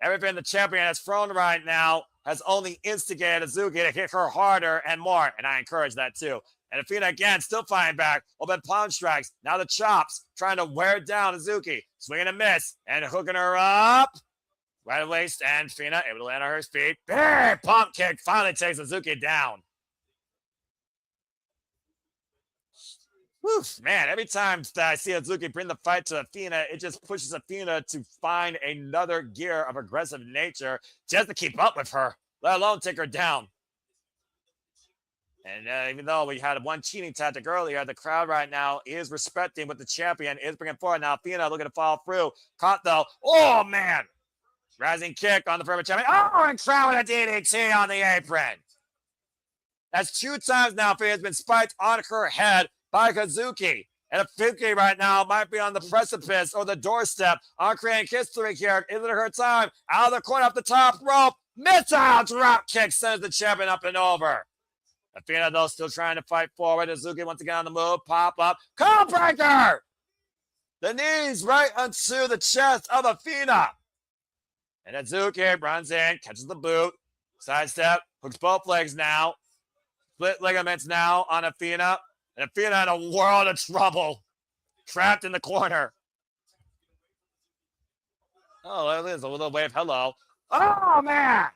Speaker 13: Everything the champion has thrown right now has only instigated Hazuki to hit her harder and more, and I encourage that too. And Athena, again, still fighting back. Open palm strikes. Now the chops, trying to wear down Hazuki. Swinging a miss, and hooking her up. Right at waist, and Athena able to land on her feet. Big pump kick finally takes Hazuki down. Whew, man, every time that I see Hazuki bring the fight to Athena, it just pushes Athena to find another gear of aggressive nature just to keep up with her, let alone take her down. And even though we had one cheating tactic earlier, the crowd right now is respecting what the champion is bringing forward. Now Athena looking to follow through. Caught though. Oh, man. Rising kick on the former champion. Oh, and crowd with a DDT on the apron. That's 2 times now Athena's been spiked on her head by Hazuki. And Hazuki right now might be on the precipice or the doorstep on creating history here. Is it her time? Out of the corner, off the top rope. Missile drop kick sends the champion up and over. Athena, though, still trying to fight forward. Hazuki once again on the move. Pop up. Code breaker! The knees right onto the chest of Athena. And Hazuki runs in, catches the boot. Sidestep. Hooks both legs now. Split ligaments now on Athena. And Athena in a world of trouble. Trapped in the corner. Oh, there it is. A little wave. Hello. Oh, man.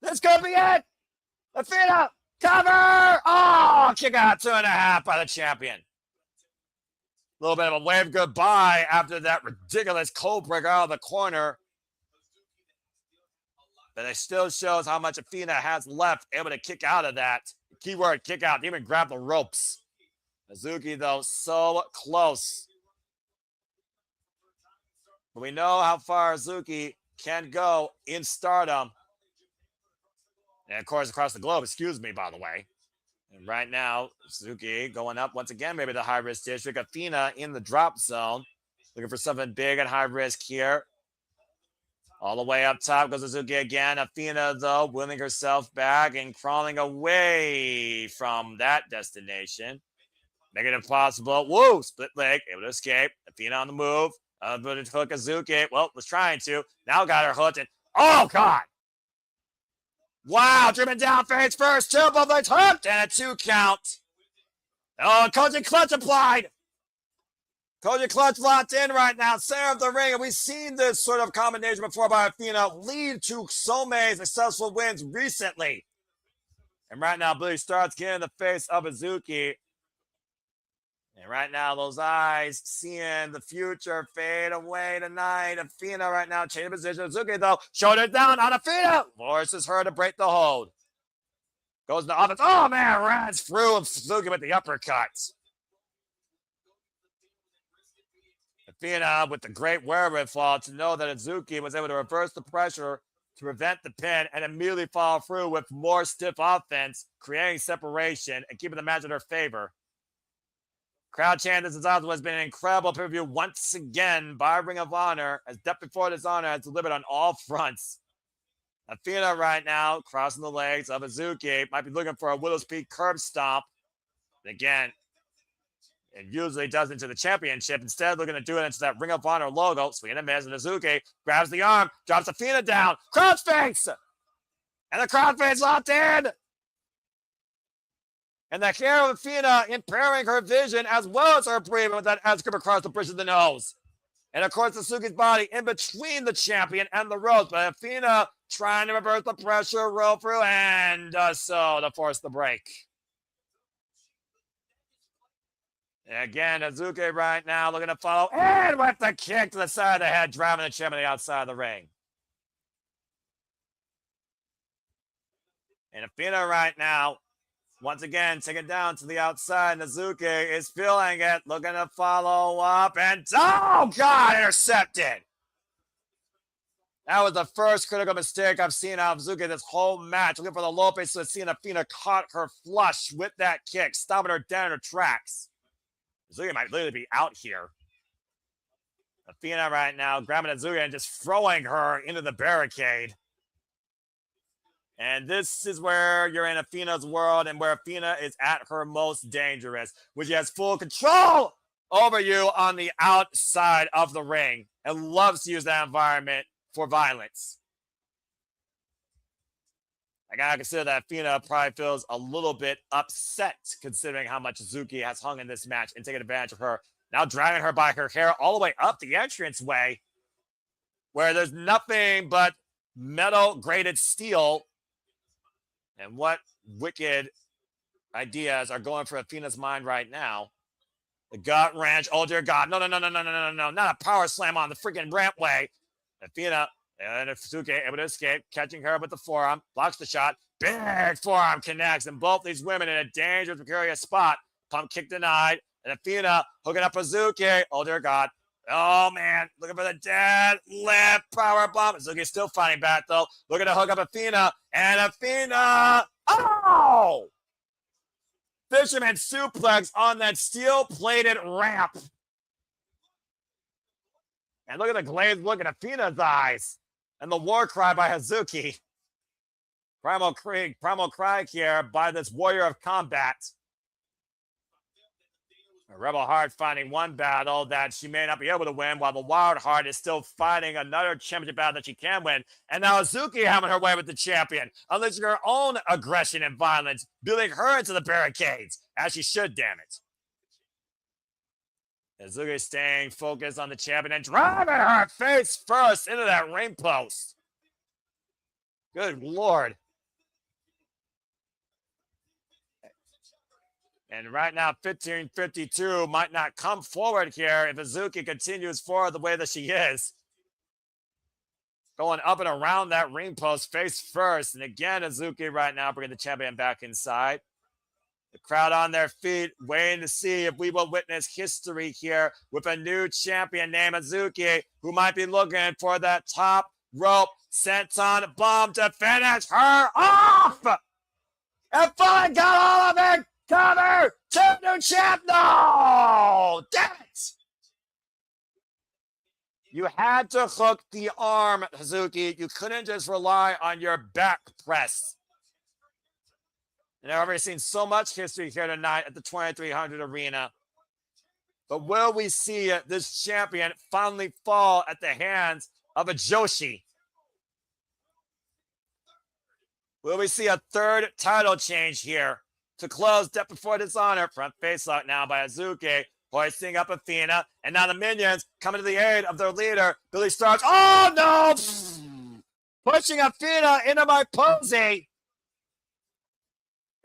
Speaker 13: This could be it. Athena, cover. Oh, kick out 2.5 by the champion. A little bit of a wave goodbye after that ridiculous cold break out of the corner. But it still shows how much Athena has left, able to kick out of that. Keyword, kick out, even grab the ropes. Hazuki, though, so close. But we know how far Hazuki can go in Stardom. And, of course, across the globe, excuse me, by the way. And right now, Hazuki going up once again, maybe the high-risk district. Athena in the drop zone. Looking for something big and high risk here. All the way up top goes Hazuki again. Athena, though, willing herself back and crawling away from that destination. Making it possible. Woo! Split leg. Able to escape. Athena on the move. Able to hook Hazuki. Well, was trying to. Now got her hooked. And, oh, God! Wow! Driven down face first. 2 both legs hooked. And a 2 count. Oh, Koji clutch applied. Koji clutch locked in right now, center of the ring, and we've seen this sort of combination before by Athena lead to so many successful wins recently. And right now, Billy starts getting in the face of Hazuki. And right now, those eyes seeing the future fade away tonight. Athena right now changing position. Hazuki, though, shoulder down on Athena. Forces her to break the hold. Goes into offense. Oh, man, runs through Hazuki with the uppercuts. Athena with the great wherewithal to know that Hazuki was able to reverse the pressure to prevent the pin and immediately follow through with more stiff offense, creating separation and keeping the match in her favor. Crowd chant this has been an incredible pay-per-view once again by Ring of Honor, as Death Before Dishonor has delivered on all fronts. Athena right now, crossing the legs of Hazuki, might be looking for a Widow's Peak curb stomp. Again, it usually does into the championship. Instead, looking to do it into that Ring of Honor logo. Swinging and miss, and Hazuki grabs the arm, drops Athena down. Crowd face! And the crowd face locked in! And the hair of Athena impairing her vision as well as her breathing with that as grip across the bridge of the nose. And of course, Hazuki's body in between the champion and the ropes. But Athena trying to reverse the pressure, roll through, and does so to force the break. And again, Hazuki right now looking to follow, and with the kick to the side of the head, driving the champion to the outside of the ring. And Athena right now, once again, taken down to the outside. Hazuki is feeling it, looking to follow up, and oh, God, intercepted. That was the first critical mistake I've seen out of Hazuki this whole match. Looking for the Lopez, so seeing Athena caught her flush with that kick, stopping her down in her tracks. Hazuki might literally be out here. Athena right now grabbing Hazuki and just throwing her into the barricade. And this is where you're in Athena's world and where Athena is at her most dangerous, when she has full control over you on the outside of the ring and loves to use that environment for violence. I gotta consider that Athena probably feels a little bit upset considering how much Hazuki has hung in this match and taken advantage of her. Now dragging her by her hair all the way up the entranceway where there's nothing but metal grated steel. And what wicked ideas are going for Athena's mind right now? The gut wrench. Oh, dear God. No. Not a power slam on the freaking rampway. Athena and Hazuki able to escape, catching her with the forearm. Blocks the shot. Big forearm connects. And both these women in a dangerous, precarious spot. Pump kick denied. And Athena hooking up Hazuki. Oh, dear God. Oh, man. Looking for the deadlift power bomb. Hazuki's still fighting back, though. Looking to hook up Athena. And Athena. Oh! Fisherman suplex on that steel-plated ramp. And look at the glazed look at Athena's eyes. And the war cry by Hazuki. Primal cry here by this warrior of combat. Rebel Heart fighting one battle that she may not be able to win, while the Wild Heart is still fighting another championship battle that she can win. And now Hazuki having her way with the champion, unleashing her own aggression and violence, building her into the barricades, as she should, damn it. Hazuki staying focused on the champion and driving her face first into that ring post. Good Lord. And right now, 1552 might not come forward here if Hazuki continues forward the way that she is. Going up and around that ring post face first. And again, Hazuki right now bringing the champion back inside. The crowd on their feet, waiting to see if we will witness history here with a new champion named Hazuki, who might be looking for that top rope senton bomb to finish her off. And finally got all of it. Cover to new champ. No! Damn it! You had to hook the arm, Hazuki. You couldn't just rely on your back press. And I've already seen so much history here tonight at the 2300 Arena. But will we see this champion finally fall at the hands of a Joshi? Will we see a third title change here? To close Death Before Dishonor, front face lock now by Hazuki, hoisting up Athena, and now the minions coming to the aid of their leader, Billy Starks. Oh no! Pushing Athena into my posy.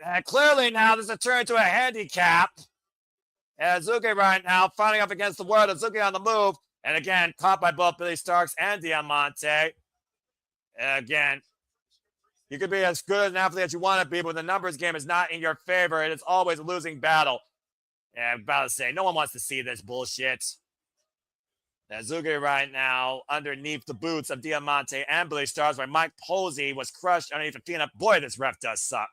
Speaker 13: And clearly now this is turned to a handicap. And Hazuki right now fighting up against the world. Hazuki on the move, and again caught by both Billy Starks and Diamante. And again, you could be as good as an athlete as you want to be, but when the numbers game is not in your favor, it is always a losing battle. Yeah, I'm about to say, no one wants to see this bullshit. Hazuki right now underneath the boots of Diamante and Billy Stars, where Mike Posey was crushed underneath Athena. Boy, this ref does suck.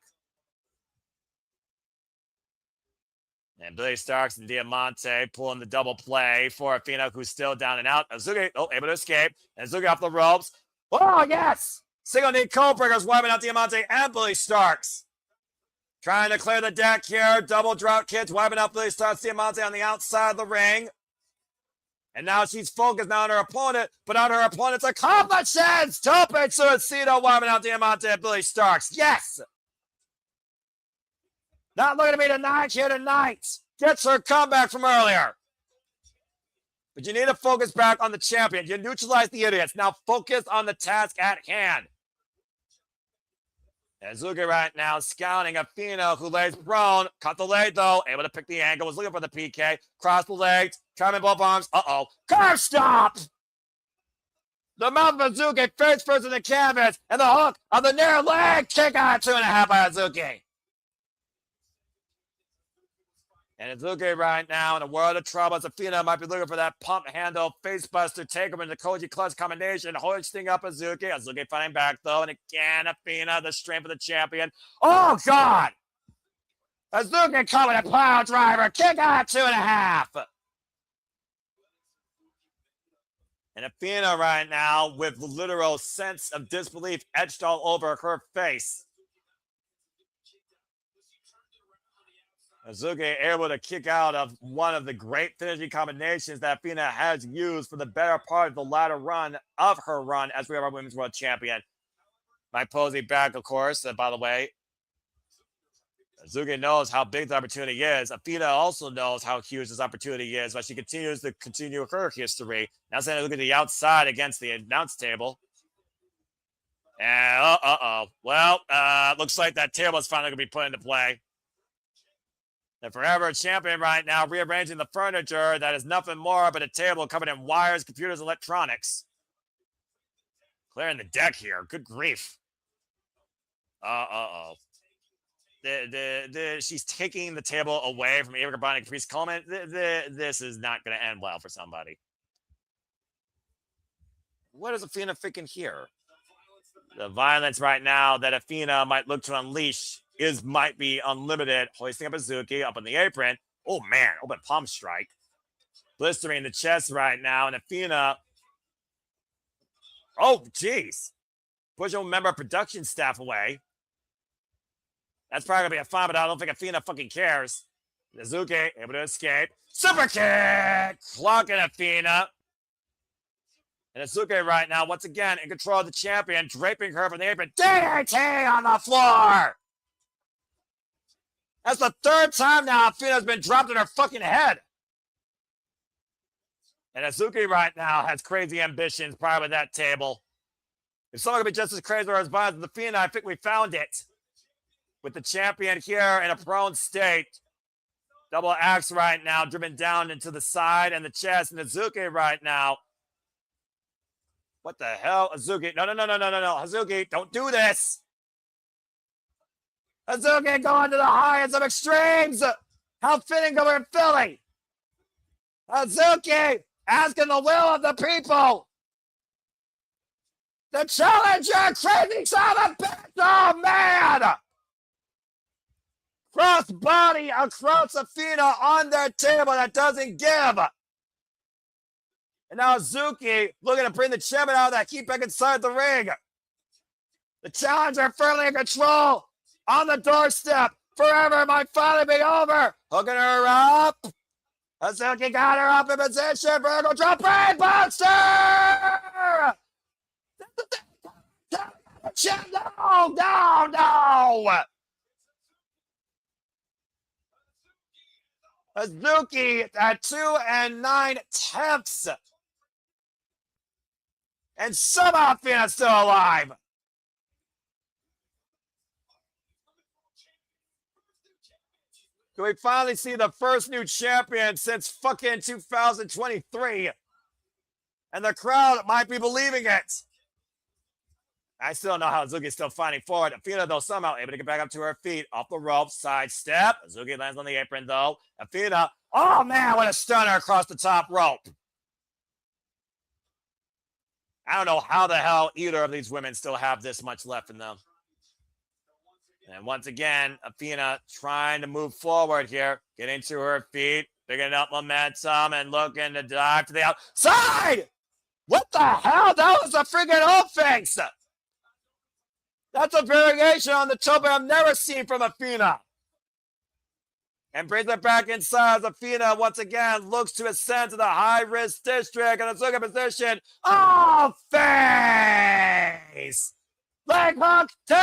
Speaker 13: And Billy Starks and Diamante pulling the double play for Athena, who's still down and out. Hazuki, able to escape. And Hazuki off the ropes. Oh, yes! Single knee codebreakers wiping out Diamante and Billy Starks. Trying to clear the deck here. Double drought kicks wiping out Billy Starks. Diamante on the outside of the ring. And now she's focused not on her opponent, but on her opponent's accomplishments. Tope Suicida wiping out Diamante and Billy Starks. Yes! Not looking to be denied here tonight. Gets her comeback from earlier. But you need to focus back on the champion. You neutralize the idiots. Now focus on the task at hand. Hazuki right now scouting Athena, who lays prone. Cut the leg, though. Able to pick the angle. Was looking for the PK. Cross the legs. Coming both arms. Uh-oh. Curve stop! The mouth of Hazuki face first in the canvas. And the hook of the near leg. Kick out 2.5 by Hazuki. And Hazuki right now in a world of trouble. Athena might be looking for that pump handle, facebuster, take him into the Koji clutch combination, hoisting up Hazuki. Hazuki fighting back though, and again Athena, the strength of the champion. Oh God! Hazuki coming a plow driver, kick out 2.5. And Athena right now with literal sense of disbelief etched all over her face. Hazuki able to kick out of one of the great finishing combinations that Athena has used for the better part of the latter run of her run as we are our Women's World Champion. Mike Posey back, of course, by the way. Hazuki knows how big the opportunity is. Athena also knows how huge this opportunity is, but she continues to continue her history. Now sending a look at the outside against the announce table. And well, looks like that table is finally going to be put into play. The forever champion right now rearranging the furniture that is nothing more but a table covered in wires, computers, electronics. Clearing the deck here. Good grief. She's taking the table away from Ava Garbani and Caprice Coleman. This is not going to end well for somebody. What is Athena thinking here? The violence right now that Athena might look to unleash might be unlimited. Hoisting up Hazuki up on the apron. Oh man, open palm strike. Blistering the chest right now, and Athena. Oh jeez. Push a member of production staff away. That's probably gonna be a fun, but I don't think Athena fucking cares. Hazuki able to escape. Super kick! Clocking Athena. And Hazuki right now, once again, in control of the champion, draping her from the apron. DDT on the floor! That's the third time now Athena's been dropped on her fucking head. And Hazuki right now has crazy ambitions prior to that table. If someone could be just as crazy or as violent as Athena, I think we found it. With the champion here in a prone state. Double axe right now, driven down into the side and the chest. And Hazuki right now. What the hell? Hazuki. No. Hazuki, don't do this. Hazuki going to the highest of extremes. How fitting over in Philly. Hazuki asking the will of the people. The challenger, crazy son of a bitch. Oh, man. Cross body across Athena on that table that doesn't give. And now Hazuki looking to bring the champion out of that heat back inside the ring. The challenger firmly in control. On the doorstep. Forever might finally be over. Hooking her up. Hazuki got her up in position. Virgo drop brain buster. No. Hazuki at 2 9/10. And somehow Athena's still alive. Can we finally see the first new champion since fucking 2023? And the crowd might be believing it. I still don't know how Hazuki's still fighting forward. Athena, though, somehow able to get back up to her feet. Off the rope, side step. Hazuki lands on the apron, though. Athena, oh man, what a stunner across the top rope. I don't know how the hell either of these women still have this much left in them. And once again, Athena trying to move forward here, getting to her feet, picking up momentum, and looking to dive to the outside. What the hell? That was a freaking whole face. That's a variation on the tope I've never seen from Athena. And brings it back inside as Athena once again looks to ascend to the high-risk district and a second position. Oh, face! Leg hook 2!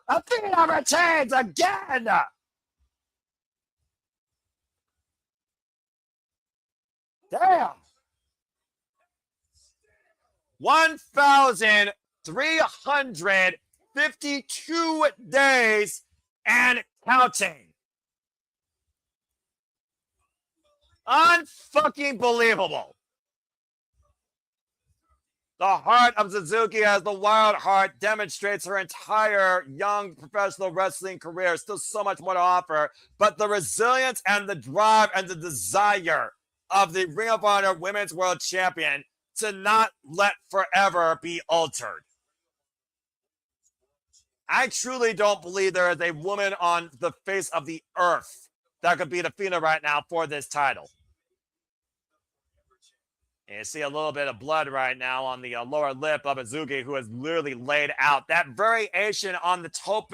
Speaker 13: Athena retains again! Damn! 1,352 days and counting. Unfucking believable. The heart of Hazuki as the wild heart demonstrates her entire young professional wrestling career. Still so much more to offer, but the resilience and the drive and the desire of the Ring of Honor Women's World Champion to not let forever be altered. I truly don't believe there is a woman on the face of the earth that could beat Athena right now for this title. And you see a little bit of blood right now on the lower lip of Hazuki, who has literally laid out that variation on the tope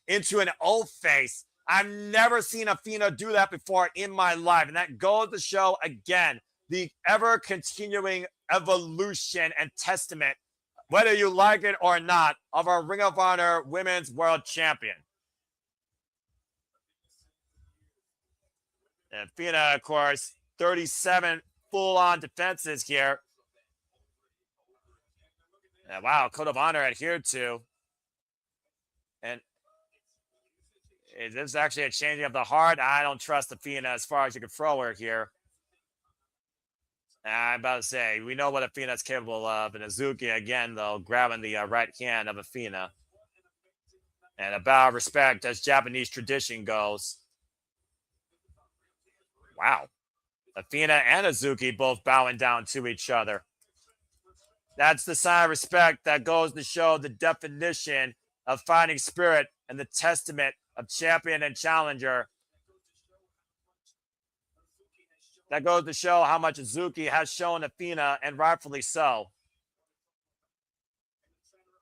Speaker 13: into an O face. I've never seen Athena do that before in my life. And that goes to show, again, the ever-continuing evolution and testament, whether you like it or not, of our Ring of Honor Women's World Champion. And Athena, of course, 37 full-on defenses here. And wow, Code of Honor adhered to. And is this actually a changing of the heart? I don't trust Athena as far as you can throw her here. I'm about to say, we know what Athena's capable of. And Hazuki, again, though, grabbing the right hand of Athena. And a bow of respect as Japanese tradition goes. Wow. Athena and Hazuki both bowing down to each other. That's the sign of respect that goes to show the definition of fighting spirit and the testament of champion and challenger. That goes to show how much Hazuki has shown Athena, and rightfully so.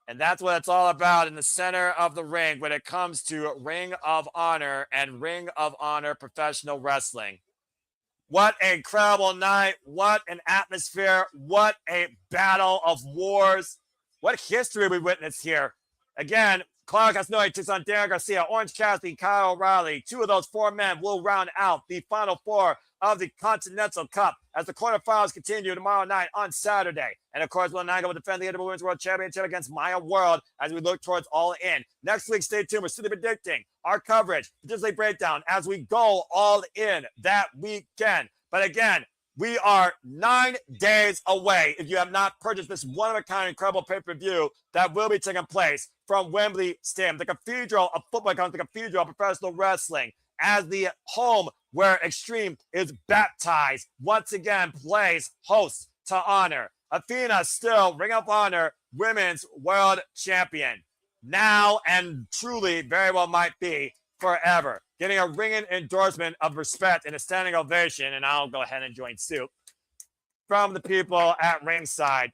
Speaker 13: And that's what it's all about in the center of the ring when it comes to Ring of Honor and Ring of Honor professional wrestling. What an incredible night. What an atmosphere. What a battle of wars. What history we witnessed here. Again, Claudio Castagnoli takes on Darren Garcia, Orange Cassidy, Kyle O'Reilly. Two of those four men will round out the final four of the Continental Cup as the quarterfinals continue tomorrow night on Saturday. And of course, Will Nigel will defend the Women's World Championship against Maya World as we look towards All In. Next week, stay tuned. We're still predicting our coverage, the Disney Breakdown, as we go All In that weekend. But again, we are 9 days away. If you have not purchased this one-of-a-kind incredible pay-per-view that will be taking place from Wembley Stadium, the cathedral of football becomes the cathedral of professional wrestling, as the home where Extreme is baptized, once again plays host to honor. Athena still Ring of Honor Women's World Champion. Now and truly very well might be forever. Getting a ringing endorsement of respect and a standing ovation, and I'll go ahead and join suit from the people at ringside.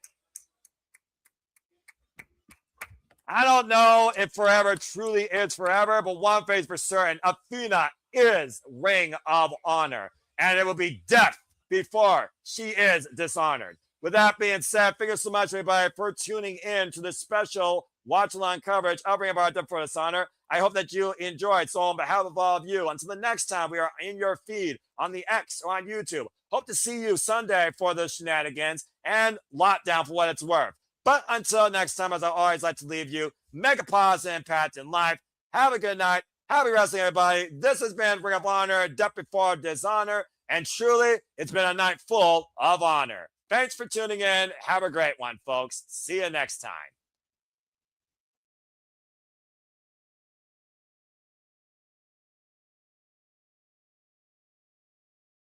Speaker 13: I don't know if forever truly is forever, but one thing's for certain, Athena is Ring of Honor, and it will be death before she is dishonored. With that being said, thank you so much, everybody, for tuning in to this special watch-along coverage of Ring of Honor for Dishonor. I hope that you enjoyed. So on behalf of all of you, until the next time we are in your feed on the X or on YouTube, hope to see you Sunday for the shenanigans and lockdown for what it's worth. But until next time, as I always like to leave you, make a positive impact in life. Have a good night. Happy wrestling, everybody. This has been Ring of Honor, Death Before Dishonor, and truly, it's been a night full of honor. Thanks for tuning in. Have a great one, folks. See you next time.